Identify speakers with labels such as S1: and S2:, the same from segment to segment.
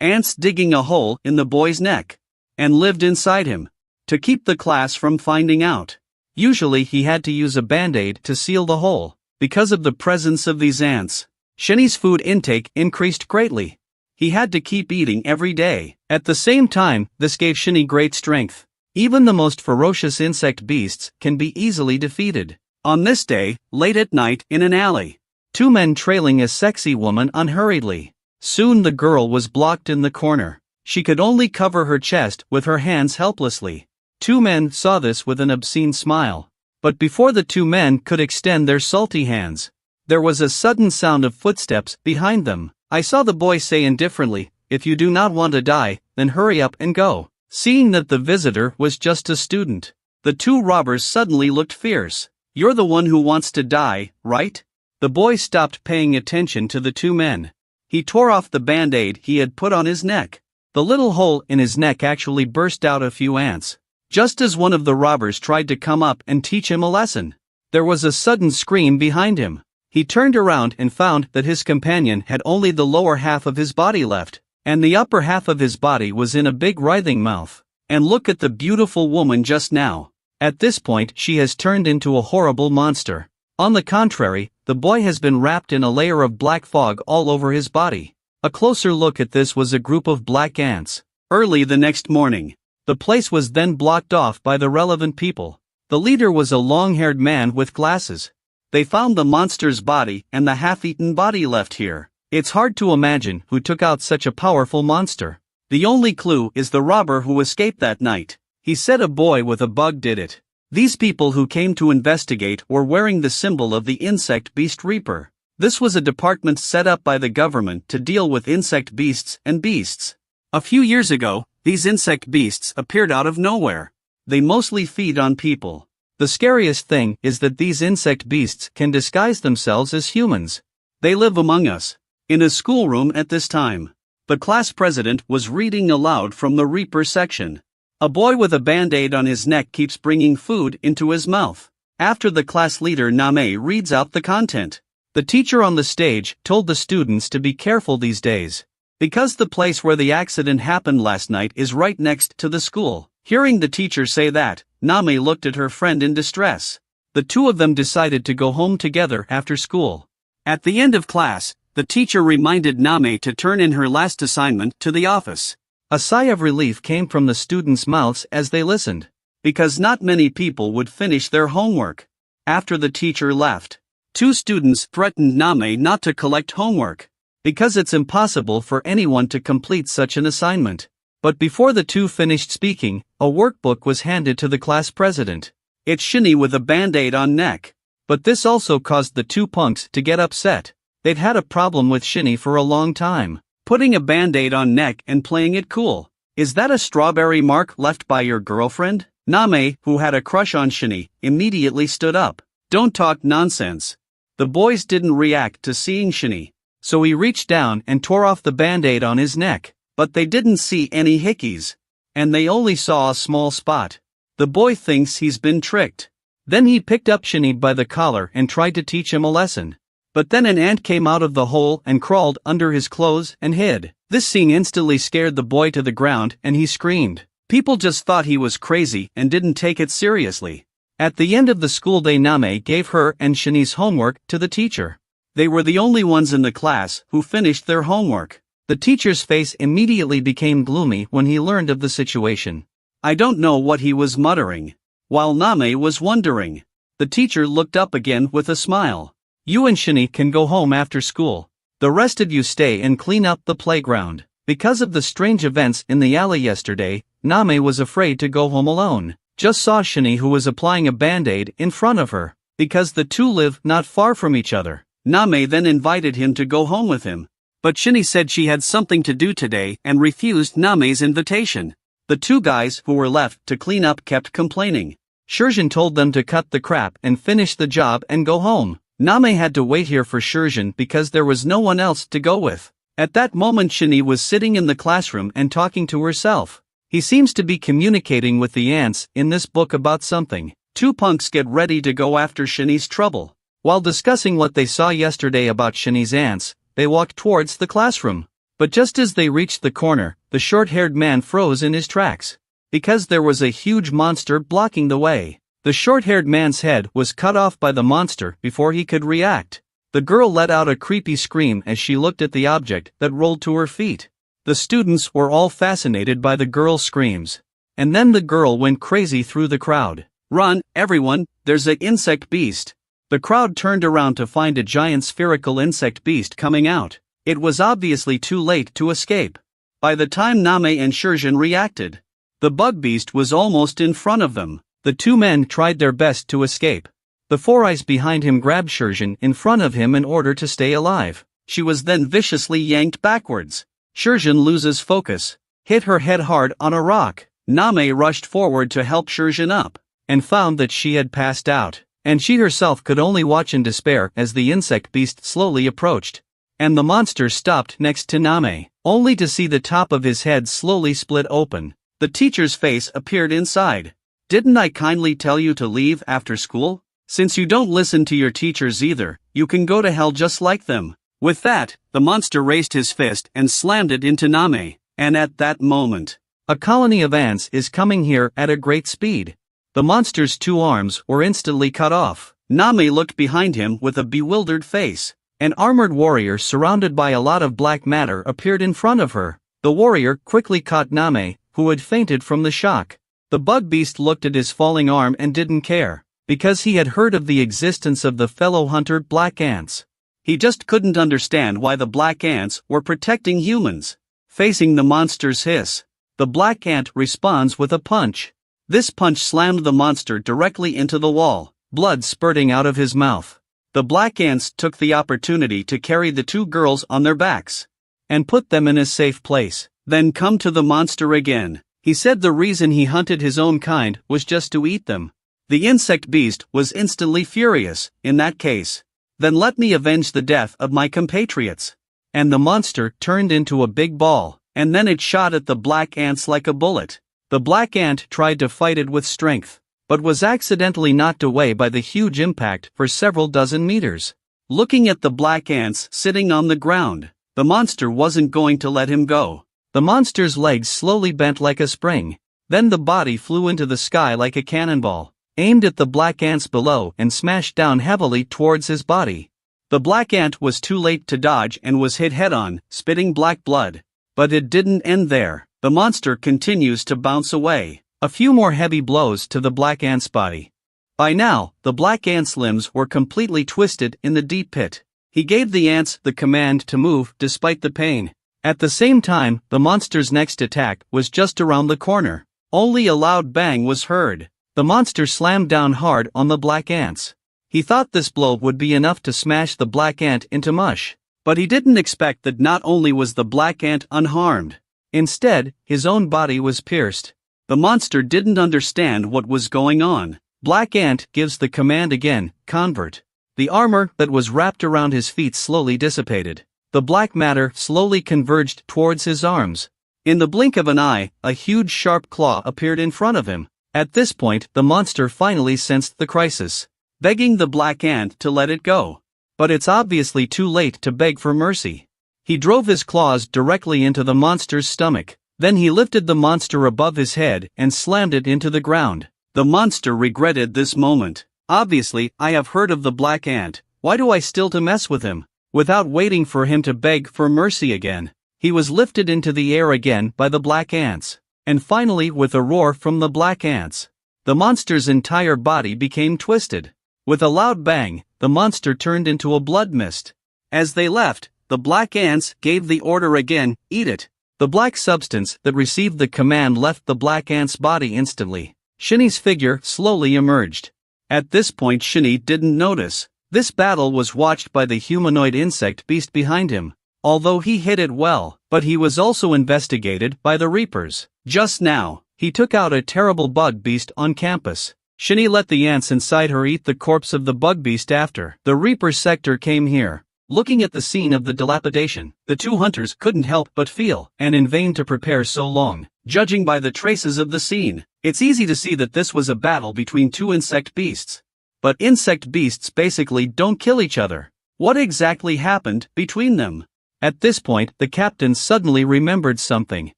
S1: ants digging a hole in the boy's neck, and lived inside him, to keep the class from finding out. Usually he had to use a band-aid to seal the hole. Because of the presence of these ants, Shinny's food intake increased greatly. He had to keep eating every day. At the same time, this gave Shinny great strength. Even the most ferocious insect beasts can be easily defeated. On this day, late at night in an alley, two men trailing a sexy woman unhurriedly. Soon the girl was blocked in the corner. She could only cover her chest with her hands helplessly. Two men saw this with an obscene smile. But before the two men could extend their salty hands, there was a sudden sound of footsteps behind them. I saw the boy say indifferently, "If you do not want to die, then hurry up and go." Seeing that the visitor was just a student, the two robbers suddenly looked fierce. "You're the one who wants to die, right?" The boy stopped paying attention to the two men. He tore off the band-aid he had put on his neck. The little hole in his neck actually burst out a few ants. Just as one of the robbers tried to come up and teach him a lesson, there was a sudden scream behind him. He turned around and found that his companion had only the lower half of his body left, and the upper half of his body was in a big writhing mouth. And look at the beautiful woman just now. At this point she has turned into a horrible monster. On the contrary, the boy has been wrapped in a layer of black fog all over his body. A closer look at this was a group of black ants. Early the next morning, the place was then blocked off by the relevant people. The leader was a long-haired man with glasses. They found the monster's body and the half-eaten body left here. It's hard to imagine who took out such a powerful monster. The only clue is the robber who escaped that night. He said a boy with a bug did it. These people who came to investigate were wearing the symbol of the insect beast reaper. This was a department set up by the government to deal with insect beasts and beasts. A few years ago, these insect beasts appeared out of nowhere. They mostly feed on people. The scariest thing is that these insect beasts can disguise themselves as humans. They live among us. In a schoolroom at this time, the class president was reading aloud from the Reaper section. A boy with a band-aid on his neck keeps bringing food into his mouth. After the class leader Name reads out the content, the teacher on the stage told the students to be careful these days, because the place where the accident happened last night is right next to the school. Hearing the teacher say that, Name looked at her friend in distress. The two of them decided to go home together after school. At the end of class, the teacher reminded Name to turn in her last assignment to the office. A sigh of relief came from the students' mouths as they listened, because not many people would finish their homework. After the teacher left, two students threatened Name not to collect homework, because it's impossible for anyone to complete such an assignment. But before the two finished speaking, a workbook was handed to the class president. It's Shinny with a band-aid on neck. But this also caused the two punks to get upset. They'd had a problem with Shinny for a long time, putting a band-aid on neck and playing it cool. Is that a strawberry mark left by your girlfriend? Name, who had a crush on Shinny, immediately stood up. Don't talk nonsense. The boys didn't react to seeing Shinny, so he reached down and tore off the band-aid on his neck. But they didn't see any hickeys, and they only saw a small spot. The boy thinks he's been tricked. Then he picked up Shinny by the collar and tried to teach him a lesson. But then an ant came out of the hole and crawled under his clothes and hid. This scene instantly scared the boy to the ground and he screamed. People just thought he was crazy and didn't take it seriously. At the end of the school day, Name gave her and Shinny's homework to the teacher. They were the only ones in the class who finished their homework. The teacher's face immediately became gloomy when he learned of the situation. I don't know what he was muttering. While Name was wondering, the teacher looked up again with a smile. You and Shinny can go home after school. The rest of you stay and clean up the playground. Because of the strange events in the alley yesterday, Name was afraid to go home alone. Just saw Shinny, who was applying a band-aid in front of her, because the two live not far from each other. Name then invited him to go home with him. But Shinny said she had something to do today and refused Name's invitation. The two guys who were left to clean up kept complaining. Shurjin told them to cut the crap and finish the job and go home. Name had to wait here for Shurjin because there was no one else to go with. At that moment Shinny was sitting in the classroom and talking to herself. He seems to be communicating with the ants in this book about something. Two punks get ready to go after Shinny's trouble. While discussing what they saw yesterday about Shinny's ants, they walked towards the classroom. But just as they reached the corner, the short-haired man froze in his tracks. Because there was a huge monster blocking the way. The short-haired man's head was cut off by the monster before he could react. The girl let out a creepy scream as she looked at the object that rolled to her feet. The students were all fascinated by the girl's screams. And then the girl went crazy through the crowd. "Run, everyone, there's an insect beast." The crowd turned around to find a giant spherical insect beast coming out. It was obviously too late to escape. By the time Name and Shurjin reacted, the bug beast was almost in front of them. The two men tried their best to escape. The four eyes behind him grabbed Shurjin in front of him in order to stay alive. She was then viciously yanked backwards. Shurjin loses focus, hit her head hard on a rock. Name rushed forward to help Shurjin up, and found that she had passed out, and she herself could only watch in despair as the insect beast slowly approached. And the monster stopped next to Name, only to see the top of his head slowly split open. The teacher's face appeared inside. "Didn't I kindly tell you to leave after school? Since you don't listen to your teachers either, you can go to hell just like them." With that, the monster raised his fist and slammed it into Name, and at that moment, a colony of ants is coming here at a great speed. The monster's two arms were instantly cut off. Name looked behind him with a bewildered face. An armored warrior surrounded by a lot of black matter appeared in front of her. The warrior quickly caught Name, who had fainted from the shock. The bug beast looked at his falling arm and didn't care, because he had heard of the existence of the fellow hunter black ants. He just couldn't understand why the black ants were protecting humans. Facing the monster's hiss, the black ant responds with a punch. This punch slammed the monster directly into the wall, blood spurting out of his mouth. The black ants took the opportunity to carry the two girls on their backs and put them in a safe place. Then come to the monster again. He said the reason he hunted his own kind was just to eat them. The insect beast was instantly furious. "In that case, then let me avenge the death of my compatriots." And the monster turned into a big ball, and then it shot at the black ants like a bullet. The black ant tried to fight it with strength, but was accidentally knocked away by the huge impact for several dozen meters. Looking at the black ants sitting on the ground, the monster wasn't going to let him go. The monster's legs slowly bent like a spring. Then the body flew into the sky like a cannonball, aimed at the black ants below and smashed down heavily towards his body. The black ant was too late to dodge and was hit head-on, spitting black blood. But it didn't end there. The monster continues to bounce away. A few more heavy blows to the black ant's body. By now, the black ant's limbs were completely twisted in the deep pit. He gave the ants the command to move despite the pain. At the same time, the monster's next attack was just around the corner. Only a loud bang was heard. The monster slammed down hard on the black ants. He thought this blow would be enough to smash the black ant into mush. But he didn't expect that not only was the black ant unharmed, instead, his own body was pierced. The monster didn't understand what was going on. Black ant gives the command again, convert. The armor that was wrapped around his feet slowly dissipated. The black matter slowly converged towards his arms. In the blink of an eye, a huge sharp claw appeared in front of him. At this point, the monster finally sensed the crisis, begging the black ant to let it go. But it's obviously too late to beg for mercy. He drove his claws directly into the monster's stomach. Then he lifted the monster above his head and slammed it into the ground. The monster regretted this moment. Obviously, I have heard of the black ant. Why do I still to mess with him? Without waiting for him to beg for mercy again, he was lifted into the air again by the black ants. And finally, with a roar from the black ants, the monster's entire body became twisted. With a loud bang, the monster turned into a blood mist. As they left, the black ants gave the order again, eat it. The black substance that received the command left the black ant's body instantly. Shinny's figure slowly emerged. At this point Shinny didn't notice. This battle was watched by the humanoid insect beast behind him. Although he hit it well, but he was also investigated by the Reapers. Just now, he took out a terrible bug beast on campus. Shinny let the ants inside her eat the corpse of the bug beast after the Reaper sector came here. Looking at the scene of the dilapidation, the two hunters couldn't help but feel, and in vain to prepare so long. Judging by the traces of the scene, it's easy to see that this was a battle between two insect beasts. But insect beasts basically don't kill each other. What exactly happened between them? At this point, the captain suddenly remembered something.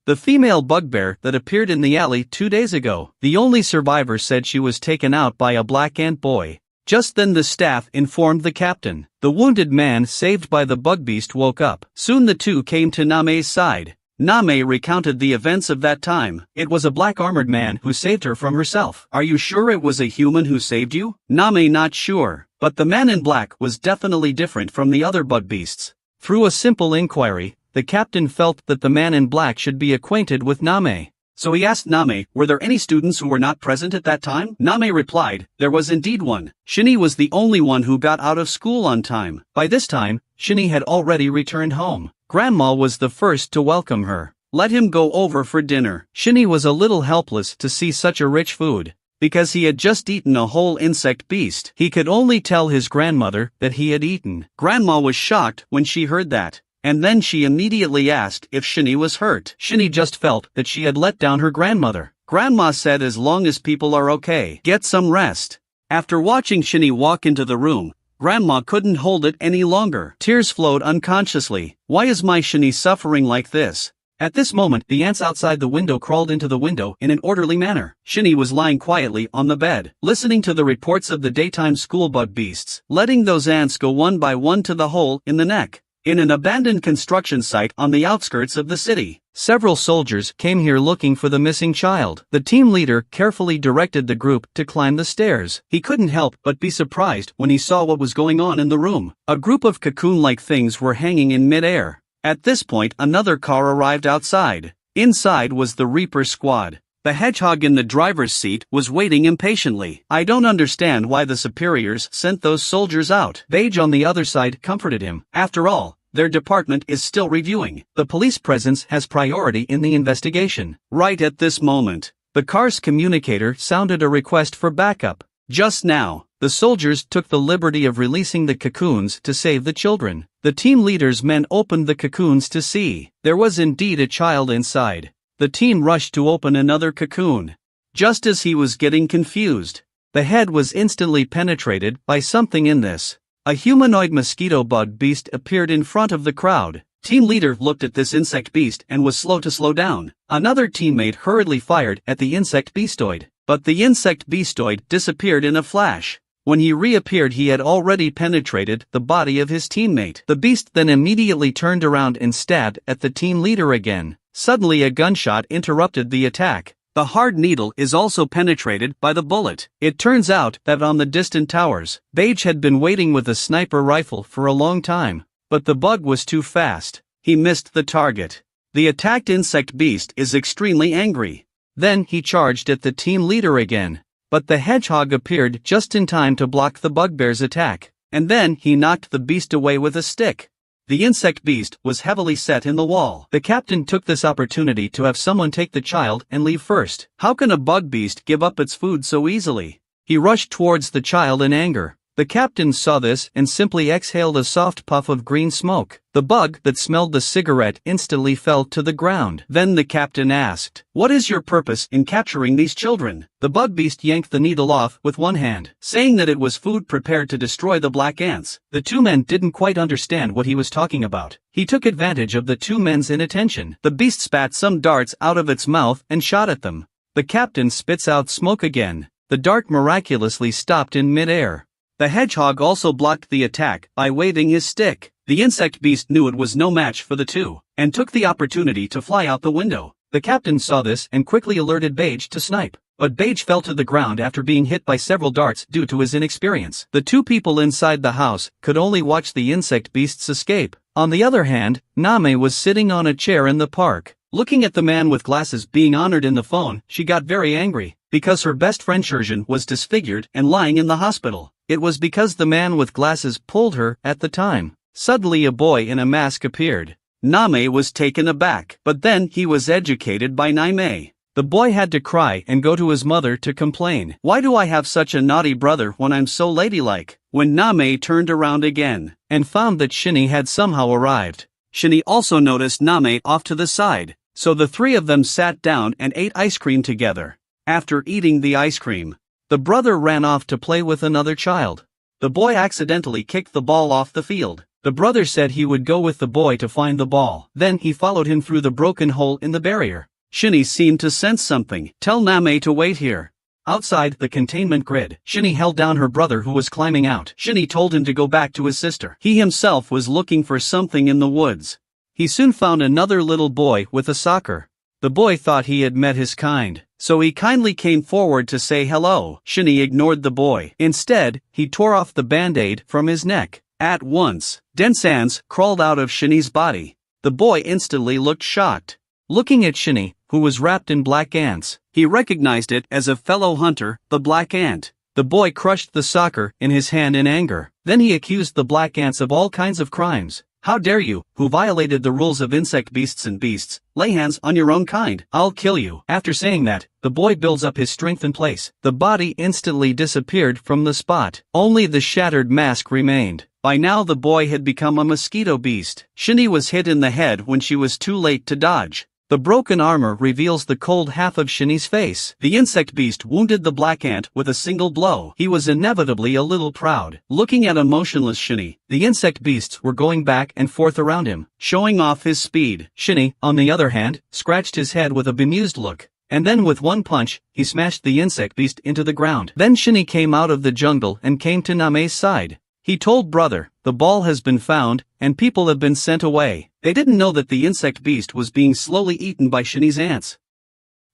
S1: The female bugbear that appeared in the alley 2 days ago. The only survivor said she was taken out by a black ant boy. Just then the staff informed the captain. The wounded man saved by the bug beast woke up. Soon the two came to Name's side. Name recounted the events of that time. It was a black armored man who saved her from herself. Are you sure it was a human who saved you? Name not sure, but the man in black was definitely different from the other bug beasts. Through a simple inquiry, the captain felt that the man in black should be acquainted with Name. So he asked Name, were there any students who were not present at that time? Name replied, there was indeed one. Shinny was the only one who got out of school on time. By this time, Shinny had already returned home. Grandma was the first to welcome her. Let him go over for dinner. Shinny was a little helpless to see such a rich food. Because he had just eaten a whole insect beast, he could only tell his grandmother that he had eaten. Grandma was shocked when she heard that. And then she immediately asked if Shinny was hurt. Shinny just felt that she had let down her grandmother. Grandma said as long as people are okay, get some rest. After watching Shinny walk into the room, Grandma couldn't hold it any longer. Tears flowed unconsciously. Why is my Shinny suffering like this? At this moment, the ants outside the window crawled into the window in an orderly manner. Shinny was lying quietly on the bed, listening to the reports of the daytime school bug beasts, letting those ants go one by one to the hole in the neck. In an abandoned construction site on the outskirts of the city, several soldiers came here looking for the missing child. The team leader carefully directed the group to climb the stairs. He couldn't help but be surprised when he saw what was going on in the room. A group of cocoon-like things were hanging in mid-air. At this point, another car arrived outside. Inside was the Reaper squad. The hedgehog in the driver's seat was waiting impatiently. I don't understand why the superiors sent those soldiers out. Beige on the other side comforted him. After all, their department is still reviewing. The police presence has priority in the investigation. Right at this moment, the car's communicator sounded a request for backup. Just now, the soldiers took the liberty of releasing the cocoons to save the children. The team leader's men opened the cocoons to see. There was indeed a child inside. The team rushed to open another cocoon. Just as he was getting confused, the head was instantly penetrated by something in this. A humanoid mosquito bug beast appeared in front of the crowd. Team leader looked at this insect beast and was slow to slow down. Another teammate hurriedly fired at the insect beastoid, but the insect beastoid disappeared in a flash. When he reappeared, he had already penetrated the body of his teammate. The beast then immediately turned around and stabbed at the team leader again. Suddenly a gunshot interrupted the attack. The hard needle is also penetrated by the bullet. It turns out that on the distant towers, Beige had been waiting with a sniper rifle for a long time, but the bug was too fast. He missed the target. The attacked insect beast is extremely angry. Then he charged at the team leader again, but the hedgehog appeared just in time to block the bugbear's attack, and then he knocked the beast away with a stick. The insect beast was heavily set in the wall. The captain took this opportunity to have someone take the child and leave first. How can a bug beast give up its food so easily? He rushed towards the child in anger. The captain saw this and simply exhaled a soft puff of green smoke. The bug that smelled the cigarette instantly fell to the ground. Then the captain asked, "What is your purpose in capturing these children?" The bug beast yanked the needle off with one hand, saying that it was food prepared to destroy the black ants. The two men didn't quite understand what he was talking about. He took advantage of the two men's inattention. The beast spat some darts out of its mouth and shot at them. The captain spits out smoke again. The dart miraculously stopped in mid-air. The hedgehog also blocked the attack by waving his stick. The insect beast knew it was no match for the two, and took the opportunity to fly out the window. The captain saw this and quickly alerted Beige to snipe, but Beige fell to the ground after being hit by several darts due to his inexperience. The two people inside the house could only watch the insect beast's escape. On the other hand, Name was sitting on a chair in the park. Looking at the man with glasses being honored in the phone, she got very angry, because her best friend Shurjin was disfigured and lying in the hospital. It was because the man with glasses pulled her at the time. Suddenly a boy in a mask appeared. Name was taken aback, but then he was educated by Name. The boy had to cry and go to his mother to complain. "Why do I have such a naughty brother when I'm so ladylike?" When Name turned around again, and found that Shinny had somehow arrived. Shinny also noticed Name off to the side, so the three of them sat down and ate ice cream together. After eating the ice cream, the brother ran off to play with another child. The boy accidentally kicked the ball off the field. The brother said he would go with the boy to find the ball. Then he followed him through the broken hole in the barrier. Shinny seemed to sense something. Tell Name to wait here. Outside the containment grid, Shinny held down her brother who was climbing out. Shinny told him to go back to his sister. He himself was looking for something in the woods. He soon found another little boy with a soccer. The boy thought he had met his kind, so he kindly came forward to say hello. Shinny ignored the boy. Instead, he tore off the band-aid from his neck. At once, dense ants crawled out of Shinny's body. The boy instantly looked shocked. Looking at Shinny, who was wrapped in black ants, he recognized it as a fellow hunter, the black ant. The boy crushed the soccer in his hand in anger. Then he accused the black ants of all kinds of crimes. How dare you, who violated the rules of insect beasts and beasts, lay hands on your own kind? I'll kill you. After saying that, the boy builds up his strength in place. The body instantly disappeared from the spot. Only the shattered mask remained. By now the boy had become a mosquito beast. Shinny was hit in the head when she was too late to dodge. The broken armor reveals the cold half of Shinny's face. The insect beast wounded the black ant with a single blow. He was inevitably a little proud. Looking at a motionless Shinny, the insect beasts were going back and forth around him, showing off his speed. Shinny, on the other hand, scratched his head with a bemused look. And then with one punch, he smashed the insect beast into the ground. Then Shinny came out of the jungle and came to Name's side. He told brother, the ball has been found, and people have been sent away. They didn't know that the insect beast was being slowly eaten by Shinny's ants.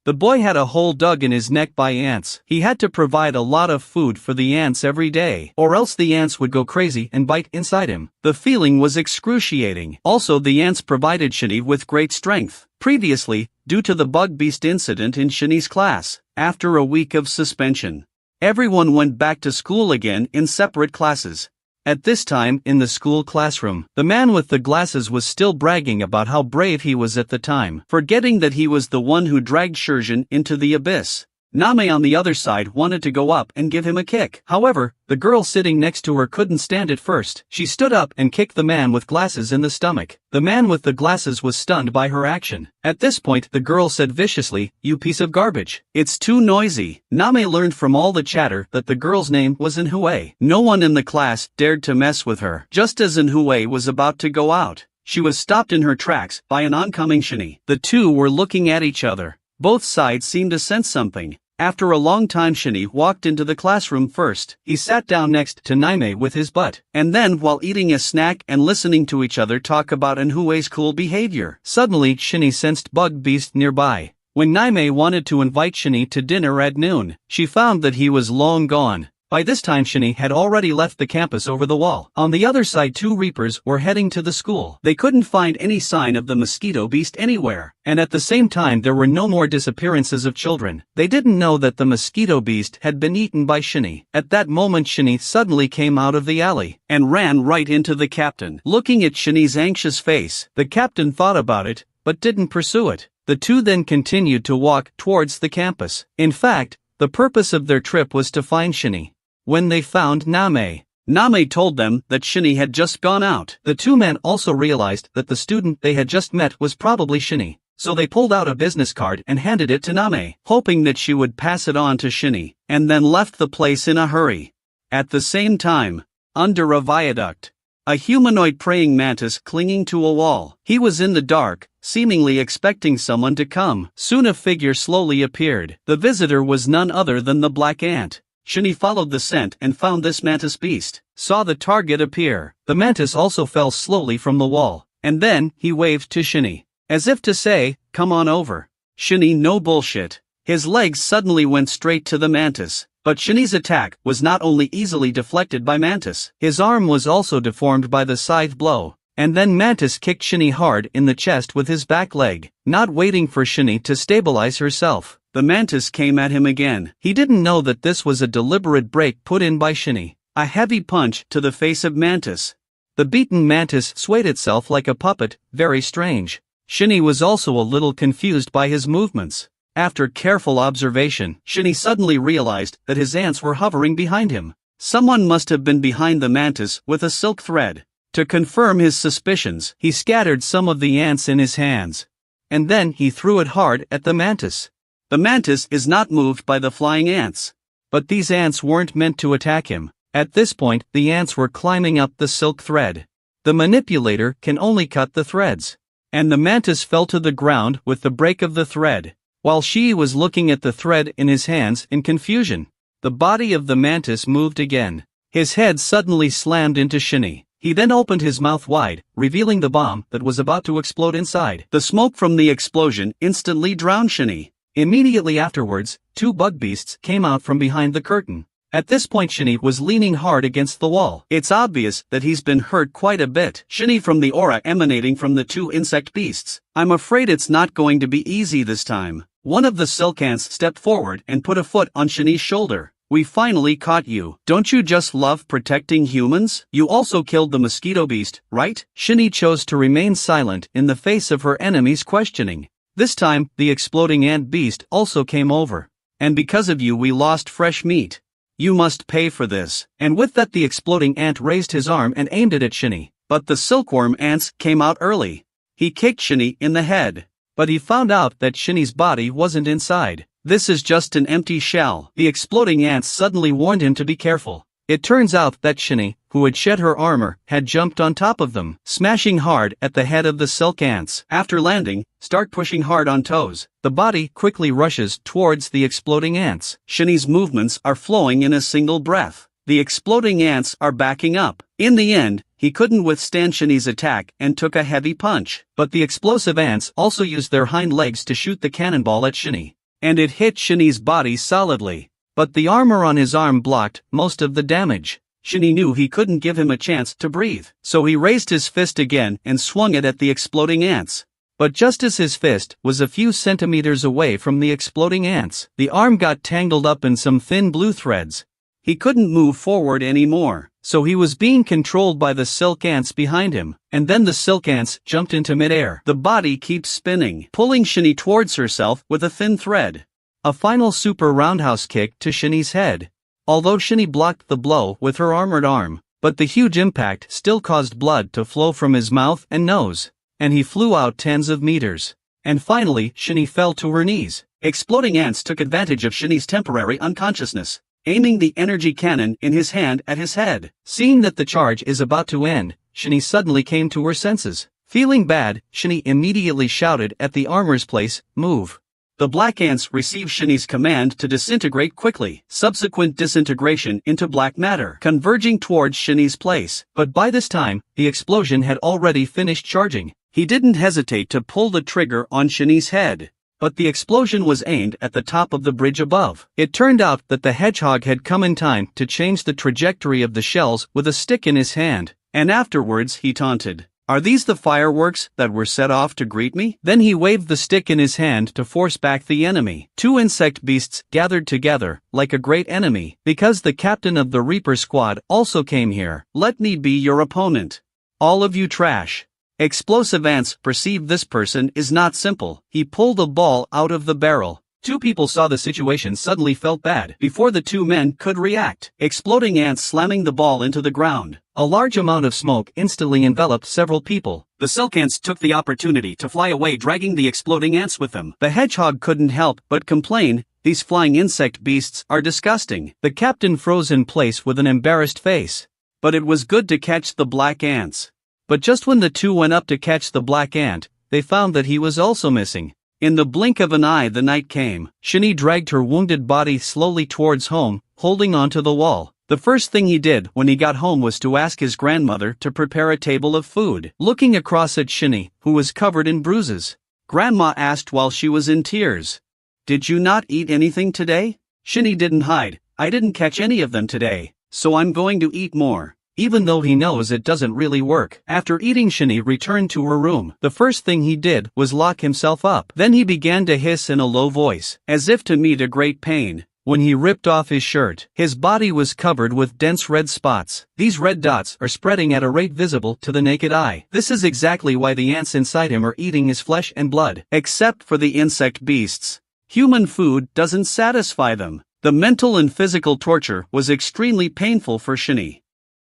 S1: The boy had a hole dug in his neck by ants. He had to provide a lot of food for the ants every day, or else the ants would go crazy and bite inside him. The feeling was excruciating. Also, the ants provided Shinny with great strength. Previously, due to the bug beast incident in Shinny's class, after a week of suspension, everyone went back to school again in separate classes. At this time, in the school classroom, the man with the glasses was still bragging about how brave he was at the time, forgetting that he was the one who dragged Shurjin into the abyss. Name on the other side wanted to go up and give him a kick. However, the girl sitting next to her couldn't stand it first. She stood up and kicked the man with glasses in the stomach. The man with the glasses was stunned by her action. At this point, the girl said viciously, "You piece of garbage. It's too noisy." Name learned from all the chatter that the girl's name was MANHUA. No one in the class dared to mess with her. Just as MANHUA was about to go out, she was stopped in her tracks by an oncoming Shinny. The two were looking at each other. Both sides seemed to sense something. After a long time, Shinny walked into the classroom first. He sat down next to Name with his butt. And then, while eating a snack and listening to each other talk about MANHUA's cool behavior, suddenly Shinny sensed Bug Beast nearby. When Name wanted to invite Shinny to dinner at noon, she found that he was long gone. By this time Shinny had already left the campus over the wall. On the other side, two reapers were heading to the school. They couldn't find any sign of the mosquito beast anywhere, and at the same time there were no more disappearances of children. They didn't know that the mosquito beast had been eaten by Shinny. At that moment Shinny suddenly came out of the alley, and ran right into the captain. Looking at Shinny's anxious face, the captain thought about it, but didn't pursue it. The two then continued to walk towards the campus. In fact, the purpose of their trip was to find Shinny. When they found Name told them that Shinny had just gone out. The two men also realized that the student they had just met was probably Shinny, so they pulled out a business card and handed it to Name, hoping that she would pass it on to Shinny, and then left the place in a hurry. At the same time, under a viaduct, a humanoid praying mantis clinging to a wall. He was in the dark, seemingly expecting someone to come. Soon a figure slowly appeared. The visitor was none other than the black ant. Shinny followed the scent and found this mantis beast, saw the target appear. The mantis also fell slowly from the wall, and then he waved to Shinny, as if to say, "Come on over." Shinny, no bullshit. His legs suddenly went straight to the mantis, but Shinny's attack was not only easily deflected by mantis, his arm was also deformed by the scythe blow. And then Mantis kicked Shinny hard in the chest with his back leg, not waiting for Shinny to stabilize herself. The mantis came at him again. He didn't know that this was a deliberate break put in by Shinny. A heavy punch to the face of Mantis. The beaten mantis swayed itself like a puppet, very strange. Shinny was also a little confused by his movements. After careful observation, Shinny suddenly realized that his ants were hovering behind him. Someone must have been behind the mantis with a silk thread. To confirm his suspicions, he scattered some of the ants in his hands. And then he threw it hard at the mantis. The mantis is not moved by the flying ants. But these ants weren't meant to attack him. At this point, the ants were climbing up the silk thread. The manipulator can only cut the threads. And the mantis fell to the ground with the break of the thread. While Shi was looking at the thread in his hands in confusion, the body of the mantis moved again. His head suddenly slammed into Shinny. He then opened his mouth wide, revealing the bomb that was about to explode inside. The smoke from the explosion instantly drowned Shinny. Immediately afterwards, 2 bug beasts came out from behind the curtain. At this point Shinny was leaning hard against the wall. It's obvious that he's been hurt quite a bit. Shinny from the aura emanating from the 2 insect beasts. I'm afraid it's not going to be easy this time. One of the silk ants stepped forward and put a foot on Shinny's shoulder. We finally caught you. Don't you just love protecting humans? You also killed the mosquito beast, right? Shinny chose to remain silent in the face of her enemy's questioning. This time, the exploding ant beast also came over. And because of you we lost fresh meat. You must pay for this. And with that the exploding ant raised his arm and aimed it at Shinny. But the silkworm ants came out early. He kicked Shinny in the head. But he found out that Shinny's body wasn't inside. This is just an empty shell. The exploding ants suddenly warned him to be careful. It turns out that Shinny, who had shed her armor, had jumped on top of them, smashing hard at the head of the silk ants. After landing, start pushing hard on toes. The body quickly rushes towards the exploding ants. Shinny's movements are flowing in a single breath. The exploding ants are backing up. In the end, he couldn't withstand Shinny's attack and took a heavy punch. But the explosive ants also used their hind legs to shoot the cannonball at Shinny. And it hit Shinny's body solidly. But the armor on his arm blocked most of the damage. Shinny knew he couldn't give him a chance to breathe. So he raised his fist again and swung it at the exploding ants. But just as his fist was a few centimeters away from the exploding ants, the arm got tangled up in some thin blue threads. He couldn't move forward anymore. So he was being controlled by the silk ants behind him. And then the silk ants jumped into midair. The body keeps spinning, pulling Shinny towards herself with a thin thread. A final super roundhouse kick to Shinny's head. Although Shinny blocked the blow with her armored arm, but the huge impact still caused blood to flow from his mouth and nose. And he flew out tens of meters. And finally, Shinny fell to her knees. Exploding ants took advantage of Shinny's temporary unconsciousness, aiming the energy cannon in his hand at his head. Seeing that the charge is about to end, Shinny suddenly came to her senses. Feeling bad, Shinny immediately shouted at the armor's place, "Move." The black ants received Shinny's command to disintegrate quickly. Subsequent disintegration into black matter, converging towards Shinny's place. But by this time, the explosion had already finished charging. He didn't hesitate to pull the trigger on Shinny's head. But the explosion was aimed at the top of the bridge above. It turned out that the hedgehog had come in time to change the trajectory of the shells with a stick in his hand. And afterwards he taunted, "Are these the fireworks that were set off to greet me?" Then he waved the stick in his hand to force back the enemy. 2 insect beasts gathered together, like a great enemy, because the captain of the Reaper squad also came here. "Let me be your opponent. All of you trash." Explosive ants perceive this person is not simple. He pulled a ball out of the barrel. 2 people saw the situation suddenly felt bad before the 2 men could react. Exploding ants slamming the ball into the ground. A large amount of smoke instantly enveloped several people. The silk ants took the opportunity to fly away, dragging the exploding ants with them. The hedgehog couldn't help but complain, "These flying insect beasts are disgusting." The captain froze in place with an embarrassed face. But it was good to catch the black ants. But just when the 2 went up to catch the black ant, they found that he was also missing. In the blink of an eye the night came. Shinny dragged her wounded body slowly towards home, holding onto the wall. The first thing he did when he got home was to ask his grandmother to prepare a table of food. Looking across at Shinny, who was covered in bruises, Grandma asked while she was in tears, "Did you not eat anything today?" Shinny didn't hide, "I didn't catch any of them today, so I'm going to eat more." Even though he knows it doesn't really work. After eating, Shinny returned to her room. The first thing he did was lock himself up. Then he began to hiss in a low voice, as if to meet a great pain. When he ripped off his shirt, his body was covered with dense red spots. These red dots are spreading at a rate visible to the naked eye. This is exactly why the ants inside him are eating his flesh and blood. Except for the insect beasts. Human food doesn't satisfy them. The mental and physical torture was extremely painful for Shinny.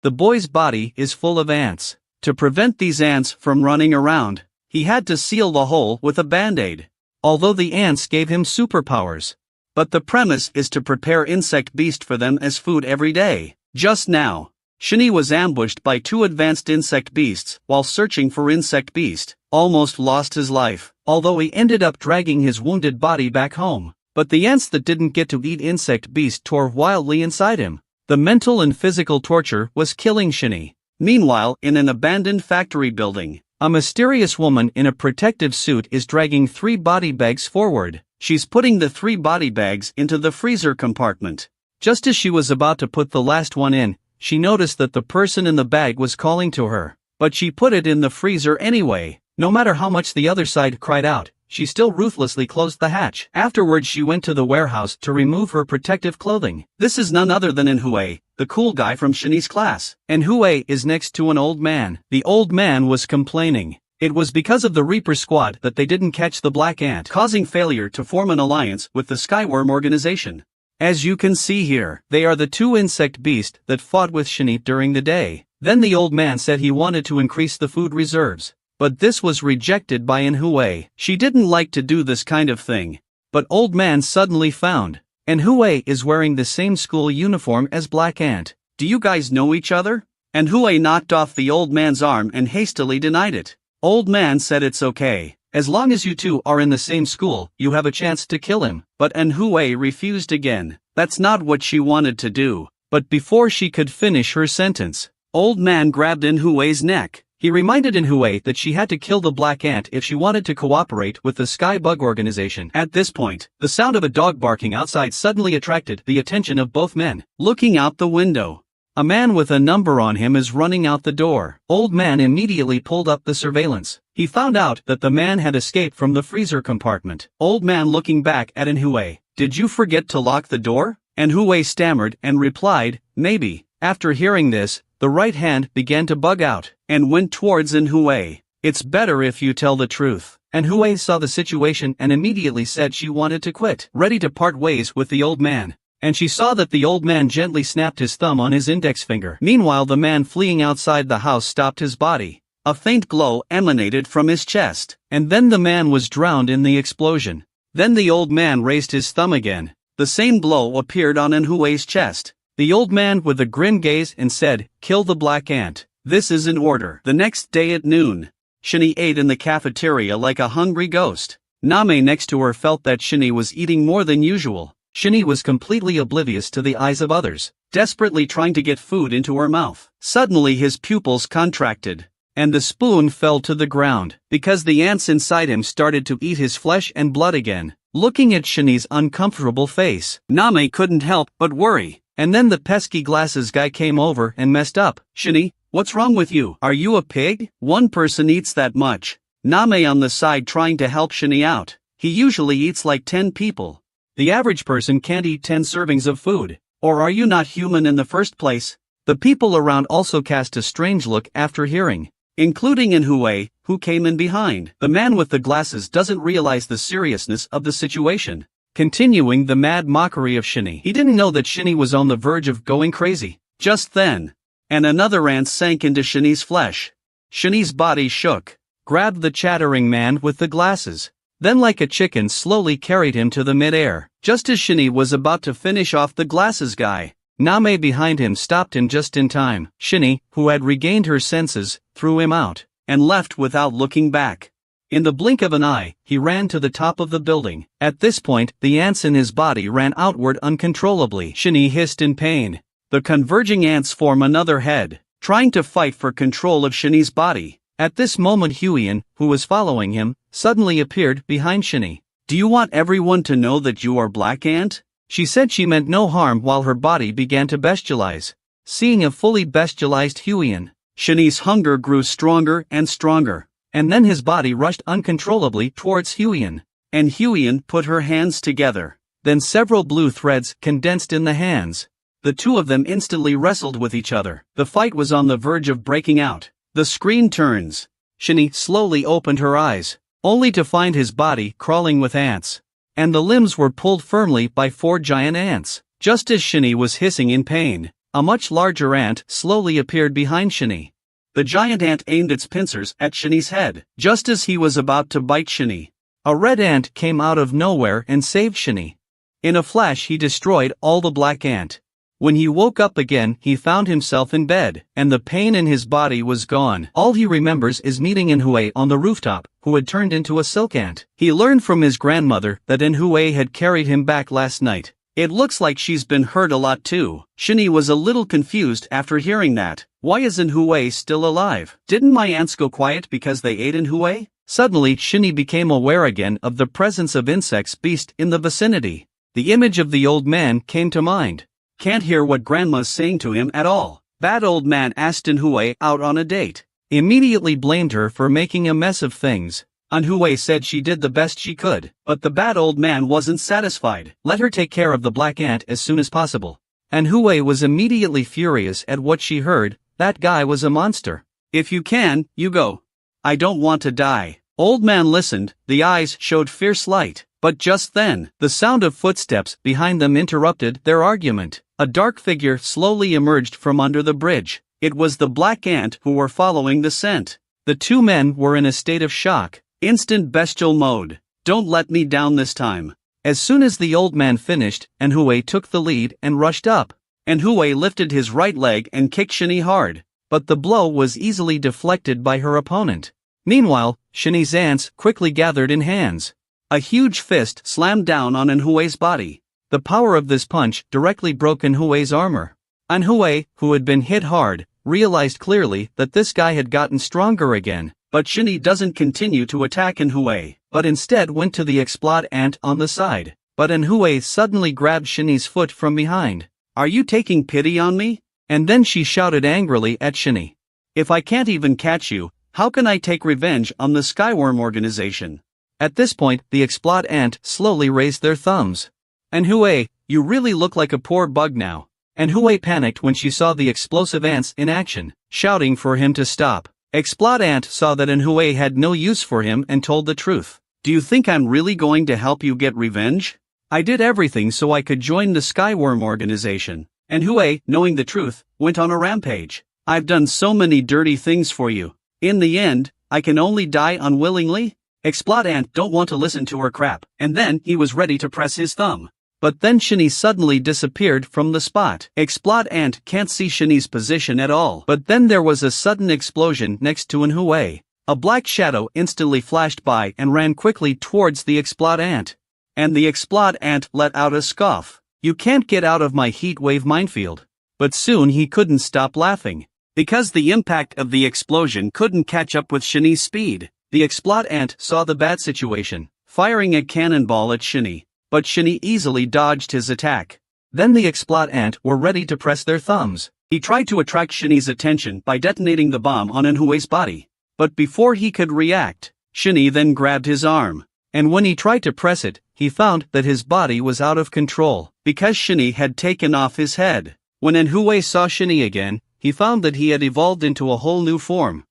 S1: The boy's body is full of ants. To prevent these ants from running around, he had to seal the hole with a band-aid. Although the ants gave him superpowers. But the premise is to prepare insect beast for them as food every day. Just now, Shini was ambushed by two advanced insect beasts while searching for insect beast, almost lost his life, although he ended up dragging his wounded body back home. But the ants that didn't get to eat insect beast tore wildly inside him. The mental and physical torture was killing Shini. Meanwhile, in an abandoned factory building, a mysterious woman in a protective suit is dragging 3 body bags forward. She's putting the 3 body bags into the freezer compartment. Just as she was about to put the last one in, she noticed that the person in the bag was calling to her. But she put it in the freezer anyway. No matter how much the other side cried out, she still ruthlessly closed the hatch. Afterwards she went to the warehouse to remove her protective clothing. This is none other than MANHUA, the cool guy from Shini's class. MANHUA is next to an old man. The old man was complaining. It was because of the Reaper Squad that they didn't catch the Black Ant, causing failure to form an alliance with the Skyworm organization. As you can see here, they are the 2 insect beasts that fought with Shini during the day. Then the old man said he wanted to increase the food reserves. But this was rejected by MANHUA. She didn't like to do this kind of thing. But old man suddenly found. MANHUA is wearing the same school uniform as Black Ant. Do you guys know each other? MANHUA knocked off the old man's arm and hastily denied it. Old man said it's okay. As long as you two are in the same school, you have a chance to kill him. But MANHUA refused again. That's not what she wanted to do. But before she could finish her sentence, old man grabbed MANHUA's neck. He reminded MANHUA that she had to kill the Black Ant if she wanted to cooperate with the Sky Bug organization. At this point, the sound of a dog barking outside suddenly attracted the attention of both men. Looking out the window, a man with a number on him is running out the door. Old man immediately pulled up the surveillance. He found out that the man had escaped from the freezer compartment. Old man looking back at MANHUA. Did you forget to lock the door? MANHUA stammered and replied, maybe. After hearing this, the right hand began to bug out and went towards MANHUA. It's better if you tell the truth. MANHUA saw the situation and immediately said she wanted to quit, ready to part ways with the old man. And she saw that the old man gently snapped his thumb on his index finger. Meanwhile, the man fleeing outside the house stopped his body. A faint glow emanated from his chest, and then the man was drowned in the explosion. Then the old man raised his thumb again. The same glow appeared on MANHUA's chest. The old man with a grin gazed and said, kill the Black Ant. This is an order. The next day at noon, Shini ate in the cafeteria like a hungry ghost. Name next to her felt that Shini was eating more than usual. Shini was completely oblivious to the eyes of others, desperately trying to get food into her mouth. Suddenly his pupils contracted, and the spoon fell to the ground, because the ants inside him started to eat his flesh and blood again. Looking at Shini's uncomfortable face, Name couldn't help but worry. And then the pesky glasses guy came over and messed up. Shini, what's wrong with you? Are you a pig? One person eats that much. Name on the side trying to help Shini out. He usually eats like 10 people. The average person can't eat 10 servings of food. Or are you not human in the first place? The people around also cast a strange look after hearing, including MANHUA, who came in behind. The man with the glasses doesn't realize the seriousness of the situation, continuing the mad mockery of Shini. He didn't know that Shini was on the verge of going crazy. Just then, and another ant sank into Shini's flesh. Shini's body shook, grabbed the chattering man with the glasses, then like a chicken slowly carried him to the mid-air. Just as Shini was about to finish off the glasses guy, Name behind him stopped him just in time. Shini, who had regained her senses, threw him out, and left without looking back. In the blink of an eye, he ran to the top of the building. At this point, the ants in his body ran outward uncontrollably. Shini hissed in pain. The converging ants form another head, trying to fight for control of Shini's body. At this moment Huiyan, who was following him, suddenly appeared behind Shini. Do you want everyone to know that you are Black Ant? She said she meant no harm while her body began to bestialize. Seeing a fully bestialized Huiyan, Shini's hunger grew stronger and stronger. And then his body rushed uncontrollably towards Huiyan. And Huiyan put her hands together. Then several blue threads condensed in the hands. The two of them instantly wrestled with each other. The fight was on the verge of breaking out. The screen turns. Shini slowly opened her eyes, only to find his body crawling with ants. And the limbs were pulled firmly by 4 giant ants. Just as Shini was hissing in pain, a much larger ant slowly appeared behind Shini. The giant ant aimed its pincers at Shini's head. Just as he was about to bite Shini, a red ant came out of nowhere and saved Shini. In a flash he destroyed all the Black Ant. When he woke up again, he found himself in bed, and the pain in his body was gone. All he remembers is meeting MANHUA on the rooftop, who had turned into a silk ant. He learned from his grandmother that MANHUA had carried him back last night. It looks like she's been hurt a lot too. Shinny was a little confused after hearing that. Why is MANHUA still alive? Didn't my ants go quiet because they ate MANHUA? Suddenly Shinny became aware again of the presence of insects beast in the vicinity. The image of the old man came to mind. Can't hear what grandma's saying to him at all. Bad old man asked MANHUA out on a date. Immediately blamed her for making a mess of things. MANHUA said she did the best she could, but the bad old man wasn't satisfied. Let her take care of the black ant as soon as possible. MANHUA was immediately furious at what she heard. That guy was a monster. If you can, you go. I don't want to die. Old man listened, the eyes showed fierce light. But just then, the sound of footsteps behind them interrupted their argument. A dark figure slowly emerged from under the bridge. It was the black ant who were following the scent. The two men were in a state of shock. Instant bestial mode. Don't let me down this time. As soon as the old man finished, MANHUA took the lead and rushed up. MANHUA lifted his right leg and kicked Shinny hard. But the blow was easily deflected by her opponent. Meanwhile, Shinny's ants quickly gathered in hands. A huge fist slammed down on MANHUA's body. The power of this punch directly broke MANHUA's armor. MANHUA, who had been hit hard, realized clearly that this guy had gotten stronger again, but Shinny doesn't continue to attack MANHUA, but instead went to the explode ant on the side. But MANHUA suddenly grabbed Shinny's foot from behind. Are you taking pity on me? And then she shouted angrily at Shinny. If I can't even catch you, how can I take revenge on the Skyworm organization? At this point, the explode ant slowly raised their thumbs. MANHUA, you really look like a poor bug now. MANHUA panicked when she saw the explosive ants in action, shouting for him to stop. Explode ant saw that MANHUA had no use for him and told the truth. Do you think I'm really going to help you get revenge? I did everything so I could join the Skyworm organization. MANHUA, knowing the truth, went on a rampage. I've done so many dirty things for you. In the end, I can only die unwillingly? Explode ant don't want to listen to her crap, and then he was ready to press his thumb. But then Shinny suddenly disappeared from the spot. Explode ant can't see Shinny's position at all. But then there was a sudden explosion next to MANHUA. A black shadow instantly flashed by and ran quickly towards the explode ant. And the explode ant let out a scoff. You can't get out of my heat wave minefield. But soon he couldn't stop laughing. Because the impact of the explosion couldn't catch up with Shinny's speed. The explode ant saw the bad situation, firing a cannonball at Shinny, but Shinny easily dodged his attack. Then the explode ant were ready to press their thumbs. He tried to attract Shinny's attention by detonating the bomb on MANHUA's body. But before he could react, Shinny then grabbed his arm. And when he tried to press it, he found that his body was out of control, because Shinny had taken off his head. When MANHUA saw Shinny again, he found that he had evolved into a whole new form.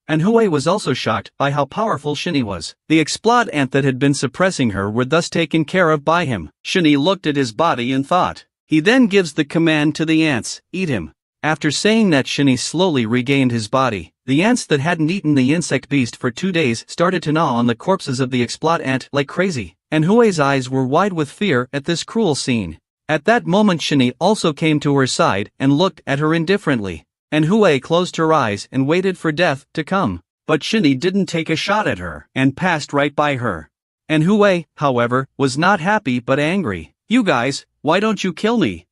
S1: MANHUA was also shocked by how powerful Shinny was. The explode ant that had been suppressing her were thus taken care of by him. Shinny looked at his body and thought. He then gives the command to the ants, eat him. After saying that, Shinny slowly regained his body. The ants that hadn't eaten the insect beast for 2 days started to gnaw on the corpses of the explode ant like crazy. MANHUA's eyes were wide with fear at this cruel scene. At that moment Shinny also came to her side and looked at her indifferently. MANHUA closed her eyes and waited for death to come. But Shinny didn't take a shot at her and passed right by her. MANHUA, however, was not happy but angry. You guys, why don't you kill me?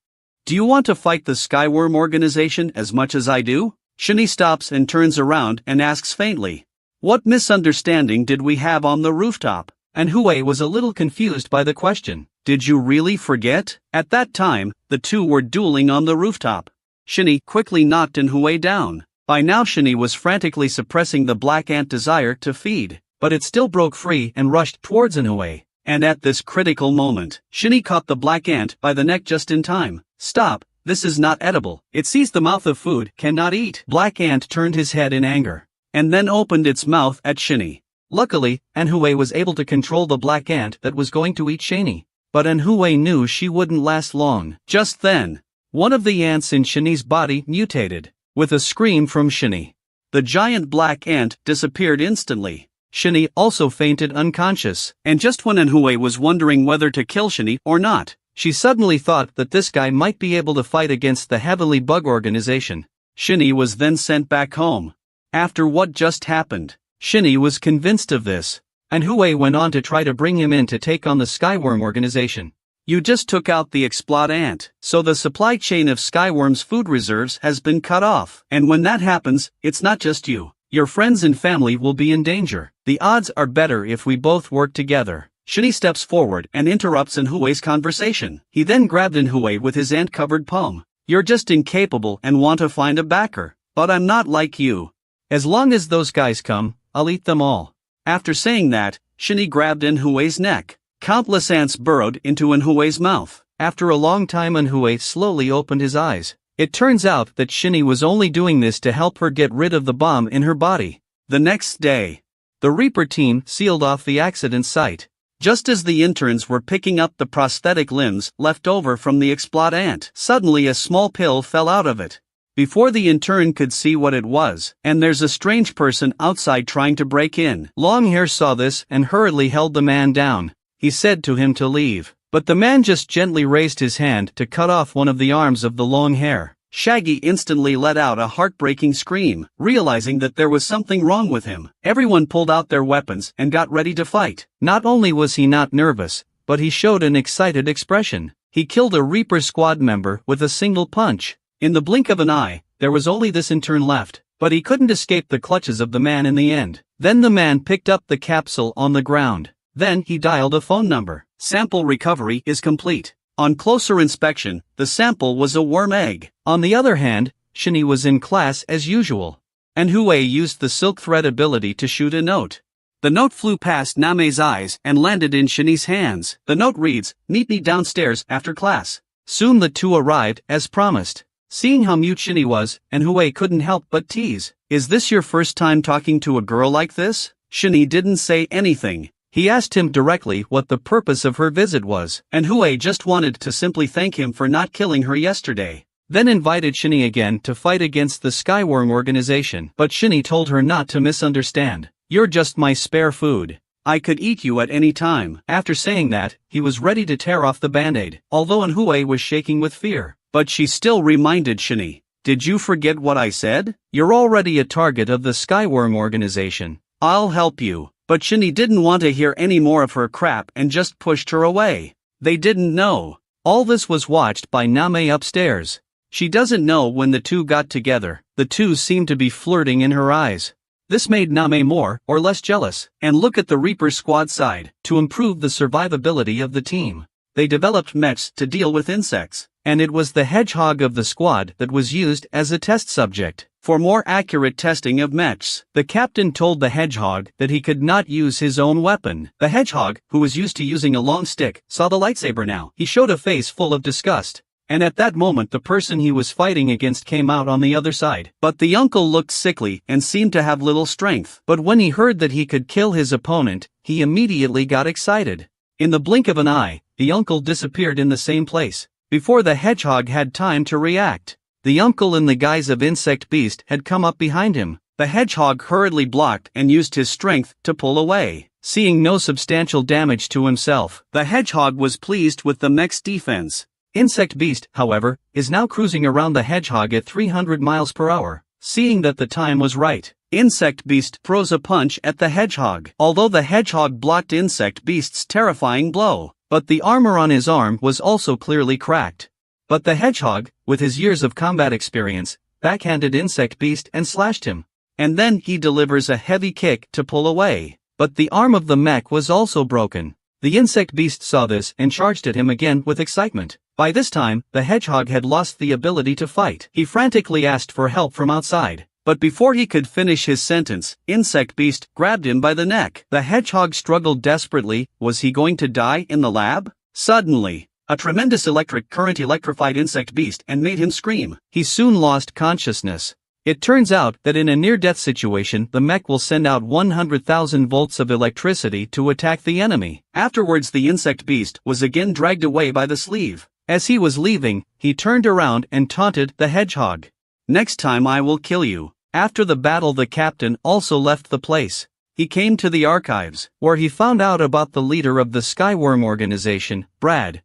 S1: Do you want to fight the Skyworm organization as much as I do? Shinny stops and turns around and asks faintly. What misunderstanding did we have on the rooftop? MANHUA was a little confused by the question. Did you really forget? At that time, the two were dueling on the rooftop. Shinny quickly knocked MANHUA down. By now Shinny was frantically suppressing the black ant desire to feed, but it still broke free and rushed towards MANHUA. And at this critical moment, Shinny caught the black ant by the neck just in time. Stop, this is not edible. It sees the mouth of food, cannot eat. Black ant turned his head in anger, and then opened its mouth at Shinny. Luckily, MANHUA was able to control the black ant that was going to eat Shinny. But MANHUA knew she wouldn't last long. Just then, one of the ants in Shinny's body mutated. With a scream from Shinny, the giant black ant disappeared instantly. Shinny also fainted unconscious. And just when MANHUA was wondering whether to kill Shinny or not, She suddenly thought that this guy might be able to fight against the heavenly bug organization. Shinny was then sent back home. After what just happened, Shinny was convinced of this, and Hui went on to try to bring him in to take on the Skyworm organization. You just took out the explode ant, so the supply chain of Skyworm's food reserves has been cut off. And when that happens, it's not just you. Your friends and family will be in danger. The odds are better if we both work together. Shinny steps forward and interrupts Hui's conversation. He then grabbed Hui with his ant-covered palm. You're just incapable and want to find a backer. But I'm not like you. As long as those guys come, I'll eat them all. After saying that, Shinny grabbed Hui's neck. Countless ants burrowed into Hui's mouth. After a long time Hui slowly opened his eyes. It turns out that Shinny was only doing this to help her get rid of the bomb in her body. The next day, the Reaper team sealed off the accident site. Just as the interns were picking up the prosthetic limbs left over from the explode ant, suddenly a small pill fell out of it. Before the intern could see what it was, and there's a strange person outside trying to break in. Longhair saw this and hurriedly held the man down. He said to him to leave, but the man just gently raised his hand to cut off one of the arms of the Longhair. Shaggy instantly let out a heartbreaking scream, realizing that there was something wrong with him. Everyone pulled out their weapons and got ready to fight. Not only was he not nervous, but he showed an excited expression. He killed a Reaper squad member with a single punch. In the blink of an eye, there was only this intern left, but he couldn't escape the clutches of the man in the end. Then the man picked up the capsule on the ground. Then he dialed a phone number. Sample recovery is complete. On closer inspection, the sample was a worm egg. On the other hand, Shinny was in class as usual. And Hui used the silk thread ability to shoot a note. The note flew past Name's eyes and landed in Shinny's hands. The note reads, "Meet me downstairs after class." Soon the two arrived, as promised. Seeing how mute Shinny was, and Hui couldn't help but tease. Is this your first time talking to a girl like this? Shinny didn't say anything. He asked him directly what the purpose of her visit was, and Hui just wanted to simply thank him for not killing her yesterday. Then invited Shinny again to fight against the Skyworm organization, but Shinny told her not to misunderstand. You're just my spare food. I could eat you at any time. After saying that, he was ready to tear off the band-aid, although Hui was shaking with fear. But she still reminded Shinny, did you forget what I said? You're already a target of the Skyworm organization. I'll help you. But Shinny didn't want to hear any more of her crap and just pushed her away. They didn't know. All this was watched by Name upstairs. She doesn't know when the two got together. The two seemed to be flirting in her eyes. This made Name more or less jealous. And look at the Reaper squad side. To improve the survivability of the team, they developed mechs to deal with insects. And it was the hedgehog of the squad that was used as a test subject. For more accurate testing of mechs, the captain told the hedgehog that he could not use his own weapon. The hedgehog, who was used to using a long stick, saw the lightsaber now. He showed a face full of disgust. And at that moment the person he was fighting against came out on the other side. But the uncle looked sickly and seemed to have little strength. But when he heard that he could kill his opponent, he immediately got excited. In the blink of an eye, the uncle disappeared in the same place. Before the hedgehog had time to react, the uncle in the guise of insect beast had come up behind him. The hedgehog hurriedly blocked and used his strength to pull away. Seeing no substantial damage to himself, the hedgehog was pleased with the mech's defense. Insect beast, however, is now cruising around the hedgehog at 300 miles per hour. Seeing that the time was right, Insect Beast throws a punch at the hedgehog. Although the hedgehog blocked Insect Beast's terrifying blow, but the armor on his arm was also clearly cracked. But the hedgehog, with his years of combat experience, backhanded Insect Beast and slashed him. And then he delivers a heavy kick to pull away. But the arm of the mech was also broken. The Insect Beast saw this and charged at him again with excitement. By this time, the hedgehog had lost the ability to fight. He frantically asked for help from outside. But before he could finish his sentence, Insect Beast grabbed him by the neck. The hedgehog struggled desperately. Was he going to die in the lab? Suddenly, a tremendous electric current electrified Insect Beast and made him scream. He soon lost consciousness. It turns out that in a near-death situation the mech will send out 100,000 volts of electricity to attack the enemy. Afterwards the Insect Beast was again dragged away by the sleeve. As he was leaving, he turned around and taunted the hedgehog. Next time I will kill you. After the battle the captain also left the place. He came to the archives, where he found out about the leader of the Skyworm organization, Brad.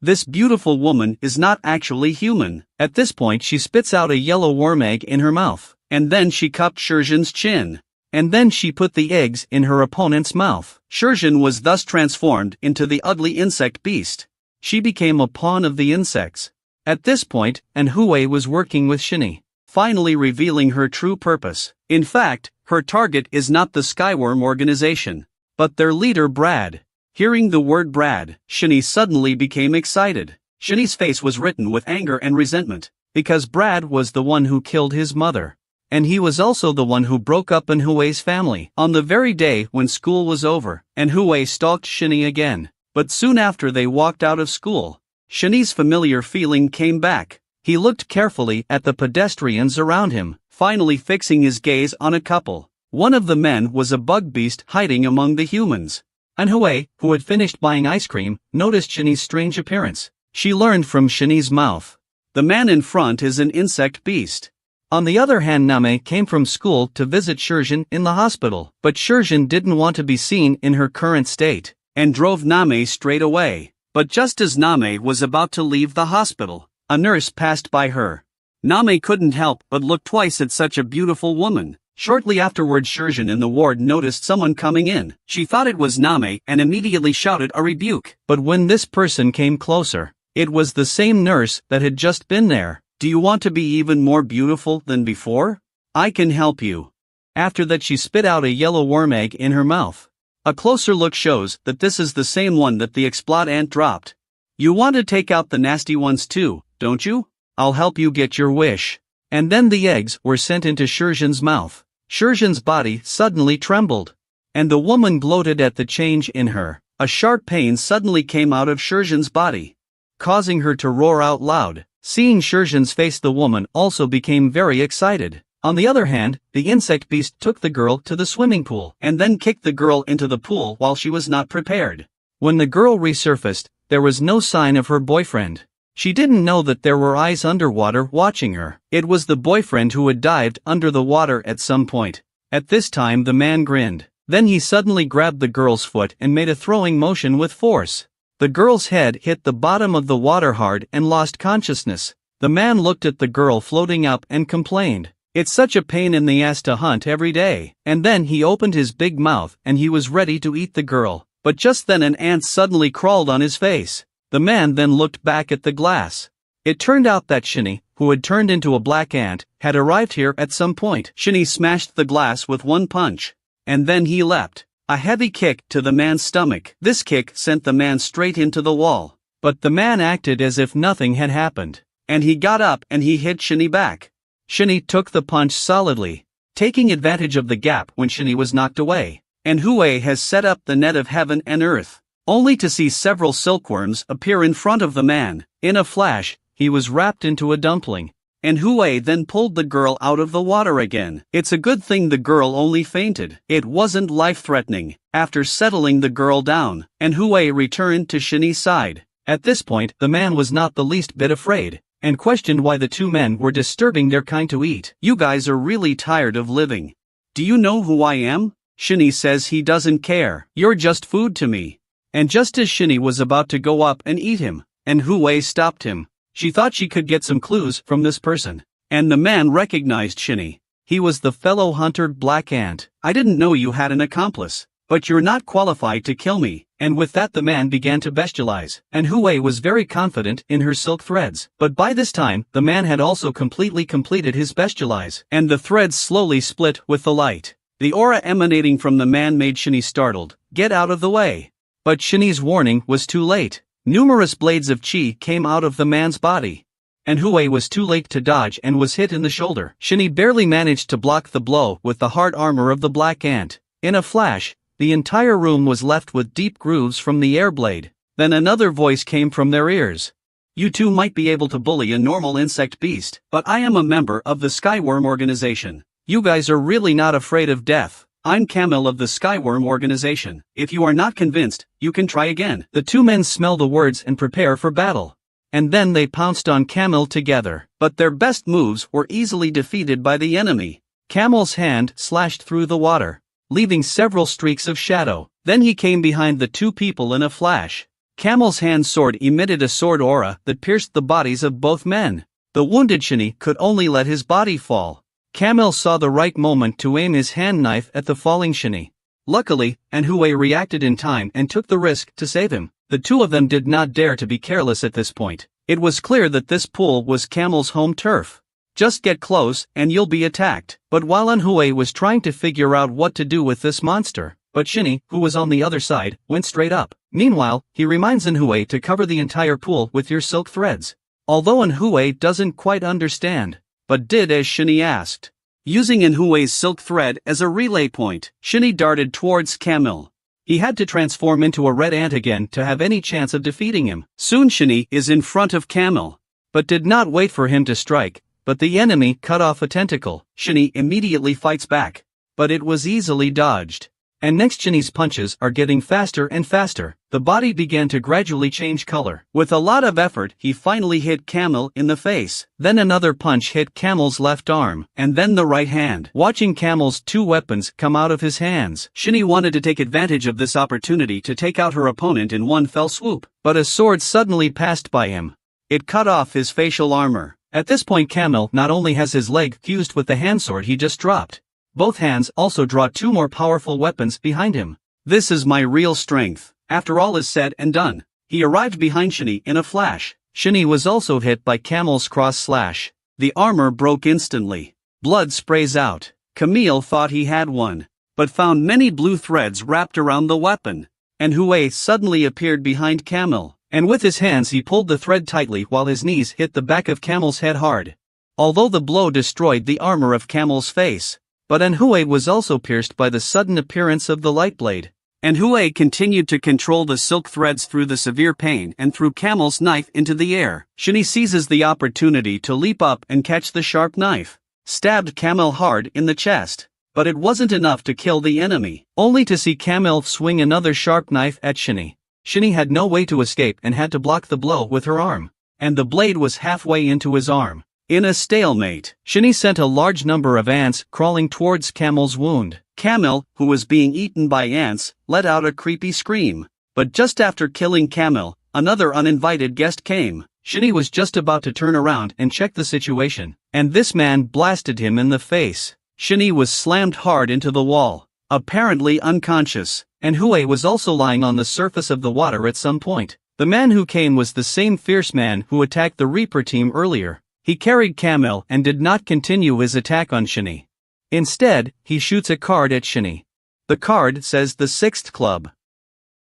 S1: This beautiful woman is not actually human. At this point she spits out a yellow worm egg in her mouth, and then she cupped Shurjin's chin. And then she put the eggs in her opponent's mouth. Shurjin was thus transformed into the ugly insect beast. She became a pawn of the insects. At this point, MANHUA was working with Shinny, finally revealing her true purpose. In fact, her target is not the Skyworm organization, but their leader Brad. Hearing the word Brad, Shinny suddenly became excited. Shinny's face was written with anger and resentment, because Brad was the one who killed his mother. And he was also the one who broke up MANHUA's family. On the very day when school was over, MANHUA stalked Shinny again. But soon after they walked out of school, Shinny's familiar feeling came back. He looked carefully at the pedestrians around him, finally fixing his gaze on a couple. One of the men was a bug beast hiding among the humans. MANHUA, who had finished buying ice cream, noticed Shinny's strange appearance. She learned from Shinny's mouth. The man in front is an insect beast. On the other hand, Name came from school to visit Shurjin in the hospital, but Shurjin didn't want to be seen in her current state, and drove Name straight away. But just as Name was about to leave the hospital, a nurse passed by her. Name couldn't help but look twice at such a beautiful woman. Shortly afterwards, Shurjin in the ward noticed someone coming in. She thought it was Name and immediately shouted a rebuke. But when this person came closer, it was the same nurse that had just been there. Do you want to be even more beautiful than before? I can help you. After that she spit out a yellow worm egg in her mouth. A closer look shows that this is the same one that the explode ant dropped. You want to take out the nasty ones too, don't you? I'll help you get your wish. And then the eggs were sent into Shurjin's mouth. Shurjin's body suddenly trembled. And the woman gloated at the change in her. A sharp pain suddenly came out of Shurjin's body, causing her to roar out loud. Seeing Shurjin's face, the woman also became very excited. On the other hand, the insect beast took the girl to the swimming pool and then kicked the girl into the pool while she was not prepared. When the girl resurfaced, there was no sign of her boyfriend. She didn't know that there were eyes underwater watching her. It was the boyfriend who had dived under the water at some point. At this time the man grinned. Then he suddenly grabbed the girl's foot and made a throwing motion with force. The girl's head hit the bottom of the water hard and lost consciousness. The man looked at the girl floating up and complained, "It's such a pain in the ass to hunt every day." And then he opened his big mouth and he was ready to eat the girl. But just then an ant suddenly crawled on his face. The man then looked back at the glass. It turned out that Shinny, who had turned into a black ant, had arrived here at some point. Shinny smashed the glass with one punch. And then he leapt. A heavy kick to the man's stomach. This kick sent the man straight into the wall. But the man acted as if nothing had happened. And he got up and he hit Shinny back. Shinny took the punch solidly, taking advantage of the gap when Shinny was knocked away. And MANHUA has set up the net of heaven and earth, only to see several silkworms appear in front of the man. In a flash, he was wrapped into a dumpling. And MANHUA then pulled the girl out of the water again. It's a good thing the girl only fainted. It wasn't life-threatening. After settling the girl down, MANHUA returned to Shinny's side. At this point, the man was not the least bit afraid, and questioned why the two men were disturbing their kind to eat. "You guys are really tired of living. Do you know who I am?" Shinny says he doesn't care. "You're just food to me." And just as Shinny was about to go up and eat him, MANHUA stopped him. She thought she could get some clues from this person. And the man recognized Shinny. He was the fellow hunter Black Ant. "I didn't know you had an accomplice, but you're not qualified to kill me." And with that the man began to bestialize. And MANHUA was very confident in her silk threads. But by this time, the man had also completely completed his bestialize. And the threads slowly split with the light. The aura emanating from the man made Shinny startled. "Get out of the way." But Shinny's warning was too late. Numerous blades of chi came out of the man's body. And MANHUA was too late to dodge and was hit in the shoulder. Shinny barely managed to block the blow with the hard armor of the Black Ant. In a flash, the entire room was left with deep grooves from the air blade. Then another voice came from their ears. "You two might be able to bully a normal insect beast, but I am a member of the Skyworm organization. You guys are really not afraid of death. I'm Camille of the Skyworm organization. If you are not convinced, you can try again." The two men smell the words and prepare for battle. And then they pounced on Camille together. But their best moves were easily defeated by the enemy. Camille's hand slashed through the water, leaving several streaks of shadow. Then he came behind the two people in a flash, Camel's hand sword emitted a sword aura that pierced the bodies of both men. The wounded Shini could only let his body fall. Camel saw the right moment to aim his hand knife at the falling Shini. Luckily, MANHUA reacted in time and took the risk to save him. The two of them did not dare to be careless at this point. It was clear that this pool was Camel's home turf. Just get close and you'll be attacked. But while MANHUA was trying to figure out what to do with this monster, but Shini, who was on the other side, went straight up. Meanwhile, he reminds MANHUA to cover the entire pool with your silk threads. Although MANHUA doesn't quite understand, but did as Shini asked. Using MANHUA's silk thread as a relay point, Shini darted towards Camel. He had to transform into a red ant again to have any chance of defeating him. Soon Shini is in front of Camel, but did not wait for him to strike, but the enemy cut off a tentacle. Shini immediately fights back, but it was easily dodged. And next Shini's punches are getting faster and faster. The body began to gradually change color. With a lot of effort, he finally hit Camel in the face. Then another punch hit Camel's left arm, and then the right hand. Watching Camel's two weapons come out of his hands, Shini wanted to take advantage of this opportunity to take out her opponent in one fell swoop. But a sword suddenly passed by him. It cut off his facial armor. At this point Camel not only has his leg fused with the hand sword he just dropped, both hands also draw two more powerful weapons behind him. This is my real strength. After all is said and done, he arrived behind Shini in a flash. Shini was also hit by Camel's cross slash. The armor broke instantly. Blood sprays out. Camille thought he had one, but found many blue threads wrapped around the weapon. And MANHUA suddenly appeared behind Camel, and with his hands he pulled the thread tightly while his knees hit the back of Camel's head hard. Although the blow destroyed the armor of Camel's face, but MANHUA was also pierced by the sudden appearance of the light blade. MANHUA continued to control the silk threads through the severe pain and threw Camel's knife into the air. Shini seizes the opportunity to leap up and catch the sharp knife. Stabbed Camel hard in the chest. But it wasn't enough to kill the enemy, only to see Camel swing another sharp knife at Shini. Shini had no way to escape and had to block the blow with her arm. And the blade was halfway into his arm. In a stalemate, Shini sent a large number of ants crawling towards Camel's wound. Camel, who was being eaten by ants, let out a creepy scream. But just after killing Camel, another uninvited guest came. Shini was just about to turn around and check the situation, and this man blasted him in the face. Shini was slammed hard into the wall, apparently unconscious, and MANHUA was also lying on the surface of the water at some point. The man who came was the same fierce man who attacked the Reaper team earlier. He carried Camel and did not continue his attack on Shini. Instead, he shoots a card at Shini. The card says the 6th club.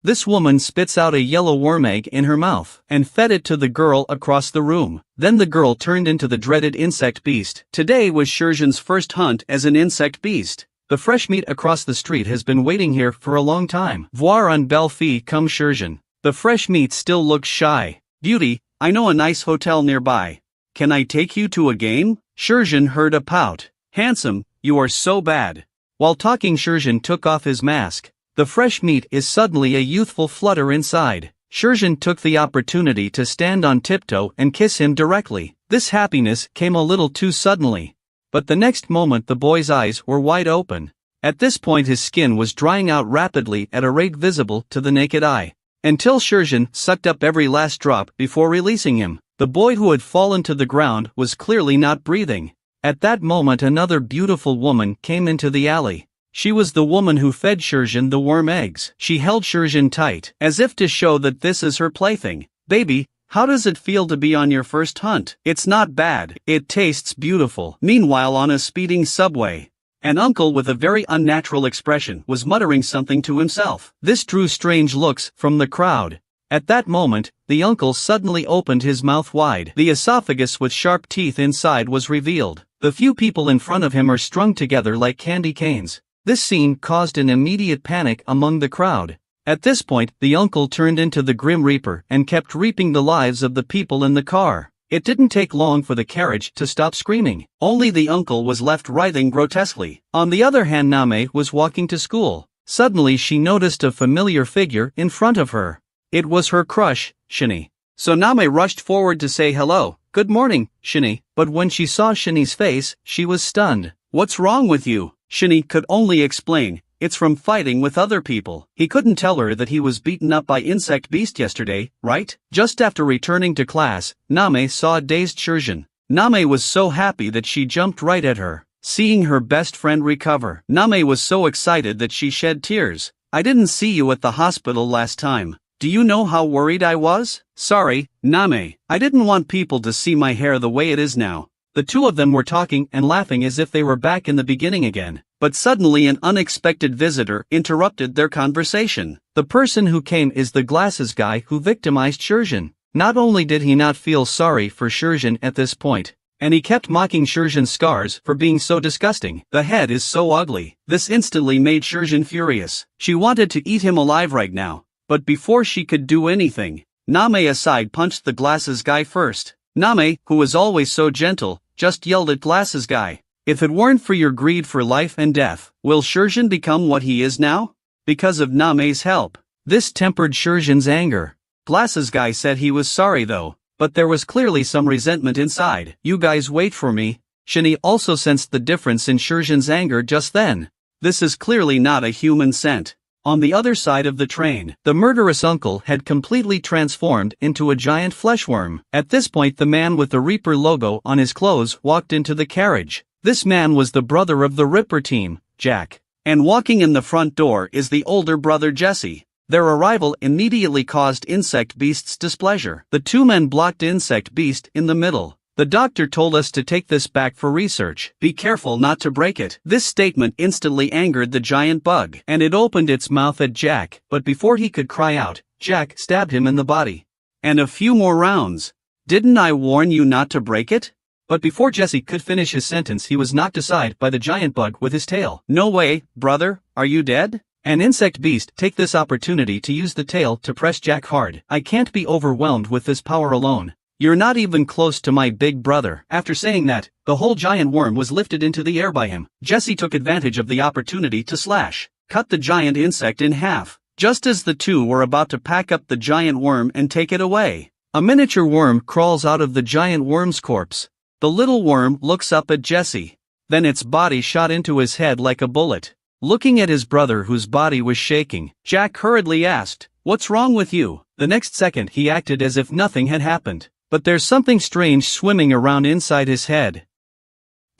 S1: This woman spits out a yellow worm egg in her mouth and fed it to the girl across the room. Then the girl turned into the dreaded insect beast. Today was Shurjan's first hunt as an insect beast. The fresh meat across the street has been waiting here for a long time. Voir une belle fille comme Shurjan. The fresh meat still looks shy. Beauty, I know a nice hotel nearby. Can I take you to a game? Shurjan heard a pout. Handsome, you are so bad. While talking, Shurjan took off his mask. The fresh meat is suddenly a youthful flutter inside. Shurjan took the opportunity to stand on tiptoe and kiss him directly. This happiness came a little too suddenly. But the next moment the boy's eyes were wide open. At this point his skin was drying out rapidly at a rate visible to the naked eye. Until Shurjan sucked up every last drop before releasing him. The boy who had fallen to the ground was clearly not breathing. At that moment another beautiful woman came into the alley. She was the woman who fed Shurjan the worm eggs. She held Shurjan tight, as if to show that this is her plaything. Baby, how does it feel to be on your first hunt? It's not bad. It tastes beautiful. Meanwhile on a speeding subway, an uncle with a very unnatural expression was muttering something to himself. This drew strange looks from the crowd. At that moment, the uncle suddenly opened his mouth wide. The esophagus with sharp teeth inside was revealed. The few people in front of him are strung together like candy canes. This scene caused an immediate panic among the crowd. At this point, the uncle turned into the Grim Reaper and kept reaping the lives of the people in the car. It didn't take long for the carriage to stop screaming. Only the uncle was left writhing grotesquely. On the other hand, Name was walking to school. Suddenly she noticed a familiar figure in front of her. It was her crush, Shini. So Name rushed forward to say hello. Good morning, Shini. But when she saw Shini's face, she was stunned. What's wrong with you? Shini could only explain, It's from fighting with other people. He couldn't tell her that he was beaten up by Insect Beast yesterday, right? Just after returning to class, Name saw a dazed Shurjin. Name was so happy that she jumped right at her. Seeing her best friend recover, Name was so excited that she shed tears. I didn't see you at the hospital last time. Do you know how worried I was? Sorry, Name. I didn't want people to see my hair the way it is now. The two of them were talking and laughing as if they were back in the beginning again. But suddenly an unexpected visitor interrupted their conversation. The person who came is the glasses guy who victimized Shurjin. Not only did he not feel sorry for Shurjin at this point, and he kept mocking Shurjin's scars for being so disgusting. The head is so ugly. This instantly made Shurjin furious. She wanted to eat him alive right now. But before she could do anything, Name aside punched the glasses guy first. Name, who was always so gentle, just yelled at glasses guy. If it weren't for your greed for life and death, will Shurjin become what he is now? Because of Name's help. This tempered Shurjin's anger. Glasses guy said he was sorry though, but there was clearly some resentment inside. You guys wait for me. Shinny also sensed the difference in Shurjin's anger just then. This is clearly not a human scent. On the other side of the train, the murderous uncle had completely transformed into a giant fleshworm. At this point the man with the Reaper logo on his clothes walked into the carriage. This man was the brother of the Ripper team, Jack. And walking in the front door is the older brother Jesse. Their arrival immediately caused Insect Beast's displeasure. The two men blocked Insect Beast in the middle. The doctor told us to take this back for research. Be careful not to break it. This statement instantly angered the giant bug, and it opened its mouth at Jack, but before he could cry out, Jack stabbed him in the body. And a few more rounds. Didn't I warn you not to break it? But before Jesse could finish his sentence he was knocked aside by the giant bug with his tail. No way, brother, are you dead? An Insect Beast take this opportunity to use the tail to press Jack hard. I can't be overwhelmed with this power alone. You're not even close to my big brother. After saying that, the whole giant worm was lifted into the air by him. Jesse took advantage of the opportunity to cut the giant insect in half. Just as the two were about to pack up the giant worm and take it away, a miniature worm crawls out of the giant worm's corpse. The little worm looks up at Jesse. Then its body shot into his head like a bullet. Looking at his brother whose body was shaking, Jack hurriedly asked, "What's wrong with you?" The next second he acted as if nothing had happened. But there's something strange swimming around inside his head.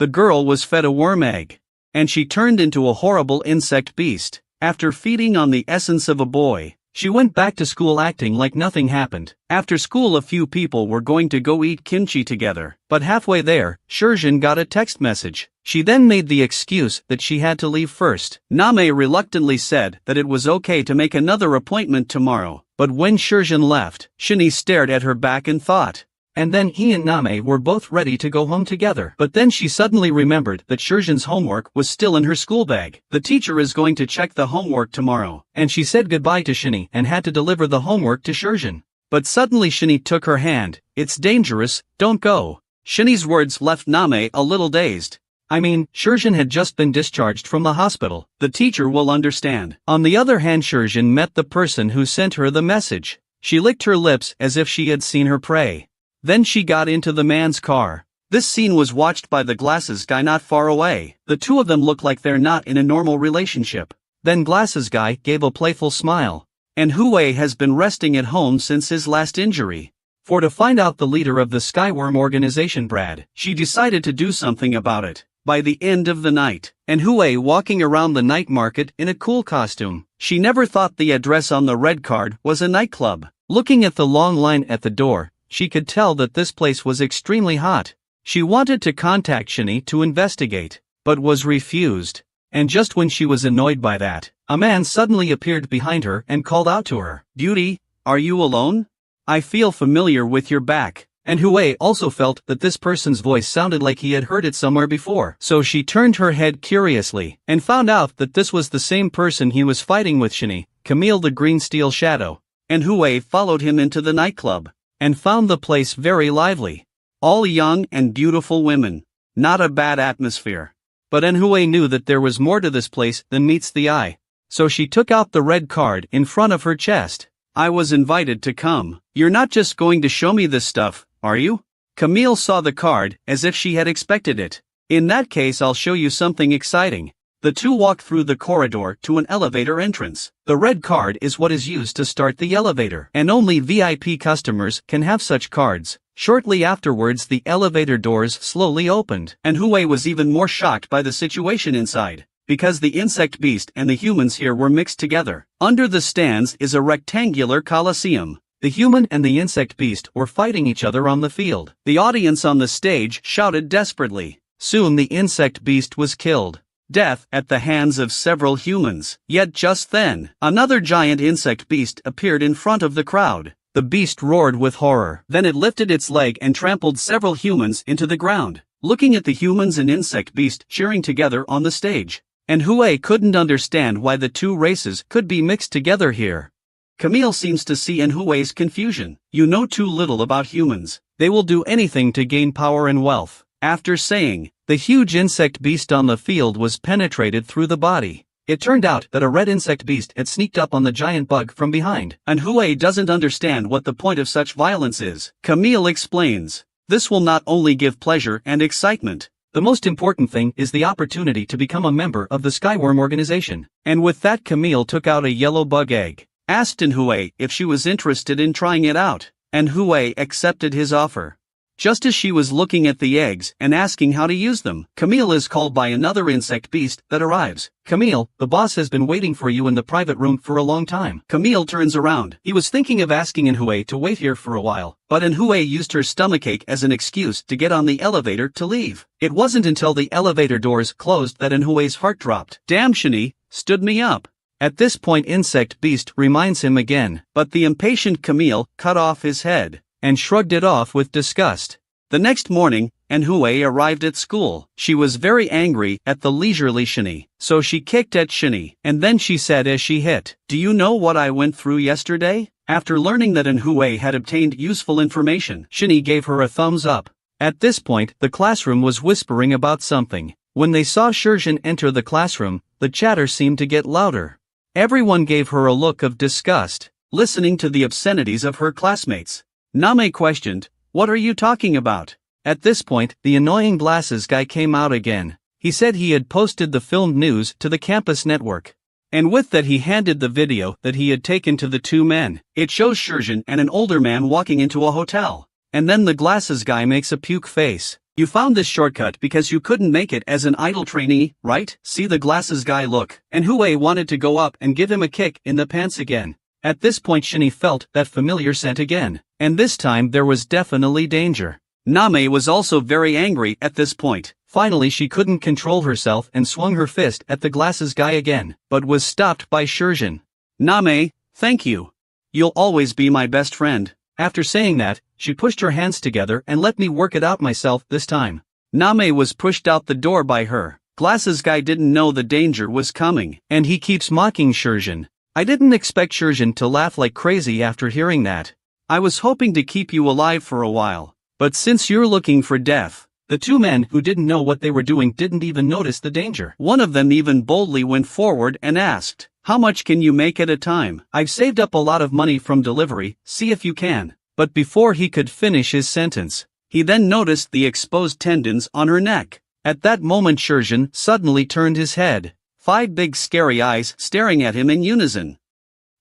S1: The girl was fed a worm egg. And she turned into a horrible insect beast. After feeding on the essence of a boy, she went back to school acting like nothing happened. After school a few people were going to go eat kimchi together, but halfway there, Shurjin got a text message. She then made the excuse that she had to leave first. Name reluctantly said that it was okay to make another appointment tomorrow, but when Shurjin left, Shinny stared at her back and thought. And then he and Name were both ready to go home together. But then she suddenly remembered that Shurjin's homework was still in her school bag. The teacher is going to check the homework tomorrow, and she said goodbye to Shinny and had to deliver the homework to Shurjin. But suddenly Shinny took her hand. It's dangerous, don't go. Shinny's words left Name a little dazed. Shurjin had just been discharged from the hospital. The teacher will understand. On the other hand, Shurjin met the person who sent her the message. She licked her lips as if she had seen her prey. Then she got into the man's car. This scene was watched by the glasses guy not far away. The two of them look like they're not in a normal relationship. Then glasses guy gave a playful smile. And Hue has been resting at home since his last injury. For to find out the leader of the Skyworm organization, Brad, she decided to do something about it. By the end of the night, and Hue walking around the night market in a cool costume. She never thought the address on the red card was a nightclub. Looking at the long line at the door, she could tell that this place was extremely hot. She wanted to contact Shinny to investigate, but was refused. And just when she was annoyed by that, a man suddenly appeared behind her and called out to her. "Beauty, are you alone? I feel familiar with your back." And Hue also felt that this person's voice sounded like he had heard it somewhere before. So she turned her head curiously, and found out that this was the same person he was fighting with, Shinny, Camille the Green Steel Shadow. And Hue followed him into the nightclub, and found the place very lively. All young and beautiful women. Not a bad atmosphere. But Anhue knew that there was more to this place than meets the eye. So she took out the red card in front of her chest. "I was invited to come. You're not just going to show me this stuff, are you?" Camille saw the card as if she had expected it. "In that case I'll show you something exciting. The two walked through the corridor to an elevator entrance. The red card is what is used to start the elevator, and only VIP customers can have such cards. Shortly afterwards, the elevator doors slowly opened, and Hui was even more shocked by the situation inside, because the insect beast and the humans here were mixed together. Under the stands is a rectangular coliseum. The human and the insect beast were fighting each other on the field. The audience on the stage shouted desperately. Soon the insect beast was killed. Death at the hands of several humans. Yet just then, another giant insect beast appeared in front of the crowd. The beast roared with horror. Then it lifted its leg and trampled several humans into the ground. Looking at the humans and insect beast cheering together on the stage, and Hui couldn't understand why the two races could be mixed together here. Camille seems to see in Hui's confusion. You know too little about humans. They will do anything to gain power and wealth. After saying, the huge insect beast on the field was penetrated through the body. It turned out that a red insect beast had sneaked up on the giant bug from behind, and Hui doesn't understand what the point of such violence is. Camille explains, this will not only give pleasure and excitement. The most important thing is the opportunity to become a member of the Skyworm organization. And with that, Camille took out a yellow bug egg, asked Hui if she was interested in trying it out, and Hui accepted his offer. Just as she was looking at the eggs and asking how to use them, Camille is called by another insect beast that arrives. Camille, the boss has been waiting for you in the private room for a long time. Camille turns around. He was thinking of asking Hui to wait here for a while, but Hui used her stomachache as an excuse to get on the elevator to leave. It wasn't until the elevator doors closed that Hui's heart dropped. Damn, Shani, stood me up. At this point, insect beast reminds him again, but the impatient Camille cut off his head and shrugged it off with disgust. The next morning, Hui arrived at school. She was very angry at the leisurely Shani, so she kicked at Shani, and then she said as she hit, "Do you know what I went through yesterday?" After learning that Hui had obtained useful information, Shani gave her a thumbs up. At this point, the classroom was whispering about something. When they saw Shurjin enter the classroom, the chatter seemed to get louder. Everyone gave her a look of disgust, listening to the obscenities of her classmates. Name questioned, "What are you talking about?" At this point, the annoying glasses guy came out again. He said he had posted the filmed news to the campus network. And with that he handed the video that he had taken to the two men. It shows Shurjin and an older man walking into a hotel. And then the glasses guy makes a puke face. "You found this shortcut because you couldn't make it as an idle trainee, right?" See the glasses guy look. And Hui wanted to go up and give him a kick in the pants again. At this point Shani felt that familiar scent again, and this time there was definitely danger. Name was also very angry at this point. Finally she couldn't control herself and swung her fist at the glasses guy again, but was stopped by Shurjin. "Name, thank you. You'll always be my best friend." After saying that, she pushed her hands together and let me work it out myself this time. Name was pushed out the door by her. Glasses guy didn't know the danger was coming, and he keeps mocking Shurjin. I didn't expect Shurjin to laugh like crazy after hearing that. "I was hoping to keep you alive for a while, but since you're looking for death." The two men who didn't know what they were doing didn't even notice the danger. One of them even boldly went forward and asked, "How much can you make at a time?" "I've saved up a lot of money from delivery, see if you can." But before he could finish his sentence, he then noticed the exposed tendons on her neck. At that moment Shurjin suddenly turned his head. 5 big scary eyes staring at him in unison.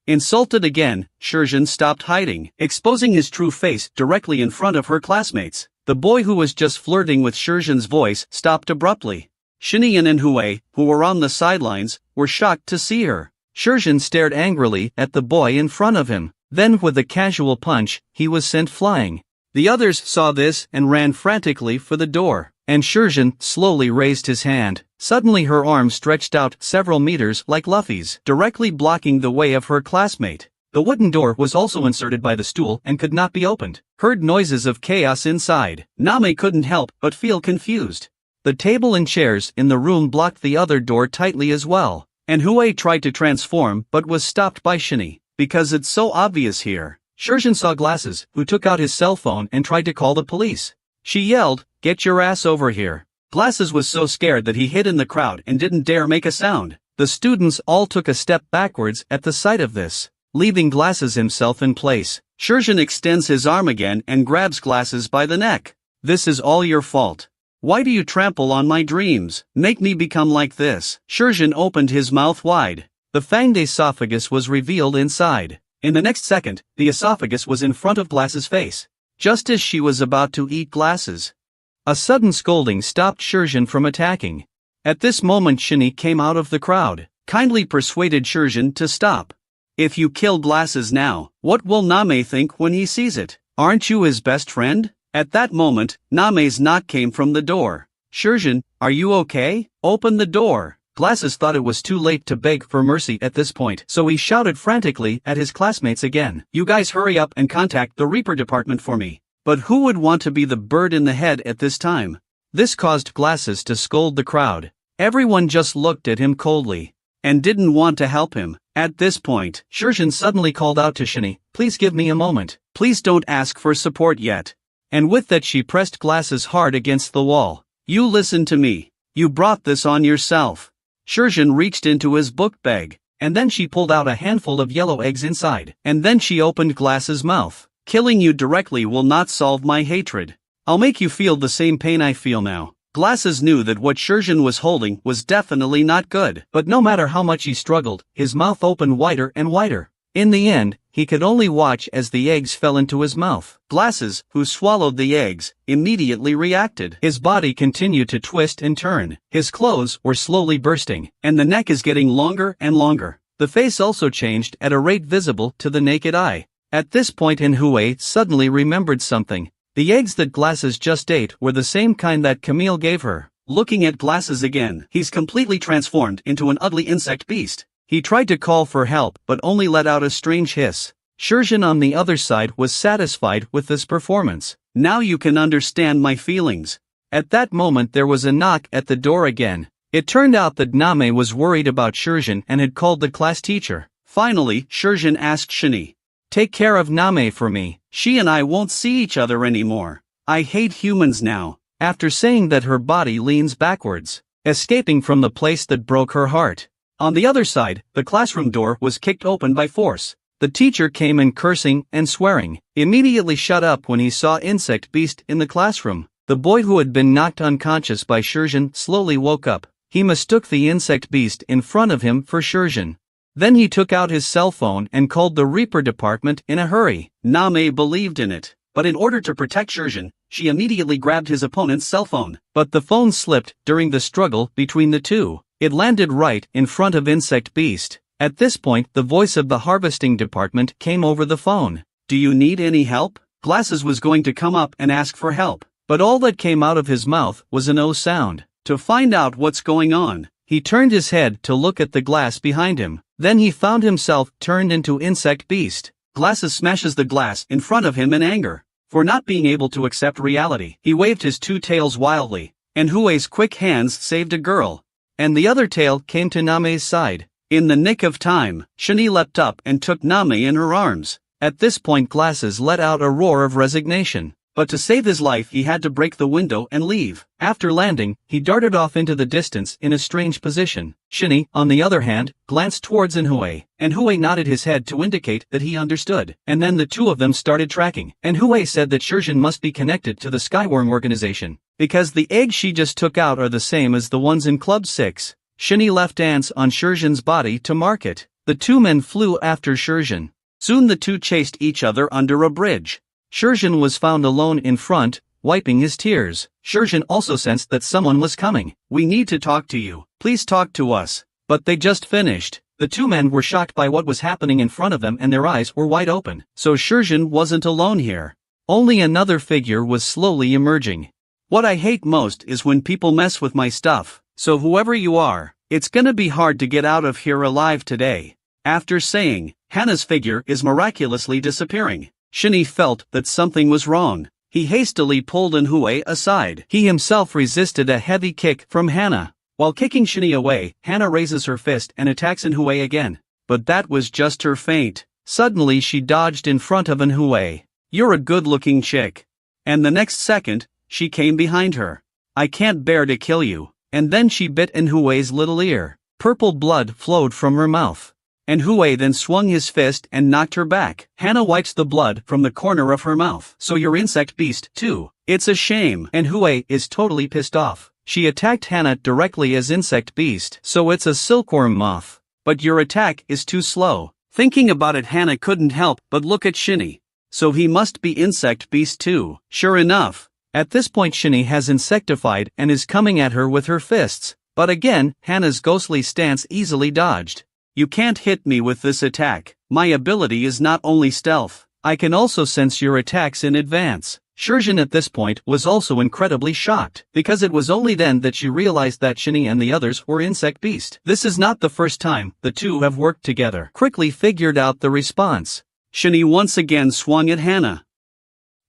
S1: Insulted again, Shurjin stopped hiding, exposing his true face directly in front of her classmates. The boy who was just flirting with Shurjin's voice stopped abruptly. Shani and Hui, who were on the sidelines, were shocked to see her. Shurjin stared angrily at the boy in front of him. Then with a casual punch, he was sent flying. The others saw this and ran frantically for the door, and Shurjin slowly raised his hand. Suddenly her arm stretched out several meters like Luffy's, directly blocking the way of her classmate. The wooden door was also inserted by the stool and could not be opened. Heard noises of chaos inside. Name couldn't help but feel confused. The table and chairs in the room blocked the other door tightly as well, and Hui tried to transform but was stopped by Shani. Because it's so obvious here. Shurjin saw Glasses, who took out his cell phone and tried to call the police. She yelled, "Get your ass over here." Glasses was so scared that he hid in the crowd and didn't dare make a sound. The students all took a step backwards at the sight of this, leaving Glasses himself in place. Shurjin extends his arm again and grabs Glasses by the neck. "This is all your fault. Why do you trample on my dreams? Make me become like this. Shurjin opened his mouth wide. The fanged esophagus was revealed inside. In the next second, the esophagus was in front of Glass's face. Just as she was about to eat Glasses, a sudden scolding stopped Shurjin from attacking. At this moment Shini came out of the crowd, kindly persuaded Shurjin to stop. If you kill Glasses now, what will Name think when he sees it? Aren't you his best friend? At that moment, Name's knock came from the door. Shurjin, are you okay? Open the door. Glasses thought it was too late to beg for mercy at this point, so he shouted frantically at his classmates again. You guys hurry up and contact the Reaper department for me. But who would want to be the bird in the head at this time? This caused Glasses to scold the crowd. Everyone just looked at him coldly and didn't want to help him. At this point, Shurjin suddenly called out to Shini, please give me a moment. Please don't ask for support yet. And with that she pressed Glasses hard against the wall. You listen to me. You brought this on yourself. Shurjin reached into his book bag, and then she pulled out a handful of yellow eggs inside. And then she opened Glasses' mouth. Killing you directly will not solve my hatred. I'll make you feel the same pain I feel now. Glasses knew that what Shurjin was holding was definitely not good. But no matter how much he struggled, his mouth opened wider and wider. In the end, he could only watch as the eggs fell into his mouth. Glasses, who swallowed the eggs, immediately reacted. His body continued to twist and turn. His clothes were slowly bursting, and the neck is getting longer and longer. The face also changed at a rate visible to the naked eye. At this point Manhua suddenly remembered something. The eggs that Glasses just ate were the same kind that Camille gave her. Looking at Glasses again, he's completely transformed into an ugly insect beast. He tried to call for help but only let out a strange hiss. Shurjin on the other side was satisfied with this performance. Now you can understand my feelings. At that moment there was a knock at the door again. It turned out that Name was worried about Shurjin and had called the class teacher. Finally, Shurjin asked Shini, take care of Name for me. She and I won't see each other anymore. I hate humans now. After saying that, her body leans backwards, escaping from the place that broke her heart. On the other side, the classroom door was kicked open by force. The teacher came in cursing and swearing, immediately shut up when he saw Insect Beast in the classroom. The boy who had been knocked unconscious by Shurjin slowly woke up. He mistook the Insect Beast in front of him for Shurjin. Then he took out his cell phone and called the Reaper department in a hurry. Name believed in it, but in order to protect Shurjin, she immediately grabbed his opponent's cell phone. But the phone slipped during the struggle between the two. It landed right in front of Insect Beast. At this point, the voice of the harvesting department came over the phone. Do you need any help? Glasses was going to come up and ask for help, but all that came out of his mouth was an O sound. To find out what's going on, he turned his head to look at the glass behind him. Then he found himself turned into Insect Beast. Glasses smashes the glass in front of him in anger for not being able to accept reality. He waved his two tails wildly, and Huei's quick hands saved a girl, and the other tail came to Name's side. In the nick of time, Shini leapt up and took Name in her arms. At this point Glasses let out a roar of resignation. But to save his life he had to break the window and leave. After landing, he darted off into the distance in a strange position. Shini, on the other hand, glanced towards Manhua, and Hui nodded his head to indicate that he understood. And then the two of them started tracking. And Hui said that Shurjin must be connected to the Skyworm organization, because the eggs she just took out are the same as the ones in Club 6. Shini left ants on Shurjin's body to mark it. The two men flew after Shurjin. Soon the two chased each other under a bridge. Shurjin was found alone in front, wiping his tears. Shurjin also sensed that someone was coming. We need to talk to you. Please talk to us. But they just finished. The two men were shocked by what was happening in front of them and their eyes were wide open. So Shurjin wasn't alone here. Only another figure was slowly emerging. What I hate most is when people mess with my stuff. So whoever you are, it's gonna be hard to get out of here alive today. After saying, Hannah's figure is miraculously disappearing. Shini felt that something was wrong. He hastily pulled Manhua aside. He himself resisted a heavy kick from Hannah. While kicking Shini away, Hannah raises her fist and attacks Manhua again. But that was just her feint. Suddenly she dodged in front of Manhua. You're a good-looking chick. And the next second, she came behind her. I can't bear to kill you. And then she bit Manhua's little ear. Purple blood flowed from her mouth. and Hue then swung his fist and knocked her back. Hannah wipes the blood from the corner of her mouth. So you're insect beast too. It's a shame. And Hue is totally pissed off. She attacked Hannah directly as insect beast. So it's a silkworm moth. But your attack is too slow. Thinking about it, Hannah couldn't help but look at Shinny. So he must be insect beast too. Sure enough. At this point Shinny has insectified and is coming at her with her fists. But again, Hannah's ghostly stance easily dodged. You can't hit me with this attack. My ability is not only stealth. I can also sense your attacks in advance. Shurjin at this point was also incredibly shocked, because it was only then that she realized that Shinny and the others were insect beast. This is not the first time the two have worked together. Quickly figured out the response. Shinny once again swung at Hannah.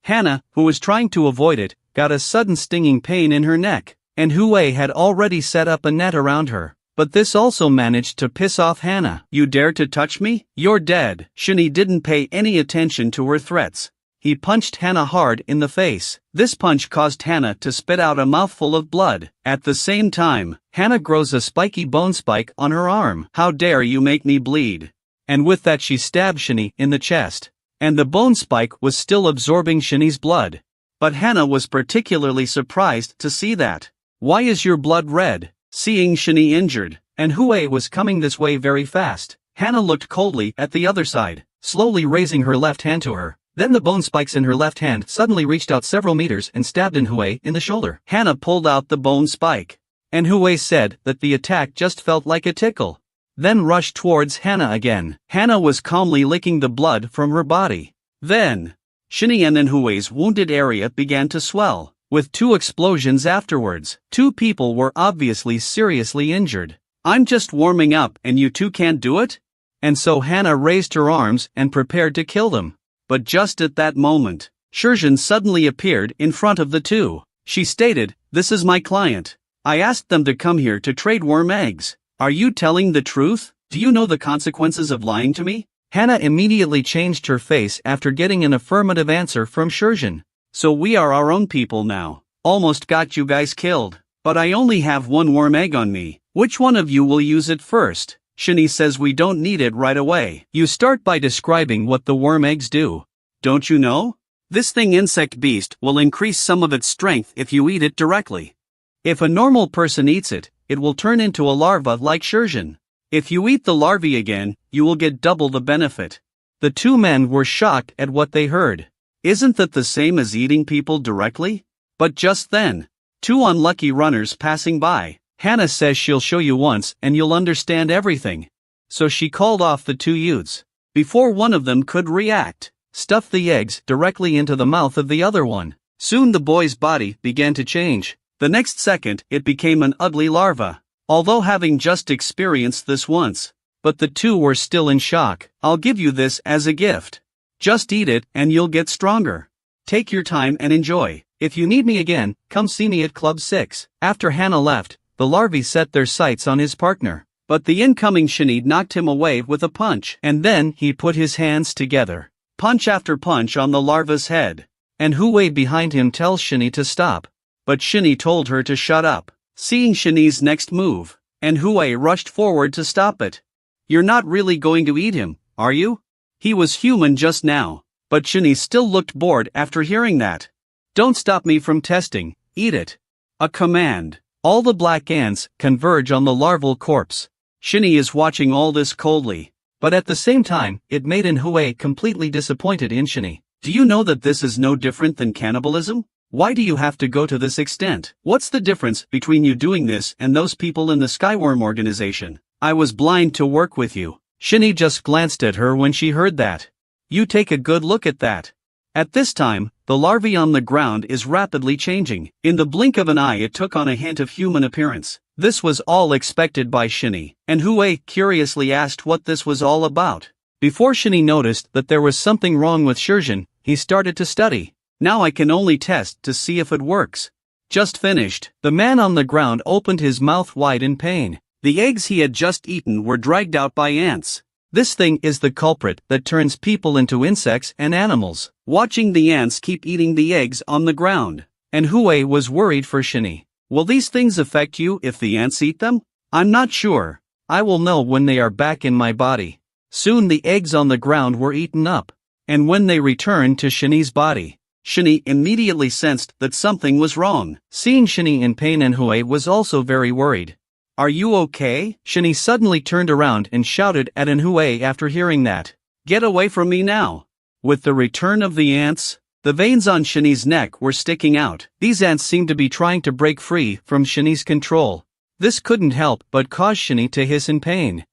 S1: Hannah, who was trying to avoid it, got a sudden stinging pain in her neck, and Hue had already set up a net around her. But this also managed to piss off Hannah. You dare to touch me? You're dead. Shinny didn't pay any attention to her threats. He punched Hannah hard in the face. This punch caused Hannah to spit out a mouthful of blood. At the same time, Hannah grows a spiky bone spike on her arm. How dare you make me bleed? And with that she stabbed Shinny in the chest. And the bone spike was still absorbing Shinny's blood. But Hannah was particularly surprised to see that. Why is your blood red? Seeing Shinny injured, and Hue was coming this way very fast, Hannah looked coldly at the other side, slowly raising her left hand to her. Then the bone spikes in her left hand suddenly reached out several meters and stabbed Hue in the shoulder. Hannah pulled out the bone spike, and Hue said that the attack just felt like a tickle. Then rushed towards Hannah again. Hannah was calmly licking the blood from her body. Then, Shinny and Hue's wounded area began to swell. With 2 explosions afterwards, 2 people were obviously seriously injured. I'm just warming up and you two can't do it? And so Hannah raised her arms and prepared to kill them. But just at that moment, Shurjin suddenly appeared in front of the two. She stated, "This is my client. I asked them to come here to trade worm eggs. Are you telling the truth? Do you know the consequences of lying to me?" Hannah immediately changed her face after getting an affirmative answer from Shurjin. So we are our own people now. Almost got you guys killed. But I only have 1 worm egg on me. Which one of you will use it first? Shinny says we don't need it right away. You start by describing what the worm eggs do. Don't you know? This thing insect beast will increase some of its strength if you eat it directly. If a normal person eats it, it will turn into a larva like Shurjin. If you eat the larvae again, you will get double the benefit. The 2 men were shocked at what they heard. Isn't that the same as eating people directly? But just then, 2 unlucky runners passing by. Hannah says she'll show you once and you'll understand everything. So she called off the 2 youths. Before one of them could react, stuffed the eggs directly into the mouth of the other one. Soon the boy's body began to change. The next second it became an ugly larva. Although having just experienced this once. But the 2 were still in shock. I'll give you this as a gift. Just eat it and you'll get stronger. Take your time and enjoy. If you need me again, come see me at Club 6. After Hannah left, the larvae set their sights on his partner. But the incoming Shinny knocked him away with a punch. And then he put his hands together. Punch after punch on the larva's head. And Hue behind him tells Shinny to stop. But Shinny told her to shut up. Seeing Shinny's next move, and Hue rushed forward to stop it. You're not really going to eat him, are you? He was human just now, but Shinny still looked bored after hearing that. Don't stop me from testing, eat it. A command. All the black ants converge on the larval corpse. Shinny is watching all this coldly, but at the same time, it made Hue completely disappointed in Shinny. Do you know that this is no different than cannibalism? Why do you have to go to this extent? What's the difference between you doing this and those people in the Skyworm organization? I was blind to work with you. Shinny just glanced at her when she heard that. You take a good look at that. At this time, the larvae on the ground is rapidly changing. In the blink of an eye it took on a hint of human appearance. This was all expected by Shinny, and Hue curiously asked what this was all about. Before Shinny noticed that there was something wrong with Shurjin, he started to study. Now I can only test to see if it works. Just finished. The man on the ground opened his mouth wide in pain. The eggs he had just eaten were dragged out by ants. This thing is the culprit that turns people into insects and animals. Watching the ants keep eating the eggs on the ground, and Hue was worried for Shinny. Will these things affect you if the ants eat them? I'm not sure. I will know when they are back in my body. Soon the eggs on the ground were eaten up. And when they returned to Shini's body, Shini immediately sensed that something was wrong. Seeing Shini in pain, Manhua was also very worried. "Are you okay?" Shini suddenly turned around and shouted at Manhua after hearing that. "Get away from me now." With the return of the ants, the veins on Shini's neck were sticking out. These ants seemed to be trying to break free from Shini's control. This couldn't help but cause Shini to hiss in pain.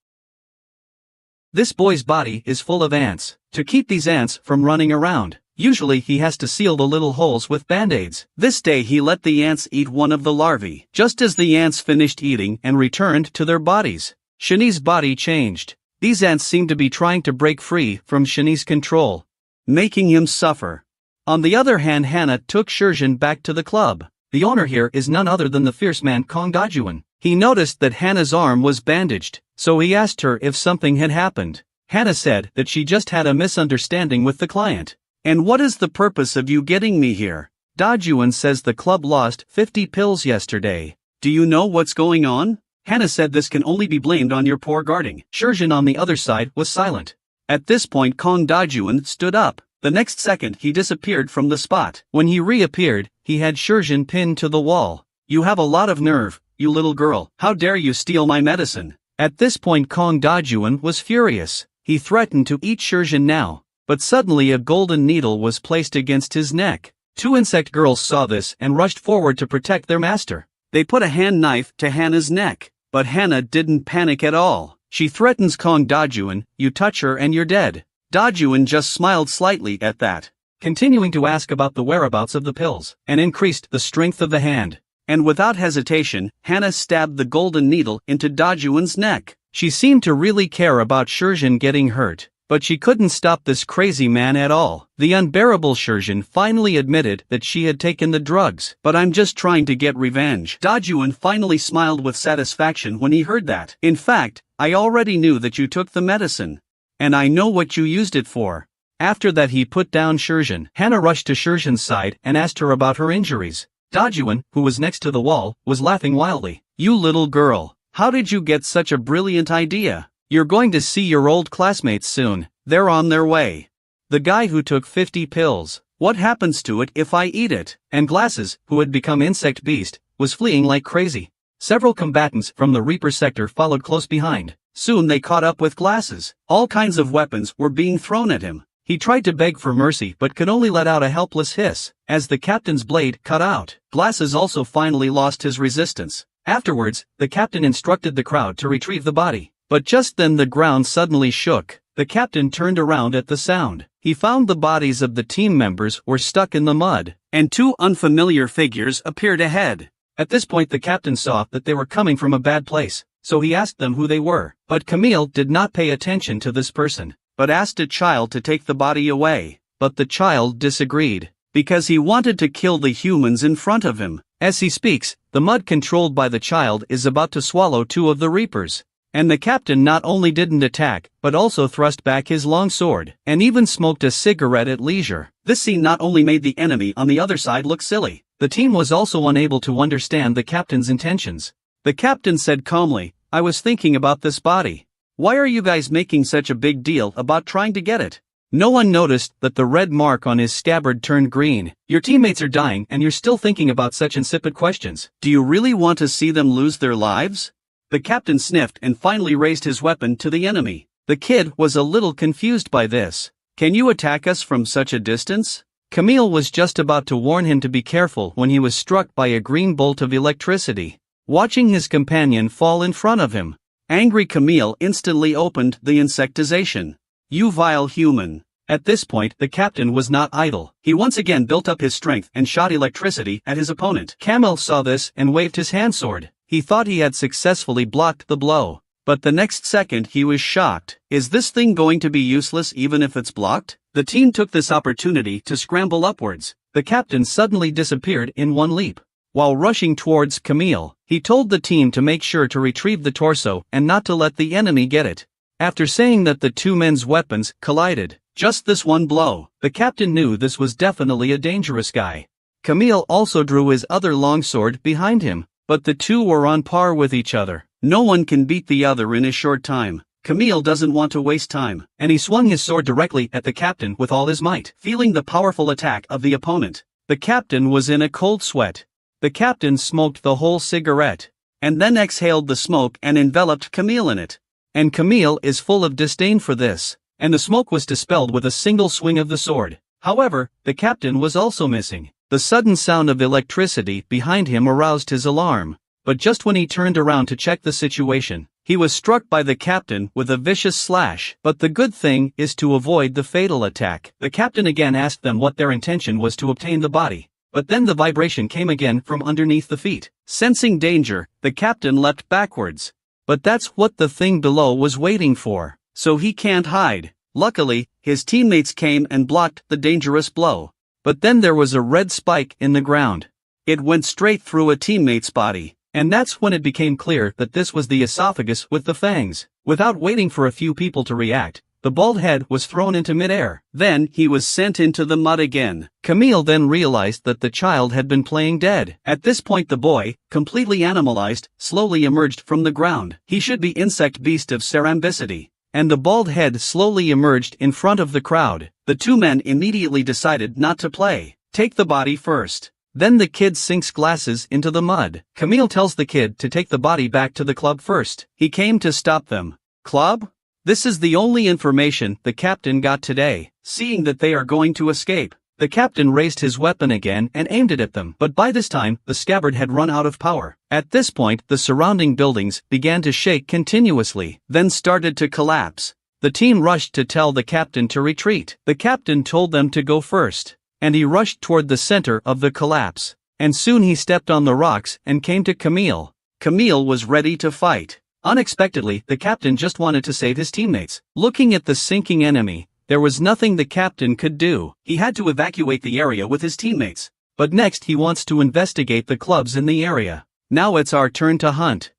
S1: This boy's body is full of ants. To keep these ants from running around, usually he has to seal the little holes with band-aids. This day he let the ants eat one of the larvae. Just as the ants finished eating and returned to their bodies, Shini's body changed. These ants seemed to be trying to break free from Shini's control, making him suffer. On the other hand, Hana took Shurjin back to the club. The owner here is none other than the fierce man Kong Dajuan. He noticed that Hana's arm was bandaged, so he asked her if something had happened. Hana said that she just had a misunderstanding with the client. "And what is the purpose of you getting me here?" Dajuan says the club lost 50 pills yesterday. "Do you know what's going on?" Hana said this can only be blamed on your poor guarding. Shurjin on the other side was silent. At this point Kong Dajuan stood up. The next second he disappeared from the spot. When he reappeared, he had Shurjin pinned to the wall. "You have a lot of nerve, you little girl. How dare you steal my medicine?" At this point Kong Dajuan was furious. He threatened to eat Shurjin now. But suddenly a golden needle was placed against his neck. Two insect girls saw this and rushed forward to protect their master. They put a hand knife to Hana's neck. But Hana didn't panic at all. She threatens Kong Dajuan, "You touch her and you're dead." Dajuan just smiled slightly at that, continuing to ask about the whereabouts of the pills, and increased the strength of the hand. And without hesitation, Hana stabbed the golden needle into Dajuan's neck. She seemed to really care about Shurjin getting hurt, but she couldn't stop this crazy man at all. The unbearable Shurjin finally admitted that she had taken the drugs. "But I'm just trying to get revenge." Dajuan finally smiled with satisfaction when he heard that. "In fact, I already knew that you took the medicine. And I know what you used it for." After that he put down Shurjin. Hana rushed to Shurjin's side and asked her about her injuries. Dajuan, who was next to the wall, was laughing wildly. "You little girl, how did you get such a brilliant idea? You're going to see your old classmates soon. They're on their way." The guy who took 50 pills, "What happens to it if I eat it?" And Glasses, who had become insect beast, was fleeing like crazy. Several combatants from the Reaper sector followed close behind. Soon they caught up with Glasses. All kinds of weapons were being thrown at him. He tried to beg for mercy but could only let out a helpless hiss as the captain's blade cut out. Glasses also finally lost his resistance. Afterwards, the captain instructed the crowd to retrieve the body. But just then the ground suddenly shook. The captain turned around at the sound. He found the bodies of the team members were stuck in the mud, and two unfamiliar figures appeared ahead. At this point the captain saw that they were coming from a bad place, so he asked them who they were. But Camille did not pay attention to this person, but asked a child to take the body away. But the child disagreed, because he wanted to kill the humans in front of him. As he speaks, the mud controlled by the child is about to swallow two of the Reapers. And the captain not only didn't attack, but also thrust back his long sword, and even smoked a cigarette at leisure. This scene not only made the enemy on the other side look silly, the team was also unable to understand the captain's intentions. The captain said calmly, "I was thinking about this body. Why are you guys making such a big deal about trying to get it?" No one noticed that the red mark on his scabbard turned green. "Your teammates are dying and you're still thinking about such insipid questions. Do you really want to see them lose their lives?" The captain sniffed and finally raised his weapon to the enemy. The kid was a little confused by this. "Can you attack us from such a distance?" Camille was just about to warn him to be careful when he was struck by a green bolt of electricity, watching his companion fall in front of him. Angry Camille instantly opened the insectization. "You vile human." At this point the captain was not idle. He once again built up his strength and shot electricity at his opponent. Camille saw this and waved his hand sword. He thought he had successfully blocked the blow. But the next second he was shocked. "Is this thing going to be useless even if it's blocked?" The team took this opportunity to scramble upwards. The captain suddenly disappeared in one leap. While rushing towards Camille, he told the team to make sure to retrieve the torso and not to let the enemy get it. After saying that the two men's weapons collided, just this one blow, the captain knew this was definitely a dangerous guy. Camille also drew his other longsword behind him, but the two were on par with each other. No one can beat the other in a short time. Camille doesn't want to waste time, and he swung his sword directly at the captain with all his might, feeling the powerful attack of the opponent. The captain was in a cold sweat. The captain smoked the whole cigarette, and then exhaled the smoke and enveloped Camille in it. And Camille is full of disdain for this, and the smoke was dispelled with a single swing of the sword. However, the captain was also missing. The sudden sound of electricity behind him aroused his alarm, but just when he turned around to check the situation, he was struck by the captain with a vicious slash. But the good thing is to avoid the fatal attack. The captain again asked them what their intention was to obtain the body, but then the vibration came again from underneath the feet. Sensing danger, the captain leapt backwards. But that's what the thing below was waiting for, so he can't hide. Luckily, his teammates came and blocked the dangerous blow. But then there was a red spike in the ground. It went straight through a teammate's body, and that's when it became clear that this was the esophagus with the fangs. Without waiting for a few people to react, the bald head was thrown into midair. Then he was sent into the mud again. Camille then realized that the child had been playing dead. At this point the boy, completely animalized, slowly emerged from the ground. He should be insect beast of cerambicity. And the bald head slowly emerged in front of the crowd. The two men immediately decided not to play. Take the body first. Then the kid sinks glasses into the mud. Camille tells the kid to take the body back to the club first. He came to stop them. Club? This is the only information the captain got today. Seeing that they are going to escape, the captain raised his weapon again and aimed it at them. But by this time, the scabbard had run out of power. At this point, the surrounding buildings began to shake continuously, then started to collapse. The team rushed to tell the captain to retreat. The captain told them to go first, and he rushed toward the center of the collapse. And soon he stepped on the rocks and came to Camille. Camille was ready to fight. Unexpectedly, the captain just wanted to save his teammates. Looking at the sinking enemy, there was nothing the captain could do. He had to evacuate the area with his teammates. But next he wants to investigate the clubs in the area. Now it's our turn to hunt.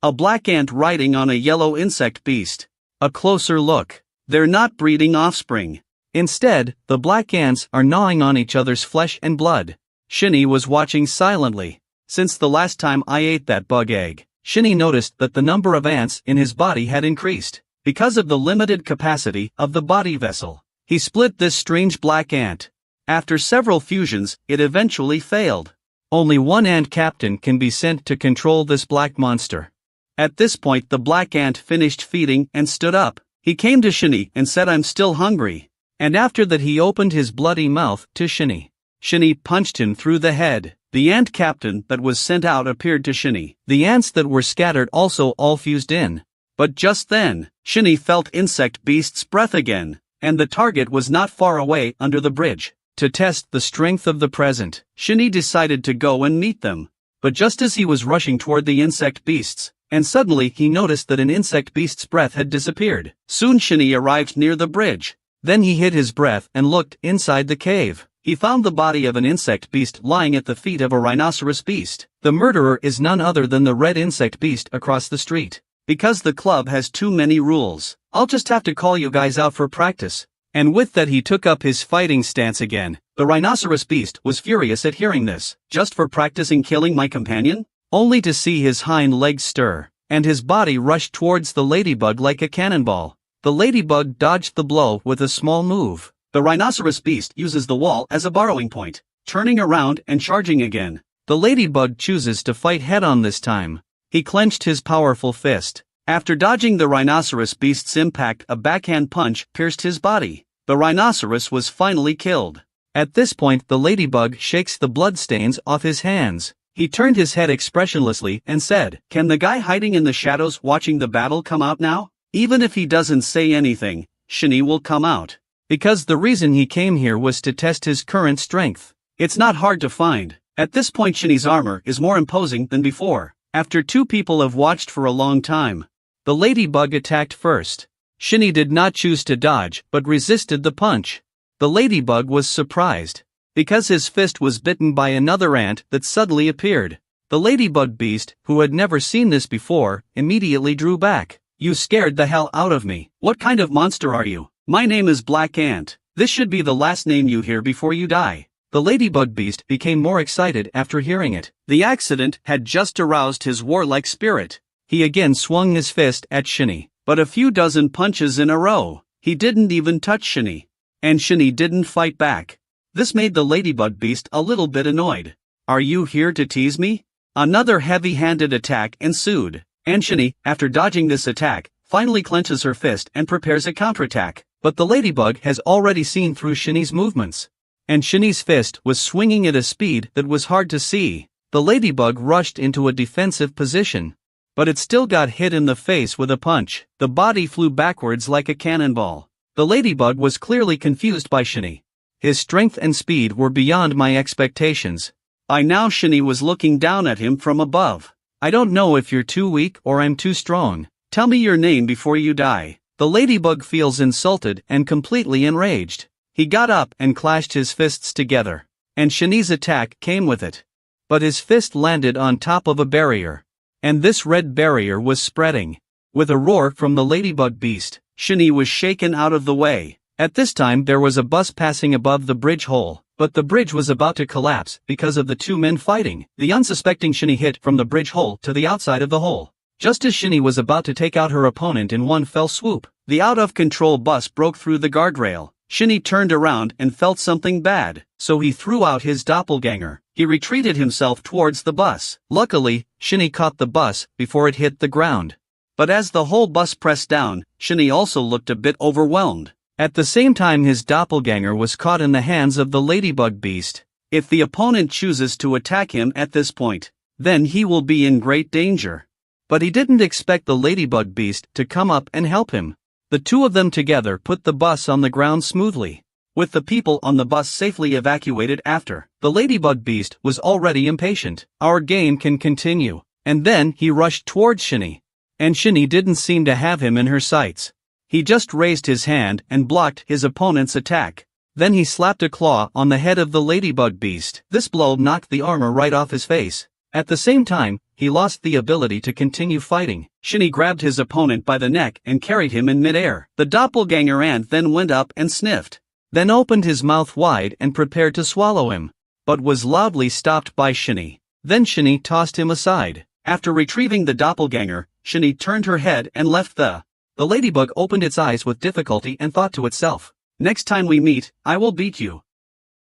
S1: A black ant riding on a yellow insect beast. A closer look. They're not breeding offspring. Instead, the black ants are gnawing on each other's flesh and blood. Shinny was watching silently. Since the last time I ate that bug egg, Shinny noticed that the number of ants in his body had increased. Because of the limited capacity of the body vessel, he split this strange black ant. After several fusions, it eventually failed. Only one ant captain can be sent to control this black monster. At this point the black ant finished feeding and stood up. He came to Shinny and said, "I'm still hungry." And after that he opened his bloody mouth to Shinny. Shinny punched him through the head. The ant captain that was sent out appeared to Shinny. The ants that were scattered also all fused in. But just then, Shinny felt insect beast's breath again, and the target was not far away under the bridge. To test the strength of the present, Shinny decided to go and meet them. But just as he was rushing toward the insect beasts, and suddenly he noticed that an insect beast's breath had disappeared. Soon Shinny arrived near the bridge. Then he hid his breath and looked inside the cave. He found the body of an insect beast lying at the feet of a rhinoceros beast. The murderer is none other than the red insect beast across the street. Because the club has too many rules, I'll just have to call you guys out for practice. And with that he took up his fighting stance again. The rhinoceros beast was furious at hearing this. Just for practicing killing my companion? Only to see his hind legs stir, and his body rush towards the ladybug like a cannonball. The ladybug dodged the blow with a small move. The rhinoceros beast uses the wall as a borrowing point, turning around and charging again. The ladybug chooses to fight head-on this time. He clenched his powerful fist. After dodging the rhinoceros beast's impact, a backhand punch pierced his body. The rhinoceros was finally killed. At this point the ladybug shakes the bloodstains off his hands. He turned his head expressionlessly and said, "Can the guy hiding in the shadows watching the battle come out now?" Even if he doesn't say anything, Shinny will come out. Because the reason he came here was to test his current strength. It's not hard to find. At this point Shinny's armor is more imposing than before. After two people have watched for a long time, the ladybug attacked first. Shinny did not choose to dodge but resisted the punch. The ladybug was surprised, because his fist was bitten by another ant that suddenly appeared. The ladybug beast, who had never seen this before, immediately drew back. "You scared the hell out of me. What kind of monster are you?" "My name is Black Ant. This should be the last name you hear before you die." The ladybug beast became more excited after hearing it. The accident had just aroused his warlike spirit. He again swung his fist at Shinny. but a few dozen punches in a row. He didn't even touch Shini. And Shini didn't fight back. This made the ladybug beast a little bit annoyed. Are you here to tease me? Another heavy-handed attack ensued, and Shini, after dodging this attack, finally clenches her fist and prepares a counterattack. But the ladybug has already seen through Shini's movements. And Shini's fist was swinging at a speed that was hard to see. The ladybug rushed into a defensive position. But it still got hit in the face with a punch. The body flew backwards like a cannonball. The ladybug was clearly confused by Shini. His strength and speed were beyond my expectations. By now Shini was looking down at him from above. I don't know if you're too weak or I'm too strong. Tell me your name before you die. The ladybug feels insulted and completely enraged. He got up and clashed his fists together. And Shini's attack came with it. But his fist landed on top of a barrier. And this red barrier was spreading. With a roar from the ladybug beast, Shini was shaken out of the way. At this time there was a bus passing above the bridge hole, but the bridge was about to collapse because of the two men fighting. The unsuspecting Shini hit from the bridge hole to the outside of the hole. Just as Shini was about to take out her opponent in one fell swoop, the out-of-control bus broke through the guardrail. Shini turned around and felt something bad, so he threw out his doppelganger. He retreated himself towards the bus. Luckily, Shini caught the bus before it hit the ground. But as the whole bus pressed down, Shini also looked a bit overwhelmed. At the same time his doppelganger was caught in the hands of the ladybug beast. If the opponent chooses to attack him at this point, then he will be in great danger. But he didn't expect the ladybug beast to come up and help him. The two of them together put the bus on the ground smoothly. With the people on the bus safely evacuated after, the ladybug beast was already impatient. Our game can continue. And then he rushed towards Shini. And Shini didn't seem to have him in her sights. He just raised his hand and blocked his opponent's attack. Then he slapped a claw on the head of the ladybug beast. This blow knocked the armor right off his face. At the same time, he lost the ability to continue fighting. Shini grabbed his opponent by the neck and carried him in midair. The doppelganger ant then went up and sniffed. Then opened his mouth wide and prepared to swallow him. But was loudly stopped by Shini. Then Shini tossed him aside. After retrieving the doppelganger, Shini turned her head and left the ladybug opened its eyes with difficulty and thought to itself, next time we meet, I will beat you.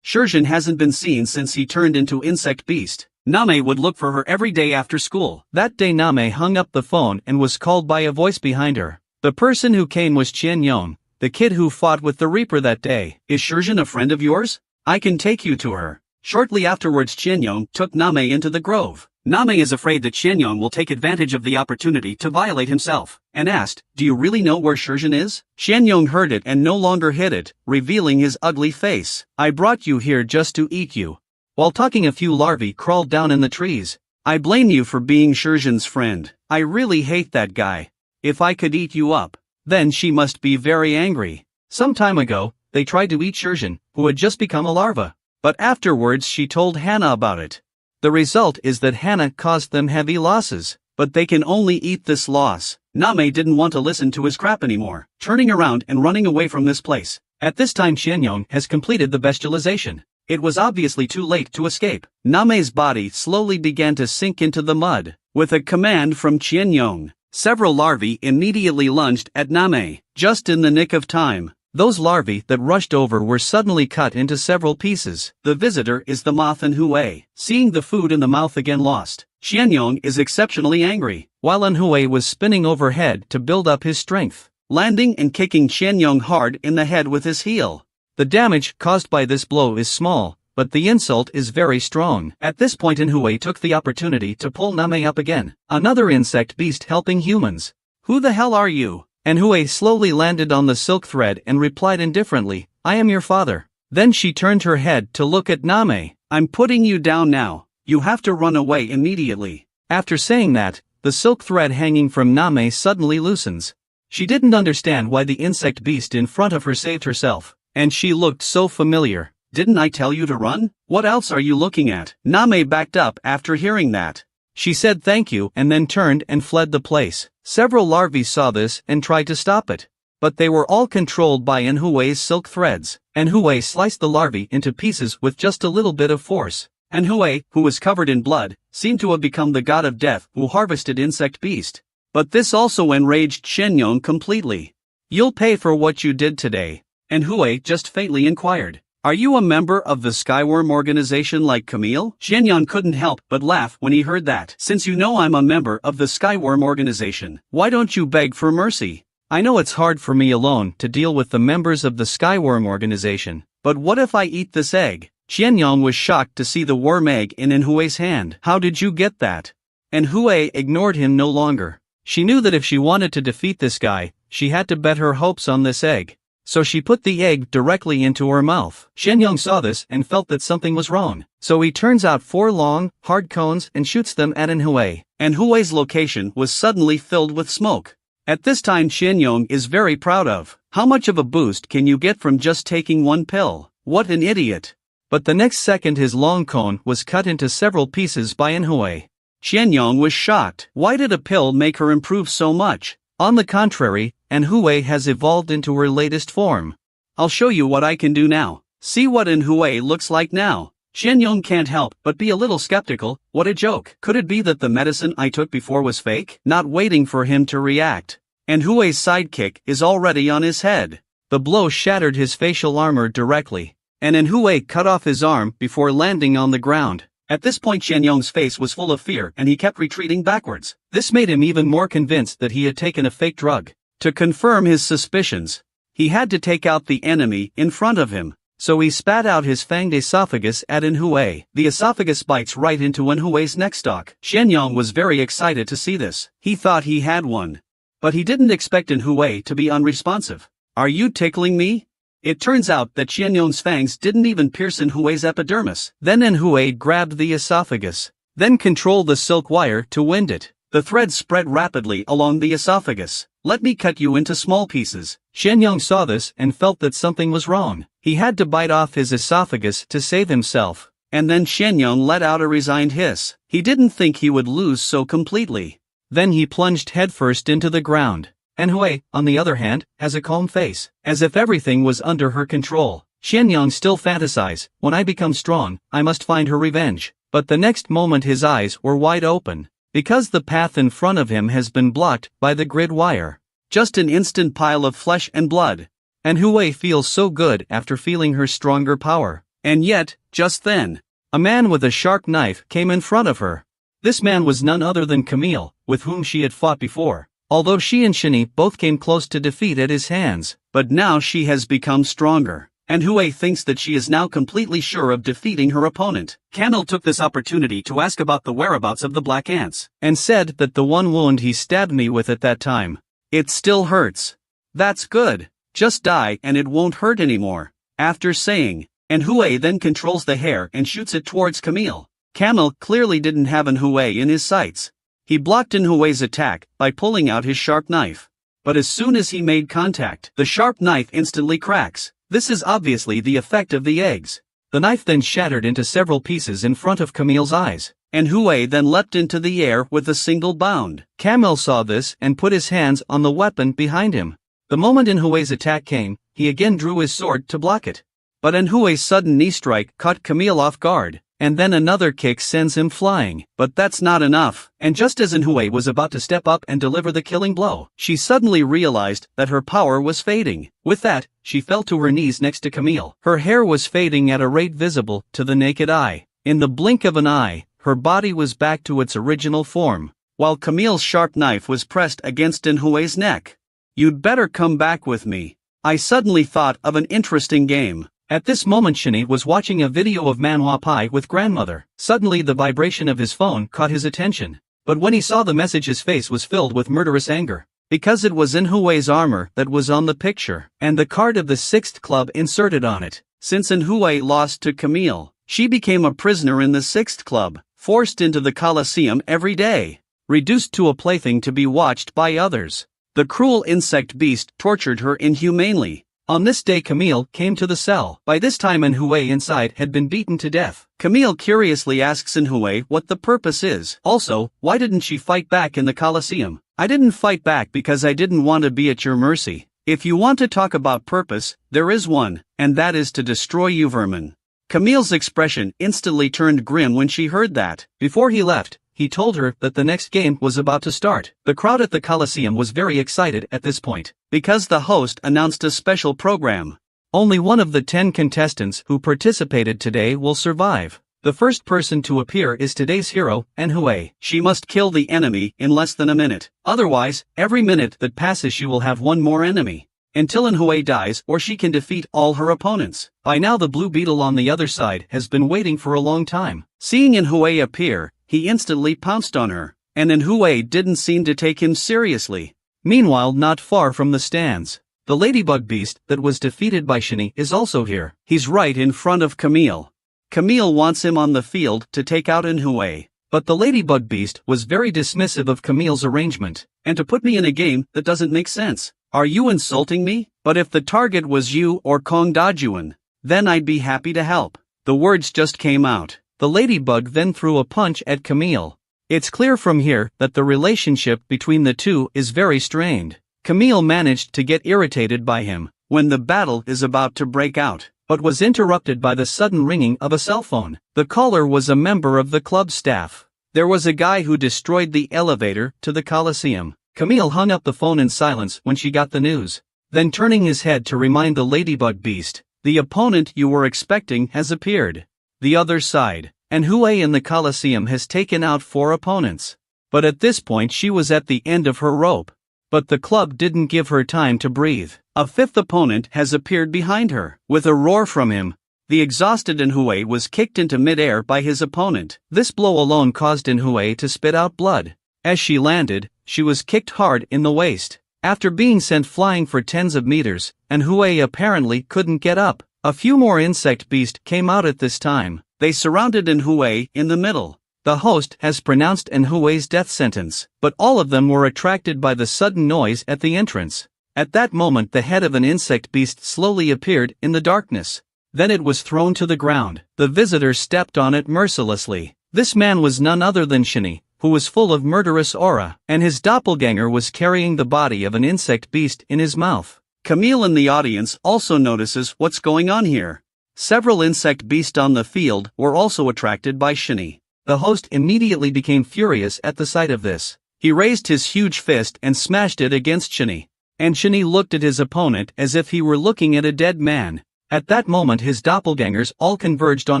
S1: Shurjin hasn't been seen since he turned into insect beast. Name would look for her every day after school. That day Name hung up the phone and was called by a voice behind her. The person who came was Qian Yong, the kid who fought with the Reaper that day. Is Shurjin a friend of yours? I can take you to her. Shortly afterwards Qian Yong took Name into the grove. Name is afraid that Qian Yong will take advantage of the opportunity to violate himself, and asked, do you really know where Shurjin is? Qian Yong heard it and no longer hid it, revealing his ugly face. I brought you here just to eat you. While talking a few larvae crawled down in the trees. I blame you for being Shurjin's friend. I really hate that guy. If I could eat you up, then she must be very angry. Some time ago, they tried to eat Shurjin, who had just become a larva. But afterwards she told Hannah about it. The result is that Hannah caused them heavy losses, but they can only eat this loss. Name didn't want to listen to his crap anymore, turning around and running away from this place. At this time Qian Yong has completed the bestialization. It was obviously too late to escape. Name's body slowly began to sink into the mud. With a command from Qian Yong, several larvae immediately lunged at Name, just in the nick of time. Those larvae that rushed over were suddenly cut into several pieces. The visitor is the moth Manhua. Seeing the food in the mouth again lost, Qian Yong is exceptionally angry, while Manhua was spinning overhead to build up his strength, landing and kicking Qian Yong hard in the head with his heel. The damage caused by this blow is small, but the insult is very strong. At this point Manhua took the opportunity to pull Name up again. Another insect beast helping humans. Who the hell are you? Manhua slowly landed on the silk thread and replied indifferently, I am your father. Then she turned her head to look at Name. I'm putting you down now. You have to run away immediately. After saying that, the silk thread hanging from Name suddenly loosens. She didn't understand why the insect beast in front of her saved herself, and she looked so familiar. Didn't I tell you to run? What else are you looking at? Name backed up after hearing that. She said thank you and then turned and fled the place. Several larvae saw this and tried to stop it. But they were all controlled by Manhua's silk threads. Manhua sliced the larvae into pieces with just a little bit of force. Manhua, who was covered in blood, seemed to have become the god of death who harvested insect beast. But this also enraged Shenyong completely. "You'll pay for what you did today." And Hui just faintly inquired, "Are you a member of the Skyworm organization like Camille?" Shenyong couldn't help but laugh when he heard that. "Since you know I'm a member of the Skyworm organization, why don't you beg for mercy? I know it's hard for me alone to deal with the members of the Skyworm organization, but what if I eat this egg?" Shenyong was shocked to see the worm egg in Hui's hand. "How did you get that?" And Hui ignored him no longer. She knew that if she wanted to defeat this guy, she had to bet her hopes on this egg. So she put the egg directly into her mouth. Shenyong saw this and felt that something was wrong. So he turns out 4 long, hard cones and shoots them at Hui. And Hui's location was suddenly filled with smoke. At this time Shenyong is very proud of. How much of a boost can you get from just taking one pill? What an idiot. But the next second his long cone was cut into several pieces by Hui. Shenyong was shocked. Why did a pill make her improve so much? On the contrary, Hui has evolved into her latest form. I'll show you what I can do now. See what Hui looks like now. Shenyong can't help but be a little skeptical. What a joke. Could it be that the medicine I took before was fake? Not waiting for him to react. Hui's sidekick is already on his head. The blow shattered his facial armor directly. And Hui cut off his arm before landing on the ground. At this point Shenyong's face was full of fear and he kept retreating backwards. This made him even more convinced that he had taken a fake drug. To confirm his suspicions, he had to take out the enemy in front of him. So he spat out his fanged esophagus at Hui. The esophagus bites right into Hui's neck stalk. Shenyong was very excited to see this. He thought he had one. But he didn't expect Hui to be unresponsive. "Are you tickling me?" It turns out that Shenyong's fangs didn't even pierce Hui's epidermis. Then Hui grabbed the esophagus, then controlled the silk wire to wind it. The thread spread rapidly along the esophagus. "Let me cut you into small pieces." Shenyong saw this and felt that something was wrong. He had to bite off his esophagus to save himself. And then Shenyong let out a resigned hiss. He didn't think he would lose so completely. Then he plunged headfirst into the ground. Hui, on the other hand, has a calm face, as if everything was under her control. Shenyong still fantasized, "When I become strong, I must find her revenge." But the next moment his eyes were wide open, because the path in front of him has been blocked by the grid wire. Just an instant pile of flesh and blood. Hui feels so good after feeling her stronger power. And yet, just then, a man with a sharp knife came in front of her. This man was none other than Camille, with whom she had fought before. Although she and Shini both came close to defeat at his hands, but now she has become stronger. Hui thinks that she is now completely sure of defeating her opponent. Camille took this opportunity to ask about the whereabouts of the black ants, and said that the one wound he stabbed me with at that time, it still hurts. "That's good. Just die and it won't hurt anymore." After saying, Hui then controls the hair and shoots it towards Camille. Camille clearly didn't have Hui in his sights. He blocked Hui's attack by pulling out his sharp knife. But as soon as he made contact, the sharp knife instantly cracks. This is obviously the effect of the eggs. The knife then shattered into several pieces in front of Camille's eyes. Hui then leapt into the air with a single bound. Camille saw this and put his hands on the weapon behind him. The moment Hui's attack came, he again drew his sword to block it. But Hui's sudden knee strike caught Camille off guard. And then another kick sends him flying. But that's not enough. And just as Hui was about to step up and deliver the killing blow, she suddenly realized that her power was fading. With that, she fell to her knees next to Camille. Her hair was fading at a rate visible to the naked eye. In the blink of an eye, her body was back to its original form, while Camille's sharp knife was pressed against Hui's neck. "You'd better come back with me. I suddenly thought of an interesting game." At this moment Shini was watching a video of Manhwa Pi with grandmother. Suddenly the vibration of his phone caught his attention. But when he saw the message his face was filled with murderous anger. Because it was Hui's armor that was on the picture, and the card of the 6th club inserted on it. Since Hui lost to Camille, she became a prisoner in the 6th club, forced into the Colosseum every day, reduced to a plaything to be watched by others. The cruel insect beast tortured her inhumanely. On this day Camille came to the cell. By this time Hui inside had been beaten to death. Camille curiously asks Hui what the purpose is. Also, why didn't she fight back in the Colosseum? "I didn't fight back because I didn't want to be at your mercy. If you want to talk about purpose, there is one, and that is to destroy you vermin." Camille's expression instantly turned grim when she heard that. Before he left, he told her that the next game was about to start. The crowd at the Coliseum was very excited at this point, because the host announced a special program. Only one of the 10 contestants who participated today will survive. The first person to appear is today's hero, MANHUA. She must kill the enemy in less than a minute. Otherwise, every minute that passes she will have one more enemy, until MANHUA dies or she can defeat all her opponents. By now the blue beetle on the other side has been waiting for a long time. Seeing MANHUA appear, he instantly pounced on her, and MANHUA didn't seem to take him seriously. Meanwhile, not far from the stands, the ladybug beast that was defeated by Shiny is also here. He's right in front of Camille. Camille wants him on the field to take out MANHUA, but the ladybug beast was very dismissive of Camille's arrangement, and to put me in a game that doesn't make sense. Are you insulting me? But if the target was you or Kong Dajuan, then I'd be happy to help. The words just came out. The ladybug then threw a punch at Camille. It's clear from here that the relationship between the two is very strained. Camille managed to get irritated by him when the battle is about to break out, but was interrupted by the sudden ringing of a cell phone. The caller was a member of the club staff. There was a guy who destroyed the elevator to the Coliseum. Camille hung up the phone in silence when she got the news. Then turning his head to remind the ladybug beast, the opponent you were expecting has appeared. The other side, MANHUA in the Coliseum has taken out 4 opponents. But at this point she was at the end of her rope. But the club didn't give her time to breathe. A 5th opponent has appeared behind her. With a roar from him, the exhausted MANHUA was kicked into midair by his opponent. This blow alone caused MANHUA to spit out blood. As she landed, she was kicked hard in the waist. After being sent flying for tens of meters, MANHUA apparently couldn't get up. A few more insect beasts came out at this time. They surrounded MANHUA in the middle. The host has pronounced MANHUA's death sentence, but all of them were attracted by the sudden noise at the entrance. At that moment the head of an insect beast slowly appeared in the darkness. Then it was thrown to the ground. The visitors stepped on it mercilessly. This man was none other than Shiny, who was full of murderous aura, and his doppelganger was carrying the body of an insect beast in his mouth. Camille in the audience also notices what's going on here. Several insect beasts on the field were also attracted by Shiny. The host immediately became furious at the sight of this. He raised his huge fist and smashed it against Shiny. And Shiny looked at his opponent as if he were looking at a dead man. At that moment his doppelgangers all converged on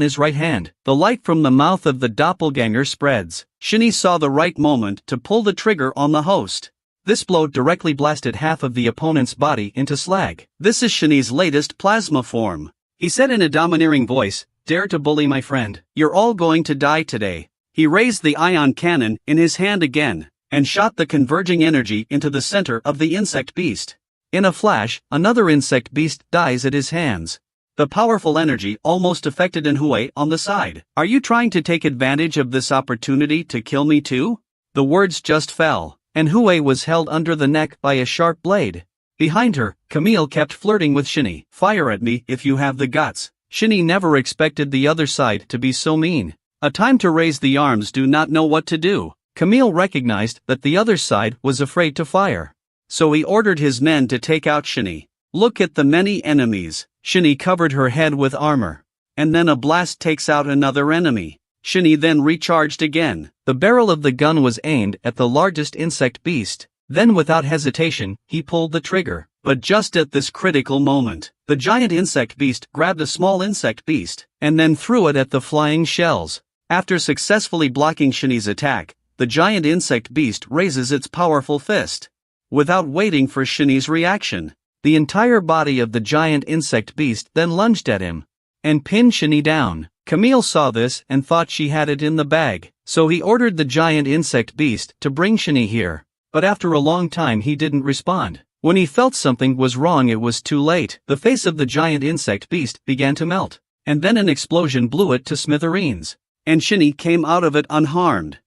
S1: his right hand. The light from the mouth of the doppelganger spreads. Shiny saw the right moment to pull the trigger on the host. This blow directly blasted half of the opponent's body into slag. This is Shiny's latest plasma form. He said in a domineering voice, "Dare to bully my friend. You're all going to die today." He raised the ion cannon in his hand again, and shot the converging energy into the center of the insect beast. In a flash, another insect beast dies at his hands. The powerful energy almost affected MANHUA on the side. "Are you trying to take advantage of this opportunity to kill me too?" The words just fell. MANHUA was held under the neck by a sharp blade. Behind her, Camille kept flirting with Shiny. "Fire at me if you have the guts." Shiny never expected the other side to be so mean. A time to raise the arms do not know what to do. Camille recognized that the other side was afraid to fire. So he ordered his men to take out Shiny. "Look at the many enemies." Shiny covered her head with armor. And then a blast takes out another enemy. Shiny then recharged again. The barrel of the gun was aimed at the largest insect beast. Then without hesitation, he pulled the trigger. But just at this critical moment, the giant insect beast grabbed a small insect beast, and then threw it at the flying shells. After successfully blocking Shiny's attack, the giant insect beast raises its powerful fist. Without waiting for Shiny's reaction, the entire body of the giant insect beast then lunged at him, and pinned Shiny down. Camille saw this and thought she had it in the bag, so he ordered the giant insect beast to bring Shiny here. But after a long time he didn't respond. When he felt something was wrong it was too late. The face of the giant insect beast began to melt, and then an explosion blew it to smithereens, and Shiny came out of it unharmed.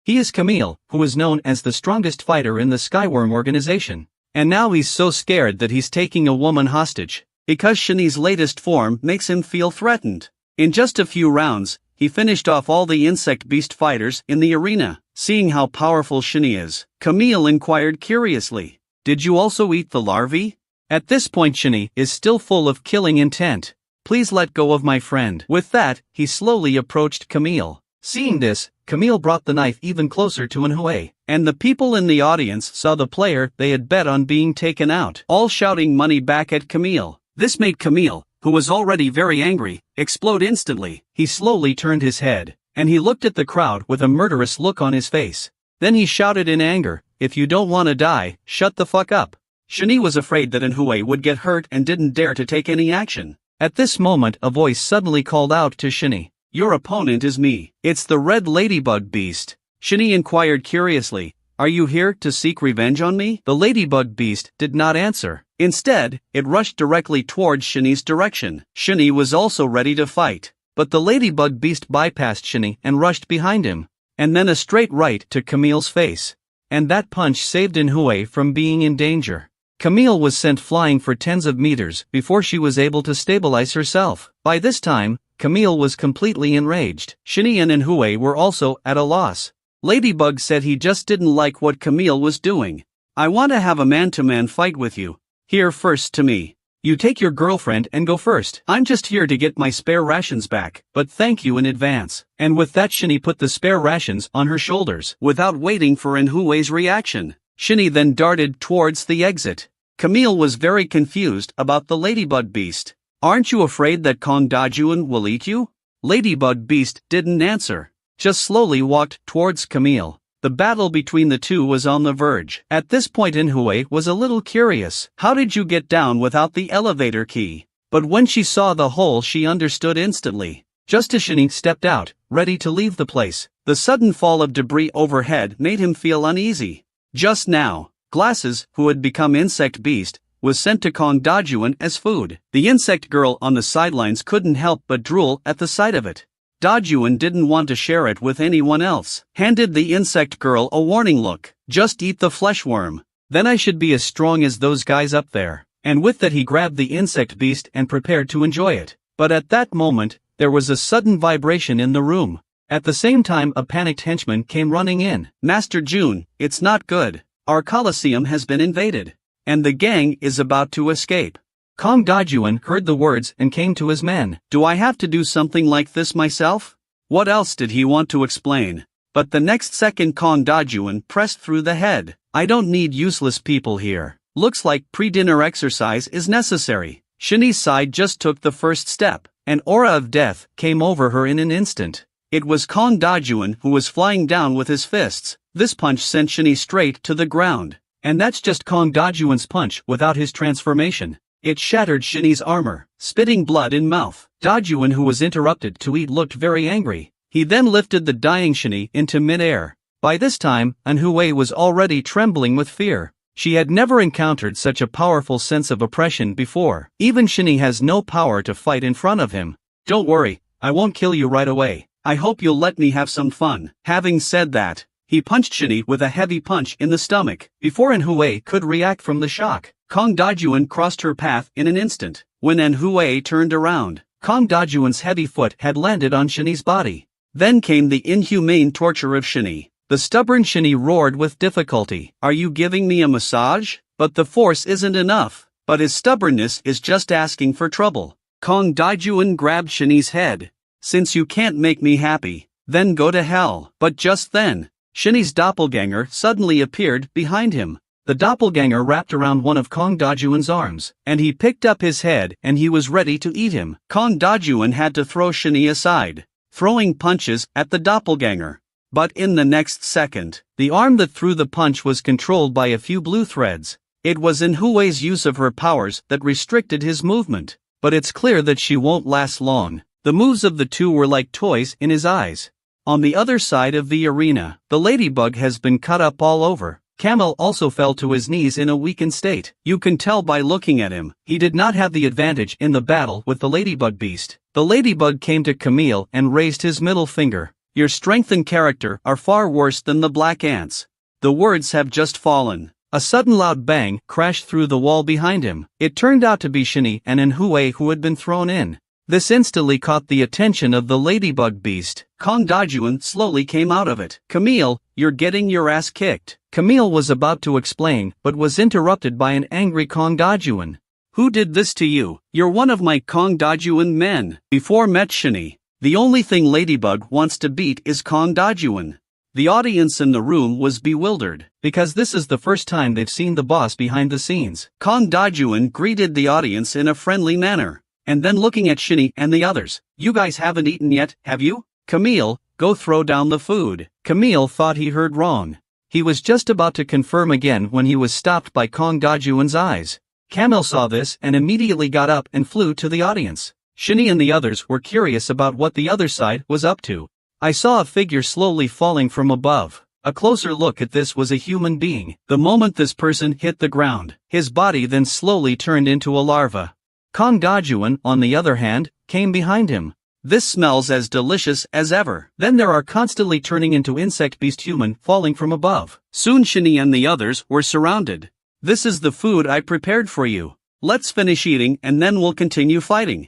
S1: He is Camille, who is known as the strongest fighter in the Skyworm organization, and now he's so scared that he's taking a woman hostage, because Shiny's latest form makes him feel threatened. In just a few rounds, he finished off all the insect beast fighters in the arena. Seeing how powerful Shiny is, Camille inquired curiously, "Did you also eat the larvae?" At this point Shiny is still full of killing intent. "Please let go of my friend." With that, he slowly approached Camille. Seeing this, Camille brought the knife even closer to MANHUA, and the people in the audience saw the player they had bet on being taken out, all shouting money back at Camille. This made Camille, who was already very angry, explode instantly. He slowly turned his head, and he looked at the crowd with a murderous look on his face. Then he shouted in anger, "If you don't want to die, shut the fuck up." Shani was afraid that MANHUA would get hurt and didn't dare to take any action. At this moment a voice suddenly called out to Shani, "Your opponent is me. It's the red ladybug beast." Shani inquired curiously, "Are you here to seek revenge on me?" The ladybug beast did not answer. Instead, it rushed directly towards Shani's direction. Shani was also ready to fight, but the ladybug beast bypassed Shani and rushed behind him, and then a straight right to Camille's face. And that punch saved MANHUA from being in danger. Camille was sent flying for tens of meters before she was able to stabilize herself. By this time, Camille was completely enraged. Shani and MANHUA were also at a loss. Ladybug said he just didn't like what Camille was doing. "I want to have a man-to-man fight with you. Here first to me. You take your girlfriend and go first. I'm just here to get my spare rations back, but thank you in advance." And with that Shani put the spare rations on her shoulders. Without waiting for MANHUA's reaction, Shani then darted towards the exit. Camille was very confused about the ladybug beast. "Aren't you afraid that Kong Dajuan will eat you?" Ladybug beast didn't answer, just slowly walked towards Camille. The battle between the two was on the verge. At this point MANHUA was a little curious. "How did you get down without the elevator key?" But when she saw the hole she understood instantly. Just as Shani stepped out, ready to leave the place, the sudden fall of debris overhead made him feel uneasy. Just now, Glasses, who had become Insect Beast, was sent to Kong Dajuan as food. The insect girl on the sidelines couldn't help but drool at the sight of it. Dajuan didn't want to share it with anyone else. Handed the insect girl a warning look. "Just eat the fleshworm. Then I should be as strong as those guys up there." And with that he grabbed the insect beast and prepared to enjoy it. But at that moment, there was a sudden vibration in the room. At the same time a panicked henchman came running in. "Master June, it's not good. Our Colosseum has been invaded, and the gang is about to escape." Kong Dajuan heard the words and came to his men. "Do I have to do something like this myself?" What else did he want to explain? But the next second Kong Dajuan pressed through the head. "I don't need useless people here. Looks like pre-dinner exercise is necessary." Shani's side just took the first step. An aura of death came over her in an instant. It was Kong Dajuan who was flying down with his fists. This punch sent Shani straight to the ground. And that's just Kong Dajuan's punch without his transformation. It shattered Shani's armor, spitting blood in mouth. Dajuan, who was interrupted to eat, looked very angry. He then lifted the dying Shani into mid-air. By this time, MANHUA was already trembling with fear. She had never encountered such a powerful sense of oppression before. Even Shani has no power to fight in front of him. "Don't worry, I won't kill you right away. I hope you'll let me have some fun." Having said that, he punched Shani with a heavy punch in the stomach. Before MANHUA could react from the shock, Kong Dajuan crossed her path in an instant. When MANHUA turned around, Kong Dajuan's heavy foot had landed on Shani's body. Then came the inhumane torture of Shani. The stubborn Shani roared with difficulty. "Are you giving me a massage?" But the force isn't enough. But his stubbornness is just asking for trouble. Kong Dajuan grabbed Shani's head. "Since you can't make me happy, then go to hell." But just then, Shani's doppelganger suddenly appeared behind him. The doppelganger wrapped around one of Kong Dajuan's arms, and he picked up his head and he was ready to eat him. Kong Dajuan had to throw Shani aside, throwing punches at the doppelganger. But in the next second, the arm that threw the punch was controlled by a few blue threads. It was MANHUA's use of her powers that restricted his movement. But it's clear that she won't last long. The moves of the two were like toys in his eyes. On the other side of the arena, the ladybug has been cut up all over. Camel also fell to his knees in a weakened state. You can tell by looking at him, he did not have the advantage in the battle with the ladybug beast. The ladybug came to Camille and raised his middle finger. "Your strength and character are far worse than the black ants." The words have just fallen. A sudden loud bang crashed through the wall behind him. It turned out to be Shani and MANHUA who had been thrown in. This instantly caught the attention of the ladybug beast. Kong Dajuan slowly came out of it. "Camille, you're getting your ass kicked." Camille was about to explain but was interrupted by an angry Kong Dajuan. "Who did this to you?" "You're one of my Kong Dajuan men. Before met Shani, The only thing Ladybug wants to beat is Kong Dajuan. The audience in the room was bewildered, because this is the first time they've seen the boss behind the scenes. Kong Dajuan greeted the audience in a friendly manner, and then looking at Shinny and the others, "You guys haven't eaten yet, have you? Camille, go throw down the food." Camille thought he heard wrong. He was just about to confirm again when he was stopped by Kong Dajuan's eyes. Camille saw this and immediately got up and flew to the audience. Shinny and the others were curious about what the other side was up to. I saw a figure slowly falling from above. A closer look at this was a human being. The moment this person hit the ground, his body then slowly turned into a larva. Kong Dajuan, on the other hand, came behind him. "This smells as delicious as ever." Then there are constantly turning into insect beast human falling from above. Soon Shinny and the others were surrounded. "This is the food I prepared for you. Let's finish eating and then we'll continue fighting."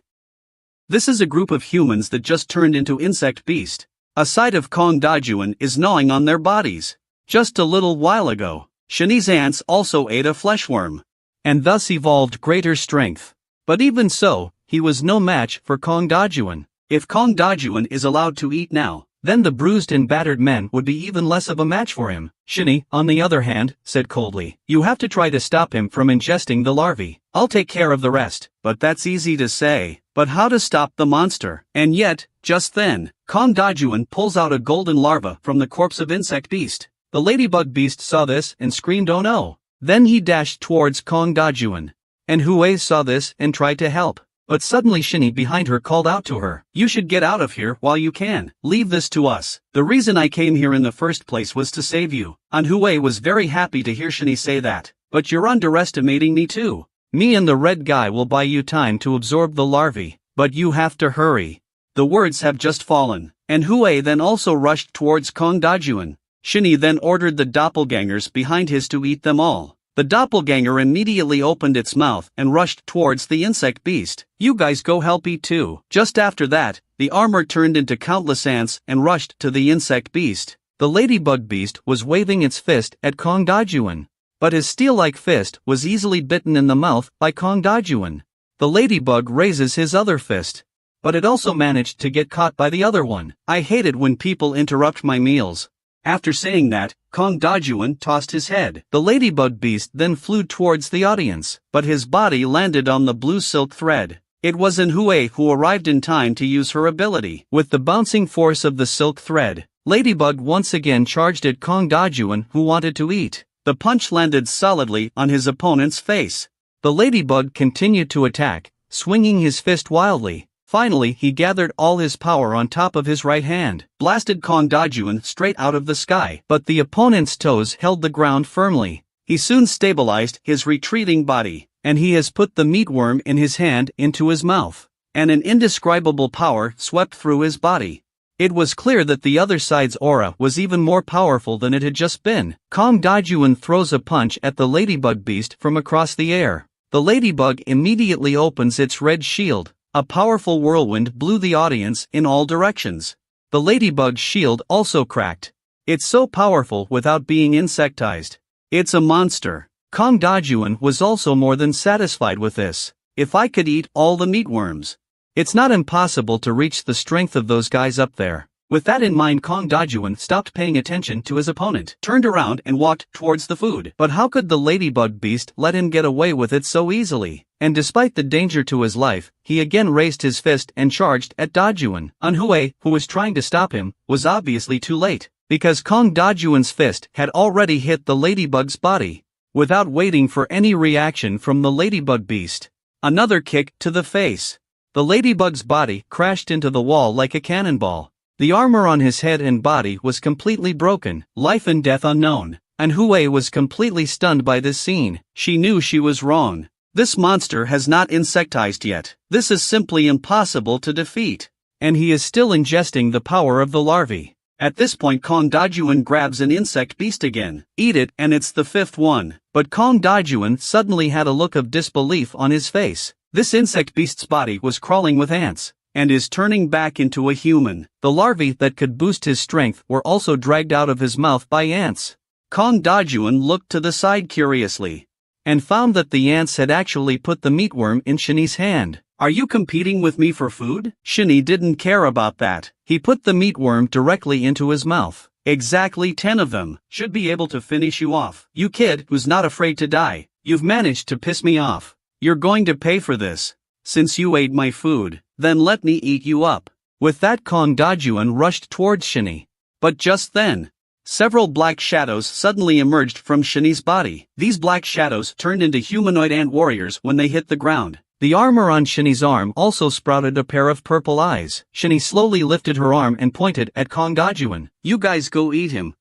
S1: This is a group of humans that just turned into insect beast. A side of Kong Dajuan is gnawing on their bodies. Just a little while ago, Shinny's ants also ate a fleshworm, and thus evolved greater strength. But even so, he was no match for Kong Dajuan. If Kong Dajuan is allowed to eat now, then the bruised and battered men would be even less of a match for him. Shinny, on the other hand, said coldly, "You have to try to stop him from ingesting the larvae. I'll take care of the rest." But that's easy to say. But how to stop the monster? And yet, just then, Kong Dajuan pulls out a golden larva from the corpse of insect beast. The ladybug beast saw this and screamed, "Oh no!" Then he dashed towards Kong Dajuan. And Hui saw this and tried to help. But suddenly Shinny behind her called out to her, "You should get out of here while you can. Leave this to us. The reason I came here in the first place was to save you." And Hui was very happy to hear Shinny say that. "But you're underestimating me too. Me and the red guy will buy you time to absorb the larvae, but you have to hurry." The words have just fallen, and Hui then also rushed towards Kong Dajuan. Shinny then ordered the doppelgangers behind his to eat them all. The doppelganger immediately opened its mouth and rushed towards the insect beast. "You guys go help eat too." Just after that, the armor turned into countless ants and rushed to the insect beast. The ladybug beast was waving its fist at Kong Dajuan, but his steel-like fist was easily bitten in the mouth by Kong Dajuan. The ladybug raises his other fist, but it also managed to get caught by the other one. "I hate it when people interrupt my meals." After saying that, Kong Dajuan tossed his head. The ladybug beast then flew towards the audience, but his body landed on the blue silk thread. It was Hui who arrived in time to use her ability. With the bouncing force of the silk thread, Ladybug once again charged at Kong Dajuan, who wanted to eat. The punch landed solidly on his opponent's face. The ladybug continued to attack, swinging his fist wildly. Finally, he gathered all his power on top of his right hand, blasted Kong Dajuan straight out of the sky, but the opponent's toes held the ground firmly. He soon stabilized his retreating body, and he has put the meatworm in his hand into his mouth, and an indescribable power swept through his body. It was clear that the other side's aura was even more powerful than it had just been. Kong Dajuan throws a punch at the ladybug beast from across the air. The ladybug immediately opens its red shield. A powerful whirlwind blew the audience in all directions. The ladybug's shield also cracked. It's so powerful without being insectized. It's a monster. Kong Dajuan was also more than satisfied with this. If I could eat all the meatworms. It's not impossible to reach the strength of those guys up there. With that in mind, Kong Dajuan stopped paying attention to his opponent, turned around and walked towards the food. But how could the ladybug beast let him get away with it so easily? And despite the danger to his life, he again raised his fist and charged at Dajuan. Manhua, who was trying to stop him, was obviously too late, because Kong Dajuan's fist had already hit the ladybug's body. Without waiting for any reaction from the ladybug beast, another kick to the face. The ladybug's body crashed into the wall like a cannonball. The armor on his head and body was completely broken, life and death unknown, and Hui was completely stunned by this scene. She knew she was wrong. This monster has not insectized yet. This is simply impossible to defeat. And he is still ingesting the power of the larvae. At this point, Kong Dajuan grabs an insect beast again. Eat it, and it's the fifth one. But Kong Dajuan suddenly had a look of disbelief on his face. This insect beast's body was crawling with ants, and is turning back into a human. The larvae that could boost his strength were also dragged out of his mouth by ants. Kong Dajuan looked to the side curiously, and found that the ants had actually put the meatworm in Shinny's hand. Are you competing with me for food? Shinny didn't care about that. He put the meatworm directly into his mouth. Exactly 10 of them. Should be able to finish you off. You kid who's not afraid to die. You've managed to piss me off. You're going to pay for this. Since you ate my food, then let me eat you up. With that, Kong Dajuan rushed towards Shinny. But just then, several black shadows suddenly emerged from Shinny's body. These black shadows turned into humanoid ant warriors when they hit the ground. The armor on Shinny's arm also sprouted a pair of purple eyes. Shinny slowly lifted her arm and pointed at Kong Dajuan. You guys go eat him.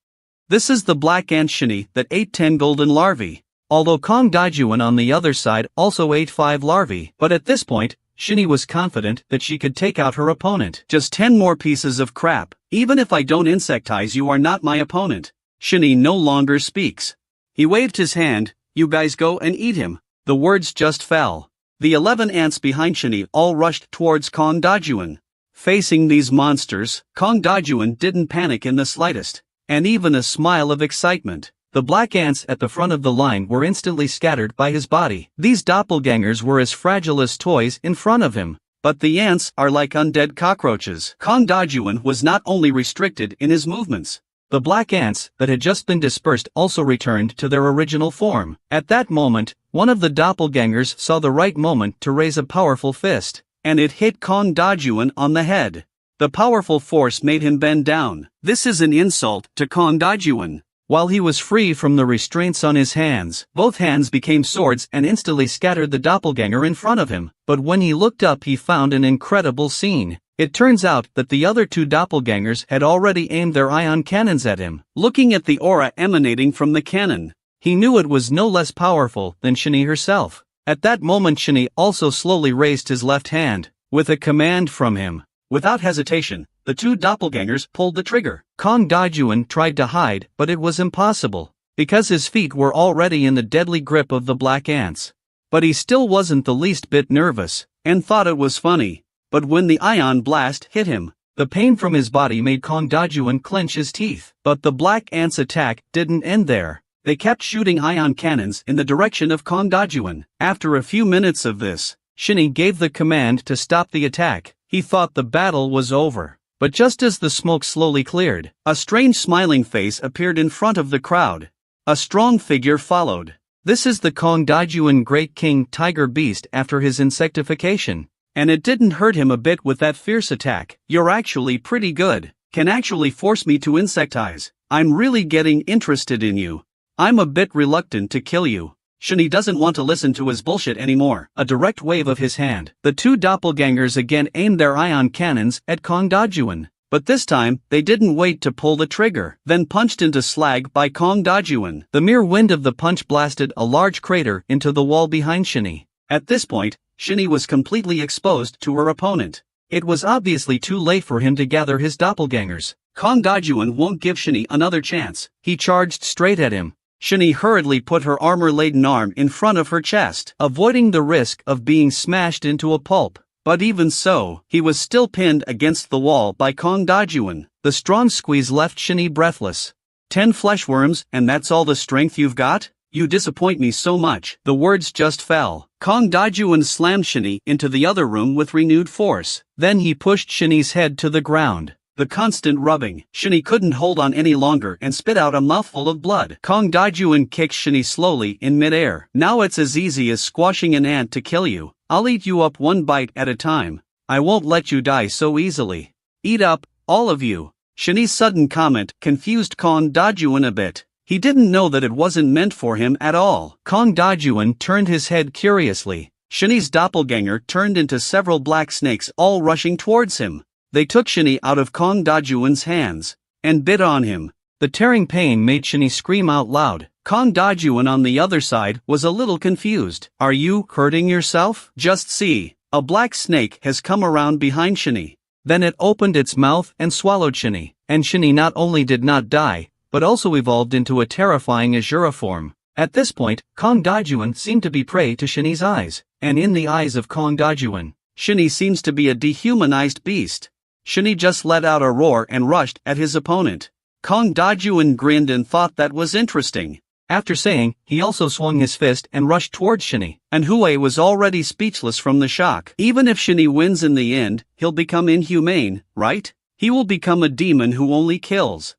S1: This is the black ant Shinny that ate 10 golden larvae. Although Kong Dajuan on the other side also ate 5 larvae, but at this point, Shinny was confident that she could take out her opponent. Just 10 more pieces of crap. Even if I don't insectize you are not my opponent. Shinny no longer speaks. He waved his hand. You guys go and eat him. The words just fell. The 11 ants behind Shinny all rushed towards Kong Dajuan. Facing these monsters, Kong Dajuan didn't panic in the slightest, and even a smile of excitement. The black ants at the front of the line were instantly scattered by his body. These doppelgangers were as fragile as toys in front of him. But the ants are like undead cockroaches. Kong Dajuan was not only restricted in his movements. The black ants that had just been dispersed also returned to their original form. At that moment, one of the doppelgangers saw the right moment to raise a powerful fist, and it hit Kong Dajuan on the head. The powerful force made him bend down. This is an insult to Kong Dajuan. While he was free from the restraints on his hands, both hands became swords and instantly scattered the doppelganger in front of him. But when he looked up, he found an incredible scene. It turns out that the other 2 doppelgangers had already aimed their ion cannons at him. Looking at the aura emanating from the cannon, he knew it was no less powerful than Shinny herself. At that moment, Shinny also slowly raised his left hand, with a command from him. Without hesitation, the 2 doppelgangers pulled the trigger. Kong Dajuan tried to hide, but it was impossible, because his feet were already in the deadly grip of the black ants. But he still wasn't the least bit nervous, and thought it was funny. But when the ion blast hit him, the pain from his body made Kong Dajuan clench his teeth. But the black ants' attack didn't end there. They kept shooting ion cannons in the direction of Kong Dajuan. After a few minutes of this, Shinny gave the command to stop the attack. He thought the battle was over. But just as the smoke slowly cleared, a strange smiling face appeared in front of the crowd. A strong figure followed. This is the Kong Dajuan Great King Tiger Beast after his insectification. And it didn't hurt him a bit with that fierce attack. You're actually pretty good. Can actually force me to insectize. I'm really getting interested in you. I'm a bit reluctant to kill you. Shinny doesn't want to listen to his bullshit anymore. A direct wave of his hand. The 2 doppelgangers again aimed their ion cannons at Kong Dajuan. But this time, they didn't wait to pull the trigger, then punched into slag by Kong Dajuan. The mere wind of the punch blasted a large crater into the wall behind Shinny. At this point, Shinny was completely exposed to her opponent. It was obviously too late for him to gather his doppelgangers. Kong Dajuan won't give Shinny another chance. He charged straight at him. Shinny hurriedly put her armor-laden arm in front of her chest, avoiding the risk of being smashed into a pulp. But even so, he was still pinned against the wall by Kong Dajuan. The strong squeeze left Shinny breathless. 10 fleshworms, and that's all the strength you've got? You disappoint me so much. The words just fell. Kong Dajuan slammed Shinny into the other room with renewed force. Then he pushed Shinny's head to the ground. The constant rubbing. Shinny couldn't hold on any longer and spit out a mouthful of blood. Kong Dajuan kicked Shinny slowly in midair. Now it's as easy as squashing an ant to kill you. I'll eat you up one bite at a time. I won't let you die so easily. Eat up, all of you. Shinny's sudden comment confused Kong Dajuan a bit. He didn't know that it wasn't meant for him at all. Kong Dajuan turned his head curiously. Shinny's doppelganger turned into several black snakes all rushing towards him. They took Shinny out of Kong Dajuan's hands and bit on him. The tearing pain made Shinny scream out loud. Kong Dajuan on the other side was a little confused. Are you hurting yourself? Just see. A black snake has come around behind Shinny. Then it opened its mouth and swallowed Shinny. And Shinny not only did not die, but also evolved into a terrifying Azura form. At this point, Kong Dajuan seemed to be prey to Shinny's eyes. And in the eyes of Kong Dajuan, Shinny seems to be a dehumanized beast. Shinny just let out a roar and rushed at his opponent. Kong Dajuan grinned and thought that was interesting. After saying, he also swung his fist and rushed towards Shini. And Hui was already speechless from the shock. Even if Shini wins in the end, he'll become inhumane, right? He will become a demon who only kills.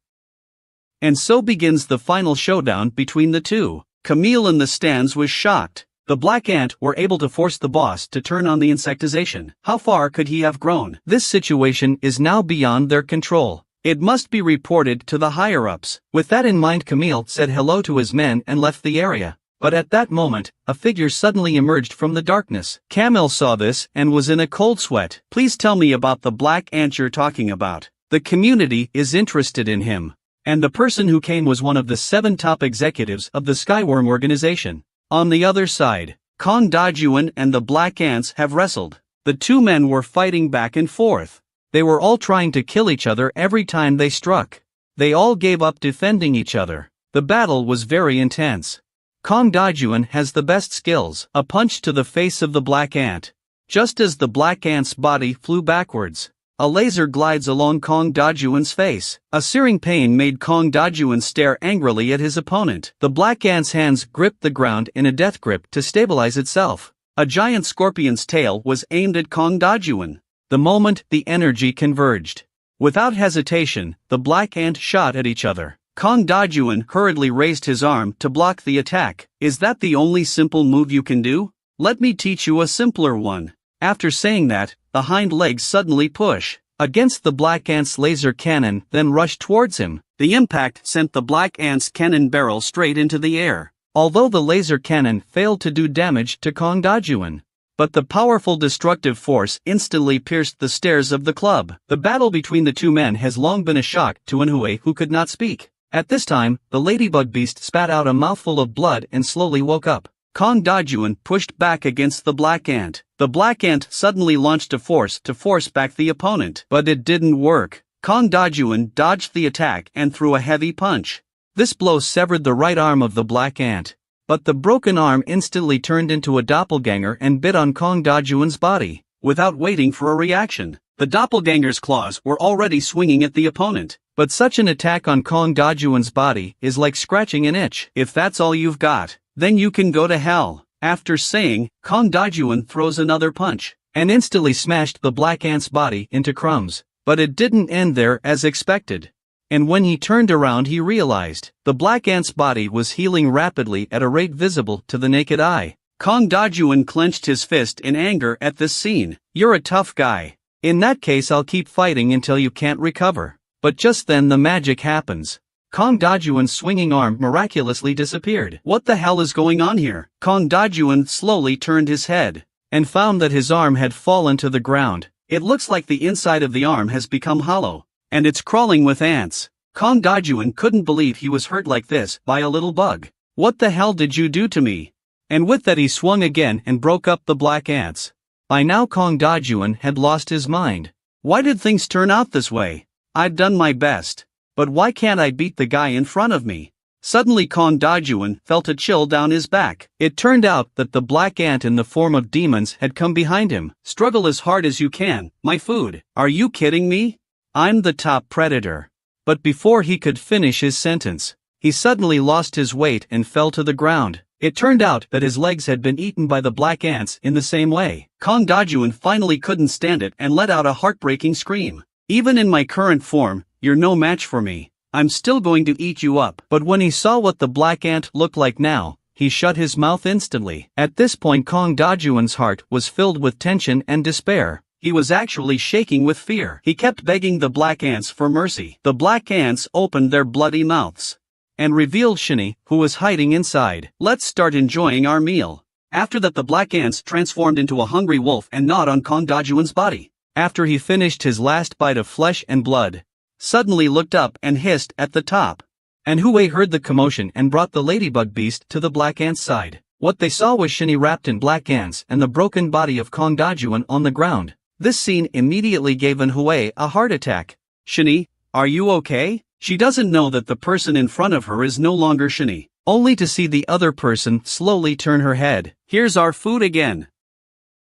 S1: And so begins the final showdown between the two. Camille in the stands was shocked. The Black Ant were able to force the boss to turn on the insectization. How far could he have grown? This situation is now beyond their control. It must be reported to the higher-ups. With that in mind, Camille said hello to his men and left the area. But at that moment, a figure suddenly emerged from the darkness. Camille saw this and was in a cold sweat. Please tell me about the Black Ant you're talking about. The community is interested in him. And the person who came was one of the 7 top executives of the Skyworm organization. On the other side, Kong Dajuan and the Black Ants have wrestled. The two men were fighting back and forth. They were all trying to kill each other every time they struck. They all gave up defending each other. The battle was very intense. Kong Dajuan has the best skills. A punch to the face of the Black Ant. Just as the Black Ant's body flew backwards, a laser glides along Kong Dajuan's face. A searing pain made Kong Dajuan stare angrily at his opponent. The Black Ant's hands gripped the ground in a death grip to stabilize itself. A giant scorpion's tail was aimed at Kong Dajuan. The moment the energy converged, without hesitation, the Black Ant shot at each other. Kong Dajuan hurriedly raised his arm to block the attack. Is that the only simple move you can do? Let me teach you a simpler one. After saying that, the hind legs suddenly push against the Black Ant's laser cannon, then rush towards him. The impact sent the Black Ant's cannon barrel straight into the air. Although the laser cannon failed to do damage to Kong Dajuan, but the powerful destructive force instantly pierced the stairs of the club. The battle between the two men has long been a shock to Manhua, who could not speak. At this time, the ladybug beast spat out a mouthful of blood and slowly woke up. Kong Dajuan pushed back against the Black Ant. The Black Ant suddenly launched a force to force back the opponent. But it didn't work. Kong Dajuan dodged the attack and threw a heavy punch. This blow severed the right arm of the Black Ant. But the broken arm instantly turned into a doppelganger and bit on Kong Dajuan's body. Without waiting for a reaction, the doppelganger's claws were already swinging at the opponent. But such an attack on Kong Dajuan's body is like scratching an itch. If that's all you've got, then you can go to hell. After saying, Kong Dajuan throws another punch, and instantly smashed the Black Ant's body into crumbs. But it didn't end there as expected. And when he turned around, he realized the Black Ant's body was healing rapidly at a rate visible to the naked eye. Kong Dajuan clenched his fist in anger at this scene. You're a tough guy. In that case, I'll keep fighting until you can't recover. But just then the magic happens. Kong Dajuan's swinging arm miraculously disappeared. What the hell is going on here? Kong Dajuan slowly turned his head and found that his arm had fallen to the ground. It looks like the inside of the arm has become hollow, and it's crawling with ants. Kong Dajuan couldn't believe he was hurt like this by a little bug. What the hell did you do to me? And with that he swung again and broke up the Black Ants. By now Kong Dajuan had lost his mind. Why did things turn out this way? I'd done my best. But why can't I beat the guy in front of me? Suddenly Kong Dajuan felt a chill down his back. It turned out that the Black Ant in the form of demons had come behind him. Struggle as hard as you can, my food. Are you kidding me? I'm the top predator. But before he could finish his sentence, he suddenly lost his weight and fell to the ground. It turned out that his legs had been eaten by the Black Ants in the same way. Kong Dajuan finally couldn't stand it and let out a heartbreaking scream. Even in my current form, you're no match for me. I'm still going to eat you up. But when he saw what the Black Ant looked like now, he shut his mouth instantly. At this point Kong Dajuan's heart was filled with tension and despair. He was actually shaking with fear. He kept begging the Black Ants for mercy. The Black Ants opened their bloody mouths and revealed Shini, who was hiding inside. Let's start enjoying our meal. After that the Black Ants transformed into a hungry wolf and gnawed on Kong Dajuan's body. After he finished his last bite of flesh and blood, suddenly looked up and hissed at the top. And Hui heard the commotion and brought the ladybug beast to the Black Ant's side. What they saw was Shini wrapped in black ants and the broken body of Kong Dajuan on the ground. This scene immediately gave Manhua a heart attack. Shini, are you okay? She doesn't know that the person in front of her is no longer Shini, only to see the other person slowly turn her head. Here's our food again.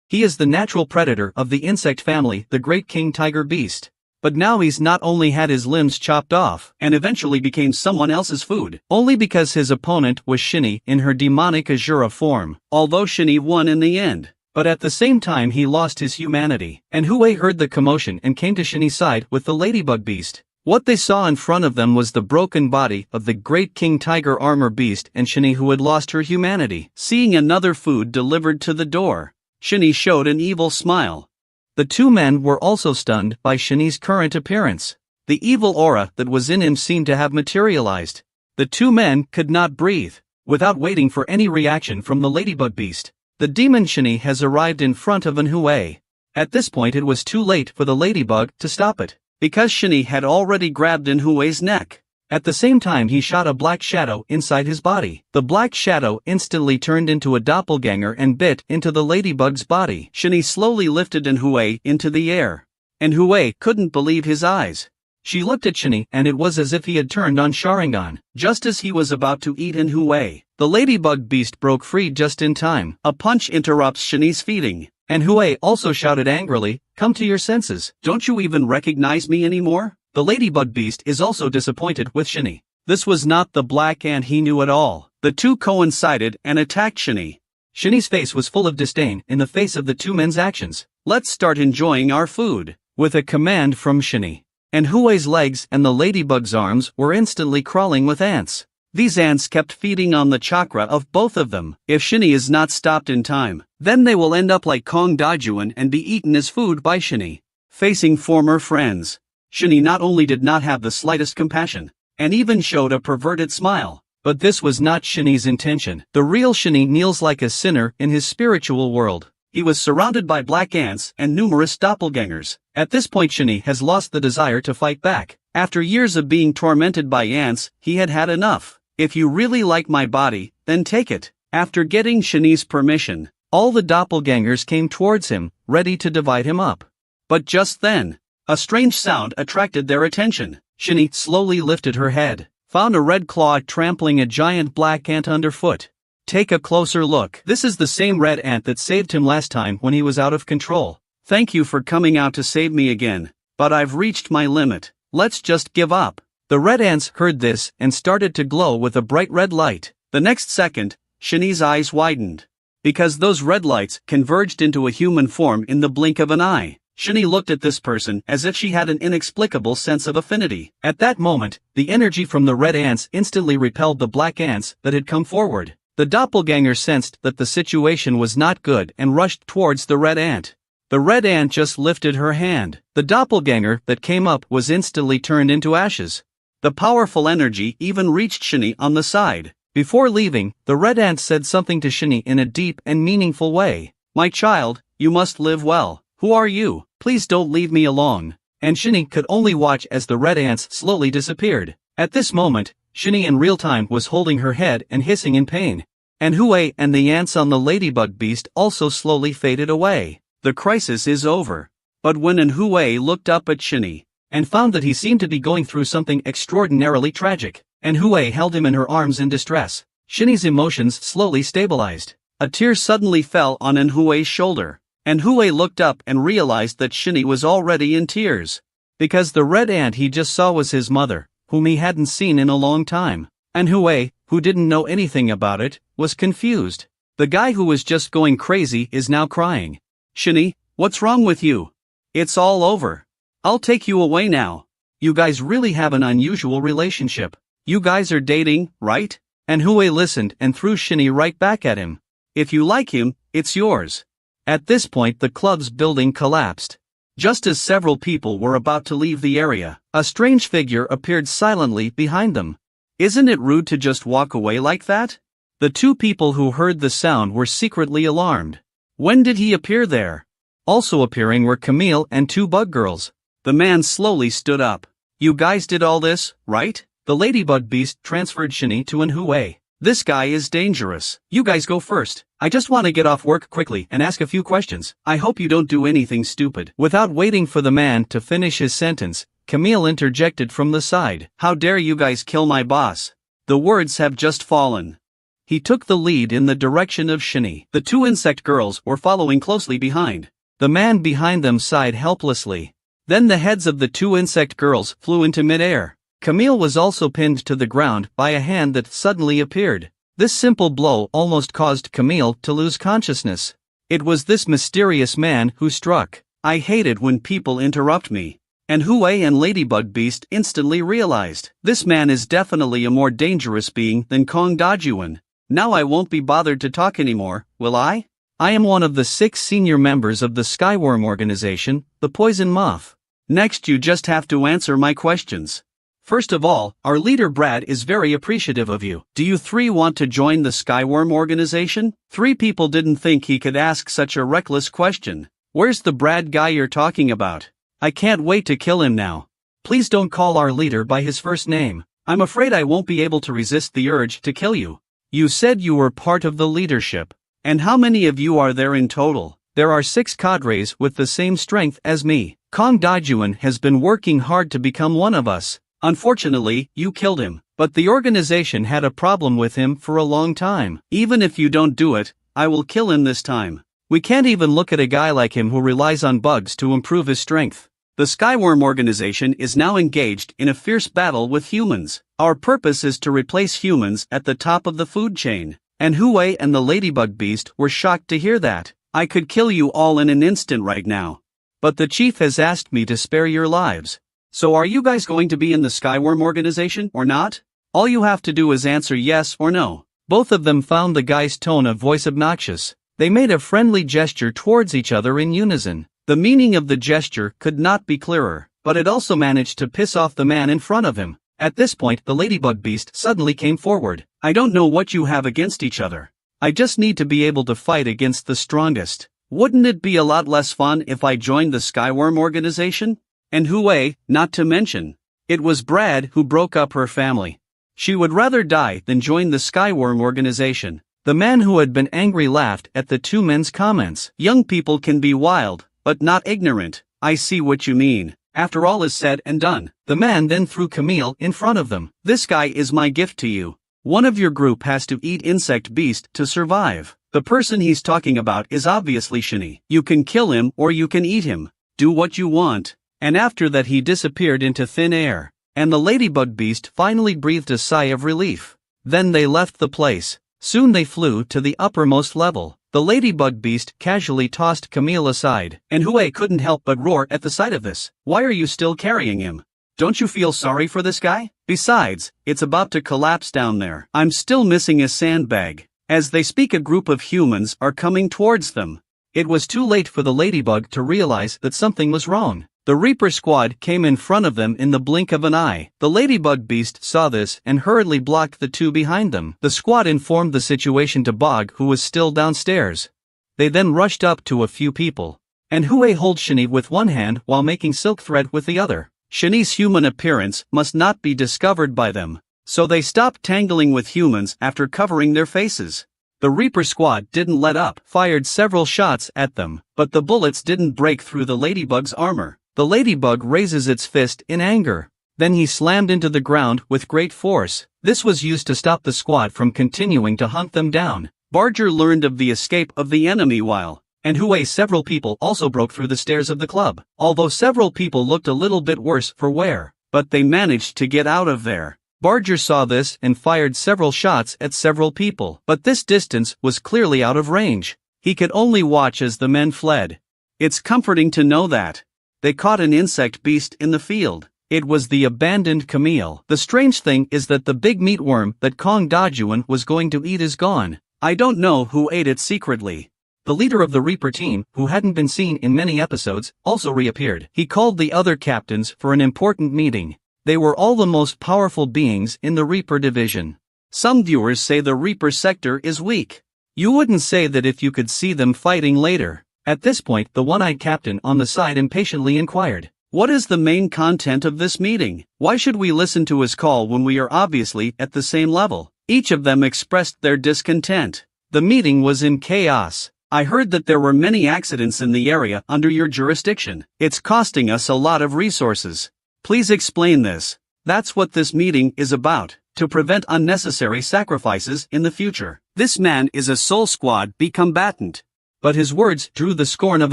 S1: He is the natural predator of the insect family, the great king tiger beast. But now he's not only had his limbs chopped off, and eventually became someone else's food, only because his opponent was Shinny in her demonic Azura form, although Shinny won in the end. But at the same time he lost his humanity, and Hue heard the commotion and came to Shinny's side with the ladybug beast. What they saw in front of them was the broken body of the great King Tiger Armor Beast and Shinny, who had lost her humanity. Seeing another food delivered to the door, Shinny showed an evil smile. The two men were also stunned by Shinny's current appearance. The evil aura that was in him seemed to have materialized. The two men could not breathe. Without waiting for any reaction from the ladybug beast, the demon Shinny has arrived in front of Manhua. At this point it was too late for the ladybug to stop it, because Shinny had already grabbed Manhua's neck. At the same time he shot a black shadow inside his body. The black shadow instantly turned into a doppelganger and bit into the ladybug's body. Shinny slowly lifted Manhua into the air. And Manhua couldn't believe his eyes. She looked at Shinny and it was as if he had turned on Sharingan. Just as he was about to eat Manhua, the ladybug beast broke free just in time. A punch interrupts Shinny's feeding. And Manhua also shouted angrily, "Come to your senses. Don't you even recognize me anymore?" The ladybug beast is also disappointed with Shinny. This was not the black ant he knew at all. The two coincided and attacked Shinny. Shinny's face was full of disdain in the face of the two men's actions. "Let's start enjoying our food," with a command from Shinny. And Hue's legs and the ladybug's arms were instantly crawling with ants. These ants kept feeding on the chakra of both of them. If Shinny is not stopped in time, then they will end up like Kong Dajuan and be eaten as food by Shinny. Facing former friends, Shinny not only did not have the slightest compassion, and even showed a perverted smile. But this was not Shinny's intention. The real Shinny kneels like a sinner in his spiritual world. He was surrounded by black ants and numerous doppelgangers. At this point Shinny has lost the desire to fight back. After years of being tormented by ants, he had had enough. "If you really like my body, then take it." After getting Shinny's permission, all the doppelgangers came towards him, ready to divide him up. But just then, a strange sound attracted their attention. Shinny slowly lifted her head, found a red claw trampling a giant black ant underfoot. Take a closer look. This is the same red ant that saved him last time when he was out of control. "Thank you for coming out to save me again, but I've reached my limit. Let's just give up." The red ants heard this and started to glow with a bright red light. The next second, Shinny's eyes widened, because those red lights converged into a human form in the blink of an eye. Shinny looked at this person as if she had an inexplicable sense of affinity. At that moment, the energy from the red ants instantly repelled the black ants that had come forward. The doppelganger sensed that the situation was not good and rushed towards the red ant. The red ant just lifted her hand. The doppelganger that came up was instantly turned into ashes. The powerful energy even reached Shinny on the side. Before leaving, the red ant said something to Shinny in a deep and meaningful way. "My child, you must live well. Who are you? Please don't leave me alone." And Shinny could only watch as the red ants slowly disappeared. At this moment, Shinny in real time was holding her head and hissing in pain. And Hue and the ants on the ladybug beast also slowly faded away. The crisis is over. But when Hue looked up at Shinny, and found that he seemed to be going through something extraordinarily tragic, and Hue held him in her arms in distress, Shinny's emotions slowly stabilized. A tear suddenly fell on Hue's shoulder, and Hue looked up and realized that Shinny was already in tears, because the red ant he just saw was his mother, whom he hadn't seen in a long time. And Hue, who didn't know anything about it, was confused. The guy who was just going crazy is now crying. "Shinny, what's wrong with you? It's all over. I'll take you away now. You guys really have an unusual relationship. You guys are dating, right?" And Hue listened and threw Shinny right back at him. "If you like him, it's yours." At this point the club's building collapsed. Just as several people were about to leave the area, a strange figure appeared silently behind them. "Isn't it rude to just walk away like that?" The two people who heard the sound were secretly alarmed. When did he appear there? Also appearing were Camille and two bug girls. The man slowly stood up. "You guys did all this, right?" The ladybug beast transferred Shinny to Hue. "This guy is dangerous. You guys go first. I just want to get off work quickly and ask a few questions. I hope you don't do anything stupid." Without waiting for the man to finish his sentence, Camille interjected from the side. "How dare you guys kill my boss? The words have just fallen." He took the lead in the direction of Shinny. The two insect girls were following closely behind. The man behind them sighed helplessly. Then the heads of the two insect girls flew into midair. Camille was also pinned to the ground by a hand that suddenly appeared. This simple blow almost caused Camille to lose consciousness. It was this mysterious man who struck. I hate it when people interrupt me. And Hui and Ladybug Beast instantly realized, this man is definitely a more dangerous being than Kong Dajuan. Now I won't be bothered to talk anymore, will I? I am one of the 6 senior members of the Skyworm organization, the Poison Moth. Next you just have to answer my questions. First of all, our leader Brad is very appreciative of you. Do you 3 want to join the Skyworm organization? 3 people didn't think he could ask such a reckless question. Where's the Brad guy you're talking about? I can't wait to kill him now. Please don't call our leader by his first name. I'm afraid I won't be able to resist the urge to kill you. You said you were part of the leadership. And how many of you are there in total? There are 6 cadres with the same strength as me. Kong Dajuan has been working hard to become one of us. Unfortunately, you killed him, but the organization had a problem with him for a long time. Even if you don't do it, I will kill him this time. We can't even look at a guy like him who relies on bugs to improve his strength. The Skyworm organization is now engaged in a fierce battle with humans. Our purpose is to replace humans at the top of the food chain. And Hui and the Ladybug Beast were shocked to hear that. I could kill you all in an instant right now. But the chief has asked me to spare your lives. So are you guys going to be in the Skyworm organization or not? All you have to do is answer yes or no. Both of them found the guy's tone of voice obnoxious. They made a friendly gesture towards each other in unison. The meaning of the gesture could not be clearer, but it also managed to piss off the man in front of him. At this point, the Ladybug Beast suddenly came forward. I don't know what you have against each other. I just need to be able to fight against the strongest. Wouldn't it be a lot less fun if I joined the Skyworm organization? And Hui, not to mention. It was Brad who broke up her family. She would rather die than join the Skyworm organization. The man who had been angry laughed at the 2 men's comments. Young people can be wild, but not ignorant. I see what you mean. After all is said and done, the man then threw Camille in front of them. This guy is my gift to you. One of your group has to eat Insect Beast to survive. The person he's talking about is obviously Shiny. You can kill him or you can eat him. Do what you want. And after that he disappeared into thin air. And the Ladybug Beast finally breathed a sigh of relief. Then they left the place. Soon they flew to the uppermost level. The Ladybug Beast casually tossed Camille aside, and Hui couldn't help but roar at the sight of this. Why are you still carrying him? Don't you feel sorry for this guy? Besides, it's about to collapse down there. I'm still missing a sandbag. As they speak, a group of humans are coming towards them. It was too late for the Ladybug to realize that something was wrong. The Reaper squad came in front of them in the blink of an eye. The Ladybug Beast saw this and hurriedly blocked the 2 behind them. The squad informed the situation to Bog, who was still downstairs. They then rushed up to a few people. And Hui held Shiny with one hand while making silk thread with the other. Shiny's human appearance must not be discovered by them. So they stopped tangling with humans after covering their faces. The Reaper squad didn't let up, fired several shots at them, but the bullets didn't break through the Ladybug's armor. The Ladybug raises its fist in anger. Then he slammed into the ground with great force. This was used to stop the squad from continuing to hunt them down. Barger learned of the escape of the enemy while, and Hui several people also broke through the stairs of the club. Although several people looked a little bit worse for wear, but they managed to get out of there. Barger saw this and fired several shots at several people, but this distance was clearly out of range. He could only watch as the men fled. It's comforting to know that they caught an insect beast in the field. It was the abandoned Camille. The strange thing is that the big meatworm that Kong Dajuan was going to eat is gone. I don't know who ate it secretly. The leader of the Reaper team, who hadn't been seen in many episodes, also reappeared. He called the other captains for an important meeting. They were all the most powerful beings in the Reaper division. Some viewers say the Reaper sector is weak. You wouldn't say that if you could see them fighting later. At this point, the one-eyed captain on the side impatiently inquired, "What is the main content of this meeting? Why should we listen to his call when we are obviously at the same level?" Each of them expressed their discontent. The meeting was in chaos. I heard that there were many accidents in the area under your jurisdiction. It's costing us a lot of resources. Please explain this. That's what this meeting is about, to prevent unnecessary sacrifices in the future. This man is a Soul Squad B combatant. but his words drew the scorn of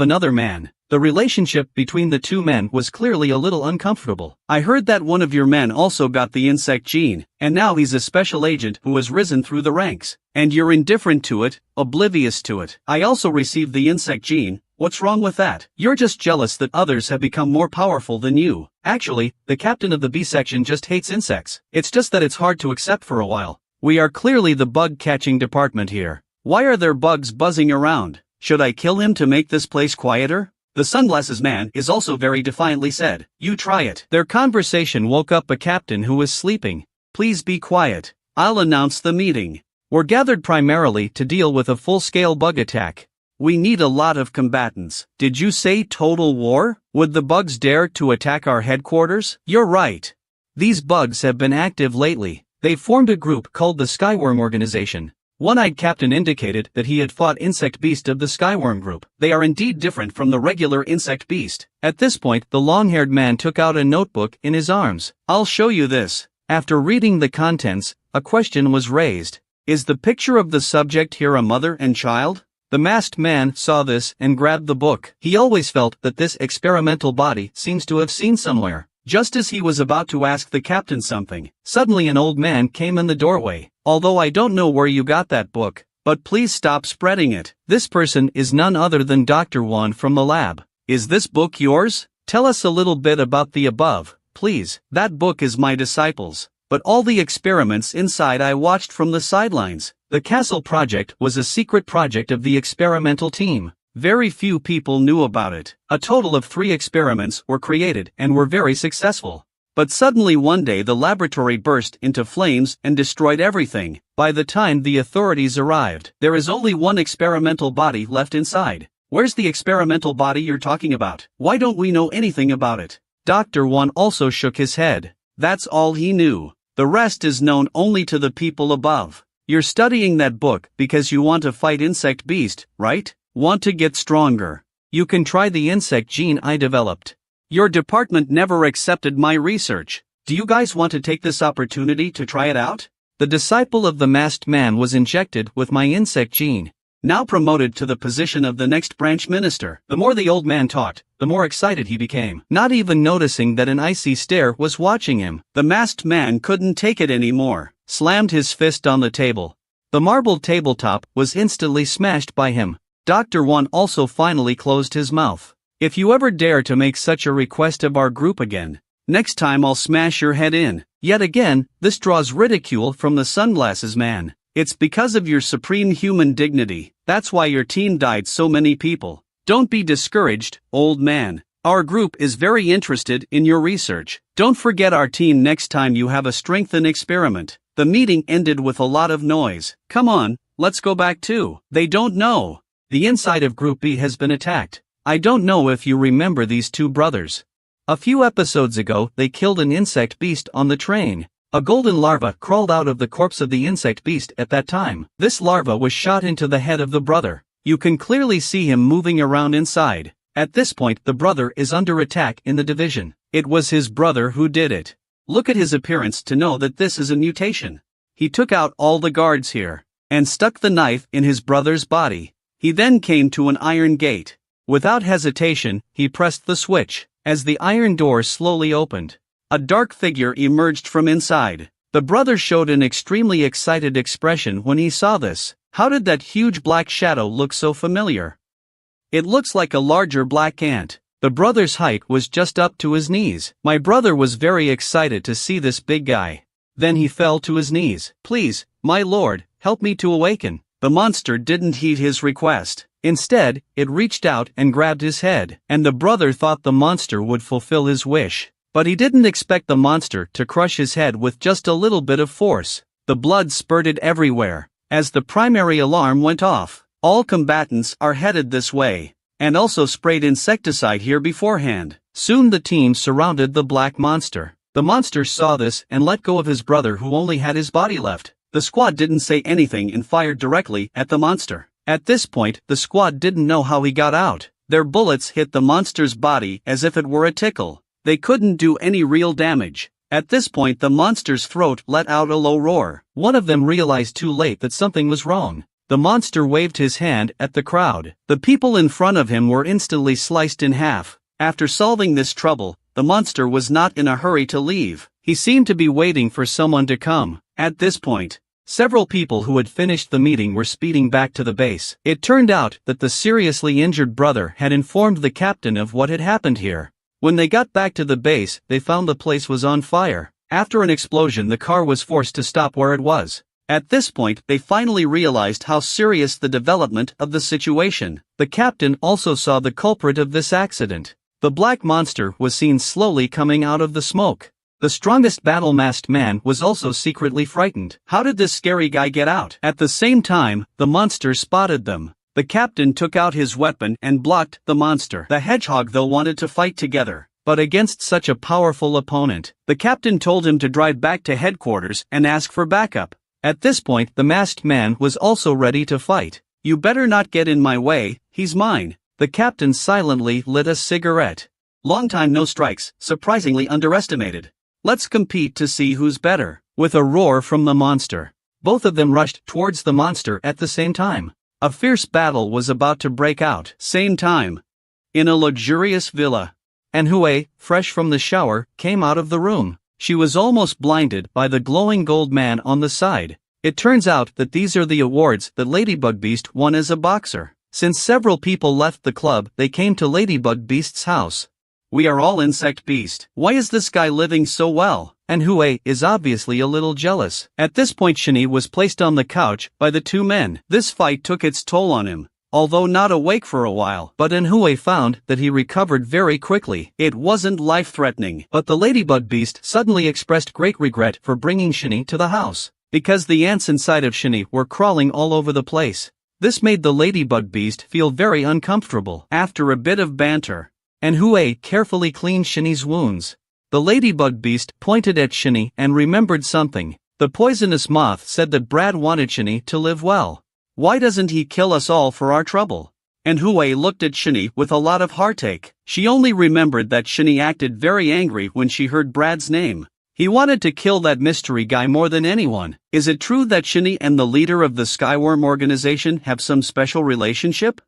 S1: another man. The relationship between the two men was clearly a little uncomfortable. I heard that one of your men also got the insect gene, and now he's a special agent who has risen through the ranks. And you're indifferent to it, oblivious to it. I also received the insect gene. What's wrong with that? You're just jealous that others have become more powerful than you. Actually, the captain of the B section just hates insects. It's just that it's hard to accept for a while. We are clearly the bug-catching department here. Why are there bugs buzzing around? Should I kill him to make this place quieter? The sunglasses man is also very defiantly said, "You try it." Their conversation woke up a captain who was sleeping. "Please be quiet. I'll announce the meeting. We're gathered primarily to deal with a full-scale bug attack. We need a lot of combatants." Did you say total war? Would the bugs dare to attack our headquarters? You're right. These bugs have been active lately. They formed a group called the Skyworm Organization. One-eyed captain indicated that he had fought Insect Beast of the Skyworm group. They are indeed different from the regular Insect Beast. At this point, the long-haired man took out a notebook in his arms. "I'll show you this." After reading the contents, a question was raised. Is the picture of the subject here a mother and child? The masked man saw this and grabbed the book. He always felt that this experimental body seems to have seen somewhere. Just as he was about to ask the captain something, suddenly an old man came in the doorway. "Although I don't know where you got that book, but please stop spreading it." This person is none other than Dr. Wan from the lab. "Is this book yours? Tell us a little bit about the above, please." "That book is my disciple's, but all the experiments inside I watched from the sidelines." The castle project was a secret project of the experimental team. Very few people knew about it. A total of 3 experiments were created and were very successful. But suddenly one day the laboratory burst into flames and destroyed everything. By the time the authorities arrived, there is only one experimental body left inside. Where's the experimental body you're talking about? Why don't we know anything about it? Dr. Wan also shook his head. That's all he knew. The rest is known only to the people above. You're studying that book because you want to fight Insect Beast, right? Want to get stronger? You can try the insect gene I developed. Your department never accepted my research. Do you guys want to take this opportunity to try it out? The disciple of the masked man was injected with my insect gene. Now promoted to the position of the next branch minister. The more the old man talked, the more excited he became, not even noticing that an icy stare was watching him. The masked man couldn't take it anymore, slammed his fist on the table. The marble tabletop was instantly smashed by him. Dr. Wan also finally closed his mouth. "If you ever dare to make such a request of our group again, next time I'll smash your head in." Yet again, this draws ridicule from the sunglasses man. "It's because of your supreme human dignity. That's why your team died so many people. Don't be discouraged, old man. Our group is very interested in your research. Don't forget our team next time you have a strengthen experiment." The meeting ended with a lot of noise. "Come on, let's go back too." They don't know. The inside of Group B has been attacked. I don't know if you remember these 2 brothers. A few episodes ago they killed an insect beast on the train. A golden larva crawled out of the corpse of the insect beast at that time. This larva was shot into the head of the brother. You can clearly see him moving around inside. At this point the brother is under attack in the division. It was his brother who did it. Look at his appearance to know that this is a mutation. He took out all the guards here, and stuck the knife in his brother's body. He then came to an iron gate. Without hesitation, he pressed the switch. As the iron door slowly opened, a dark figure emerged from inside. The brother showed an extremely excited expression when he saw this. How did that huge black shadow look so familiar? It looks like a larger black ant. The brother's height was just up to his knees. My brother was very excited to see this big guy. Then he fell to his knees. "Please, my lord, help me to awaken." The monster didn't heed his request. Instead, it reached out and grabbed his head, and the brother thought the monster would fulfill his wish. But he didn't expect the monster to crush his head with just a little bit of force. The blood spurted everywhere. As the primary alarm went off, all combatants are headed this way, and also sprayed insecticide here beforehand. Soon the team surrounded the black monster. The monster saw this and let go of his brother who only had his body left. The squad didn't say anything and fired directly at the monster. At this point, the squad didn't know how he got out. Their bullets hit the monster's body as if it were a tickle. They couldn't do any real damage. At this point the monster's throat let out a low roar. One of them realized too late that something was wrong. The monster waved his hand at the crowd. The people in front of him were instantly sliced in half. After solving this trouble, the monster was not in a hurry to leave. He seemed to be waiting for someone to come. At this point, several people who had finished the meeting were speeding back to the base. It turned out that the seriously injured brother had informed the captain of what had happened here. When they got back to the base, they found the place was on fire. After an explosion, the car was forced to stop where it was. At this point, they finally realized how serious the development of the situation. The captain also saw the culprit of this accident. The black monster was seen slowly coming out of the smoke. The strongest battle-masked man was also secretly frightened. How did this scary guy get out? At the same time, the monster spotted them. The captain took out his weapon and blocked the monster. The hedgehog though wanted to fight together, but against such a powerful opponent, the captain told him to drive back to headquarters and ask for backup. At this point, the masked man was also ready to fight. "You better not get in my way, he's mine." The captain silently lit a cigarette. "Long time no strikes, surprisingly underestimated. Let's compete to see who's better." With a roar from the monster, both of them rushed towards the monster at the same time. A fierce battle was about to break out. Same time, in a luxurious villa, MANHUA, fresh from the shower, came out of the room. She was almost blinded by the glowing gold man on the side. It turns out that these are the awards that Ladybug Beast won as a boxer. Since several people left the club, they came to Ladybug Beast's house. "We are all Insect Beast. Why is this guy living so well?" MANHUA is obviously a little jealous. At this point, Shini was placed on the couch by the two men. This fight took its toll on him, although not awake for a while. But MANHUA found that he recovered very quickly. It wasn't life-threatening, but the Ladybug Beast suddenly expressed great regret for bringing Shini to the house, because the ants inside of Shini were crawling all over the place. This made the Ladybug Beast feel very uncomfortable. After a bit of banter, MANHUA carefully cleaned Shini's wounds. The Ladybug Beast pointed at Shini and remembered something. The poisonous moth said that Brad wanted Shini to live well. "Why doesn't he kill us all for our trouble?" MANHUA looked at Shini with a lot of heartache. She only remembered that Shini acted very angry when she heard Brad's name. He wanted to kill that mystery guy more than anyone. Is it true that Shini and the leader of the Skyworm organization have some special relationship?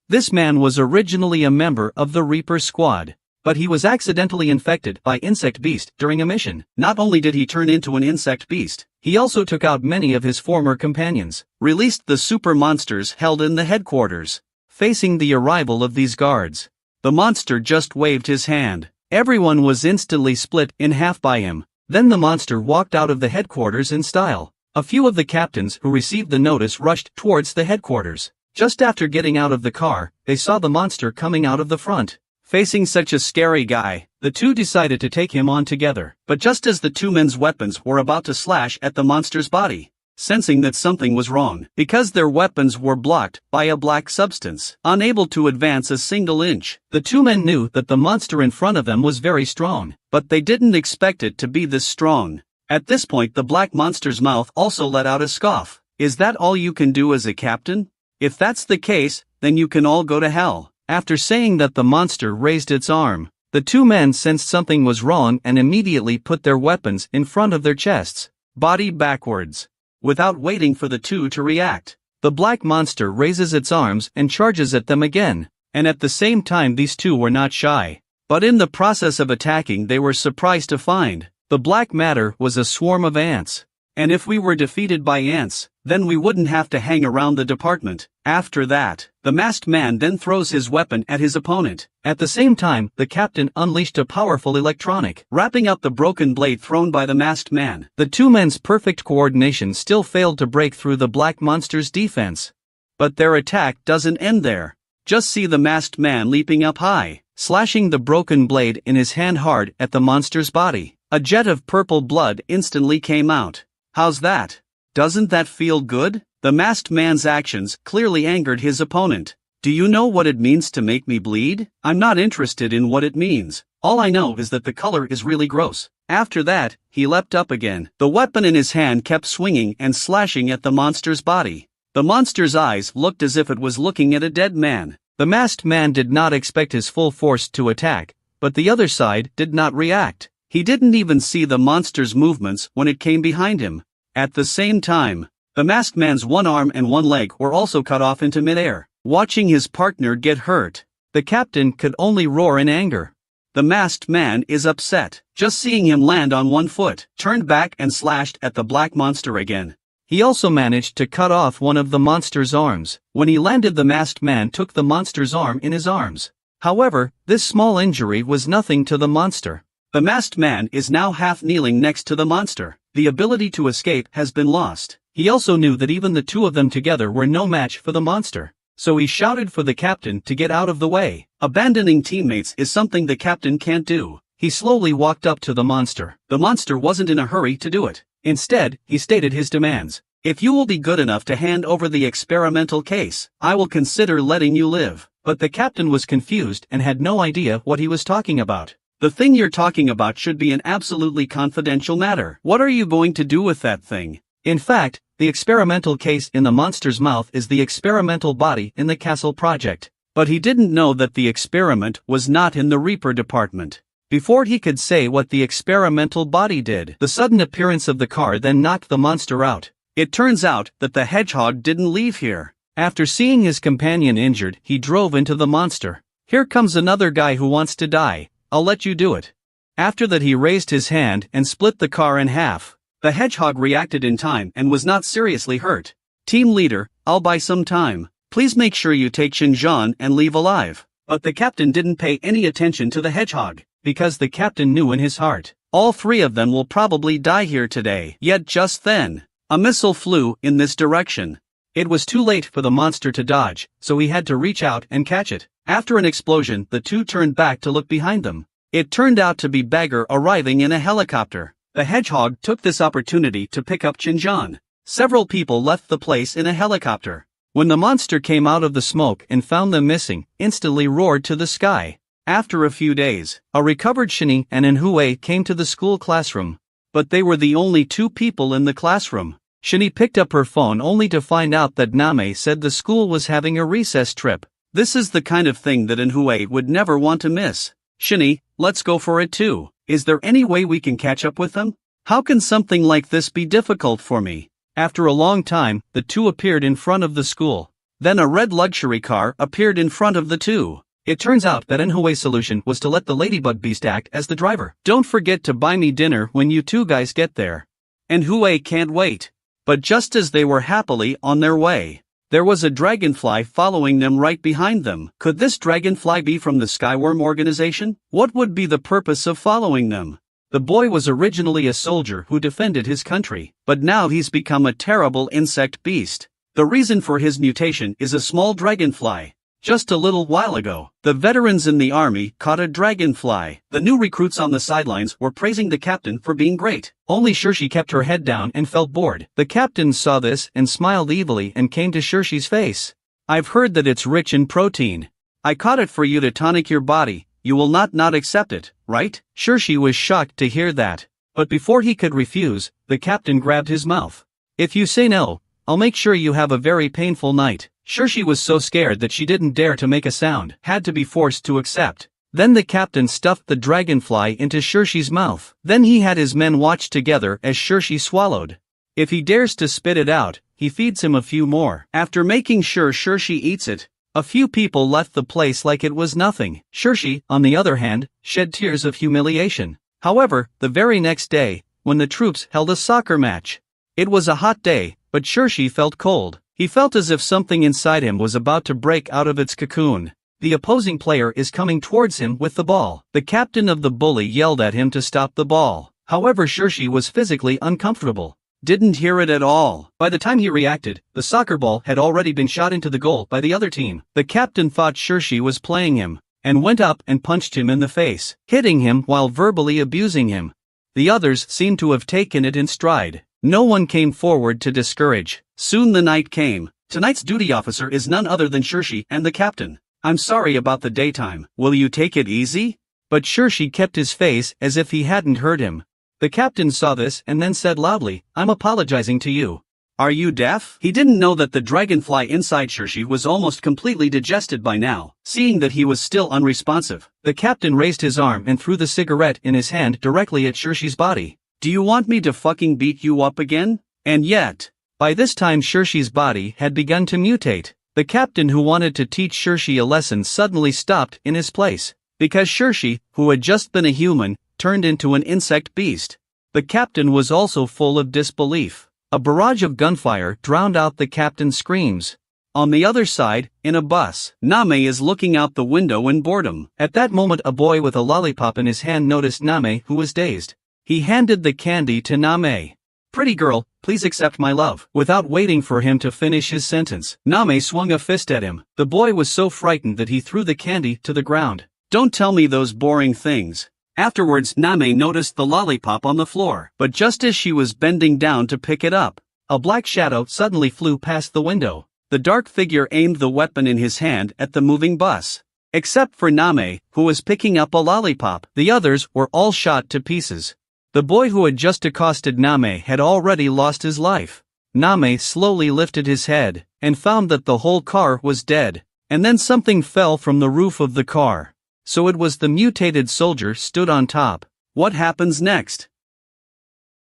S1: This man was originally a member of the Reaper squad, but he was accidentally infected by Insect Beast during a mission. Not only did he turn into an Insect Beast, he also took out many of his former companions, released the super monsters held in the headquarters. Facing the arrival of these guards, the monster just waved his hand. Everyone was instantly split in half by him. Then the monster walked out of the headquarters in style. A few of the captains who received the notice rushed towards the headquarters. Just after getting out of the car, they saw the monster coming out of the front. Facing such a scary guy, the two decided to take him on together. But just as the two men's weapons were about to slash at the monster's body, sensing that something was wrong, because their weapons were blocked by a black substance, unable to advance a single inch, the two men knew that the monster in front of them was very strong, but they didn't expect it to be this strong. At this point, the black monster's mouth also let out a scoff. "Is that all you can do as a captain? If that's the case, then you can all go to hell." After saying that, the monster raised its arm. The two men sensed something was wrong and immediately put their weapons in front of their chests, body backwards. Without waiting for the two to react, the black monster raises its arms and charges at them again. And at the same time, these two were not shy. But in the process of attacking, they were surprised to find the black matter was a swarm of ants. And if we were defeated by ants, then we wouldn't have to hang around the department. After that, the masked man then throws his weapon at his opponent. At the same time, the captain unleashed a powerful electronic, wrapping up the broken blade thrown by the masked man. The two men's perfect coordination still failed to break through the black monster's defense. But their attack doesn't end there. Just see the masked man leaping up high, slashing the broken blade in his hand hard at the monster's body. A jet of purple blood instantly came out. How's that? Doesn't that feel good? The masked man's actions clearly angered his opponent. "Do you know what it means to make me bleed?" "I'm not interested in what it means. All I know is that the color is really gross." After that, he leapt up again. The weapon in his hand kept swinging and slashing at the monster's body. The monster's eyes looked as if it was looking at a dead man. The masked man did not expect his full force to attack, but the other side did not react. He didn't even see the monster's movements when it came behind him. At the same time, The masked man's one arm and one leg were also cut off into midair. Watching his partner get hurt, the captain could only roar in anger. The masked man is upset. Just seeing him land on one foot, turned back and slashed at the black monster again. He also managed to cut off one of the monster's arms. When he landed, the masked man took the monster's arm in his arms. However, this small injury was nothing to the monster. The masked man is now half kneeling next to the monster. The ability to escape has been lost. He also knew that even the two of them together were no match for the monster. So he shouted for the captain to get out of the way. Abandoning teammates is something the captain can't do. He slowly walked up to the monster. The monster wasn't in a hurry to do it. Instead, he stated his demands. If you will be good enough to hand over the experimental case, I will consider letting you live. But the captain was confused and had no idea what he was talking about. The thing you're talking about should be an absolutely confidential matter. What are you going to do with that thing? In fact, the experimental case in the monster's mouth is the experimental body in the castle project. But he didn't know that the experiment was not in the Reaper department. Before he could say what the experimental body did, the sudden appearance of the car then knocked the monster out. It turns out that the hedgehog didn't leave here. After seeing his companion injured, he drove into the monster. Here comes another guy who wants to die. I'll let you do it. After that, he raised his hand and split the car in half. The hedgehog reacted in time and was not seriously hurt. Team leader, I'll buy some time. Please make sure you take Shinjan and leave alive. But the captain didn't pay any attention to the hedgehog, because the captain knew in his heart, all three of them will probably die here today. Yet just then, a missile flew in this direction. It was too late for the monster to dodge, so he had to reach out and catch it. After an explosion, the two turned back to look behind them. It turned out to be Bagger arriving in a helicopter. The hedgehog took this opportunity to pick up Shinjan. Several people left the place in a helicopter. When the monster came out of the smoke and found them missing, instantly roared to the sky. After a few days, a recovered Shini and MANHUA came to the school classroom. But they were the only two people in the classroom. Shini picked up her phone only to find out that Name said the school was having a recess trip. This is the kind of thing that MANHUA would never want to miss. Shini, let's go for it too. Is there any way we can catch up with them? How can something like this be difficult for me? After a long time, the two appeared in front of the school. Then a red luxury car appeared in front of the two. It turns out that MANHUA's solution was to let the ladybug beast act as the driver. Don't forget to buy me dinner when you two guys get there. MANHUA can't wait. But just as they were happily on their way, there was a dragonfly following them right behind them. Could this dragonfly be from the Skyworm organization? What would be the purpose of following them? The boy was originally a soldier who defended his country, but now he's become a terrible insect beast. The reason for his mutation is a small dragonfly. Just a little while ago, the veterans in the army caught a dragonfly. The new recruits on the sidelines were praising the captain for being great. Only Shirshi kept her head down and felt bored. The captain saw this and smiled evilly and came to Shirshi's face. I've heard that it's rich in protein. I caught it for you to tonic your body. You will not accept it, right? Shirshi was shocked to hear that. But before he could refuse, the captain grabbed his mouth. If you say no, I'll make sure you have a very painful night. Shirshi was so scared that she didn't dare to make a sound, had to be forced to accept. Then the captain stuffed the dragonfly into Shirshi's mouth. Then he had his men watch together as Shirshi swallowed. If he dares to spit it out, he feeds him a few more. After making sure Shirshi eats it, a few people left the place like it was nothing. Shirshi, on the other hand, shed tears of humiliation. However, the very next day, when the troops held a soccer match, it was a hot day, but Shirshi felt cold. He felt as if something inside him was about to break out of its cocoon. The opposing player is coming towards him with the ball. The captain of the bully yelled at him to stop the ball. However, Shirshi was physically uncomfortable. Didn't hear it at all. By the time he reacted, the soccer ball had already been shot into the goal by the other team. The captain thought Shirshi was playing him, and went up and punched him in the face, hitting him while verbally abusing him. The others seemed to have taken it in stride. No one came forward to discourage. Soon the night came. Tonight's duty officer is none other than Shirshi and the captain. I'm sorry about the daytime. Will you take it easy? But Shirshi kept his face as if he hadn't heard him. The captain saw this and then said loudly, I'm apologizing to you. Are you deaf? He didn't know that the dragonfly inside Shirshi was almost completely digested by now. Seeing that he was still unresponsive, the captain raised his arm and threw the cigarette in his hand directly at Shirshi's body. Do you want me to fucking beat you up again? And yet, By this time Shirshi's body had begun to mutate. The captain who wanted to teach Shirshi a lesson suddenly stopped in his place, because Shirshi, who had just been a human, turned into an insect beast. The captain was also full of disbelief. A barrage of gunfire drowned out the captain's screams. On the other side, in a bus, Name is looking out the window in boredom. At that moment a boy with a lollipop in his hand noticed Name, who was dazed. He handed the candy to Name. "Pretty girl, please accept my love." Without waiting for him to finish his sentence, Name swung a fist at him. The boy was so frightened that he threw the candy to the ground. "Don't tell me those boring things." Afterwards Name noticed the lollipop on the floor, but just as she was bending down to pick it up, a black shadow suddenly flew past the window. The dark figure aimed the weapon in his hand at the moving bus. Except for Name, who was picking up a lollipop, the others were all shot to pieces. The boy who had just accosted Name had already lost his life. Name slowly lifted his head, and found that the whole car was dead, and then something fell from the roof of the car. So it was the mutated soldier stood on top. What happens next?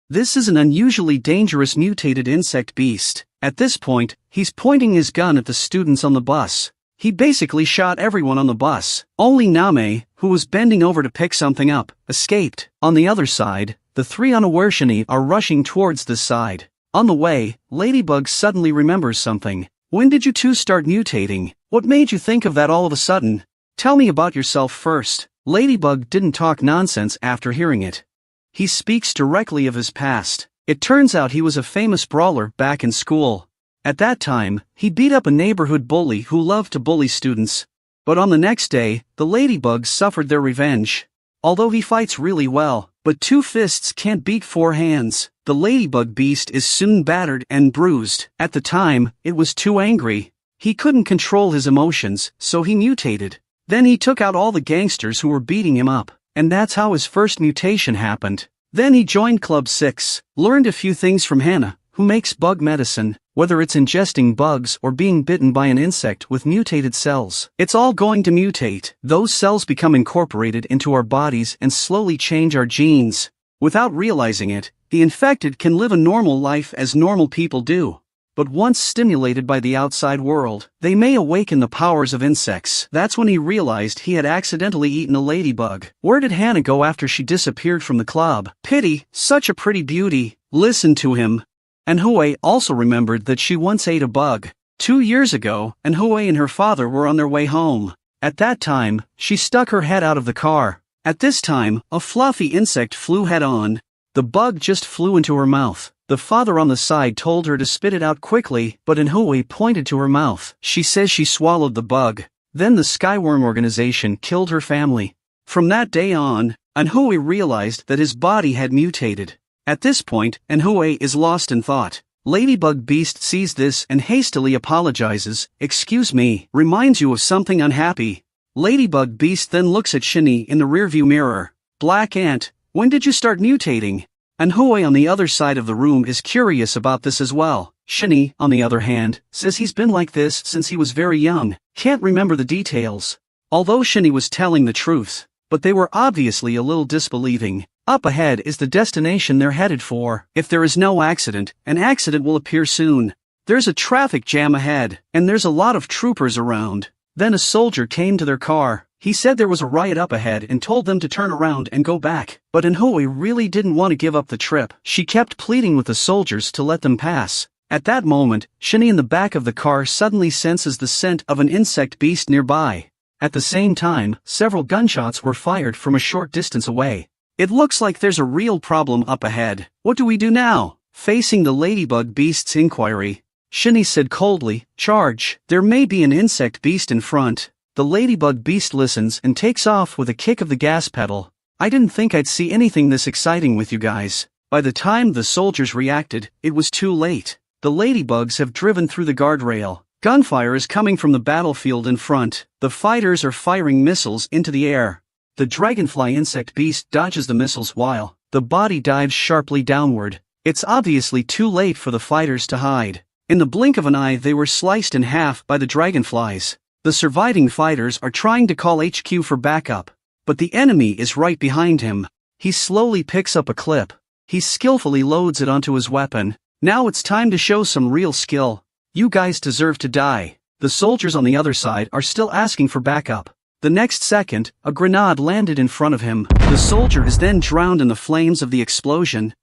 S1: This is an unusually dangerous mutated insect beast. At this point, he's pointing his gun at the students on the bus. He basically shot everyone on the bus. Only Name, who was bending over to pick something up, escaped. On the other side, the three unaware Shini are rushing towards this side. On the way, Ladybug suddenly remembers something. "When did you two start mutating? What made you think of that all of a sudden? Tell me about yourself first." Ladybug didn't talk nonsense after hearing it. He speaks directly of his past. It turns out he was a famous brawler back in school. At that time, he beat up a neighborhood bully who loved to bully students. But on the next day, the Ladybugs suffered their revenge. Although he fights really well, but 2 fists can't beat 4 hands. The Ladybug beast is soon battered and bruised. At the time, it was too angry. He couldn't control his emotions, so he mutated. Then he took out all the gangsters who were beating him up, and that's how his first mutation happened. Then he joined Club 6, learned a few things from Hannah, who makes bug medicine. Whether it's ingesting bugs or being bitten by an insect with mutated cells, it's all going to mutate. Those cells become incorporated into our bodies and slowly change our genes. Without realizing it, the infected can live a normal life as normal people do. But once stimulated by the outside world, they may awaken the powers of insects. That's when he realized he had accidentally eaten a ladybug. Where did Hannah go after she disappeared from the club? Pity, such a pretty beauty. Listen to him. MANHUA also remembered that she once ate a bug. 2 years ago, MANHUA and her father were on their way home. At that time, she stuck her head out of the car. At this time, a fluffy insect flew head-on. The bug just flew into her mouth. The father on the side told her to spit it out quickly, but MANHUA pointed to her mouth. She says she swallowed the bug. Then the Skyworm organization killed her family. From that day on, MANHUA realized that his body had mutated. At this point, MANHUA is lost in thought. Ladybug Beast sees this and hastily apologizes. "Excuse me, reminds you of something unhappy." Ladybug Beast then looks at Shini in the rearview mirror. "Black Ant, when did you start mutating?" MANHUA on the other side of the room is curious about this as well. Shini, on the other hand, says he's been like this since he was very young. Can't remember the details. Although Shini was telling the truth, but they were obviously a little disbelieving. Up ahead is the destination they're headed for. If there is no accident, an accident will appear soon. There's a traffic jam ahead, and there's a lot of troopers around. Then a soldier came to their car. He said there was a riot up ahead and told them to turn around and go back. But MANHUA really didn't want to give up the trip. She kept pleading with the soldiers to let them pass. At that moment, Shini in the back of the car suddenly senses the scent of an insect beast nearby. At the same time, several gunshots were fired from a short distance away. It looks like there's a real problem up ahead. What do we do now? Facing the Ladybug Beast's inquiry, Shini said coldly, "Charge. There may be an insect beast in front." The Ladybug Beast listens and takes off with a kick of the gas pedal. "I didn't think I'd see anything this exciting with you guys." By the time the soldiers reacted, it was too late. The Ladybugs have driven through the guardrail. Gunfire is coming from the battlefield in front. The fighters are firing missiles into the air. The dragonfly insect beast dodges the missiles while the body dives sharply downward. It's obviously too late for the fighters to hide. In the blink of an eye they were sliced in half by the dragonflies. The surviving fighters are trying to call HQ for backup, but the enemy is right behind him. He slowly picks up a clip. He skillfully loads it onto his weapon. Now it's time to show some real skill. You guys deserve to die. The soldiers on the other side are still asking for backup. The next second, a grenade landed in front of him. The soldier is then drowned in the flames of the explosion.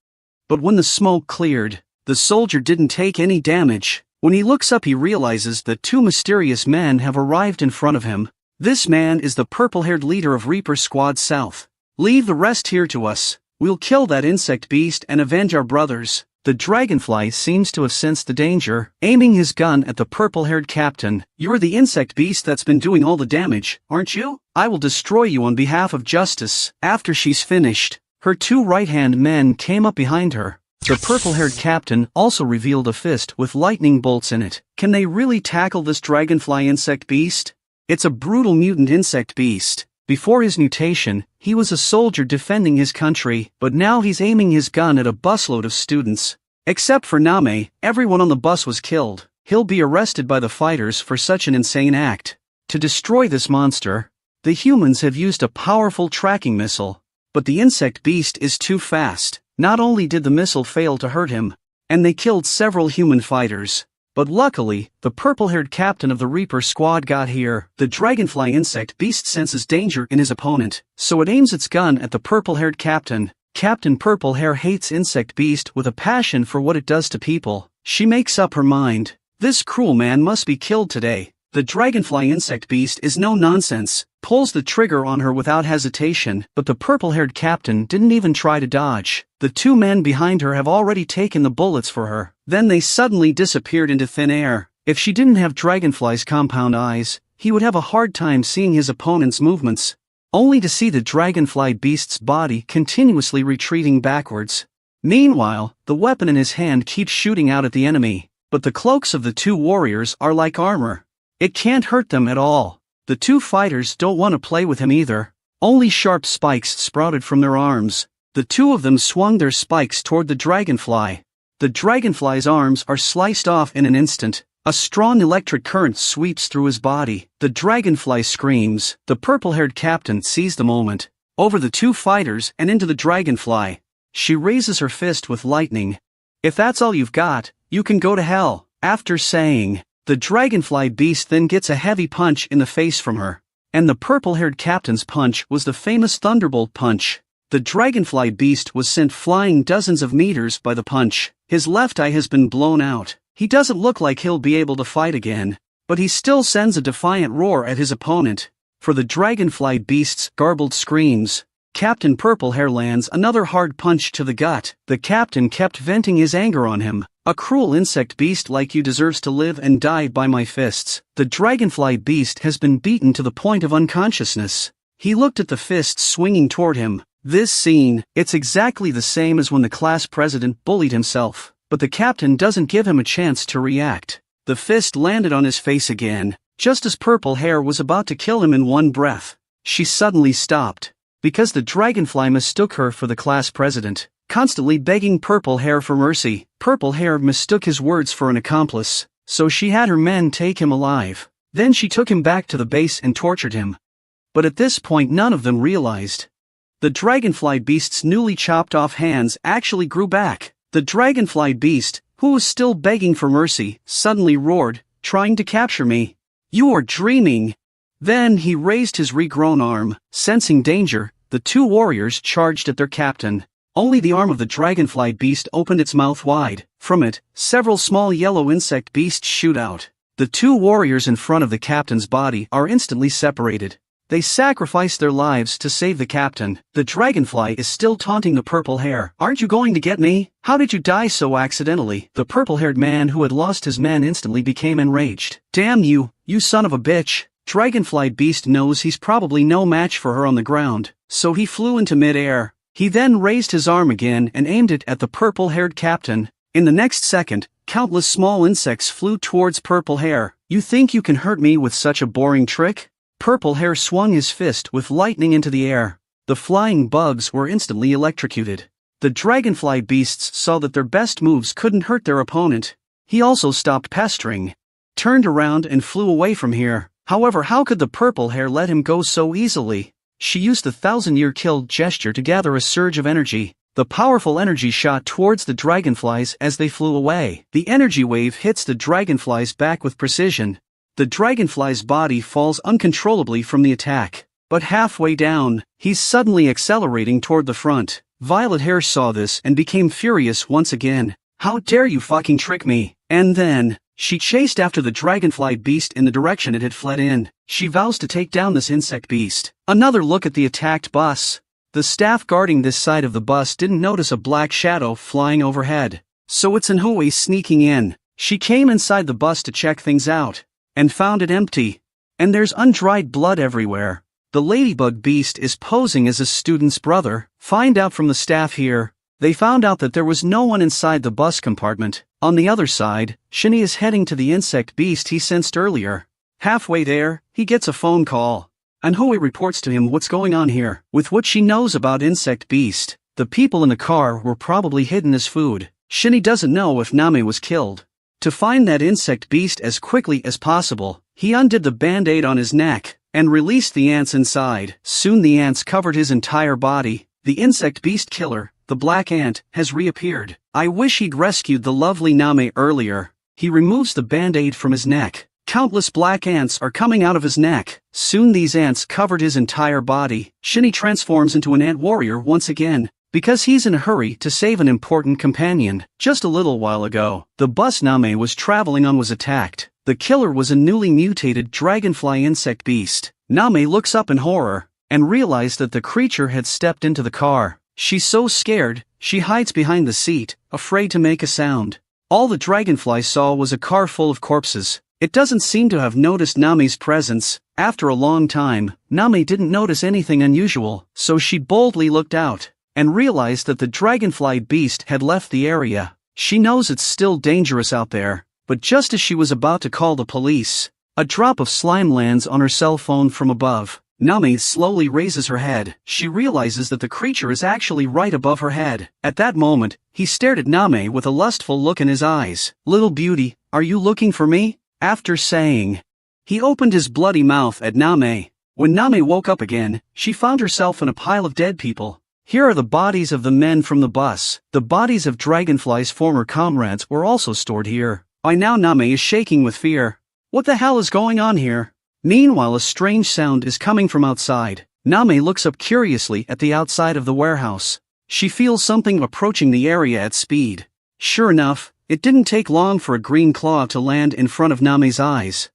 S1: But when the smoke cleared, the soldier didn't take any damage. When he looks up, he realizes that two mysterious men have arrived in front of him. This man is the purple-haired leader of Reaper Squad South. Leave the rest here to us. We'll kill that insect beast and avenge our brothers. The dragonfly seems to have sensed the danger, aiming his gun at the purple-haired captain. You're the insect beast that's been doing all the damage, aren't you? I will destroy you on behalf of justice. After she's finished, her two right-hand men came up behind her. The purple-haired captain also revealed a fist with lightning bolts in it. Can they really tackle this dragonfly insect beast? It's a brutal mutant insect beast. Before his mutation, he was a soldier defending his country, but now he's aiming his gun at a busload of students. Except for Name, everyone on the bus was killed. He'll be arrested by the fighters for such an insane act. To destroy this monster, the humans have used a powerful tracking missile. But the insect beast is too fast. Not only did the missile fail to hurt him, and they killed several human fighters, but luckily, the purple-haired captain of the Reaper Squad got here. The dragonfly insect beast senses danger in his opponent, so it aims its gun at the purple-haired captain. Captain Purple-Hair hates insect beast with a passion for what it does to people. She makes up her mind. This cruel man must be killed today. The dragonfly insect beast is no nonsense, pulls the trigger on her without hesitation, but the purple-haired captain didn't even try to dodge. The two men behind her have already taken the bullets for her. Then they suddenly disappeared into thin air. If she didn't have Dragonfly's compound eyes, he would have a hard time seeing his opponent's movements, only to see the dragonfly beast's body continuously retreating backwards. Meanwhile, the weapon in his hand keeps shooting out at the enemy, but the cloaks of the two warriors are like armor. It can't hurt them at all. The two fighters don't want to play with him either. Only sharp spikes sprouted from their arms. The two of them swung their spikes toward the dragonfly. The dragonfly's arms are sliced off in an instant. A strong electric current sweeps through his body. The dragonfly screams. The purple-haired captain sees the moment. Over the two fighters and into the dragonfly. She raises her fist with lightning. If that's all you've got, you can go to hell. After saying, the dragonfly beast then gets a heavy punch in the face from her. And the purple-haired captain's punch was the famous thunderbolt punch. The dragonfly beast was sent flying dozens of meters by the punch. His left eye has been blown out. He doesn't look like he'll be able to fight again, but he still sends a defiant roar at his opponent. For the dragonfly beast's garbled screams, Captain Purple-Hair lands another hard punch to the gut. The captain kept venting his anger on him. A cruel insect beast like you deserves to live and die by my fists. The dragonfly beast has been beaten to the point of unconsciousness. He looked at the fists swinging toward him. This scene, it's exactly the same as when the class president bullied himself, but the captain doesn't give him a chance to react. The fist landed on his face again, just as Purple-Hair was about to kill him in one breath. She suddenly stopped, because the dragonfly mistook her for the class president, constantly begging Purple-Hair for mercy. Purple-Hair mistook his words for an accomplice, so she had her men take him alive. Then she took him back to the base and tortured him. But at this point none of them realized. The dragonfly beast's newly chopped off hands actually grew back. The dragonfly beast, who was still begging for mercy, suddenly roared, trying to capture me. You are dreaming. Then he raised his regrown arm. Sensing danger, the two warriors charged at their captain. Only the arm of the dragonfly beast opened its mouth wide. From it, several small yellow insect beasts shoot out. The two warriors in front of the captain's body are instantly separated. They sacrifice their lives to save the captain. The dragonfly is still taunting the Purple-Hair. Aren't you going to get me? How did you die so accidentally? The purple-haired man who had lost his men instantly became enraged. Damn you, you son of a bitch. Dragonfly beast knows he's probably no match for her on the ground, so he flew into mid-air. He then raised his arm again and aimed it at the purple-haired captain. In the next second, countless small insects flew towards Purple-Hair. You think you can hurt me with such a boring trick? Purple-Hair swung his fist with lightning into the air. The flying bugs were instantly electrocuted. The dragonfly beasts saw that their best moves couldn't hurt their opponent. He also stopped pestering, turned around and flew away from here. However, how could the Purple-Hair let him go so easily? She used the 1,000-year kill gesture to gather a surge of energy. The powerful energy shot towards the dragonflies as they flew away. The energy wave hits the dragonflies back with precision. The dragonfly's body falls uncontrollably from the attack. But halfway down, he's suddenly accelerating toward the front. Violet Hair saw this and became furious once again. How dare you fucking trick me? And then, she chased after the dragonfly beast in the direction it had fled in. She vows to take down this insect beast. Another look at the attacked bus. The staff guarding this side of the bus didn't notice a black shadow flying overhead. So it's MANHUA sneaking in. She came inside the bus to check things out, and found it empty. And there's undried blood everywhere. The ladybug beast is posing as a student's brother. Find out from the staff here. They found out that there was no one inside the bus compartment. On the other side, Shinny is heading to the insect beast he sensed earlier. Halfway there, he gets a phone call. MANHUA reports to him what's going on here. With what she knows about insect beast, the people in the car were probably hidden as food. Shinny doesn't know if Name was killed. To find that insect beast as quickly as possible, he undid the band-aid on his neck and released the ants inside. Soon the ants covered his entire body. The insect beast killer, the black ant, has reappeared. I wish he'd rescued the lovely Name earlier. He removes the band-aid from his neck. Countless black ants are coming out of his neck. Soon these ants covered his entire body. Shinny transforms into an ant warrior once again, because he's in a hurry to save an important companion. Just a little while ago, the bus Name was traveling on was attacked. The killer was a newly mutated dragonfly insect beast. Name looks up in horror, and realized that the creature had stepped into the car. She's so scared, she hides behind the seat, afraid to make a sound. All the dragonfly saw was a car full of corpses. It doesn't seem to have noticed Name's presence. After a long time, Name didn't notice anything unusual, so she boldly looked out, and realized that the dragonfly beast had left the area. She knows it's still dangerous out there, but just as she was about to call the police, a drop of slime lands on her cell phone from above. Name slowly raises her head. She realizes that the creature is actually right above her head. At that moment, he stared at Name with a lustful look in his eyes. "Little beauty, are you looking for me?" After saying, he opened his bloody mouth at Name. When Name woke up again, she found herself in a pile of dead people. Here are the bodies of the men from the bus. The bodies of Dragonfly's former comrades were also stored here. By now Name is shaking with fear. What the hell is going on here? Meanwhile, a strange sound is coming from outside. Name looks up curiously at the outside of the warehouse. She feels something approaching the area at speed. Sure enough, it didn't take long for a green claw to land in front of Name's eyes.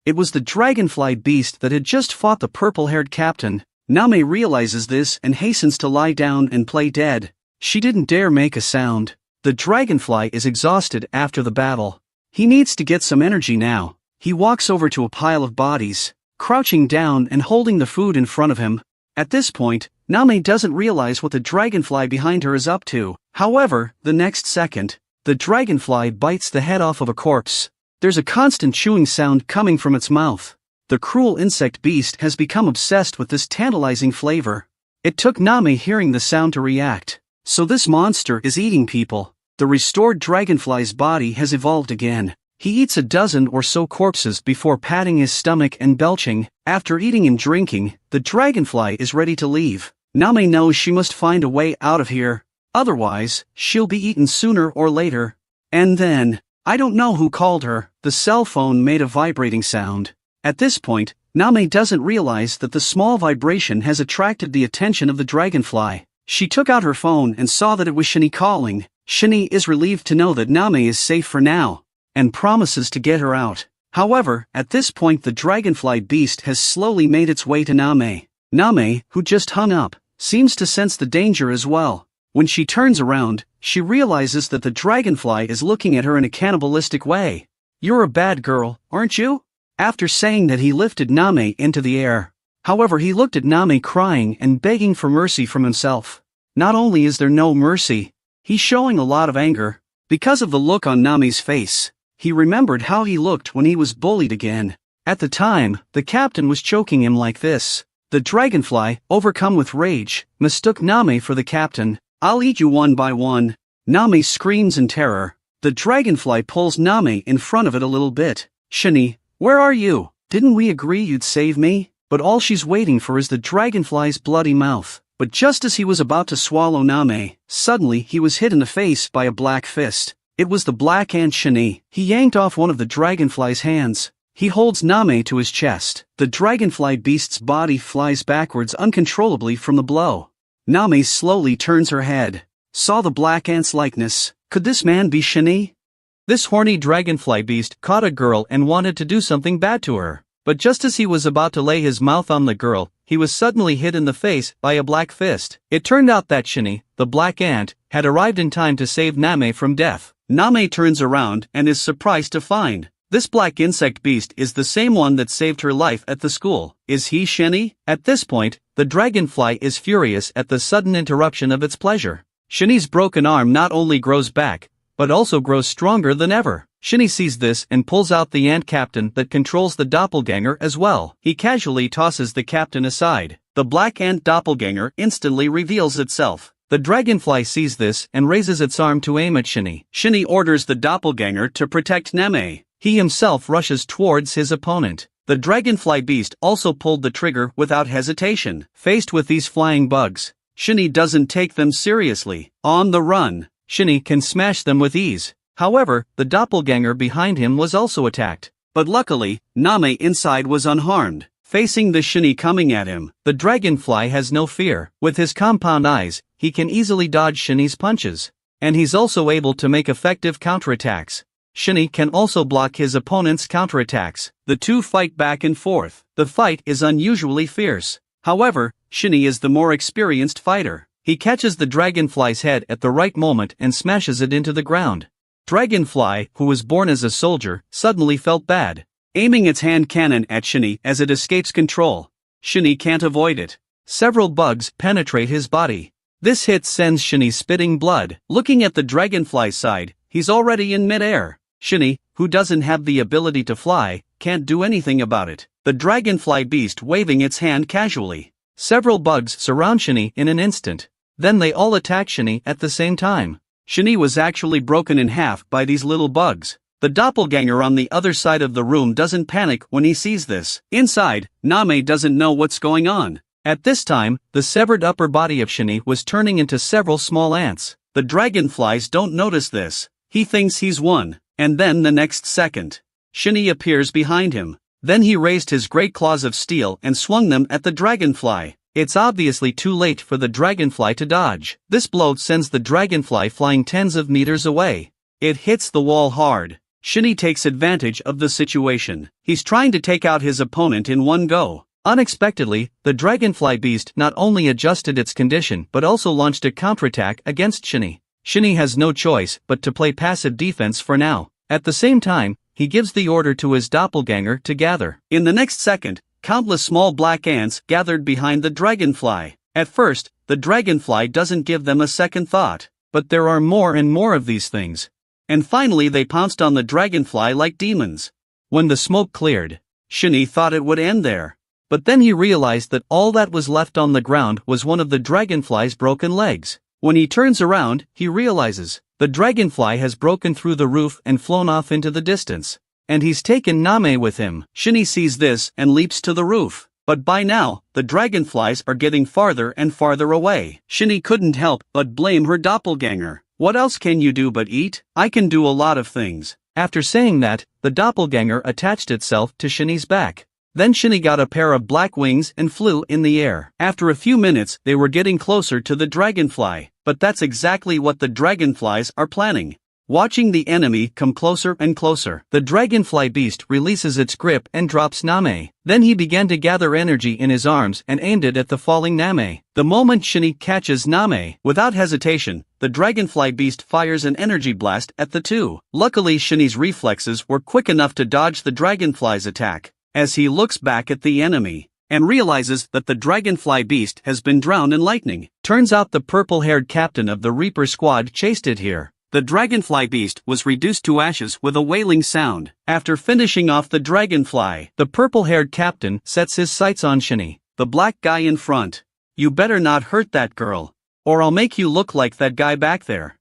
S1: It was the dragonfly beast that had just fought the purple-haired captain. Name realizes this and hastens to lie down and play dead. She didn't dare make a sound. The dragonfly is exhausted after the battle. He needs to get some energy now. He walks over to a pile of bodies, crouching down and holding the food in front of him. At this point, Name doesn't realize what the dragonfly behind her is up to. However, the next second, the dragonfly bites the head off of a corpse. There's a constant chewing sound coming from its mouth. The cruel insect beast has become obsessed with this tantalizing flavor. It took Name hearing the sound to react. So this monster is eating people. The restored dragonfly's body has evolved again. He eats a dozen or so corpses before patting his stomach and belching. After eating and drinking, the dragonfly is ready to leave. Name knows she must find a way out of here. Otherwise, she'll be eaten sooner or later. And then, I don't know who called her. The cell phone made a vibrating sound. At this point, Name doesn't realize that the small vibration has attracted the attention of the dragonfly. She took out her phone and saw that it was Shinny calling. Shinny is relieved to know that Name is safe for now, and promises to get her out. However, at this point the dragonfly beast has slowly made its way to Name. Name, who just hung up, seems to sense the danger as well. When she turns around, she realizes that the dragonfly is looking at her in a cannibalistic way. "You're a bad girl, aren't you?" After saying that, he lifted Name into the air. However, he looked at Name crying and begging for mercy from himself. Not only is there no mercy, he's showing a lot of anger. Because of the look on Name's face, he remembered how he looked when he was bullied again. At the time, the captain was choking him like this. The dragonfly, overcome with rage, mistook Name for the captain. "I'll eat you one by one." Name screams in terror. The dragonfly pulls Name in front of it a little bit. "Shinny, where are you? Didn't we agree you'd save me?" But all she's waiting for is the dragonfly's bloody mouth. But just as he was about to swallow Name, suddenly he was hit in the face by a black fist. It was the black ant Shini. He yanked off one of the dragonfly's hands. He holds Name to his chest. The dragonfly beast's body flies backwards uncontrollably from the blow. Name slowly turns her head. Saw the black ant's likeness. Could this man be Shini? This horny dragonfly beast caught a girl and wanted to do something bad to her. But just as he was about to lay his mouth on the girl, he was suddenly hit in the face by a black fist. It turned out that Shini, the black ant, had arrived in time to save Name from death. Name turns around and is surprised to find this black insect beast is the same one that saved her life at the school. Is he Shini? At this point, the dragonfly is furious at the sudden interruption of its pleasure. Shini's broken arm not only grows back, but also grows stronger than ever. Shini sees this and pulls out the ant captain that controls the doppelganger as well. He casually tosses the captain aside. The black ant doppelganger instantly reveals itself. The dragonfly sees this and raises its arm to aim at Shini. Shini orders the doppelganger to protect Name. He himself rushes towards his opponent. The dragonfly beast also pulled the trigger without hesitation. Faced with these flying bugs, Shini doesn't take them seriously. On the run, Shini can smash them with ease. However, the doppelganger behind him was also attacked. But luckily, Name inside was unharmed. Facing the Shini coming at him, the dragonfly has no fear. With his compound eyes, he can easily dodge Shini's punches. And he's also able to make effective counterattacks. Shini can also block his opponent's counterattacks. The two fight back and forth. The fight is unusually fierce. However, Shini is the more experienced fighter. He catches the dragonfly's head at the right moment and smashes it into the ground. Dragonfly, who was born as a soldier, suddenly felt bad, aiming its hand cannon at Shini as it escapes control. Shini can't avoid it. Several bugs penetrate his body. This hit sends Shini spitting blood. Looking at the dragonfly's side, he's already in midair. Shini, who doesn't have the ability to fly, can't do anything about it. The dragonfly beast waving its hand casually. Several bugs surround Shini in an instant. Then they all attack Shini at the same time. Shini was actually broken in half by these little bugs. The doppelganger on the other side of the room doesn't panic when he sees this. Inside, Name doesn't know what's going on. At this time, the severed upper body of Shini was turning into several small ants. The dragonflies don't notice this. He thinks he's won. And then the next second, Shini appears behind him. Then he raised his great claws of steel and swung them at the dragonfly. It's obviously too late for the dragonfly to dodge. This blow sends the dragonfly flying tens of meters away. It hits the wall hard. Shini takes advantage of the situation. He's trying to take out his opponent in one go. Unexpectedly, the dragonfly beast not only adjusted its condition but also launched a counterattack against Shini. Shini has no choice but to play passive defense for now. At the same time, he gives the order to his doppelganger to gather. In the next second, countless small black ants gathered behind the dragonfly. At first, the dragonfly doesn't give them a second thought. But there are more and more of these things. And finally they pounced on the dragonfly like demons. When the smoke cleared, Shini thought it would end there. But then he realized that all that was left on the ground was one of the dragonfly's broken legs. When he turns around, he realizes the dragonfly has broken through the roof and flown off into the distance. And he's taken Name with him. Shini sees this and leaps to the roof. But by now, the dragonflies are getting farther and farther away. Shini couldn't help but blame her doppelganger. What else can you do but eat? I can do a lot of things. After saying that, the doppelganger attached itself to Shini's back. Then Shini got a pair of black wings and flew in the air. After a few minutes, they were getting closer to the dragonfly. But that's exactly what the dragonflies are planning. Watching the enemy come closer and closer, the dragonfly beast releases its grip and drops Name. Then he began to gather energy in his arms and aimed it at the falling Name. The moment Shini catches Name, without hesitation, the dragonfly beast fires an energy blast at the two. Luckily, Shini's reflexes were quick enough to dodge the dragonfly's attack. As he looks back at the enemy and realizes that the dragonfly beast has been drowned in lightning. Turns out the purple-haired captain of the Reaper squad chased it here. The dragonfly beast was reduced to ashes with a wailing sound. After finishing off the dragonfly, the purple-haired captain sets his sights on Shini, the black guy in front. You better not hurt that girl, or I'll make you look like that guy back there.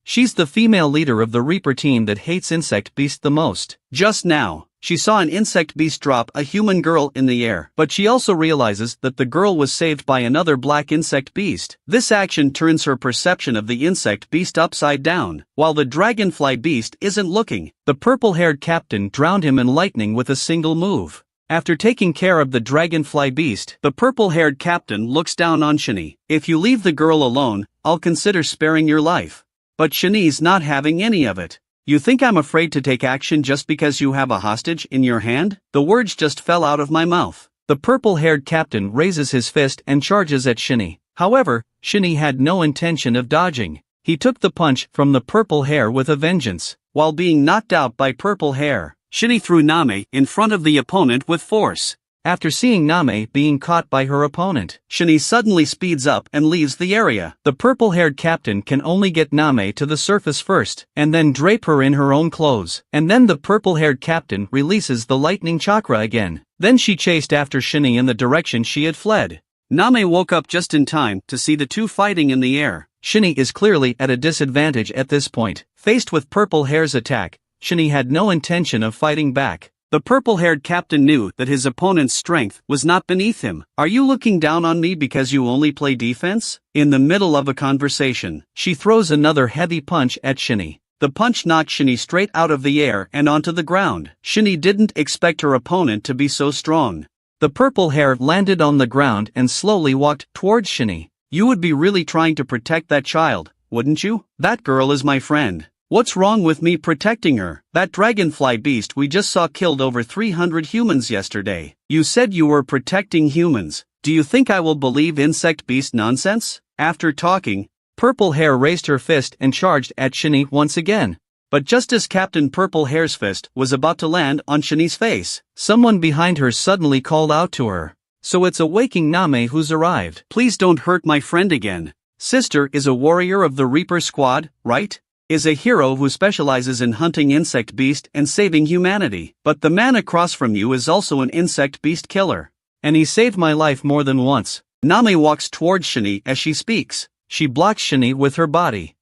S1: She's the female leader of the Reaper team that hates insect beast the most. Just now, she saw an insect beast drop a human girl in the air, but she also realizes that the girl was saved by another black insect beast. This action turns her perception of the insect beast upside down. While the dragonfly beast isn't looking, the purple-haired captain drowned him in lightning with a single move. After taking care of the dragonfly beast, the purple-haired captain looks down on Shini. If you leave the girl alone, I'll consider sparing your life. But Shini's not having any of it. You think I'm afraid to take action just because you have a hostage in your hand? The words just fell out of my mouth. The purple-haired captain raises his fist and charges at Shini. However, Shini had no intention of dodging. He took the punch from the purple hair with a vengeance. While being knocked out by purple hair, Shini threw Name in front of the opponent with force. After seeing Name being caught by her opponent, Shini suddenly speeds up and leaves the area. The purple-haired captain can only get Name to the surface first, and then drape her in her own clothes. And then the purple-haired captain releases the lightning chakra again. Then she chased after Shini in the direction she had fled. Name woke up just in time to see the two fighting in the air. Shini is clearly at a disadvantage at this point. Faced with purple hair's attack, Shini had no intention of fighting back. The purple-haired captain knew that his opponent's strength was not beneath him. Are you looking down on me because you only play defense? In the middle of a conversation, she throws another heavy punch at Shini. The punch knocked Shini straight out of the air and onto the ground. Shini didn't expect her opponent to be so strong. The purple hair landed on the ground and slowly walked towards Shini. You would be really trying to protect that child, wouldn't you? That girl is my friend. What's wrong with me protecting her? That dragonfly beast we just saw killed over 300 humans yesterday. You said you were protecting humans. Do you think I will believe insect beast nonsense? After talking, Purple Hair raised her fist and charged at Shini once again. But just as Captain Purple Hair's fist was about to land on Shini's face, someone behind her suddenly called out to her. So it's a waking Name who's arrived. Please don't hurt my friend again. Sister is a warrior of the Reaper squad, right? Is a hero who specializes in hunting insect beast and saving humanity. But the man across from you is also an insect beast killer. And he saved my life more than once. Name walks towards Shini as she speaks. She blocks Shini with her body.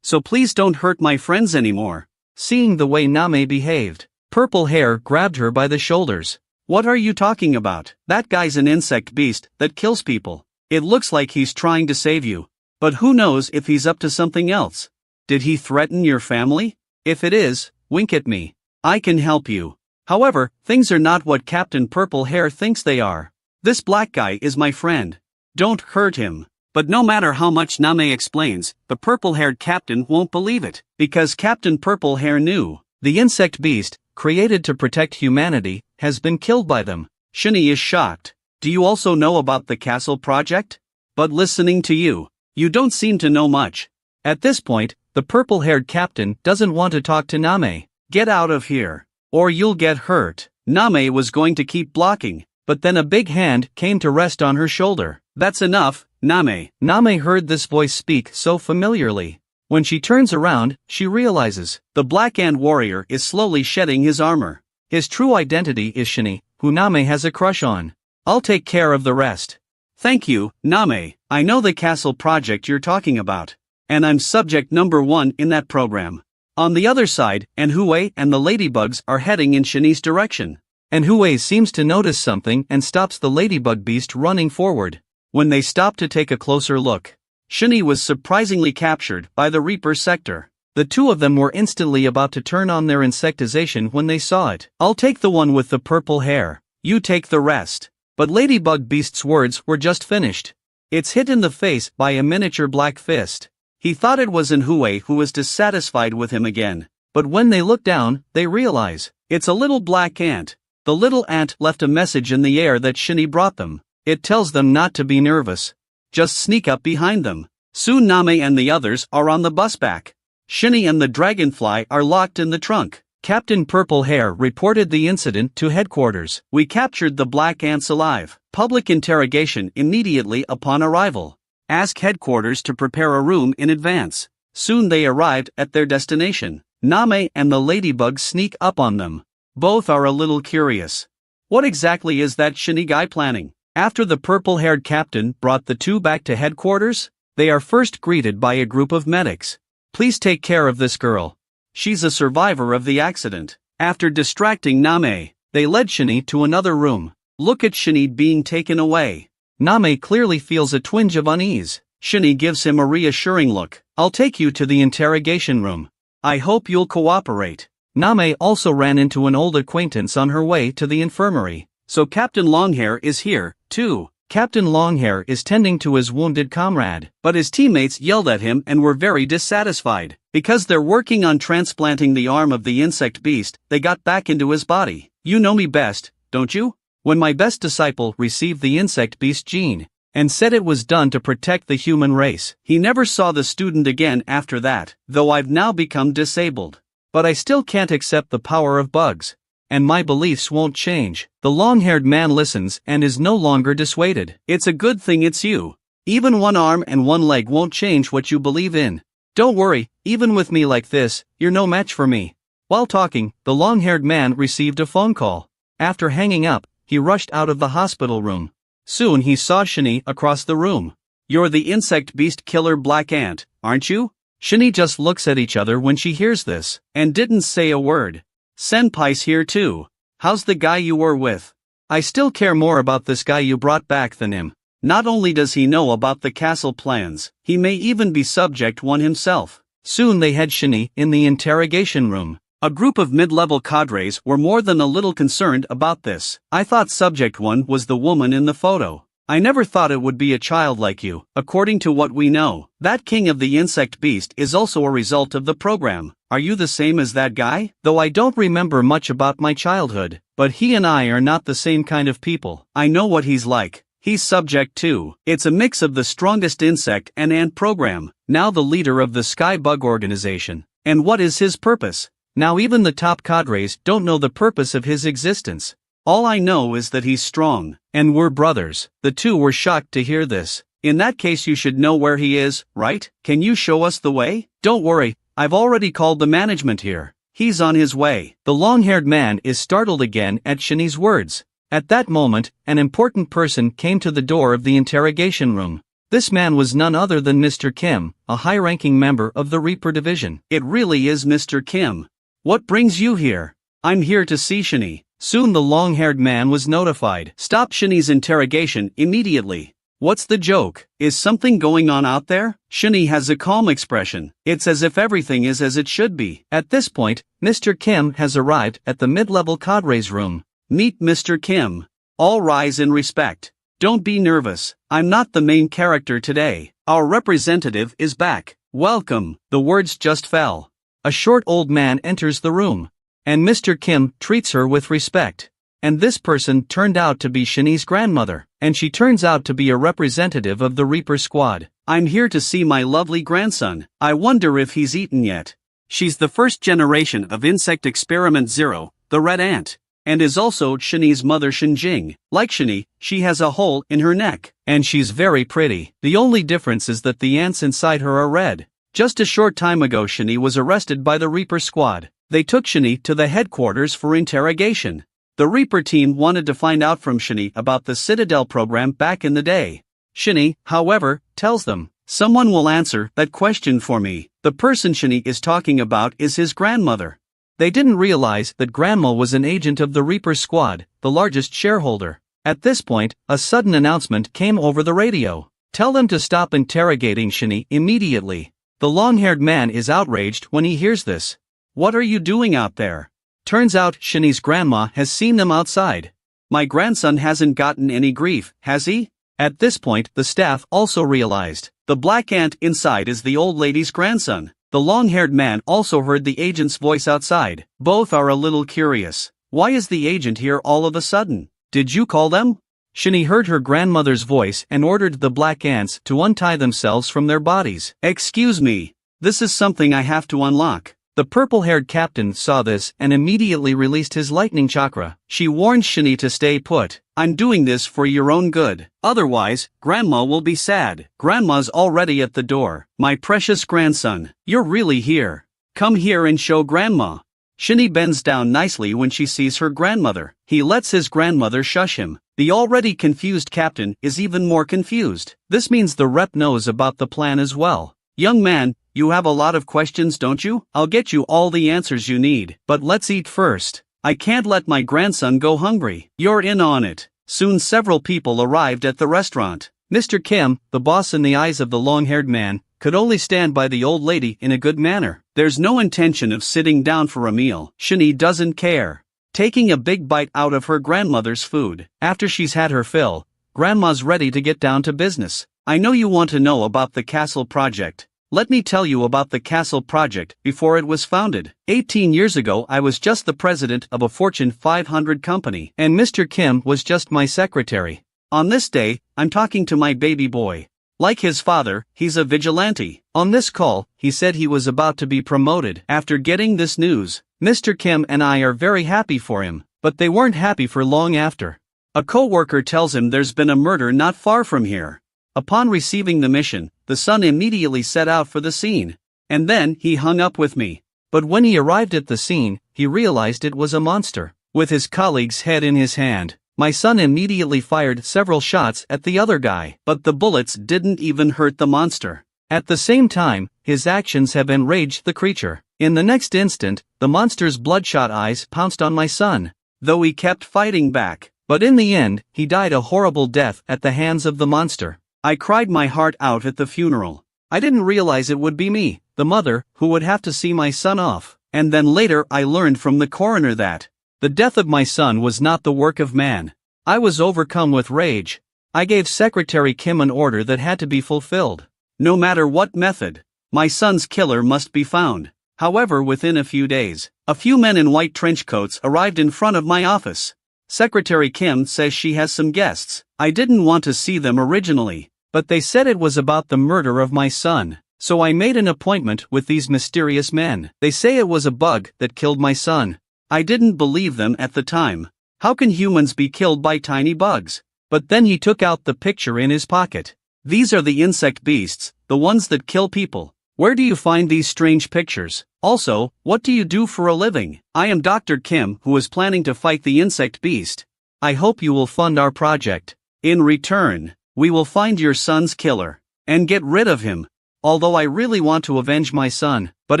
S1: So please don't hurt my friends anymore. Seeing the way Name behaved, Purple Hair grabbed her by the shoulders. What are you talking about? That guy's an insect beast that kills people. It looks like he's trying to save you. But who knows if he's up to something else? Did he threaten your family? If it is, wink at me. I can help you. However, things are not what Captain Purple Hair thinks they are. This black guy is my friend. Don't hurt him. But no matter how much Name explains, the purple-haired captain won't believe it, because Captain Purple Hair knew. The insect beast, created to protect humanity, has been killed by them. Shini is shocked. Do you also know about the castle project? But listening to you, you don't seem to know much. At this point, the purple-haired captain doesn't want to talk to Name. Get out of here, or you'll get hurt. Name was going to keep blocking, but then a big hand came to rest on her shoulder. That's enough, Name. Name heard this voice speak so familiarly. When she turns around, she realizes the Black Ant warrior is slowly shedding his armor. His true identity is Shini, who Name has a crush on. I'll take care of the rest. Thank you, Name. I know the castle project you're talking about. And I'm subject number 1 in that program. On the other side, MANHUA and the ladybugs are heading in Shini's direction. MANHUA seems to notice something and stops the ladybug beast running forward. When they stop to take a closer look, Shini was surprisingly captured by the Reaper sector. The two of them were instantly about to turn on their insectization when they saw it. I'll take the one with the purple hair. You take the rest. But Ladybug Beast's words were just finished. It's hit in the face by a miniature black fist. He thought it was MANHUA who was dissatisfied with him again. But when they look down, they realize it's a little black ant. The little ant left a message in the air that Shini brought them. It tells them not to be nervous. Just sneak up behind them. Soon Name and the others are on the bus back. Shini and the dragonfly are locked in the trunk. Captain Purple Hair reported the incident to headquarters. We captured the black ants alive. Public interrogation immediately upon arrival. Ask headquarters to prepare a room in advance. Soon they arrived at their destination. Name and the ladybugs sneak up on them. Both are a little curious. What exactly is that Shini guy planning? After the purple-haired captain brought the two back to headquarters, they are first greeted by a group of medics. Please take care of this girl. She's a survivor of the accident. After distracting Name, they led Shini to another room. Look at Shini being taken away. Name clearly feels a twinge of unease. Shini gives him a reassuring look. I'll take you to the interrogation room. I hope you'll cooperate. Name also ran into an old acquaintance on her way to the infirmary. So Captain Longhair is here, too. Captain Longhair is tending to his wounded comrade, but his teammates yelled at him and were very dissatisfied. Because they're working on transplanting the arm of the insect beast, they got back into his body. You know me best, don't you? When my best disciple received the insect beast gene, and said it was done to protect the human race, he never saw the student again after that, though I've now become disabled. But I still can't accept the power of bugs. And my beliefs won't change. The long-haired man listens and is no longer dissuaded. It's a good thing it's you. Even one arm and one leg won't change what you believe in. Don't worry, even with me like this, you're no match for me. While talking, the long-haired man received a phone call. After hanging up, he rushed out of the hospital room. Soon he saw Shini across the room. You're the insect beast killer Black Ant, aren't you? Shini just looks at each other when she hears this, and didn't say a word. Senpai's here too. How's the guy you were with? I still care more about this guy you brought back than him. Not only does he know about the castle plans, he may even be subject one himself. Soon they had Shini in the interrogation room. A group of mid-level cadres were more than a little concerned about this. I thought subject one was the woman in the photo. I never thought it would be a child like you. According to what we know, that king of the insect beast is also a result of the program. Are you the same as that guy? Though I don't remember much about my childhood, but he and I are not the same kind of people. I know what he's like. He's subject too. It's a mix of the strongest insect and ant program, now the leader of the Sky Bug organization. And what is his purpose? Now even the top cadres don't know the purpose of his existence. All I know is that he's strong, and we're brothers. The two were shocked to hear this. In that case you should know where he is, right? Can you show us the way? Don't worry, I've already called the management here. He's on his way. The long-haired man is startled again at Shini's words. At that moment, an important person came to the door of the interrogation room. This man was none other than Mr. Kim, a high-ranking member of the Reaper Division. It really is Mr. Kim. What brings you here? I'm here to see Shini. Soon the long-haired man was notified. Stop Shini's interrogation immediately. What's the joke? Is something going on out there? Shini has a calm expression. It's as if everything is as it should be. At this point, Mr. Kim has arrived at the mid-level cadres room. Meet Mr. Kim. All rise in respect. Don't be nervous. I'm not the main character today. Our representative is back. Welcome. The words just fell. A short old man enters the room. And Mr. Kim treats her with respect. And this person turned out to be Shini's grandmother. And she turns out to be a representative of the Reaper squad. I'm here to see my lovely grandson. I wonder if he's eaten yet. She's the first generation of Insect Experiment Zero, the red ant. And is also Shini's mother Shinjing. Like Shini, she has a hole in her neck. And she's very pretty. The only difference is that the ants inside her are red. Just a short time ago Shini was arrested by the Reaper squad. They took Shini to the headquarters for interrogation. The Reaper team wanted to find out from Shini about the Citadel program back in the day. Shini, however, tells them, someone will answer that question for me. The person Shini is talking about is his grandmother. They didn't realize that Grandma was an agent of the Reaper squad, the largest shareholder. At this point, a sudden announcement came over the radio. Tell them to stop interrogating Shini immediately. The long-haired man is outraged when he hears this. What are you doing out there? Turns out Shini's grandma has seen them outside. My grandson hasn't gotten any grief, has he? At this point, the staff also realized. The black ant inside is the old lady's grandson. The long-haired man also heard the agent's voice outside. Both are a little curious. Why is the agent here all of a sudden? Did you call them? Shini heard her grandmother's voice and ordered the black ants to untie themselves from their bodies. Excuse me. This is something I have to unlock. The purple-haired captain saw this and immediately released his lightning chakra. She warned Shini to stay put. I'm doing this for your own good. Otherwise, Grandma will be sad. Grandma's already at the door. My precious grandson, you're really here. Come here and show Grandma. Shini bends down nicely when she sees her grandmother. He lets his grandmother shush him. The already confused captain is even more confused. This means the rep knows about the plan as well. Young man, You have a lot of questions, don't you? I'll get you all the answers you need, but let's eat first. I can't let my grandson go hungry. You're in on it. Soon several people arrived at the restaurant. Mr. Kim, the boss in the eyes of the long-haired man, could only stand by the old lady in a good manner. There's no intention of sitting down for a meal. Shani doesn't care. Taking a big bite out of her grandmother's food. After she's had her fill, Grandma's ready to get down to business. I know you want to know about the castle project. Let me tell you about the castle project before it was founded. 18 years ago I was just the president of a Fortune 500 company, and Mr. Kim was just my secretary. On this day, I'm talking to my baby boy. Like his father, he's a vigilante. On this call, he said he was about to be promoted. After getting this news, Mr. Kim and I are very happy for him, but they weren't happy for long after. A co-worker tells him there's been a murder not far from here. Upon receiving the mission, the son immediately set out for the scene. And then he hung up with me. But when he arrived at the scene, he realized it was a monster. With his colleague's head in his hand, my son immediately fired several shots at the other guy. But the bullets didn't even hurt the monster. At the same time, his actions have enraged the creature. In the next instant, the monster's bloodshot eyes pounced on my son. Though he kept fighting back. But in the end, he died a horrible death at the hands of the monster. I cried my heart out at the funeral. I didn't realize it would be me, the mother, who would have to see my son off. And then later I learned from the coroner that the death of my son was not the work of man. I was overcome with rage. I gave Secretary Kim an order that had to be fulfilled. No matter what method, my son's killer must be found. However, within a few days, a few men in white trench coats arrived in front of my office. Secretary Kim says she has some guests. I didn't want to see them originally, but they said it was about the murder of my son. So I made an appointment with these mysterious men. They say it was a bug that killed my son. I didn't believe them at the time. How can humans be killed by tiny bugs? But then he took out the picture in his pocket. These are the insect beasts, the ones that kill people. Where do you find these strange pictures? Also, what do you do for a living? I am Dr. Kim, who is planning to fight the insect beast. I hope you will fund our project. In return, we will find your son's killer and get rid of him. Although I really want to avenge my son, but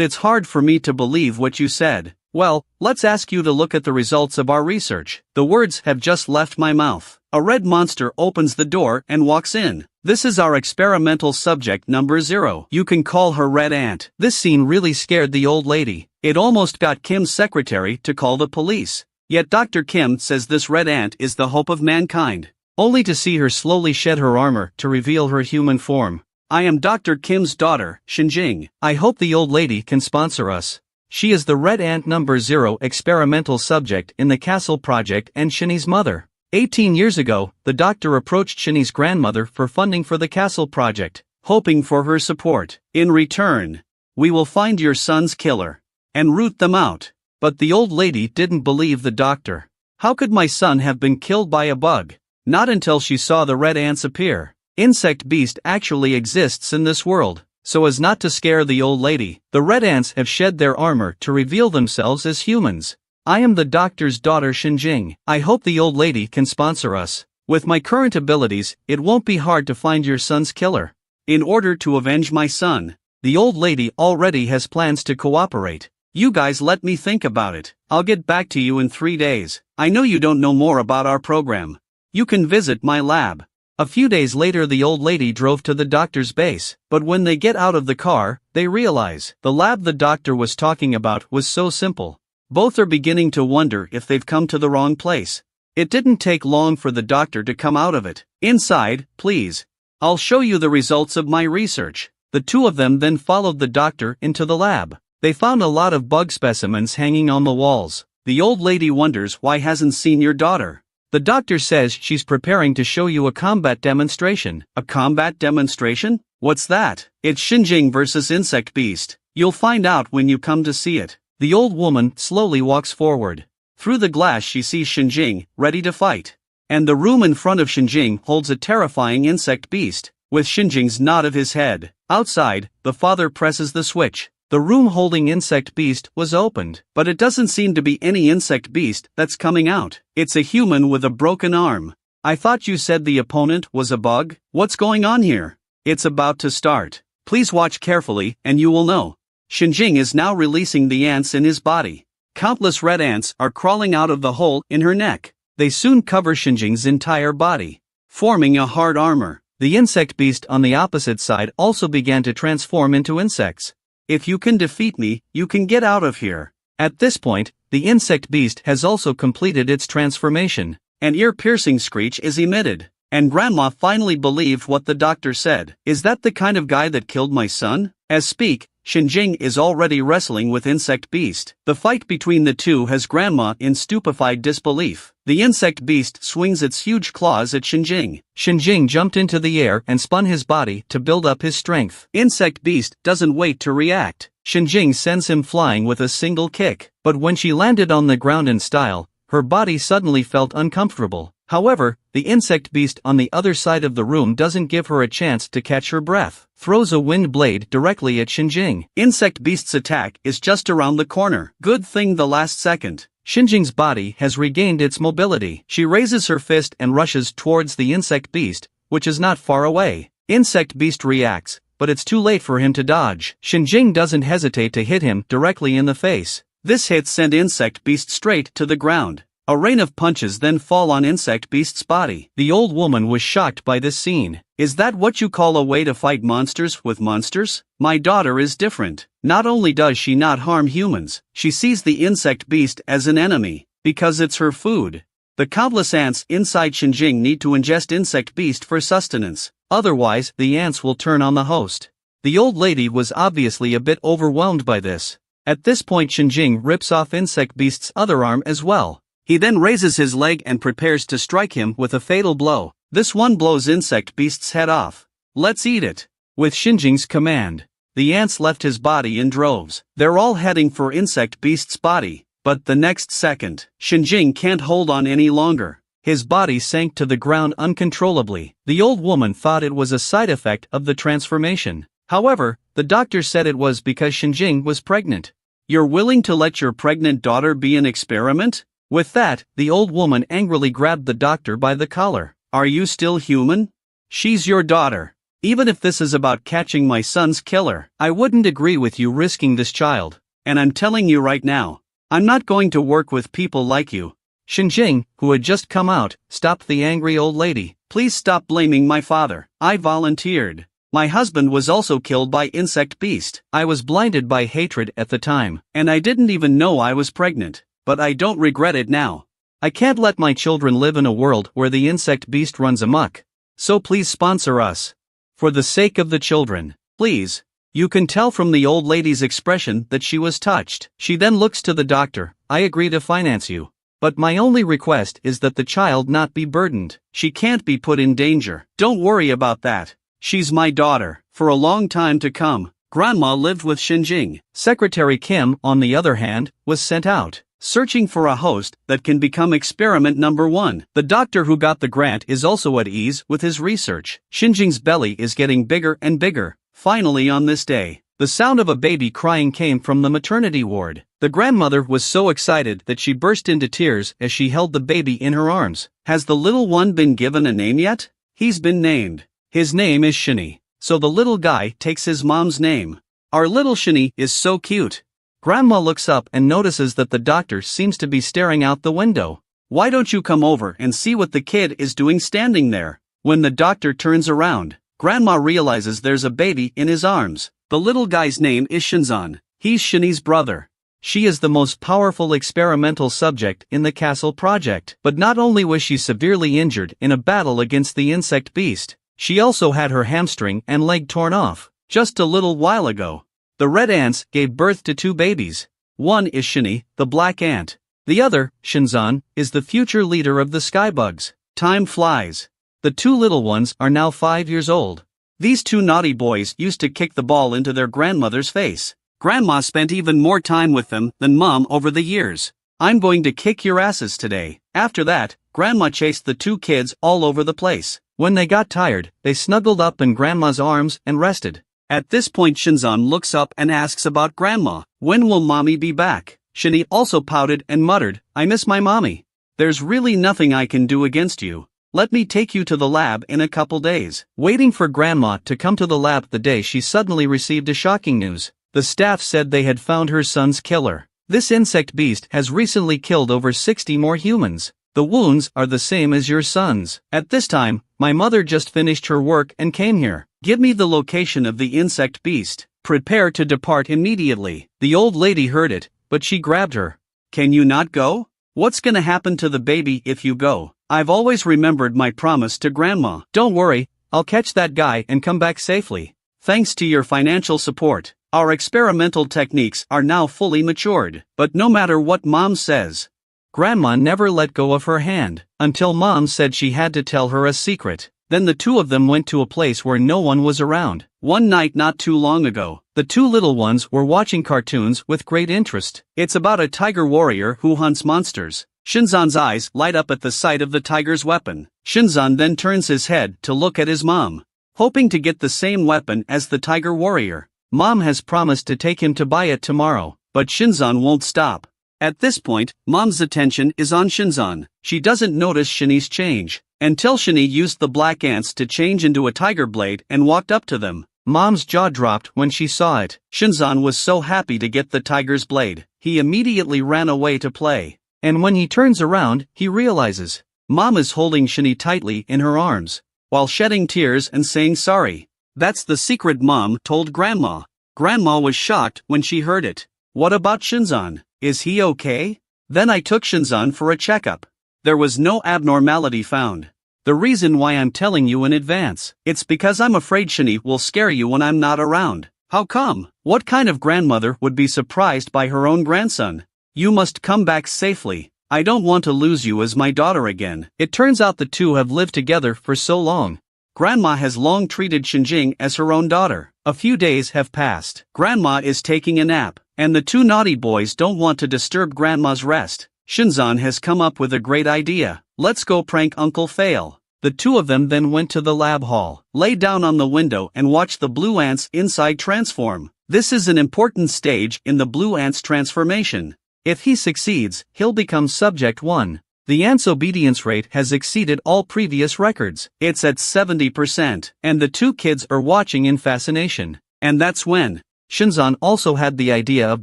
S1: it's hard for me to believe what you said. Well, let's ask you to look at the results of our research. The words have just left my mouth. A red monster opens the door and walks in. This is our experimental subject number 0. You can call her Red Ant. This scene really scared the old lady. It almost got Kim's secretary to call the police. Yet Dr. Kim says this Red Ant is the hope of mankind. Only to see her slowly shed her armor to reveal her human form. I am Dr. Kim's daughter, Shinjing. I hope the old lady can sponsor us. She is the Red Ant number 0 experimental subject in the Castle Project and Shini's mother. 18 years ago, the doctor approached Shini's grandmother for funding for the Castle Project, hoping for her support. In return, we will find your son's killer and root them out. But the old lady didn't believe the doctor. How could my son have been killed by a bug? Not until she saw the red ants appear. Insect beast actually exists in this world. So as not to scare the old lady, the red ants have shed their armor to reveal themselves as humans. I am the doctor's daughter Shinjing. I hope the old lady can sponsor us. With my current abilities, it won't be hard to find your son's killer. In order to avenge my son, the old lady already has plans to cooperate. You guys let me think about it. I'll get back to you in 3 days. I know you don't know more about our program. You can visit my lab. A few days later the old lady drove to the doctor's base, but when they get out of the car, they realize the lab the doctor was talking about was so simple. Both are beginning to wonder if they've come to the wrong place. It didn't take long for the doctor to come out of it. Inside, please. I'll show you the results of my research. The two of them then followed the doctor into the lab. They found a lot of bug specimens hanging on the walls. The old lady wonders why hasn't seen your daughter. The doctor says she's preparing to show you a combat demonstration. A combat demonstration? What's that? It's Shinjing versus Insect Beast. You'll find out when you come to see it. The old woman slowly walks forward. Through the glass she sees Shinjing, ready to fight. And the room in front of Shinjing holds a terrifying insect beast, with Shinjing's nod of his head. Outside, the father presses the switch. The room holding insect beast was opened, but it doesn't seem to be any insect beast that's coming out. It's a human with a broken arm. I thought you said the opponent was a bug? What's going on here? It's about to start. Please watch carefully and you will know. Xinjing is now releasing the ants in his body. Countless red ants are crawling out of the hole in her neck. They soon cover Xinjing's entire body, forming a hard armor. The insect beast on the opposite side also began to transform into insects. If you can defeat me, you can get out of here. At this point, the insect beast has also completed its transformation. An ear-piercing screech is emitted, and Grandma finally believed what the doctor said. Is that the kind of guy that killed my son? As speak, Xinjing is already wrestling with insect beast. The fight between the two has Grandma in stupefied disbelief. The insect beast swings its huge claws at Xinjing. Xinjing jumped into the air and spun his body to build up his strength. Insect beast doesn't wait to react. Xinjing sends him flying with a single kick. But when she landed on the ground in style, her body suddenly felt uncomfortable. However, the insect beast on the other side of the room doesn't give her a chance to catch her breath. Throws a wind blade directly at Xinjing. Insect beast's attack is just around the corner. Good thing the last second. Xinjing's body has regained its mobility. She raises her fist and rushes towards the insect beast, which is not far away. Insect beast reacts, but it's too late for him to dodge. Xinjing doesn't hesitate to hit him directly in the face. This hit sent insect beast straight to the ground. A rain of punches then fall on insect beast's body. The old woman was shocked by this scene. Is that what you call a way to fight monsters with monsters? My daughter is different. Not only does she not harm humans, she sees the insect beast as an enemy, because it's her food. The countless ants inside Xinjing need to ingest insect beast for sustenance, otherwise the ants will turn on the host. The old lady was obviously a bit overwhelmed by this. At this point Xinjing rips off insect beast's other arm as well. He then raises his leg and prepares to strike him with a fatal blow. This one blows insect beast's head off. Let's eat it. With Xinjing's command, the ants left his body in droves. They're all heading for insect beast's body, but the next second, Xinjing can't hold on any longer. His body sank to the ground uncontrollably. The old woman thought it was a side effect of the transformation. However, the doctor said it was because Xinjing was pregnant. You're willing to let your pregnant daughter be an experiment? With that, the old woman angrily grabbed the doctor by the collar. Are you still human? She's your daughter. Even if this is about catching my son's killer, I wouldn't agree with you risking this child. And I'm telling you right now, I'm not going to work with people like you. Xinjing, who had just come out, stopped the angry old lady. Please stop blaming my father. I volunteered. My husband was also killed by insect beast. I was blinded by hatred at the time, and I didn't even know I was pregnant. But I don't regret it now. I can't let my children live in a world where the insect beast runs amok. So please sponsor us. For the sake of the children, please. You can tell from the old lady's expression that she was touched. She then looks to the doctor. I agree to finance you. But my only request is that the child not be burdened. She can't be put in danger. Don't worry about that. She's my daughter. For a long time to come, Grandma lived with Xinjing. Secretary Kim, on the other hand, was sent out, searching for a host that can become experiment number 1. The doctor who got the grant is also at ease with his research. Xinjing's belly is getting bigger and bigger. Finally on this day, the sound of a baby crying came from the maternity ward. The grandmother was so excited that she burst into tears as she held the baby in her arms. Has the little one been given a name yet? He's been named. His name is Shini. So the little guy takes his mom's name. Our little Shini is so cute. Grandma looks up and notices that the doctor seems to be staring out the window. Why don't you come over and see what the kid is doing standing there? When the doctor turns around, Grandma realizes there's a baby in his arms. The little guy's name is Shinzan. He's Shini's brother. She is the most powerful experimental subject in the castle project. But not only was she severely injured in a battle against the insect beast, she also had her hamstring and leg torn off. Just a little while ago, the red ants gave birth to 2 babies. One is Shini, the black ant. The other, Shinzan, is the future leader of the skybugs. Time flies. The 2 little ones are now 5 years old. These 2 naughty boys used to kick the ball into their grandmother's face. Grandma spent even more time with them than Mom over the years. I'm going to kick your asses today. After that, Grandma chased the 2 kids all over the place. When they got tired, they snuggled up in Grandma's arms and rested. At this point Shinzan looks up and asks about Grandma. When will Mommy be back? Shini also pouted and muttered, I miss my mommy. There's really nothing I can do against you. Let me take you to the lab in a couple days. Waiting for Grandma to come to the lab the day she suddenly received a shocking news. The staff said they had found her son's killer. This insect beast has recently killed over 60 more humans. The wounds are the same as your son's. At this time, my mother just finished her work and came here. Give me the location of the insect beast. Prepare to depart immediately. The old lady heard it, but she grabbed her. Can you not go? What's gonna happen to the baby if you go? I've always remembered my promise to Grandma. Don't worry, I'll catch that guy and come back safely. Thanks to your financial support, our experimental techniques are now fully matured. But no matter what Mom says, Grandma never let go of her hand, until Mom said she had to tell her a secret. Then the two of them went to a place where no one was around. One night not too long ago, the two little ones were watching cartoons with great interest. It's about a tiger warrior who hunts monsters. Shinzan's eyes light up at the sight of the tiger's weapon. Shinzan then turns his head to look at his mom, hoping to get the same weapon as the tiger warrior. Mom has promised to take him to buy it tomorrow, but Shinzan won't stop. At this point, Mom's attention is on Shinzan. She doesn't notice Shini's change, until Shini used the black ants to change into a tiger blade and walked up to them. Mom's jaw dropped when she saw it. Shinzan was so happy to get the tiger's blade, he immediately ran away to play. And when he turns around, he realizes Mom is holding Shini tightly in her arms, while shedding tears and saying sorry. That's the secret Mom told Grandma. Grandma was shocked when she heard it. What about Shinzan? Is he okay? Then I took Shinzan for a checkup. There was no abnormality found. The reason why I'm telling you in advance, it's because I'm afraid Shini will scare you when I'm not around. How come? What kind of grandmother would be surprised by her own grandson? You must come back safely. I don't want to lose you as my daughter again. It turns out the two have lived together for so long. Grandma has long treated Shinjing as her own daughter. A few days have passed. Grandma is taking a nap, and the two naughty boys don't want to disturb Grandma's rest. Shinzan has come up with a great idea. Let's go prank Uncle Fail. The two of them then went to the lab hall, lay down on the window and watched the blue ants inside transform. This is an important stage in the blue ant's transformation. If he succeeds, he'll become Subject 1. The ant's obedience rate has exceeded all previous records. It's at 70%, and the two kids are watching in fascination. And that's when Shinzan also had the idea of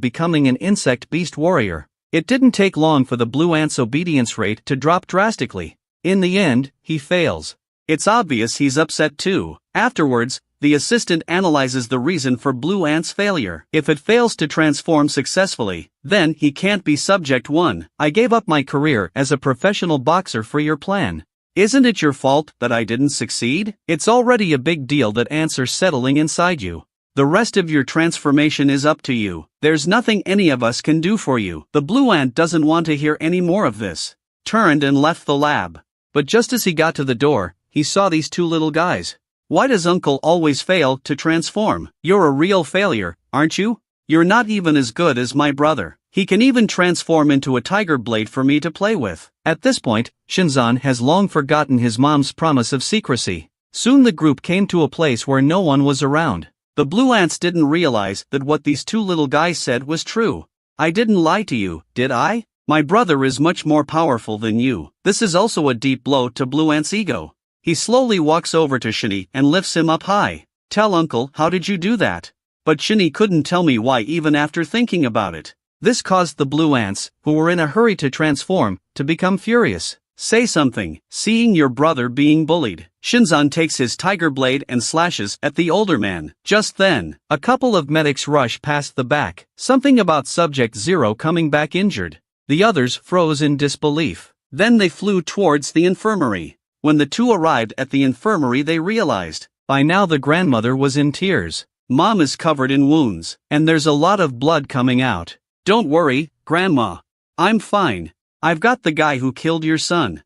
S1: becoming an insect beast warrior. It didn't take long for the blue ant's obedience rate to drop drastically. In the end, he fails. It's obvious he's upset too. Afterwards, the assistant analyzes the reason for blue ant's failure. If it fails to transform successfully, then he can't be Subject 1. I gave up my career as a professional boxer for your plan. Isn't it your fault that I didn't succeed? It's already a big deal that ants are settling inside you. The rest of your transformation is up to you. There's nothing any of us can do for you. The blue ant doesn't want to hear any more of this. Turned and left the lab. But just as he got to the door, he saw these two little guys. Why does Uncle always fail to transform? You're a real failure, aren't you? You're not even as good as my brother. He can even transform into a tiger blade for me to play with. At this point, Shinzan has long forgotten his mom's promise of secrecy. Soon the group came to a place where no one was around. The blue ants didn't realize that what these two little guys said was true. I didn't lie to you, did I? My brother is much more powerful than you. This is also a deep blow to blue ant's ego. He slowly walks over to Shini and lifts him up high. Tell Uncle, how did you do that? But Shini couldn't tell me why even after thinking about it. This caused the blue ants, who were in a hurry to transform, to become furious. Say something. Seeing your brother being bullied, Shinzan takes his tiger blade and slashes at the older man. Just then, a couple of medics rush past the back. Something about Subject 0 coming back injured. The others froze in disbelief. Then they flew towards the infirmary. When the two arrived at the infirmary, they realized by now the grandmother was in tears. Mom is covered in wounds, and there's a lot of blood coming out. Don't worry, Grandma. I'm fine. I've got the guy who killed your son.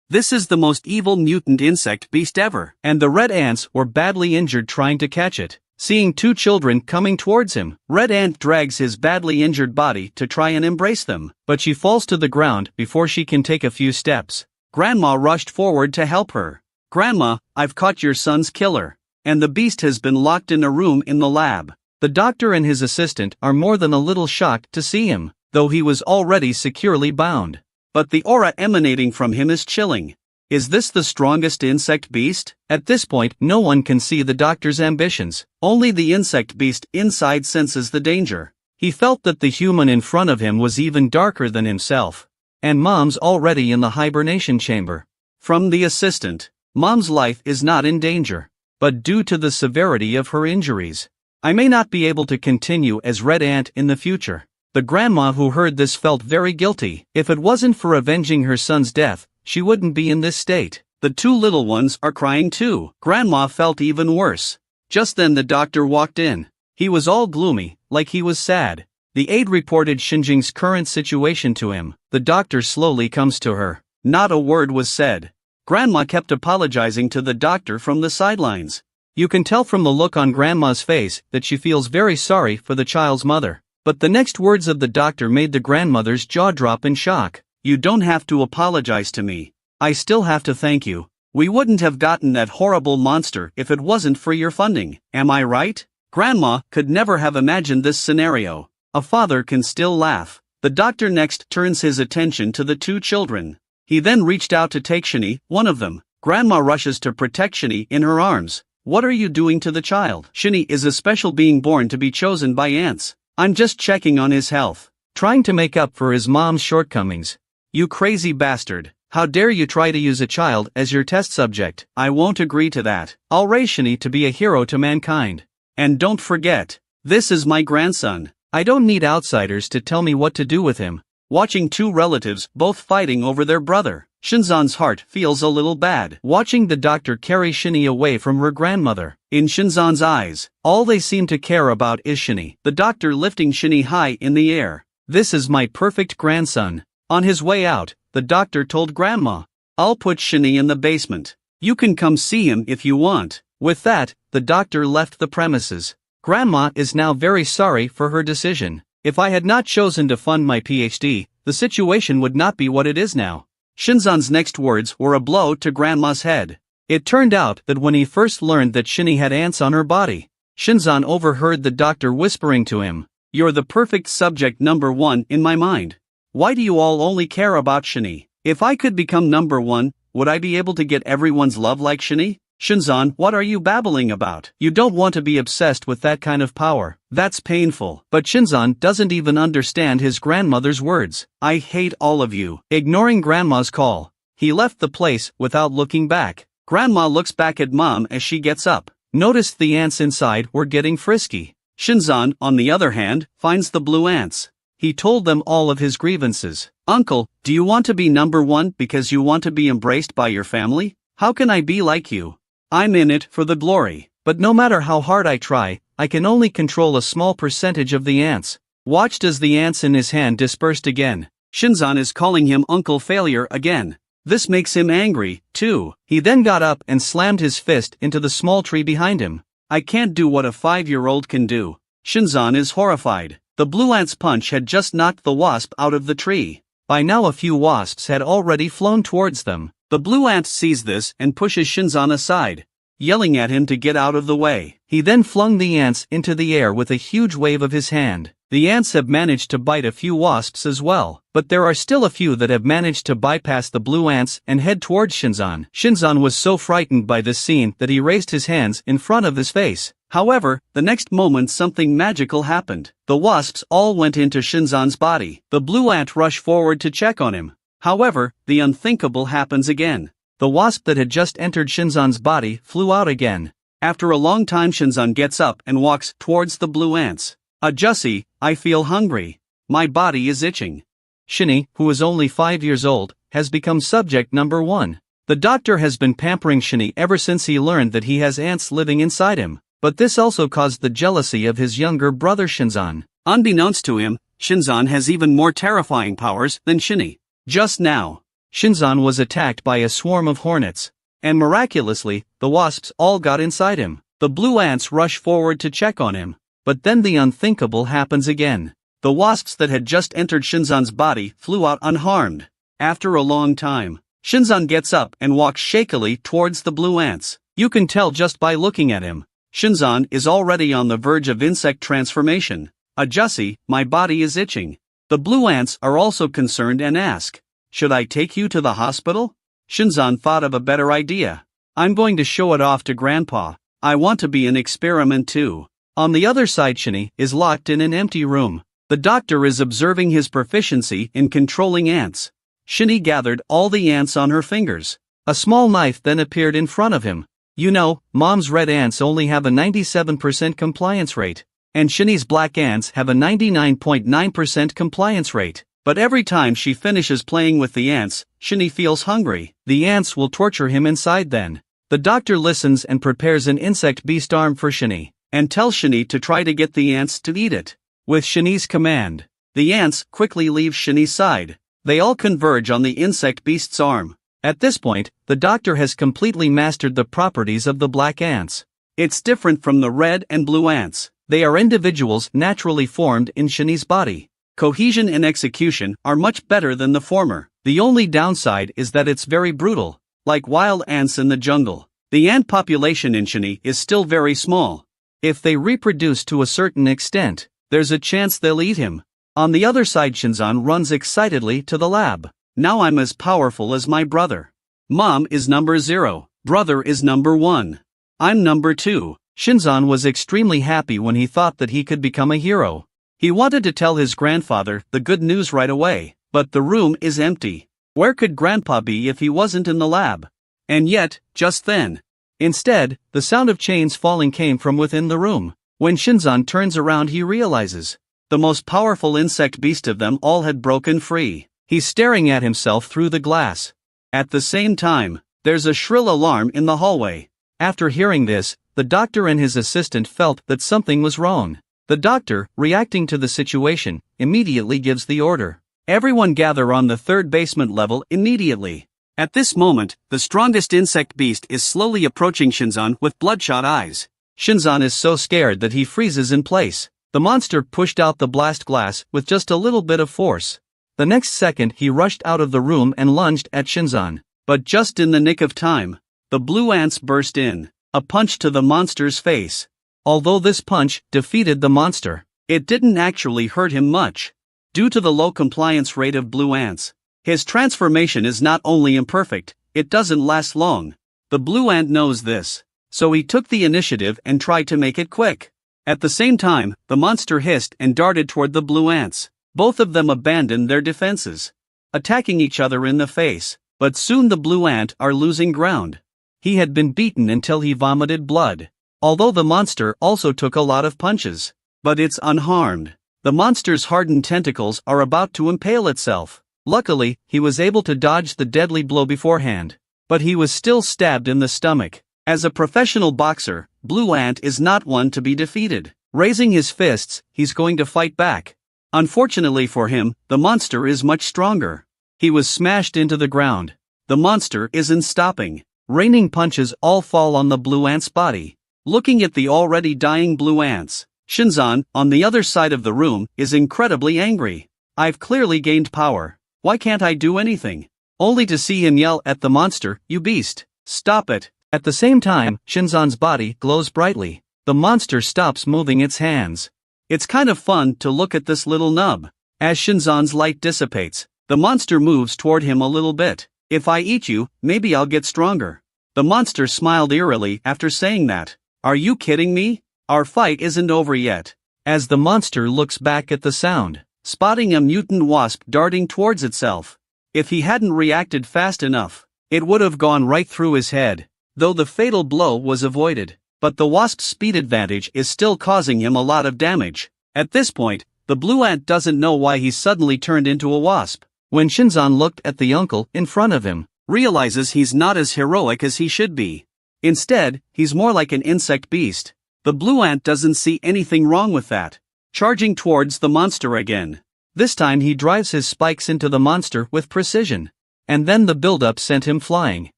S1: This is the most evil mutant insect beast ever. And the red ants were badly injured trying to catch it. Seeing two children coming towards him, Red Ant drags his badly injured body to try and embrace them, but she falls to the ground before she can take a few steps. Grandma rushed forward to help her. Grandma, I've caught your son's killer, and the beast has been locked in a room in the lab. The doctor and his assistant are more than a little shocked to see him, though he was already securely bound. But the aura emanating from him is chilling. Is this the strongest insect beast? At this point, no one can see the doctor's ambitions. Only the insect beast inside senses the danger. He felt that the human in front of him was even darker than himself. And Mom's already in the hibernation chamber. From the assistant, Mom's life is not in danger. But due to the severity of her injuries, I may not be able to continue as Red Ant in the future. The grandma who heard this felt very guilty. If it wasn't for avenging her son's death, she wouldn't be in this state. The two little ones are crying too. Grandma felt even worse. Just then the doctor walked in. He was all gloomy, like he was sad. The aide reported Shinjing's current situation to him. The doctor slowly comes to her. Not a word was said. Grandma kept apologizing to the doctor from the sidelines. You can tell from the look on Grandma's face that she feels very sorry for the child's mother. But the next words of the doctor made the grandmother's jaw drop in shock. You don't have to apologize to me. I still have to thank you. We wouldn't have gotten that horrible monster if it wasn't for your funding. Am I right? Grandma could never have imagined this scenario. A father can still laugh. The doctor next turns his attention to the two children. He then reached out to take Shini, one of them. Grandma rushes to protect Shini in her arms. What are you doing to the child? Shini is a special being born to be chosen by ants. I'm just checking on his health. Trying to make up for his mom's shortcomings. You crazy bastard. How dare you try to use a child as your test subject? I won't agree to that. I'll raise Shini to be a hero to mankind. And don't forget, this is my grandson. I don't need outsiders to tell me what to do with him. Watching two relatives both fighting over their brother, Shinzan's heart feels a little bad. Watching the doctor carry Shini away from her grandmother. In Shinzan's eyes, all they seem to care about is Shini. The doctor lifting Shini high in the air. This is my perfect grandson. On his way out, the doctor told Grandma, I'll put Shini in the basement. You can come see him if you want. With that, the doctor left the premises. Grandma is now very sorry for her decision. If I had not chosen to fund my PhD, the situation would not be what it is now. Shinzan's next words were a blow to Grandma's head. It turned out that when he first learned that Shini had ants on her body, Shinzan overheard the doctor whispering to him, You're the perfect subject number one in my mind. Why do you all only care about Shini? If I could become number one, would I be able to get everyone's love like Shini? Shinzan, what are you babbling about? You don't want to be obsessed with that kind of power. That's painful. But Shinzan doesn't even understand his grandmother's words. I hate all of you. Ignoring Grandma's call, he left the place without looking back. Grandma looks back at Mom as she gets up. Noticed the ants inside were getting frisky. Shinzan, on the other hand, finds the blue ants. He told them all of his grievances. Uncle, do you want to be number one because you want to be embraced by your family? How can I be like you? I'm in it for the glory. But no matter how hard I try, I can only control a small percentage of the ants. Watched as the ants in his hand dispersed again. Shinzan is calling him Uncle Failure again. This makes him angry, too. He then got up and slammed his fist into the small tree behind him. I can't do what a 5-year-old can do. Shinzan is horrified. The blue ant's punch had just knocked the wasp out of the tree. By now a few wasps had already flown towards them. The blue ant sees this and pushes Shinzan aside, yelling at him to get out of the way. He then flung the ants into the air with a huge wave of his hand. The ants have managed to bite a few wasps as well, but there are still a few that have managed to bypass the blue ants and head towards Shinzan. Shinzan was so frightened by this scene that he raised his hands in front of his face. However, the next moment something magical happened. The wasps all went into Shinzan's body. The blue ant rushed forward to check on him. However, the unthinkable happens again. The wasp that had just entered Shinzan's body flew out again. After a long time Shinzan gets up and walks towards the blue ants. Jussie, I feel hungry. My body is itching. Shini, who is only 5 years old, has become subject number one. The doctor has been pampering Shini ever since he learned that he has ants living inside him. But this also caused the jealousy of his younger brother Shinzan. Unbeknownst to him, Shinzan has even more terrifying powers than Shini. Just now, Shinzan was attacked by a swarm of hornets. And miraculously, the wasps all got inside him. The blue ants rush forward to check on him. But then the unthinkable happens again. The wasps that had just entered Shinzan's body flew out unharmed. After a long time, Shinzan gets up and walks shakily towards the blue ants. You can tell just by looking at him. Shinzan is already on the verge of insect transformation. Jussie, my body is itching. The blue ants are also concerned and ask, should I take you to the hospital? Shinzan thought of a better idea. I'm going to show it off to Grandpa. I want to be an experiment too. On the other side, Shinny is locked in an empty room. The doctor is observing his proficiency in controlling ants. Shinny gathered all the ants on her fingers. A small knife then appeared in front of him. You know, Mom's red ants only have a 97% compliance rate. And Shinny's black ants have a 99.9% compliance rate. But every time she finishes playing with the ants, Shinny feels hungry. The ants will torture him inside then. The doctor listens and prepares an insect beast arm for Shinny, and tells Shinny to try to get the ants to eat it. With Shinny's command, the ants quickly leave Shinny's side. They all converge on the insect beast's arm. At this point, the doctor has completely mastered the properties of the black ants. It's different from the red and blue ants. They are individuals naturally formed in Shinny's body. Cohesion and execution are much better than the former. The only downside is that it's very brutal, like wild ants in the jungle. The ant population in Shinny is still very small. If they reproduce to a certain extent, there's a chance they'll eat him. On the other side, Shinzan runs excitedly to the lab. Now I'm as powerful as my brother. Mom is number 0. Brother is number 1. I'm number 2. Shinzan was extremely happy when he thought that he could become a hero. He wanted to tell his grandfather the good news right away, but the room is empty. Where could Grandpa be if he wasn't in the lab? And yet, just then. Instead, the sound of chains falling came from within the room. When Shinzan turns around, he realizes the most powerful insect beast of them all had broken free. He's staring at himself through the glass. At the same time, there's a shrill alarm in the hallway. After hearing this, the doctor and his assistant felt that something was wrong. The doctor, reacting to the situation, immediately gives the order. Everyone gather on the third basement level immediately. At this moment, the strongest insect beast is slowly approaching Shinzan with bloodshot eyes. Shinzan is so scared that he freezes in place. The monster pushed out the blast glass with just a little bit of force. The next second he rushed out of the room and lunged at Shinzan. But just in the nick of time, the blue ants burst in. A punch to the monster's face. Although this punch defeated the monster, it didn't actually hurt him much. Due to the low compliance rate of blue ants, his transformation is not only imperfect, it doesn't last long. The blue ant knows this, so he took the initiative and tried to make it quick. At the same time, the monster hissed and darted toward the blue ants. Both of them abandoned their defenses, attacking each other in the face. But soon the blue ant are losing ground. He had been beaten until he vomited blood. Although the monster also took a lot of punches, but it's unharmed. The monster's hardened tentacles are about to impale itself. Luckily, he was able to dodge the deadly blow beforehand, but he was still stabbed in the stomach. As a professional boxer, Blue Ant is not one to be defeated. Raising his fists, he's going to fight back. Unfortunately for him, the monster is much stronger. He was smashed into the ground. The monster isn't stopping. Raining punches all fall on the blue ant's body. Looking at the already dying blue ants, Shinzan, on the other side of the room, is incredibly angry. I've clearly gained power. Why can't I do anything? Only to see him yell at the monster, "You beast! Stop it!" At the same time, Shinzan's body glows brightly. The monster stops moving its hands. It's kind of fun to look at this little nub. As Shinzan's light dissipates, the monster moves toward him a little bit. "If I eat you, maybe I'll get stronger." The monster smiled eerily after saying that. "Are you kidding me? Our fight isn't over yet." As the monster looks back at the sound, spotting a mutant wasp darting towards itself. If he hadn't reacted fast enough, it would have gone right through his head, though the fatal blow was avoided. But the wasp's speed advantage is still causing him a lot of damage. At this point, the blue ant doesn't know why he suddenly turned into a wasp. When Shinzan looked at the uncle in front of him, realizes he's not as heroic as he should be. Instead, he's more like an insect beast. The blue ant doesn't see anything wrong with that. Charging towards the monster again. This time he drives his spikes into the monster with precision. And then the buildup sent him flying.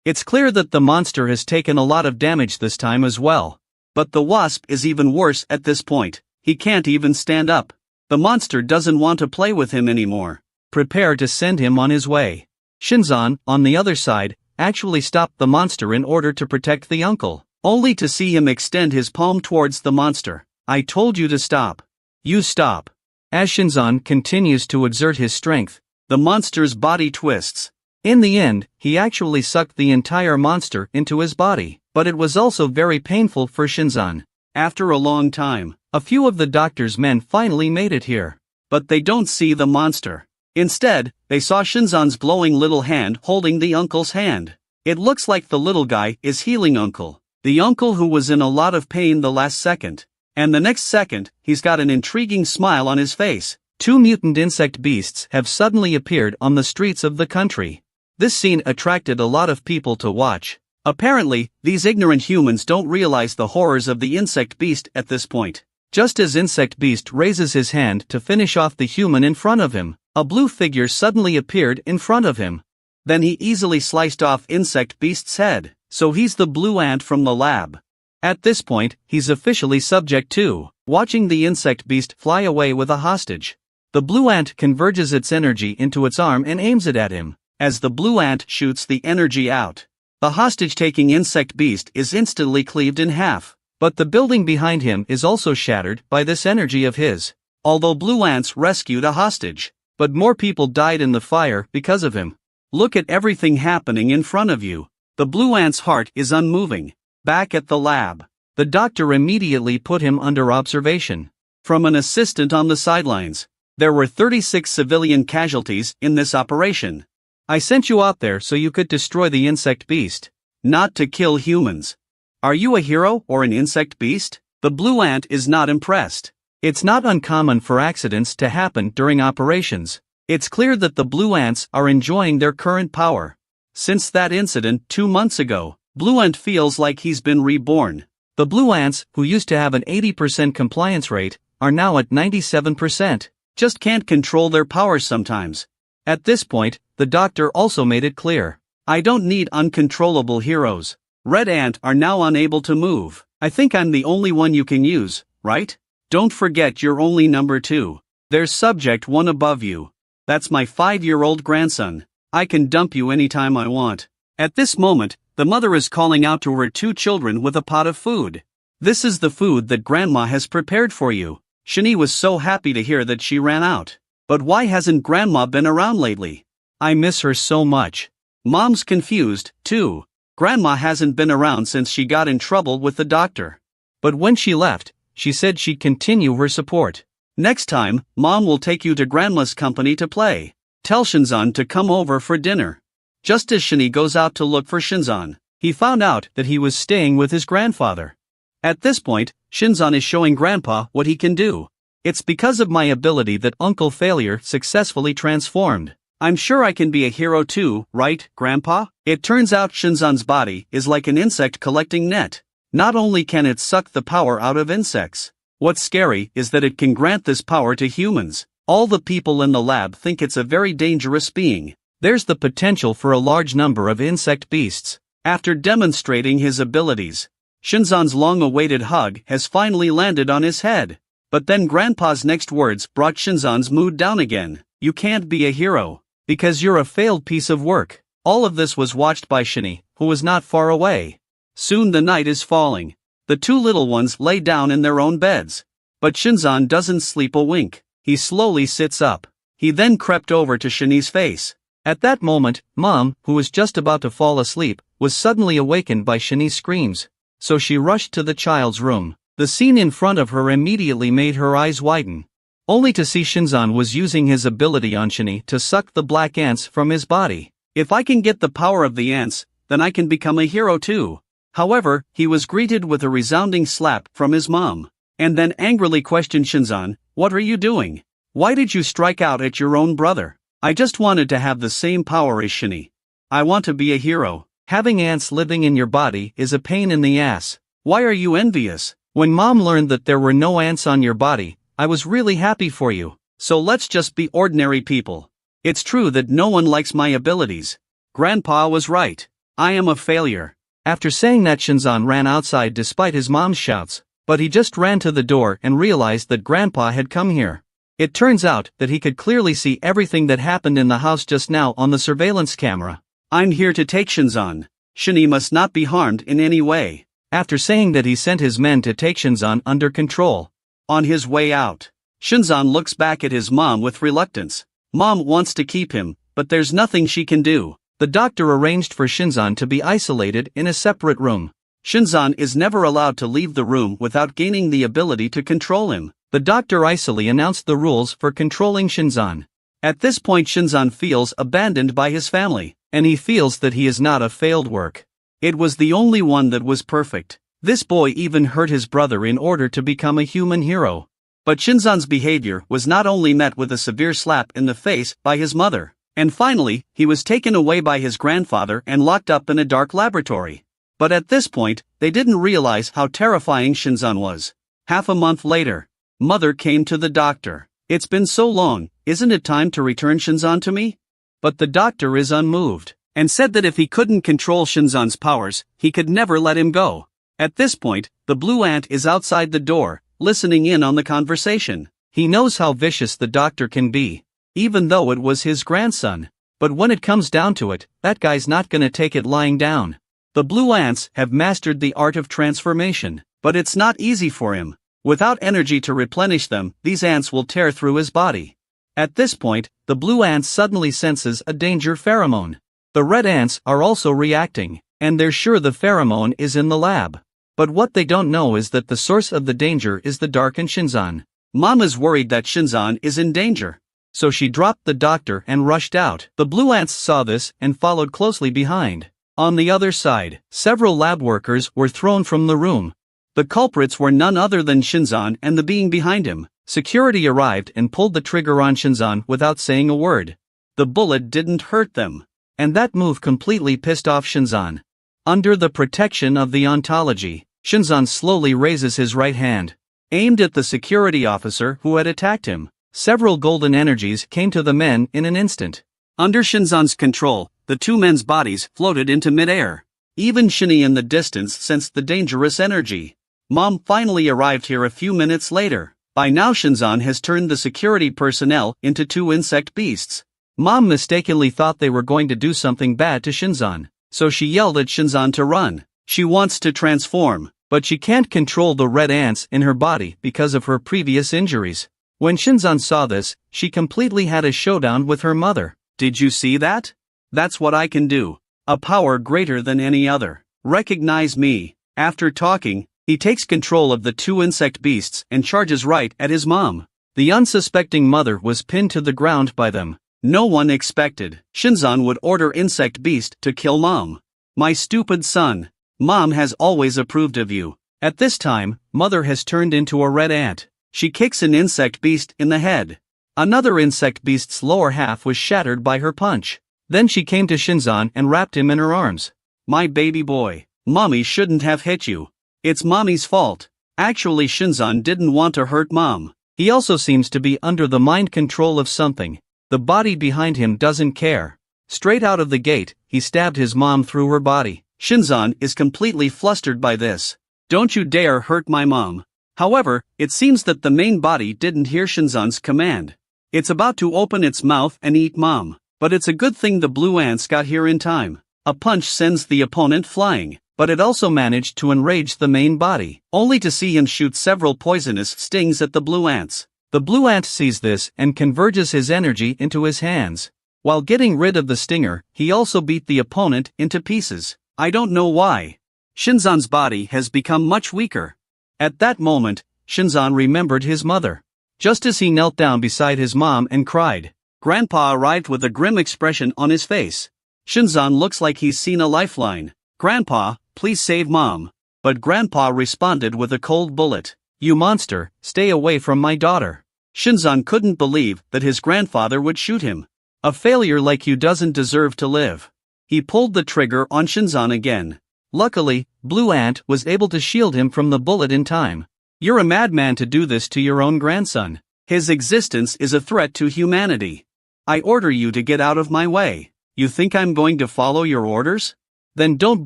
S1: It's clear that the monster has taken a lot of damage this time as well. But the wasp is even worse at this point. He can't even stand up. The monster doesn't want to play with him anymore. Prepare to send him on his way. Shinzan, on the other side, actually stopped the monster in order to protect the uncle, only to see him extend his palm towards the monster. "I told you to stop. You stop." As Shinzan continues to exert his strength, the monster's body twists. In the end, he actually sucked the entire monster into his body, but it was also very painful for Shinzan. After a long time, a few of the doctor's men finally made it here. But they don't see the monster. Instead, they saw Shinzan's glowing little hand holding the uncle's hand. It looks like the little guy is healing uncle. The uncle who was in a lot of pain the last second. And the next second, he's got an intriguing smile on his face. Two mutant insect beasts have suddenly appeared on the streets of the country. This scene attracted a lot of people to watch. Apparently, these ignorant humans don't realize the horrors of the insect beast at this point. Just as insect beast raises his hand to finish off the human in front of him, a blue figure suddenly appeared in front of him. Then he easily sliced off insect beast's head, so he's the blue ant from the lab. At this point, he's officially subject to watching the insect beast fly away with a hostage. The blue ant converges its energy into its arm and aims it at him. As the blue ant shoots the energy out, the hostage-taking insect beast is instantly cleaved in half. But the building behind him is also shattered by this energy of his. Although blue ants rescued a hostage, but more people died in the fire because of him. Look at everything happening in front of you. The blue ant's heart is unmoving. Back at the lab, the doctor immediately put him under observation. From an assistant on the sidelines, there were 36 civilian casualties in this operation. I sent you out there so you could destroy the insect beast, not to kill humans. Are you a hero or an insect beast? The blue ant is not impressed. It's not uncommon for accidents to happen during operations. It's clear that the blue ants are enjoying their current power. Since that incident 2 months ago, blue ant feels like he's been reborn. The blue ants, who used to have an 80% compliance rate, are now at 97%. Just can't control their powers sometimes. At this point, the doctor also made it clear. I don't need uncontrollable heroes. Red ant are now unable to move. I think I'm the only one you can use, right? Don't forget you're only number 2. There's subject 1 above you. That's my 5-year-old grandson. I can dump you anytime I want. At this moment, the mother is calling out to her 2 children with a pot of food. This is the food that grandma has prepared for you. Shani was so happy to hear that she ran out. But why hasn't grandma been around lately? I miss her so much. Mom's confused, too. Grandma hasn't been around since she got in trouble with the doctor. But when she left, she said she'd continue her support. Next time, Mom will take you to Grandma's company to play. Tell Shinzan to come over for dinner. Just as Shani goes out to look for Shinzan, he found out that he was staying with his grandfather. At this point, Shinzan is showing Grandpa what he can do. It's because of my ability that Uncle Failure successfully transformed. I'm sure I can be a hero too, right, Grandpa? It turns out Shinzan's body is like an insect collecting net. Not only can it suck the power out of insects, what's scary is that it can grant this power to humans. All the people in the lab think it's a very dangerous being. There's the potential for a large number of insect beasts. After demonstrating his abilities, Shinzan's long-awaited hug has finally landed on his head. But then Grandpa's next words brought Shinzan's mood down again. You can't be a hero, because you're a failed piece of work. All of this was watched by Shani, who was not far away. Soon the night is falling. The 2 little ones lay down in their own beds. But Shinzan doesn't sleep a wink. He slowly sits up. He then crept over to Shani's face. At that moment, Mom, who was just about to fall asleep, was suddenly awakened by Shani's screams. So she rushed to the child's room. The scene in front of her immediately made her eyes widen. Only to see Shinzan was using his ability on Shani to suck the black ants from his body. If I can get the power of the ants, then I can become a hero too. However, he was greeted with a resounding slap from his mom. And then angrily questioned Shinzan, "What are you doing? Why did you strike out at your own brother?" "I just wanted to have the same power as Shani. I want to be a hero." Having ants living in your body is a pain in the ass. Why are you envious? When Mom learned that there were no ants on your body, I was really happy for you. So let's just be ordinary people. It's true that no one likes my abilities. Grandpa was right. I am a failure. After saying that, Shinzan ran outside despite his mom's shouts, but he just ran to the door and realized that Grandpa had come here. It turns out that he could clearly see everything that happened in the house just now on the surveillance camera. I'm here to take Shinzan. Shani must not be harmed in any way. After saying that, he sent his men to take Shinzan under control. On his way out, Shinzan looks back at his mom with reluctance. Mom wants to keep him, but there's nothing she can do. The doctor arranged for Shinzan to be isolated in a separate room. Shinzan is never allowed to leave the room without gaining the ability to control him. The doctor icily announced the rules for controlling Shinzan. At this point Shinzan feels abandoned by his family, and he feels that he is not a failed work. It was the only one that was perfect. This boy even hurt his brother in order to become a human hero. But Shinzan's behavior was not only met with a severe slap in the face by his mother, and finally, he was taken away by his grandfather and locked up in a dark laboratory. But at this point, they didn't realize how terrifying Shinzan was. Half a month later, Mother came to the doctor. "It's been so long, isn't it time to return Shinzan to me?" But the doctor is unmoved, and said that if he couldn't control Shinzan's powers, he could never let him go. At this point, the blue ant is outside the door, listening in on the conversation. He knows how vicious the doctor can be, even though it was his grandson. But when it comes down to it, that guy's not gonna take it lying down. The blue ants have mastered the art of transformation, but it's not easy for him. Without energy to replenish them, these ants will tear through his body. At this point, the blue ant suddenly senses a danger pheromone. The red ants are also reacting, and they're sure the pheromone is in the lab. But what they don't know is that the source of the danger is the darkened Shinzan. Mom is worried that Shinzan is in danger, so she dropped the doctor and rushed out. The blue ants saw this and followed closely behind. On the other side, several lab workers were thrown from the room. The culprits were none other than Shinzan and the being behind him. Security arrived and pulled the trigger on Shinzan without saying a word. The bullet didn't hurt them, and that move completely pissed off Shinzan. Under the protection of the ontology, Shinzan slowly raises his right hand, aimed at the security officer who had attacked him. Several golden energies came to the men in an instant. Under Shinzan's control, the two men's bodies floated into midair. Even Shinny in the distance sensed the dangerous energy. Mom finally arrived here a few minutes later. By now Shinzan has turned the security personnel into two insect beasts. Mom mistakenly thought they were going to do something bad to Shinzan, so she yelled at Shinzan to run. She wants to transform, but she can't control the red ants in her body because of her previous injuries. When Shinzan saw this, she completely had a showdown with her mother. "Did you see that? That's what I can do. A power greater than any other. Recognize me." After talking, he takes control of the two insect beasts and charges right at his mom. The unsuspecting mother was pinned to the ground by them. No one expected Shinzan would order insect beast to kill mom. "My stupid son. Mom has always approved of you." At this time, mother has turned into a red ant. She kicks an insect beast in the head. Another insect beast's lower half was shattered by her punch. Then she came to Shinzan and wrapped him in her arms. "My baby boy, mommy shouldn't have hit you. It's mommy's fault." Actually Shinzan didn't want to hurt mom. He also seems to be under the mind control of something. The body behind him doesn't care. Straight out of the gate, he stabbed his mom through her body. Shinzan is completely flustered by this. "Don't you dare hurt my mom." However, it seems that the main body didn't hear Shinzan's command. It's about to open its mouth and eat mom. But it's a good thing the blue ants got here in time. A punch sends the opponent flying, but it also managed to enrage the main body, only to see him shoot several poisonous stings at the blue ants. The blue ant sees this and converges his energy into his hands. While getting rid of the stinger, he also beat the opponent into pieces. I don't know why. Shinzan's body has become much weaker. At that moment, Shinzan remembered his mother. Just as he knelt down beside his mom and cried, Grandpa arrived with a grim expression on his face. Shinzan looks like he's seen a lifeline. "Grandpa, please save mom." But Grandpa responded with a cold bullet. "You monster, stay away from my daughter." Shinzan couldn't believe that his grandfather would shoot him. "A failure like you doesn't deserve to live." He pulled the trigger on Shinzan again. Luckily, Blue Ant was able to shield him from the bullet in time. "You're a madman to do this to your own grandson. His existence is a threat to humanity. I order you to get out of my way." "You think I'm going to follow your orders? Then don't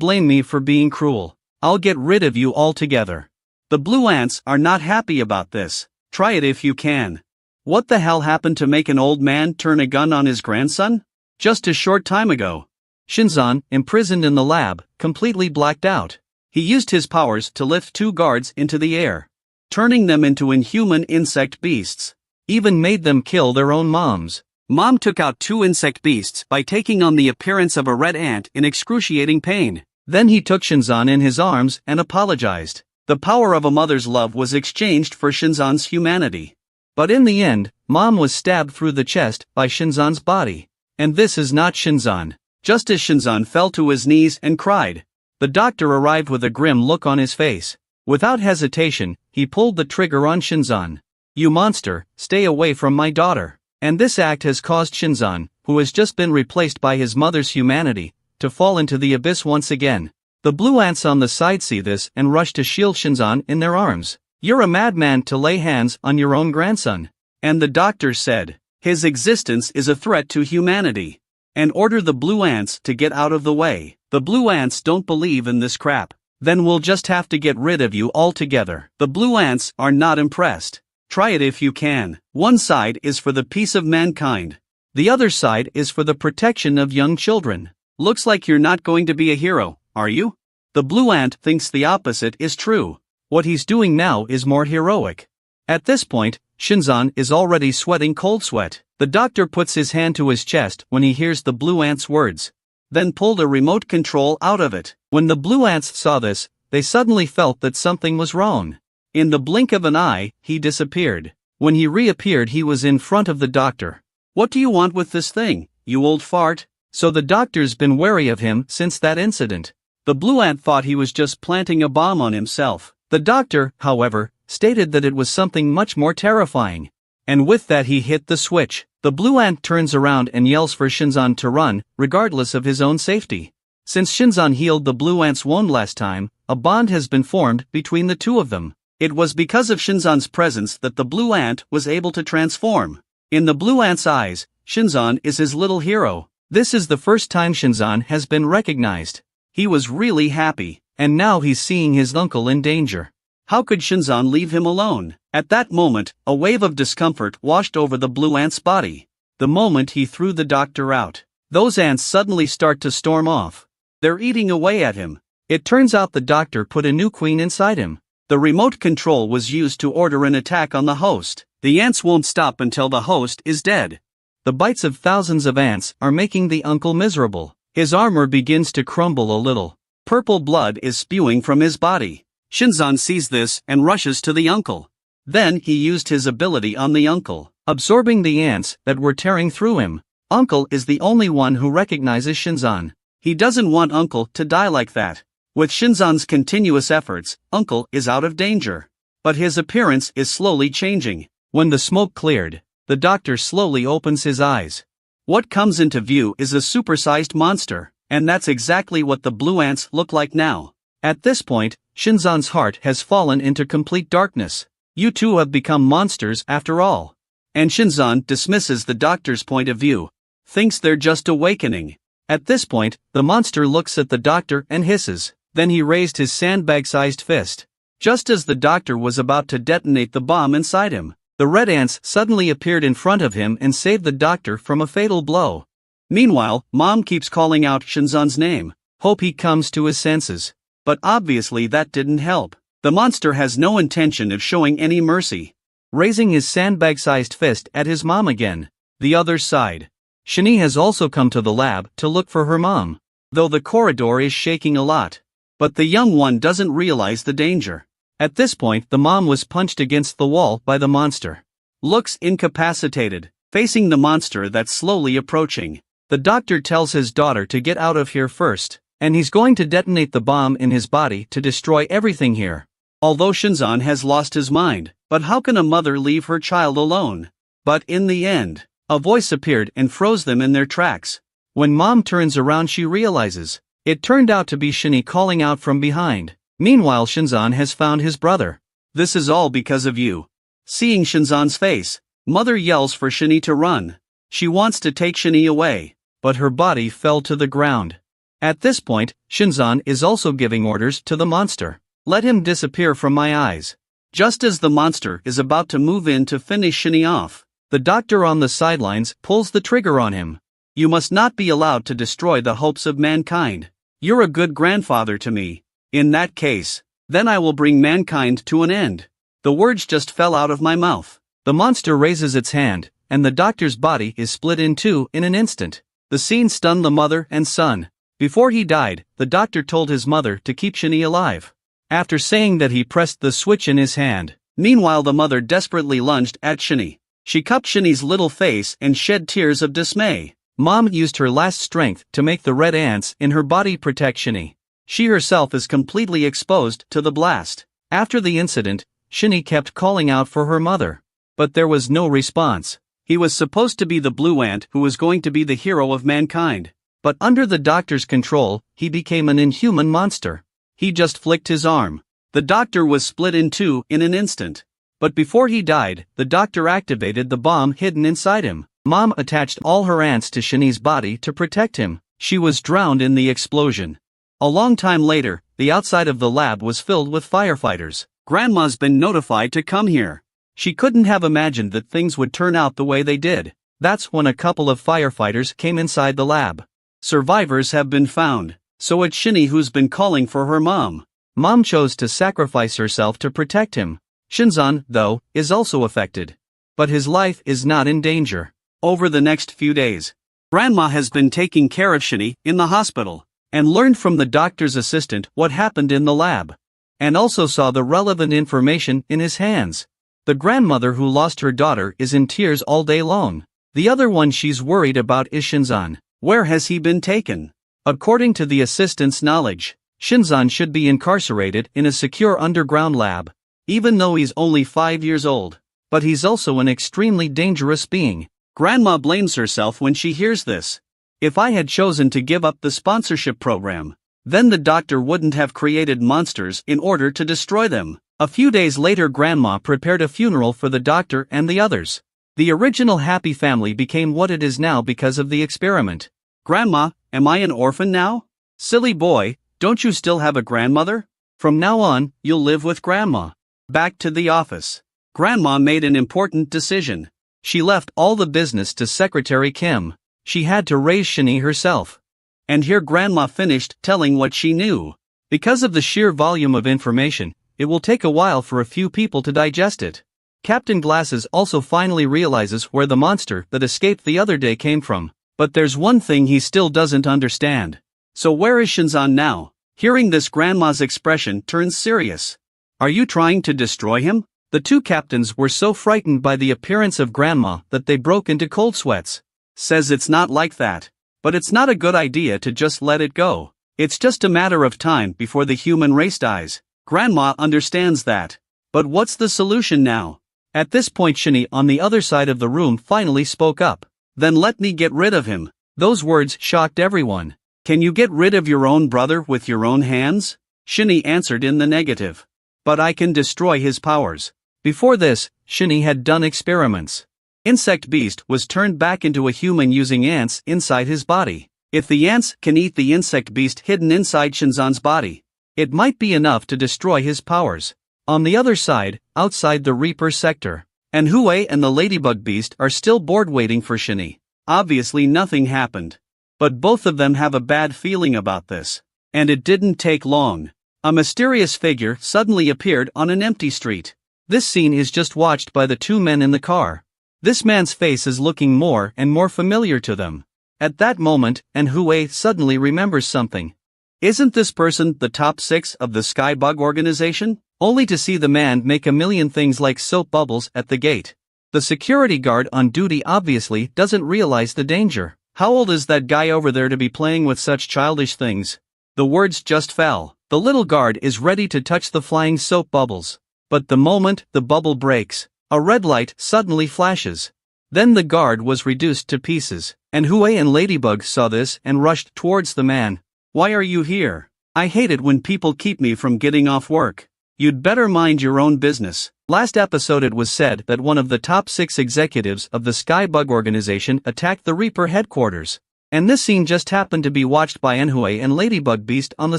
S1: blame me for being cruel. I'll get rid of you altogether." The blue ants are not happy about this. Try it if you can. What the hell happened to make an old man turn a gun on his grandson? Just a short time ago. Shinzan, imprisoned in the lab, completely blacked out. He used his powers to lift two guards into the air, turning them into inhuman insect beasts. Even made them kill their own moms. Mom took out 2 insect beasts by taking on the appearance of a red ant in excruciating pain. Then he took Shinzan in his arms and apologized. The power of a mother's love was exchanged for Shinzan's humanity. But in the end, Mom was stabbed through the chest by Shinzan's body. And this is not Shinzan. Just as Shinzan fell to his knees and cried, the doctor arrived with a grim look on his face. Without hesitation, he pulled the trigger on Shinzan. "You monster, stay away from my daughter." And this act has caused Shinzan, who has just been replaced by his mother's humanity, to fall into the abyss once again. The blue ants on the side see this and rush to shield Shinzan in their arms. "You're a madman to lay hands on your own grandson." And the doctor said, "His existence is a threat to humanity. And order the blue ants to get out of the way." The blue ants don't believe in this crap. "Then we'll just have to get rid of you altogether." The blue ants are not impressed. "Try it if you can. One side is for the peace of mankind. The other side is for the protection of young children. Looks like you're not going to be a hero, are you?" The blue ant thinks the opposite is true. What he's doing now is more heroic. At this point, Shinzan is already sweating cold sweat. The doctor puts his hand to his chest when he hears the blue ant's words, then pulled a remote control out of it. When the blue ants saw this, they suddenly felt that something was wrong. In the blink of an eye, he disappeared. When he reappeared, he was in front of the doctor. "What do you want with this thing, you old fart?" So the doctor's been wary of him since that incident. The blue ant thought he was just planting a bomb on himself. The doctor, however, stated that it was something much more terrifying. And with that he hit the switch. The blue ant turns around and yells for Shinzan to run, regardless of his own safety. Since Shinzan healed the blue ant's wound last time, a bond has been formed between the two of them. It was because of Shinzan's presence that the blue ant was able to transform. In the blue ant's eyes, Shinzan is his little hero. This is the first time Shinzan has been recognized. He was really happy, and now he's seeing his uncle in danger. How could Shinzan leave him alone? At that moment, a wave of discomfort washed over the blue ant's body. The moment he threw the doctor out, those ants suddenly start to storm off. They're eating away at him. It turns out the doctor put a new queen inside him. The remote control was used to order an attack on the host. The ants won't stop until the host is dead. The bites of thousands of ants are making the uncle miserable. His armor begins to crumble a little. Purple blood is spewing from his body. Shinzan sees this and rushes to the uncle. Then he used his ability on the uncle, absorbing the ants that were tearing through him. Uncle is the only one who recognizes Shinzan. He doesn't want Uncle to die like that. With Shinzan's continuous efforts, Uncle is out of danger. But his appearance is slowly changing. When the smoke cleared, the doctor slowly opens his eyes. What comes into view is a supersized monster, and that's exactly what the blue ants look like now. At this point, Shinzan's heart has fallen into complete darkness. You two have become monsters after all. And Shinzan dismisses the doctor's point of view. Thinks they're just awakening. At this point, the monster looks at the doctor and hisses. Then he raised his sandbag-sized fist. Just as the doctor was about to detonate the bomb inside him, the red ants suddenly appeared in front of him and saved the doctor from a fatal blow. Meanwhile, Mom keeps calling out Shinzan's name. Hope he comes to his senses. But obviously that didn't help. The monster has no intention of showing any mercy. Raising his sandbag-sized fist at his mom again. The other side. Shani has also come to the lab to look for her mom. Though the corridor is shaking a lot. But the young one doesn't realize the danger. At this point, the mom was punched against the wall by the monster. Looks incapacitated, facing the monster that's slowly approaching. The doctor tells his daughter to get out of here first, and he's going to detonate the bomb in his body to destroy everything here. Although Shinzan has lost his mind, but how can a mother leave her child alone? But in the end, a voice appeared and froze them in their tracks. When Mom turns around, she realizes. It turned out to be Shani calling out from behind. Meanwhile, Shinzan has found his brother. This is all because of you. Seeing Shinzan's face, Mother yells for Shani to run. She wants to take Shani away, but her body fell to the ground. At this point, Shinzan is also giving orders to the monster. Let him disappear from my eyes. Just as the monster is about to move in to finish Shani off, the doctor on the sidelines pulls the trigger on him. You must not be allowed to destroy the hopes of mankind. You're a good grandfather to me. In that case, then I will bring mankind to an end. The words just fell out of my mouth. The monster raises its hand, and the doctor's body is split in two in an instant. The scene stunned the mother and son. Before he died, the doctor told his mother to keep Shini alive. After saying that, he pressed the switch in his hand. Meanwhile, the mother desperately lunged at Shini. She cupped Shini's little face and shed tears of dismay. Mom used her last strength to make the red ants in her body protect Shini. She herself is completely exposed to the blast. After the incident, Shini kept calling out for her mother. But there was no response. He was supposed to be the blue ant who was going to be the hero of mankind. But under the doctor's control, he became an inhuman monster. He just flicked his arm. The doctor was split in two in an instant. But before he died, the doctor activated the bomb hidden inside him. Mom attached all her ants to Shini's body to protect him. She was drowned in the explosion. A long time later, the outside of the lab was filled with firefighters. Grandma's been notified to come here. She couldn't have imagined that things would turn out the way they did. That's when a couple of firefighters came inside the lab. Survivors have been found, so it's Shini who's been calling for her mom. Mom chose to sacrifice herself to protect him. Shinzan, though, is also affected. But his life is not in danger. Over the next few days, Grandma has been taking care of Shini in the hospital, and learned from the doctor's assistant what happened in the lab, and also saw the relevant information in his hands. The grandmother who lost her daughter is in tears all day long. The other one she's worried about is Shinzan. Where has he been taken? According to the assistant's knowledge, Shinzan should be incarcerated in a secure underground lab, even though he's only 5 years old. But he's also an extremely dangerous being. Grandma blames herself when she hears this. If I had chosen to give up the sponsorship program, then the doctor wouldn't have created monsters in order to destroy them. A few days later, Grandma prepared a funeral for the doctor and the others. The original happy family became what it is now because of the experiment. Grandma, am I an orphan now? Silly boy, don't you still have a grandmother? From now on, you'll live with Grandma. Back to the office. Grandma made an important decision. She left all the business to Secretary Kim. She had to raise Shini herself. And here Grandma finished telling what she knew. Because of the sheer volume of information, it will take a while for a few people to digest it. Captain Glasses also finally realizes where the monster that escaped the other day came from. But there's one thing he still doesn't understand. So where is Shinzan now? Hearing this, Grandma's expression turns serious. Are you trying to destroy him? The two captains were so frightened by the appearance of Grandma that they broke into cold sweats. Says it's not like that. But it's not a good idea to just let it go. It's just a matter of time before the human race dies. Grandma understands that. But what's the solution now? At this point, Shini on the other side of the room finally spoke up. Then let me get rid of him. Those words shocked everyone. Can you get rid of your own brother with your own hands? Shini answered in the negative. But I can destroy his powers. Before this, Shini had done experiments. Insect Beast was turned back into a human using ants inside his body. If the ants can eat the Insect Beast hidden inside Shinzan's body, it might be enough to destroy his powers. On the other side, outside the Reaper sector, MANHUA and the Ladybug Beast are still bored waiting for Shini. Obviously nothing happened. But both of them have a bad feeling about this. And it didn't take long. A mysterious figure suddenly appeared on an empty street. This scene is just watched by the two men in the car. This man's face is looking more and more familiar to them. At that moment, MANHUA suddenly remembers something. Isn't this person the top 6 of the Skybug organization? Only to see the man make a million things like soap bubbles at the gate. The security guard on duty obviously doesn't realize the danger. How old is that guy over there to be playing with such childish things? The words just fell. The little guard is ready to touch the flying soap bubbles. But the moment the bubble breaks, a red light suddenly flashes. Then the guard was reduced to pieces. MANHUA and Ladybug saw this and rushed towards the man. Why are you here? I hate it when people keep me from getting off work. You'd better mind your own business. Last episode it was said that one of the top 6 executives of the Skybug organization attacked the Reaper headquarters. And this scene just happened to be watched by MANHUA and Ladybug Beast on the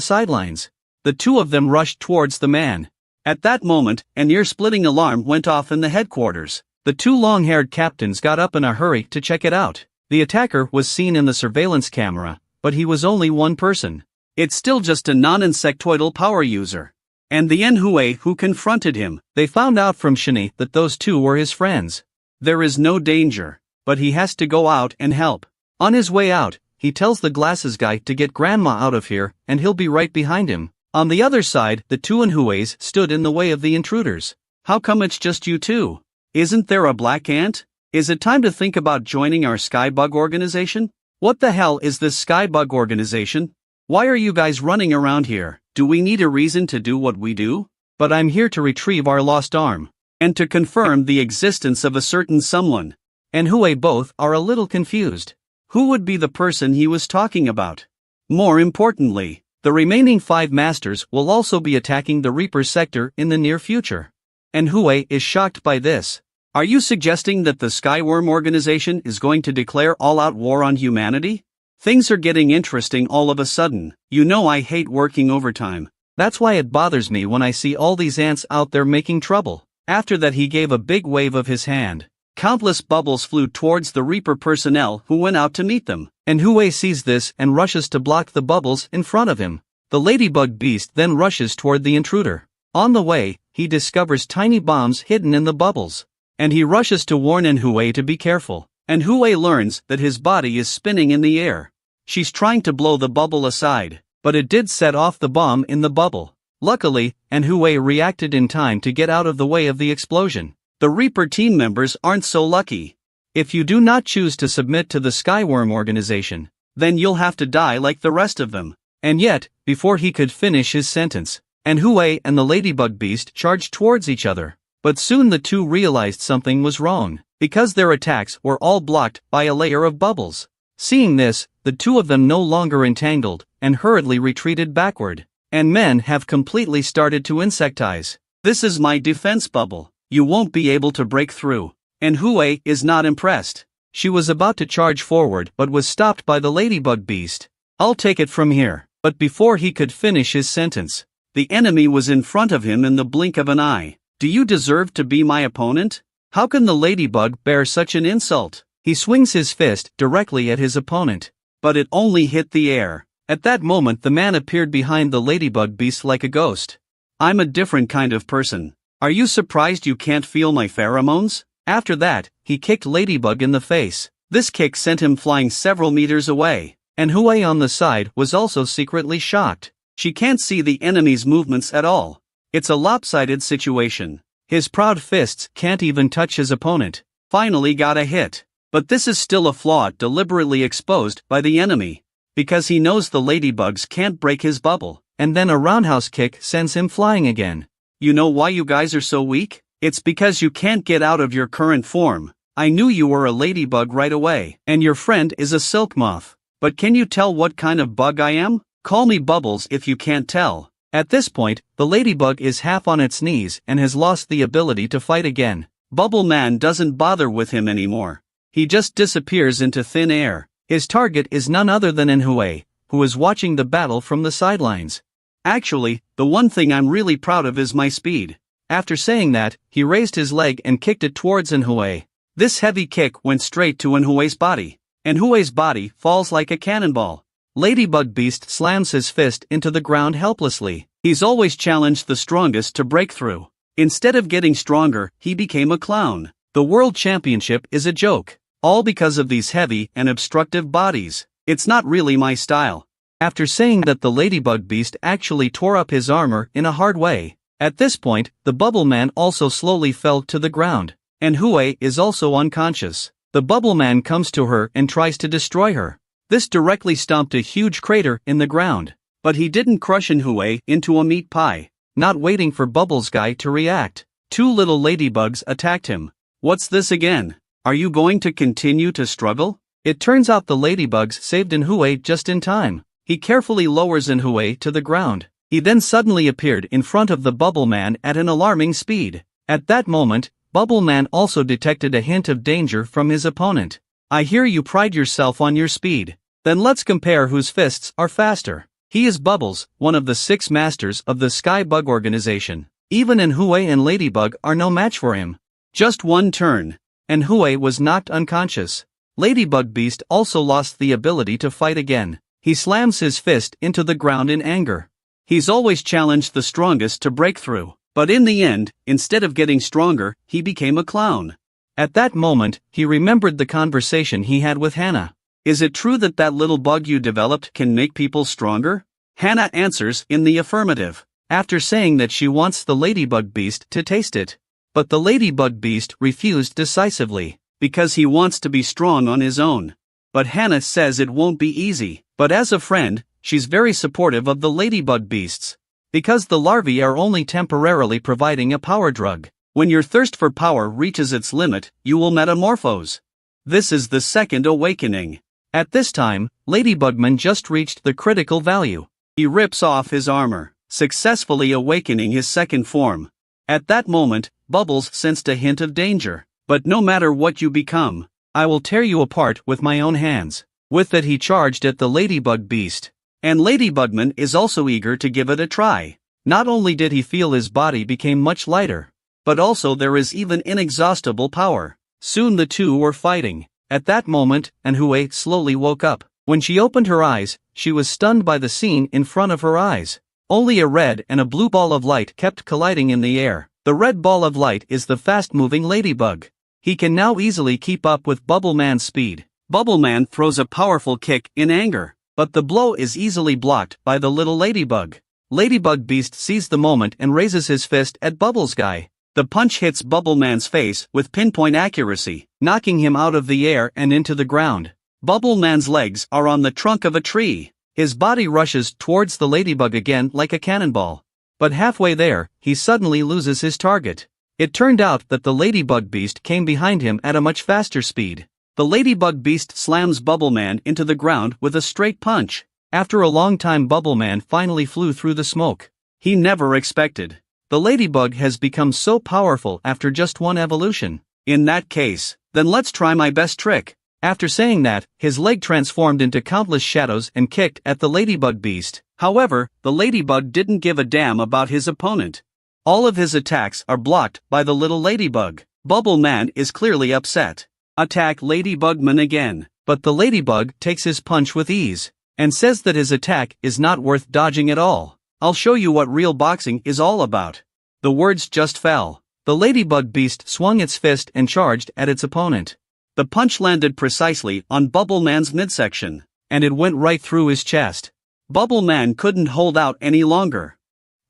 S1: sidelines. The two of them rushed towards the man. At that moment, an ear-splitting alarm went off in the headquarters. The two long-haired captains got up in a hurry to check it out. The attacker was seen in the surveillance camera, but he was only one person. It's still just a non-insectoidal power user. And the MANHUA who confronted him. They found out from Shini that those two were his friends. There is no danger. but he has to go out and help. On his way out, he tells the glasses guy to get grandma out of here and he'll be right behind him. On the other side, the two Manhwas stood in the way of the intruders. How come it's just you two? Isn't there a black ant? Is it time to think about joining our Skybug organization? What the hell is this Skybug organization? Why are you guys running around here? Do we need a reason to do what we do? But I'm here to retrieve our lost arm. And to confirm the existence of a certain someone. And Manhwa both are a little confused. Who would be the person he was talking about? More importantly, the remaining 5 masters will also be attacking the Reaper sector in the near future. And Manhwa is shocked by this. Are you suggesting that the Skyworm organization is going to declare all-out war on humanity? Things are getting interesting all of a sudden. You know I hate working overtime. That's why it bothers me when I see all these ants out there making trouble. After that he gave a big wave of his hand. Countless bubbles flew towards the Reaper personnel who went out to meet them. And Manhwa sees this and rushes to block the bubbles in front of him. The ladybug beast then rushes toward the intruder. On the way, he discovers tiny bombs hidden in the bubbles. And he rushes to warn Manhwa to be careful. And Manhwa learns that his body is spinning in the air. She's trying to blow the bubble aside, but it did set off the bomb in the bubble. Luckily, Manhwa reacted in time to get out of the way of the explosion. The Reaper team members aren't so lucky. If you do not choose to submit to the Skyworm organization, then you'll have to die like the rest of them. And yet, before he could finish his sentence, Manhwa and the ladybug beast charged towards each other. But soon the two realized something was wrong, because their attacks were all blocked by a layer of bubbles. Seeing this, the two of them no longer entangled, and hurriedly retreated backward. And men have completely started to insectize. This is my defense bubble. You won't be able to break through. And Manhwa is not impressed. She was about to charge forward but was stopped by the ladybug beast. I'll take it from here. But before he could finish his sentence, the enemy was in front of him in the blink of an eye. Do you deserve to be my opponent? How can the ladybug bear such an insult? He swings his fist directly at his opponent, but it only hit the air. At that moment the man appeared behind the ladybug beast like a ghost. I'm a different kind of person. Are you surprised you can't feel my pheromones? After that, he kicked Ladybug in the face. This kick sent him flying several meters away. And Manhwa on the side was also secretly shocked. She can't see the enemy's movements at all. It's a lopsided situation. His proud fists can't even touch his opponent. Finally got a hit. But this is still a flaw deliberately exposed by the enemy. Because he knows the ladybugs can't break his bubble. And then a roundhouse kick sends him flying again. You know why you guys are so weak? It's because you can't get out of your current form. I knew you were a ladybug right away. And your friend is a silk moth. But can you tell what kind of bug I am? Call me Bubbles if you can't tell. At this point, the ladybug is half on its knees and has lost the ability to fight again. Bubble Man doesn't bother with him anymore. He just disappears into thin air. His target is none other than Manhwa, who is watching the battle from the sidelines. Actually, the one thing I'm really proud of is my speed. After saying that, he raised his leg and kicked it towards Manhwa. This heavy kick went straight to Manhwa's body. And Manhwa's body falls like a cannonball. Ladybug Beast slams his fist into the ground helplessly. He's always challenged the strongest to break through. Instead of getting stronger, he became a clown. The World Championship is a joke. All because of these heavy and obstructive bodies. It's not really my style. After saying that, the Ladybug Beast actually tore up his armor in a hard way. At this point, the Bubble Man also slowly fell to the ground. And Manhwa is also unconscious. The Bubble Man comes to her and tries to destroy her. This directly stomped a huge crater in the ground. But he didn't crush Manhwa into a meat pie. Not waiting for Bubbles Guy to react, two little ladybugs attacked him. What's this again? Are you going to continue to struggle? It turns out the ladybugs saved Manhwa just in time. He carefully lowers Manhwa to the ground. He then suddenly appeared in front of the Bubble Man at an alarming speed. At that moment, Bubble Man also detected a hint of danger from his opponent. I hear you pride yourself on your speed. Then let's compare whose fists are faster. He is Bubbles, one of the 6 masters of the Skybug organization. Even Manhwa and Ladybug are no match for him. Just one turn, and Manhwa was knocked unconscious. Ladybug Beast also lost the ability to fight again. He slams his fist into the ground in anger. He's always challenged the strongest to break through. But in the end, instead of getting stronger, he became a clown. At that moment, he remembered the conversation he had with Hannah. Is it true that that little bug you developed can make people stronger? Hannah answers in the affirmative, after saying that she wants the ladybug beast to taste it. But the ladybug beast refused decisively, because he wants to be strong on his own. But Hannah says it won't be easy, but as a friend, she's very supportive of the ladybug beasts. Because the larvae are only temporarily providing a power drug. When your thirst for power reaches its limit, you will metamorphose. This is the second awakening. At this time, Ladybugman just reached the critical value. He rips off his armor, successfully awakening his second form. At that moment, Bubbles sensed a hint of danger. But no matter what you become, I will tear you apart with my own hands. With that he charged at the ladybug beast. And Ladybugman is also eager to give it a try. Not only did he feel his body became much lighter, but also there is even inexhaustible power. Soon the two were fighting. At that moment, MANHUA slowly woke up. When she opened her eyes, she was stunned by the scene in front of her eyes. Only a red and a blue ball of light kept colliding in the air. The red ball of light is the fast-moving ladybug. He can now easily keep up with Bubbleman's speed. Bubbleman throws a powerful kick in anger, but the blow is easily blocked by the little ladybug. Ladybug Beast sees the moment and raises his fist at Bubbles Guy. The punch hits Bubbleman's face with pinpoint accuracy, knocking him out of the air and into the ground. Bubbleman's legs are on the trunk of a tree. His body rushes towards the ladybug again like a cannonball. But halfway there, he suddenly loses his target. It turned out that the ladybug beast came behind him at a much faster speed. The ladybug beast slams Bubbleman into the ground with a straight punch. After a long time, Bubbleman finally flew through the smoke. He never expected. The ladybug has become so powerful after just one evolution. In that case, then let's try my best trick. After saying that, his leg transformed into countless shadows and kicked at the ladybug beast. However, the ladybug didn't give a damn about his opponent. All of his attacks are blocked by the little ladybug. Bubbleman is clearly upset. Attack Ladybugman again. But the ladybug takes his punch with ease, and says that his attack is not worth dodging at all. I'll show you what real boxing is all about. The words just fell. The ladybug beast swung its fist and charged at its opponent. The punch landed precisely on Bubbleman's midsection, and it went right through his chest. Bubbleman couldn't hold out any longer.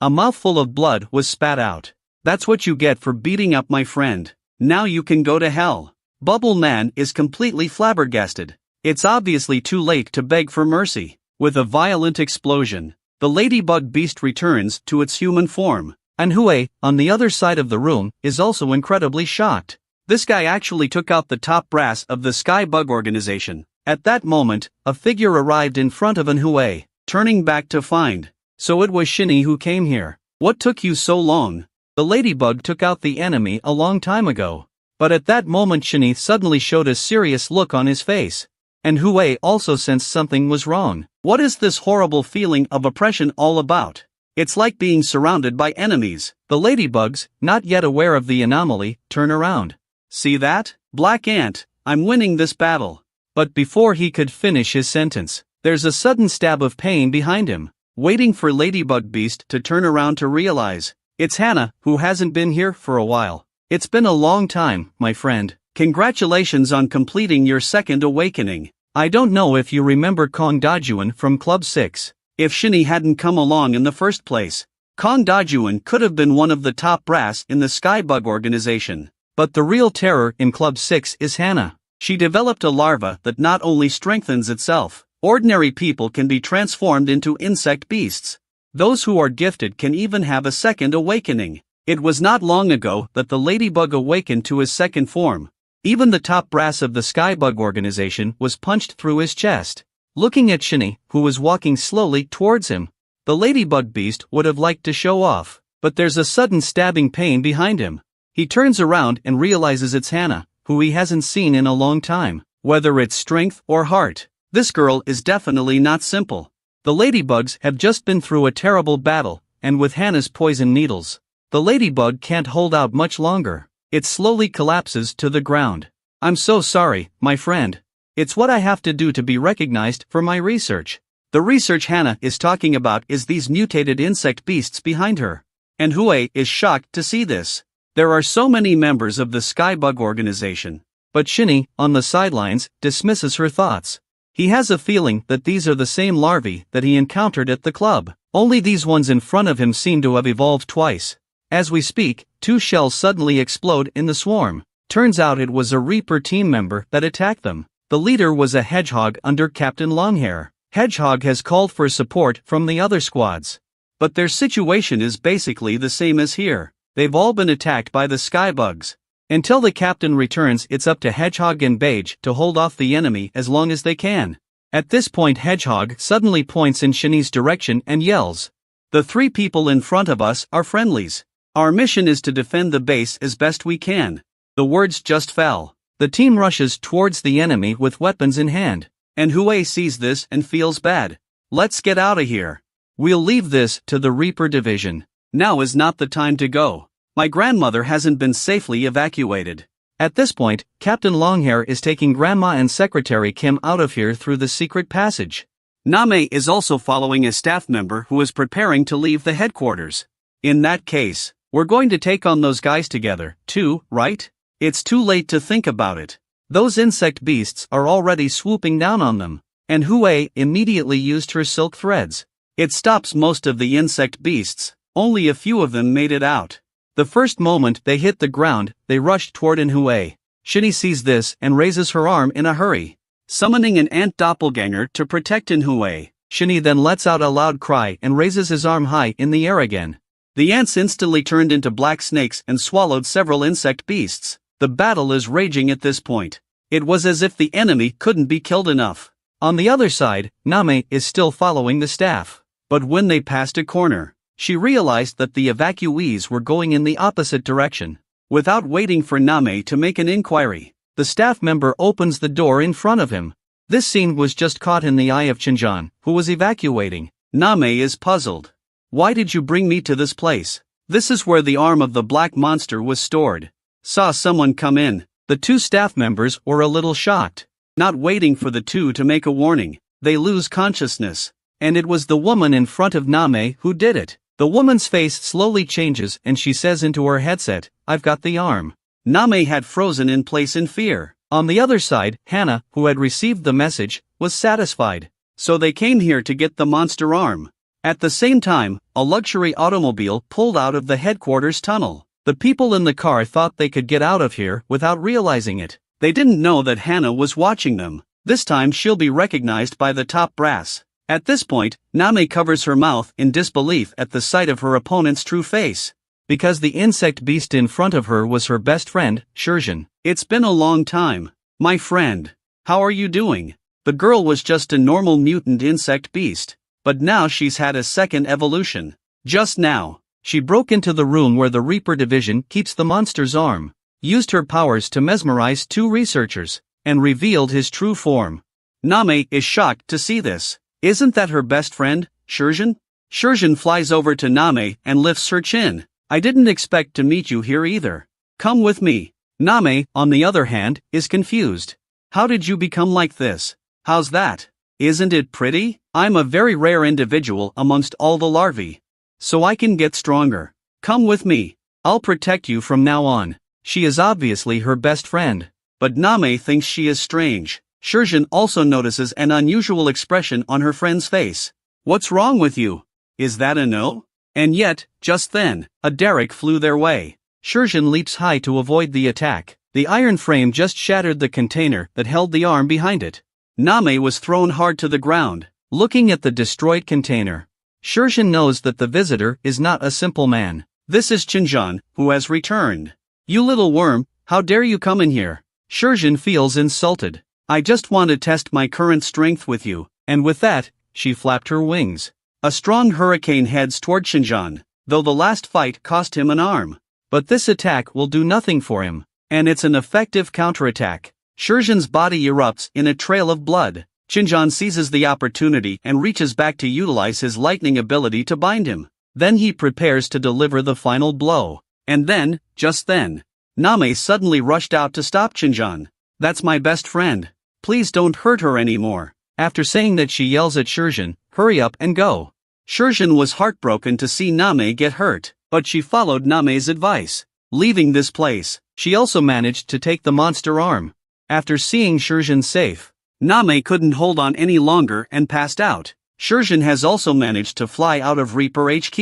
S1: A mouthful of blood was spat out. That's what you get for beating up my friend. Now you can go to hell. Bubbleman is completely flabbergasted. It's obviously too late to beg for mercy. With a violent explosion, the ladybug beast returns to its human form. MANHUA, on the other side of the room, is also incredibly shocked. This guy actually took out the top brass of the Sky Bug organization. At that moment, a figure arrived in front of MANHUA, turning back to find. So it was Shinny who came here. What took you so long? The ladybug took out the enemy a long time ago. But at that moment Shinny suddenly showed a serious look on his face. MANHUA also sensed something was wrong. What is this horrible feeling of oppression all about? It's like being surrounded by enemies. The ladybugs, not yet aware of the anomaly, turn around. See that? Black Ant, I'm winning this battle. But before he could finish his sentence, there's a sudden stab of pain behind him. Waiting for Ladybug Beast to turn around to realize, it's Hannah, who hasn't been here for a while. It's been a long time, my friend. Congratulations on completing your second awakening. I don't know if you remember Kong Dajuan from Club 6. If Shinny hadn't come along in the first place, Kong Dajuan could have been one of the top brass in the Skybug organization. But the real terror in Club 6 is Hannah. She developed a larva that not only strengthens itself, ordinary people can be transformed into insect beasts. Those who are gifted can even have a second awakening. It was not long ago that the ladybug awakened to his second form. Even the top brass of the Skybug organization was punched through his chest. Looking at Shinny, who was walking slowly towards him, the ladybug beast would have liked to show off, but there's a sudden stabbing pain behind him. He turns around and realizes it's Hannah, who he hasn't seen in a long time. Whether it's strength or heart, this girl is definitely not simple. The ladybugs have just been through a terrible battle, and with Hannah's poison needles, the ladybug can't hold out much longer. It slowly collapses to the ground. I'm so sorry, my friend. It's what I have to do to be recognized for my research. The research Hannah is talking about is these mutated insect beasts behind her. And MANHUA is shocked to see this. There are so many members of the Skybug organization. But Shinny, on the sidelines, dismisses her thoughts. He has a feeling that these are the same larvae that he encountered at the club, only these ones in front of him seem to have evolved twice. As we speak, 2 shells suddenly explode in the swarm. Turns out it was a Reaper team member that attacked them. The leader was a hedgehog under Captain Longhair. Hedgehog has called for support from the other squads. But their situation is basically the same as here. They've all been attacked by the Skybugs. Until the captain returns, it's up to Hedgehog and Beige to hold off the enemy as long as they can. At this point, Hedgehog suddenly points in Shinny's direction and yells, "The 3 people in front of us are friendlies. Our mission is to defend the base as best we can." The words just fell. The team rushes towards the enemy with weapons in hand. And Hue sees this and feels bad. "Let's get out of here. We'll leave this to the Reaper division. Now is not the time to go. My grandmother hasn't been safely evacuated." At this point, Captain Longhair is taking Grandma and Secretary Kim out of here through the secret passage. Name is also following a staff member who is preparing to leave the headquarters. In that case, we're going to take on those guys together, too, right? It's too late to think about it. Those insect beasts are already swooping down on them. And Hue immediately used her silk threads. It stops most of the insect beasts. Only a few of them made it out. The first moment they hit the ground, they rushed toward Inhue. Shinny sees this and raises her arm in a hurry, summoning an ant doppelganger to protect Inhue. Shinny then lets out a loud cry and raises his arm high in the air again. The ants instantly turned into black snakes and swallowed several insect beasts. The battle is raging at this point. It was as if the enemy couldn't be killed enough. On the other side, Name is still following the staff. But when they passed a corner, she realized that the evacuees were going in the opposite direction. Without waiting for Name to make an inquiry, the staff member opens the door in front of him. This scene was just caught in the eye of Chinjan, who was evacuating. Name is puzzled. "Why did you bring me to this place? This is where the arm of the black monster was stored." Saw someone come in. The 2 staff members were a little shocked. Not waiting for the 2 to make a warning, they lose consciousness. And it was the woman in front of Name who did it. The woman's face slowly changes and she says into her headset, "I've got the arm." Name had frozen in place in fear. On the other side, Hannah, who had received the message, was satisfied. So they came here to get the monster arm. At the same time, a luxury automobile pulled out of the headquarters tunnel. The people in the car thought they could get out of here without realizing it. They didn't know that Hannah was watching them. This time she'll be recognized by the top brass. At this point, Name covers her mouth in disbelief at the sight of her opponent's true face. Because the insect beast in front of her was her best friend, Shurjan. "It's been a long time, my friend. How are you doing?" The girl was just a normal mutant insect beast. But now she's had a second evolution. Just now, she broke into the room where the Reaper division keeps the monster's arm, used her powers to mesmerize 2 researchers, and revealed his true form. Name is shocked to see this. Isn't that her best friend, Shurjan? Shurjan flies over to Name and lifts her chin. "I didn't expect to meet you here either. Come with me." Name, on the other hand, is confused. "How did you become like this? How's that? Isn't it pretty? I'm a very rare individual amongst all the larvae. So I can get stronger. Come with me. I'll protect you from now on." She is obviously her best friend. But Name thinks she is strange. Shurjan also notices an unusual expression on her friend's face. "What's wrong with you? Is that a no?" And yet, just then, a derrick flew their way. Shurjan leaps high to avoid the attack. The iron frame just shattered the container that held the arm behind it. Name was thrown hard to the ground. Looking at the destroyed container, Shurjan knows that the visitor is not a simple man. This is Chinjan, who has returned. "You little worm, how dare you come in here?" Shurjan feels insulted. "I just want to test my current strength with you." And with that, she flapped her wings. A strong hurricane heads toward Shinjan, though the last fight cost him an arm. But this attack will do nothing for him, and it's an effective counterattack. Shurjan's body erupts in a trail of blood. Shinjan seizes the opportunity and reaches back to utilize his lightning ability to bind him. Then he prepares to deliver the final blow. And then, just then, Name suddenly rushed out to stop Shinjan. "That's my best friend. Please don't hurt her anymore." After saying that, she yells at Shurjan, "Hurry up and go." Shurjan was heartbroken to see Name get hurt, but she followed Name's advice. leaving this place. She also managed to take the monster arm. After seeing Shurjin safe, Name couldn't hold on any longer and passed out. Shurjin has also managed to fly out of Reaper HQ.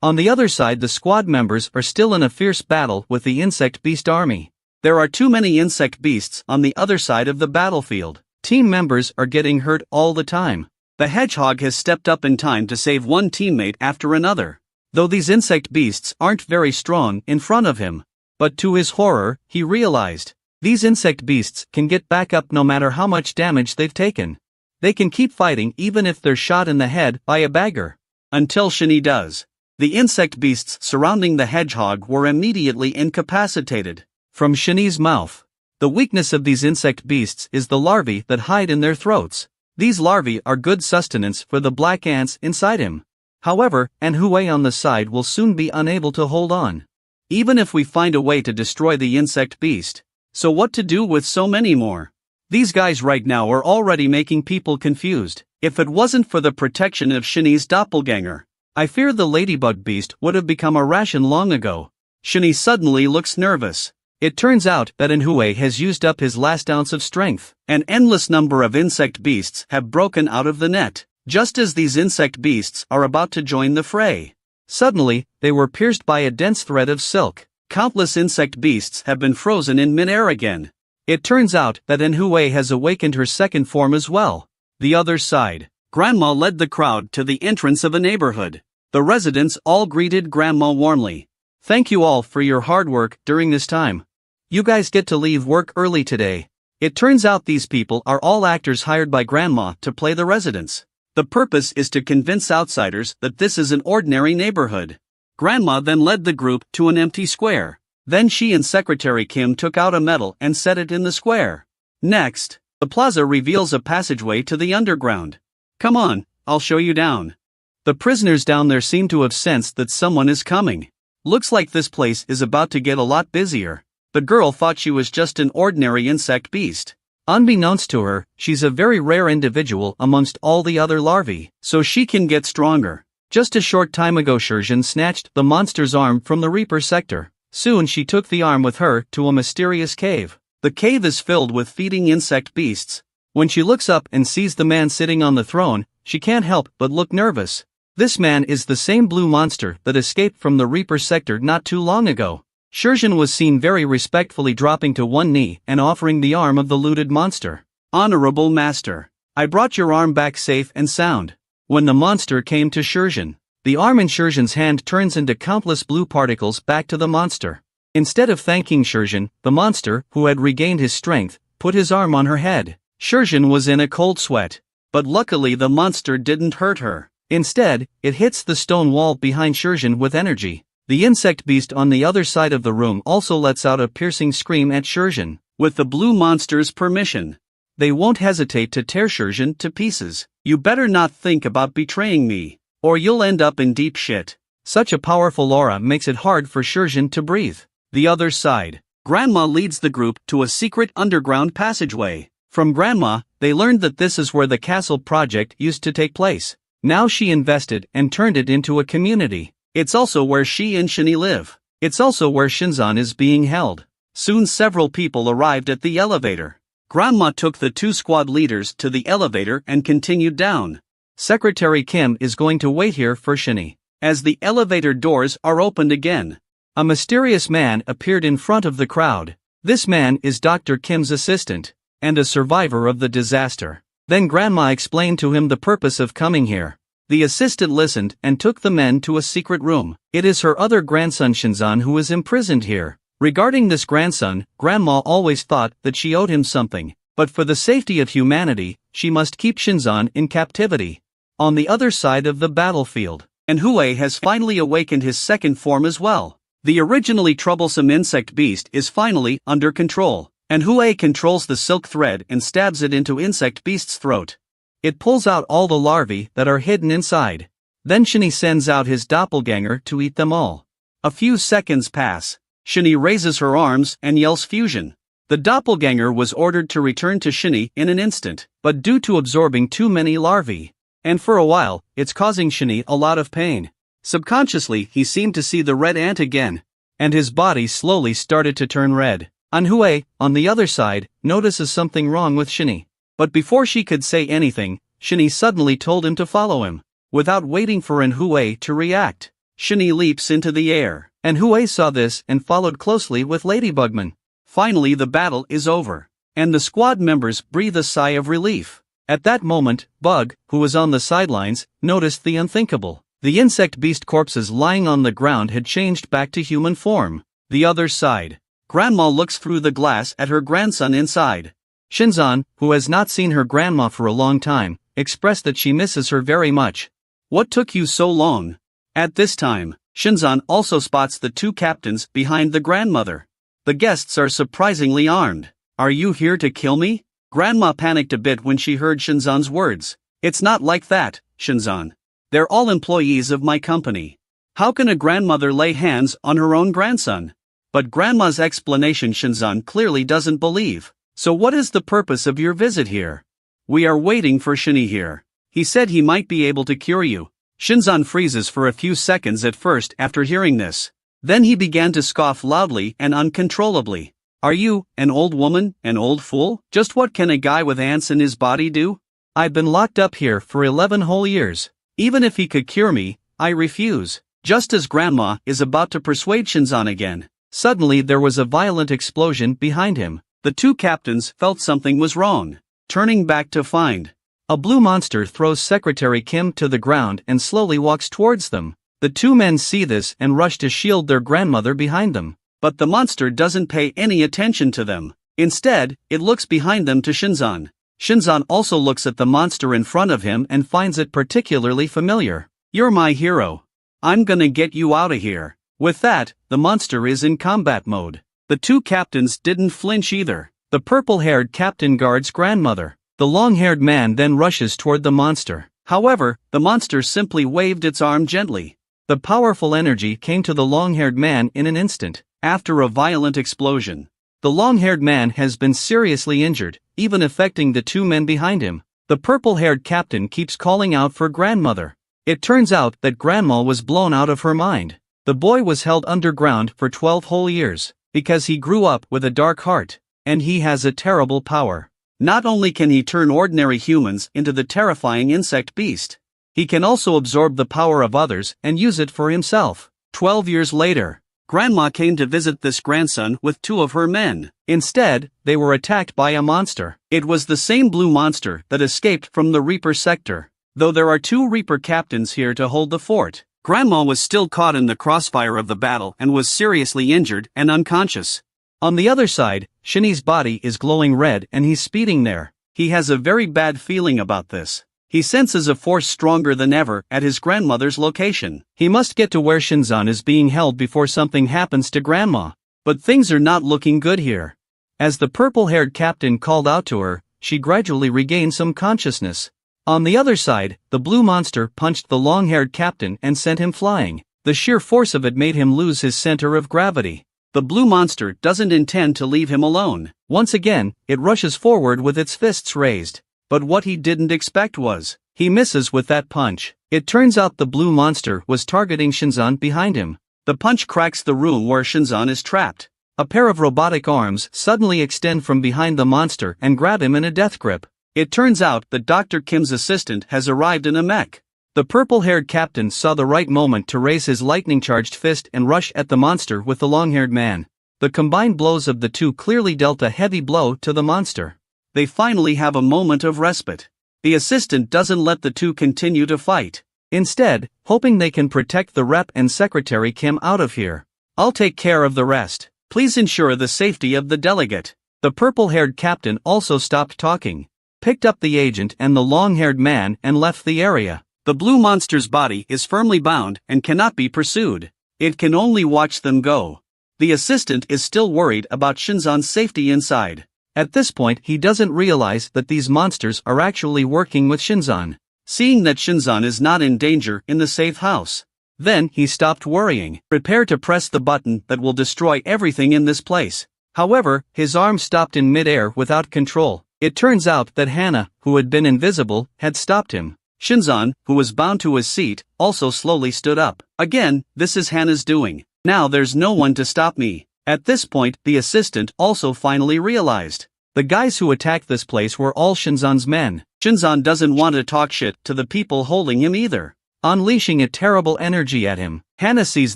S1: On the other side, the squad members are still in a fierce battle with the insect beast army. There are too many insect beasts on the other side of the battlefield. Team members are getting hurt all the time. The hedgehog has stepped up in time to save one teammate after another. Though these insect beasts aren't very strong in front of him. But to his horror, he realized, these insect beasts can get back up no matter how much damage they've taken. They can keep fighting even if they're shot in the head by a bagger. Until Shini does. The insect beasts surrounding the hedgehog were immediately incapacitated. From Shini's mouth. The weakness of these insect beasts is the larvae that hide in their throats. These larvae are good sustenance for the black ants inside him. However, MANHUA on the side will soon be unable to hold on. Even if we find a way to destroy the insect beast. So what to do with so many more? These guys right now are already making people confused. If it wasn't for the protection of Shini's doppelganger, I fear the ladybug beast would have become a ration long ago. Shini suddenly looks nervous. It turns out that MANHUA has used up his last ounce of strength. An endless number of insect beasts have broken out of the net, just as these insect beasts are about to join the fray. Suddenly, they were pierced by a dense thread of silk. Countless insect beasts have been frozen in midair again. It turns out that MANHUA has awakened her second form as well. The other side. Grandma led the crowd to the entrance of a neighborhood. The residents all greeted Grandma warmly. Thank you all for your hard work during this time. You guys get to leave work early today. It turns out these people are all actors hired by Grandma to play the residents. The purpose is to convince outsiders that this is an ordinary neighborhood. Grandma then led the group to an empty square. Then she and Secretary Kim took out a medal and set it in the square. Next, the plaza reveals a passageway to the underground. Come on, I'll show you down. The prisoners down there seem to have sensed that someone is coming. Looks like this place is about to get a lot busier. The girl thought she was just an ordinary insect beast. Unbeknownst to her, she's a very rare individual amongst all the other larvae, so she can get stronger. Just a short time ago Shurjin snatched the monster's arm from the Reaper sector. Soon she took the arm with her to a mysterious cave. The cave is filled with feeding insect beasts. When she looks up and sees the man sitting on the throne, she can't help but look nervous. This man is the same blue monster that escaped from the Reaper sector not too long ago. Shurjin was seen very respectfully dropping to one knee and offering the arm of the looted monster. Honorable Master, I brought your arm back safe and sound. When the monster came to Shurjin, the arm in Shurjin's hand turns into countless blue particles back to the monster. Instead of thanking Shurjin, the monster, who had regained his strength, put his arm on her head. Shurjin was in a cold sweat. But luckily the monster didn't hurt her. Instead, it hits the stone wall behind Shurjin with energy. The insect beast on the other side of the room also lets out a piercing scream at Shurjin. With the blue monster's permission, they won't hesitate to tear Shurjin to pieces. You better not think about betraying me, or you'll end up in deep shit. Such a powerful aura makes it hard for Shurjin to breathe. The other side. Grandma leads the group to a secret underground passageway. From Grandma, they learned that this is where the castle project used to take place. Now she invested and turned it into a community. It's also where she and Shini live. It's also where Shinzan is being held. Soon several people arrived at the elevator. Grandma took the two squad leaders to the elevator and continued down. Secretary Kim is going to wait here for Shini. As the elevator doors are opened again, a mysterious man appeared in front of the crowd. This man is Dr. Kim's assistant, and a survivor of the disaster. Then Grandma explained to him the purpose of coming here. The assistant listened and took the men to a secret room. It is her other grandson Shinzan who is imprisoned here. Regarding this grandson, Grandma always thought that she owed him something, but for the safety of humanity, she must keep Shinzan in captivity. On the other side of the battlefield, MANHUA has finally awakened his second form as well. The originally troublesome insect beast is finally under control. MANHUA controls the silk thread and stabs it into insect beast's throat. It pulls out all the larvae that are hidden inside. Then Shini sends out his doppelganger to eat them all. A few seconds pass. Shini raises her arms and yells fusion. The doppelganger was ordered to return to Shini in an instant, but due to absorbing too many larvae, and for a while, it's causing Shini a lot of pain. Subconsciously he seemed to see the red ant again. and his body slowly started to turn red. Manhua, on the other side, notices something wrong with Shinny. But before she could say anything, Shinny suddenly told him to follow him. Without waiting for Manhua to react, Shinny leaps into the air. Manhua saw this and followed closely with Ladybugman. Finally the battle is over, and the squad members breathe a sigh of relief. At that moment, Bug, who was on the sidelines, noticed the unthinkable. The insect beast corpses lying on the ground had changed back to human form. The other side. Grandma looks through the glass at her grandson inside. Shinzan, who has not seen her grandma for a long time, expressed that she misses her very much. What took you so long? At this time, Shinzan also spots the two captains behind the grandmother. The guests are surprisingly armed. Are you here to kill me? Grandma panicked a bit when she heard Shinzan's words. It's not like that, Shinzan. They're all employees of my company. How can a grandmother lay hands on her own grandson? But Grandma's explanation Shinzan clearly doesn't believe. So what is the purpose of your visit here? We are waiting for Shinny here. He said he might be able to cure you. Shinzan freezes for a few seconds at first after hearing this. Then he began to scoff loudly and uncontrollably. Are you, an old woman, an old fool? Just what can a guy with ants in his body do? I've been locked up here for 11 whole years. Even if he could cure me, I refuse. Just as Grandma is about to persuade Shinzan again, suddenly there was a violent explosion behind him. The two captains felt something was wrong. Turning back to find, a blue monster throws Secretary Kim to the ground and slowly walks towards them. The two men see this and rush to shield their grandmother behind them. But the monster doesn't pay any attention to them. Instead, it looks behind them to Shinzan. Shinzan also looks at the monster in front of him and finds it particularly familiar. You're my hero. I'm gonna get you out of here. With that, the monster is in combat mode. The two captains didn't flinch either. The purple-haired captain guards grandmother. The long-haired man then rushes toward the monster. However, the monster simply waved its arm gently. The powerful energy came to the long-haired man in an instant. After a violent explosion, the long-haired man has been seriously injured, even affecting the two men behind him. The purple-haired captain keeps calling out for grandmother. It turns out that grandma was blown out of her mind. The boy was held underground for 12 whole years, because he grew up with a dark heart, and he has a terrible power. Not only can he turn ordinary humans into the terrifying insect beast, he can also absorb the power of others and use it for himself. 12 years later, Grandma came to visit this grandson with two of her men. Instead, they were attacked by a monster. It was the same blue monster that escaped from the Reaper sector. Though there are two Reaper captains here to hold the fort, Grandma was still caught in the crossfire of the battle and was seriously injured and unconscious. On the other side, Shinny's body is glowing red and he's speeding there. He has a very bad feeling about this. He senses a force stronger than ever at his grandmother's location. He must get to where Shinzan is being held before something happens to Grandma. But things are not looking good here. As the purple-haired captain called out to her, she gradually regained some consciousness. On the other side, the blue monster punched the long-haired captain and sent him flying. The sheer force of it made him lose his center of gravity. The blue monster doesn't intend to leave him alone. Once again, it rushes forward with its fists raised. But what he didn't expect was, he misses with that punch. It turns out the blue monster was targeting Shinzan behind him. The punch cracks the room where Shinzan is trapped. A pair of robotic arms suddenly extend from behind the monster and grab him in a death grip. It turns out that Dr. Kim's assistant has arrived in a mech. The purple-haired captain saw the right moment to raise his lightning-charged fist and rush at the monster with the long-haired man. The combined blows of the two clearly dealt a heavy blow to the monster. They finally have a moment of respite. The assistant doesn't let the two continue to fight. Instead, hoping they can protect the rep and Secretary Kim out of here. I'll take care of the rest. Please ensure the safety of the delegate. The purple-haired captain also stopped talking, picked up the agent and the long-haired man and left the area. The blue monster's body is firmly bound and cannot be pursued. It can only watch them go. The assistant is still worried about Shinzan's safety inside. At this point he doesn't realize that these monsters are actually working with Shinzan. Seeing that Shinzan is not in danger in the safe house, then he stopped worrying. Prepare to press the button that will destroy everything in this place. However, his arm stopped in mid-air without control. It turns out that Hannah, who had been invisible, had stopped him. Shinzan, who was bound to his seat, also slowly stood up. Again, this is Hannah's doing. Now there's no one to stop me. At this point, the assistant also finally realized. The guys who attacked this place were all Shinzan's men. Shinzan doesn't want to talk shit to the people holding him either, unleashing a terrible energy at him. Hana sees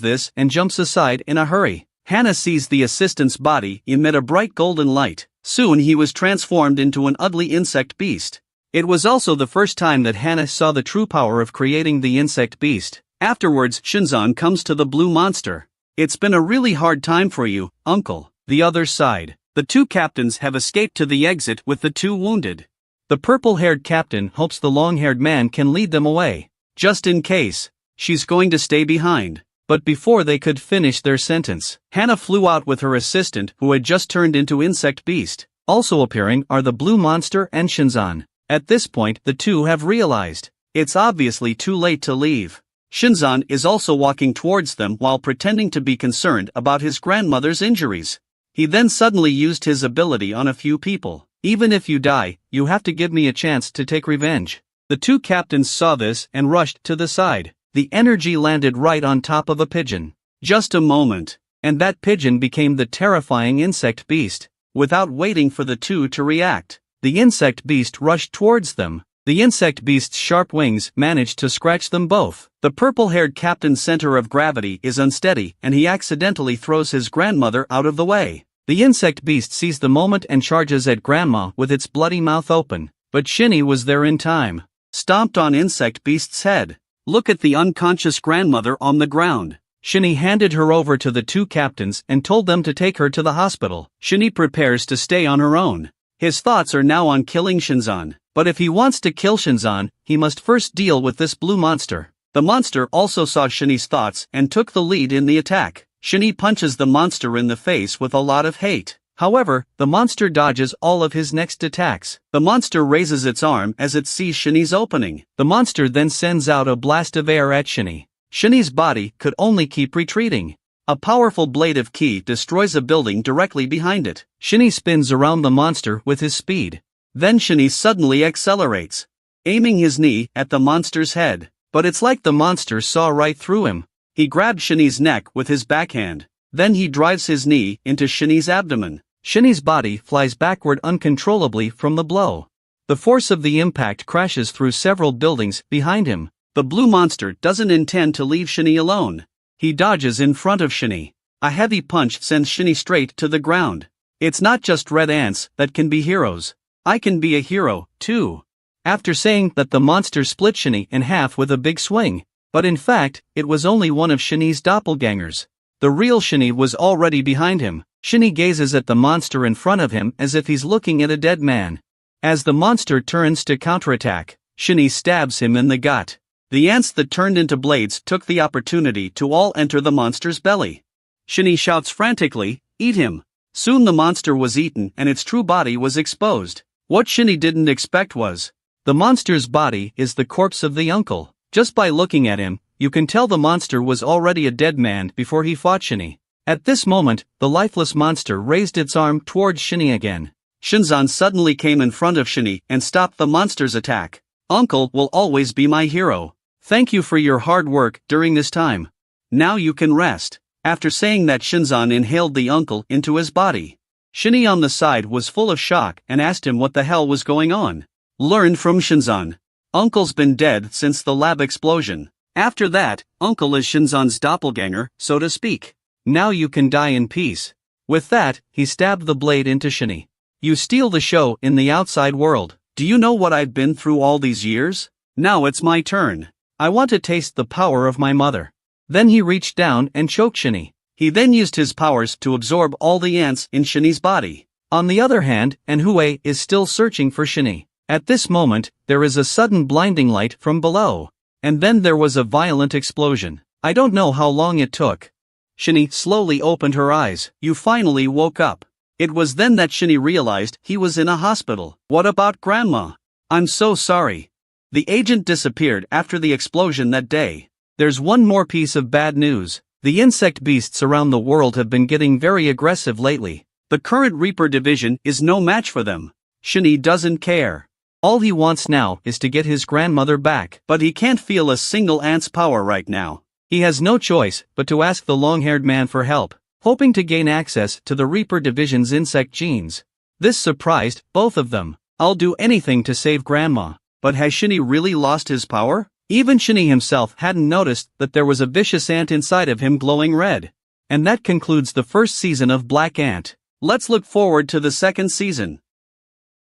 S1: this and jumps aside in a hurry. Hana sees the assistant's body emit a bright golden light. Soon he was transformed into an ugly insect beast. It was also the first time that Hana saw the true power of creating the insect beast. Afterwards, Shinzan comes to the blue monster. It's been a really hard time for you, uncle. The other side. The two captains have escaped to the exit with the two wounded. The purple-haired captain hopes the long-haired man can lead them away. Just in case, she's going to stay behind. But before they could finish their sentence, Hana flew out with her assistant who had just turned into insect beast. Also appearing are the blue monster and Shinzan. At this point, the two have realized it's obviously too late to leave. Shinzan is also walking towards them while pretending to be concerned about his grandmother's injuries. He then suddenly used his ability on a few people. Even if you die, you have to give me a chance to take revenge. The two captains saw this and rushed to the side. The energy landed right on top of a pigeon. Just a moment, and that pigeon became the terrifying insect beast. Without waiting for the two to react, the insect beast rushed towards them. The insect beast's sharp wings managed to scratch them both. The purple-haired captain's center of gravity is unsteady and he accidentally throws his grandmother out of the way. The insect beast sees the moment and charges at grandma with its bloody mouth open. But Shinny was there in time. Stomped on insect beast's head. Look at the unconscious grandmother on the ground. Shinny handed her over to the two captains and told them to take her to the hospital. Shinny prepares to stay on her own. His thoughts are now on killing Shinzan. But if he wants to kill Shinzan, he must first deal with this blue monster. The monster also saw Shinny's thoughts and took the lead in the attack. Shinny punches the monster in the face with a lot of hate. However, the monster dodges all of his next attacks. The monster raises its arm as it sees Shinny's opening. The monster then sends out a blast of air at Shinny. Shinny's body could only keep retreating. A powerful blade of ki destroys a building directly behind it. Shinny spins around the monster with his speed. Then Shinny suddenly accelerates, aiming his knee at the monster's head. But it's like the monster saw right through him. He grabbed Shinny's neck with his backhand. Then he drives his knee into Shinny's abdomen. Shinny's body flies backward uncontrollably from the blow. The force of the impact crashes through several buildings behind him. The blue monster doesn't intend to leave Shinny alone. He dodges in front of Shinny. A heavy punch sends Shinny straight to the ground. It's not just red ants that can be heroes. I can be a hero, too. After saying that, the monster split Shinny in half with a big swing. But in fact, it was only one of Shinny's doppelgangers. The real Shinny was already behind him. Shinny gazes at the monster in front of him as if he's looking at a dead man. As the monster turns to counterattack, Shinny stabs him in the gut. The ants that turned into blades took the opportunity to all enter the monster's belly. Shinny shouts frantically, "Eat him!" Soon the monster was eaten and its true body was exposed. What Shinny didn't expect was, the monster's body is the corpse of the uncle. Just by looking at him, you can tell the monster was already a dead man before he fought Shinny. At this moment, the lifeless monster raised its arm towards Shinny again. Shinzan suddenly came in front of Shinny and stopped the monster's attack. "Uncle will always be my hero. Thank you for your hard work during this time. Now you can rest." After saying that, Shinzan inhaled the uncle into his body. Shinny on the side was full of shock and asked him what the hell was going on. Learned from Shinzan. Uncle's been dead since the lab explosion. After that, Uncle is Shinzan's doppelganger, so to speak. Now you can die in peace. With that, he stabbed the blade into Shinny. "You steal the show in the outside world. Do you know what I've been through all these years? Now it's my turn. I want to taste the power of my mother." Then he reached down and choked Shinny. He then used his powers to absorb all the ants in Shinny's body. On the other hand, MANHUA is still searching for Shinny. At this moment, there is a sudden blinding light from below. And then there was a violent explosion. I don't know how long it took. Shinny slowly opened her eyes. "You finally woke up." It was then that Shinny realized he was in a hospital. "What about Grandma? I'm so sorry." The agent disappeared after the explosion that day. There's one more piece of bad news. The insect beasts around the world have been getting very aggressive lately. The current Reaper division is no match for them. Shinny doesn't care. All he wants now is to get his grandmother back. But he can't feel a single ant's power right now. He has no choice but to ask the long-haired man for help, hoping to gain access to the Reaper Division's insect genes. This surprised both of them. I'll do anything to save Grandma. But has Shinny really lost his power? Even Shinny himself hadn't noticed that there was a vicious ant inside of him glowing red. And that concludes the first season of Black Ant. Let's look forward to the second season.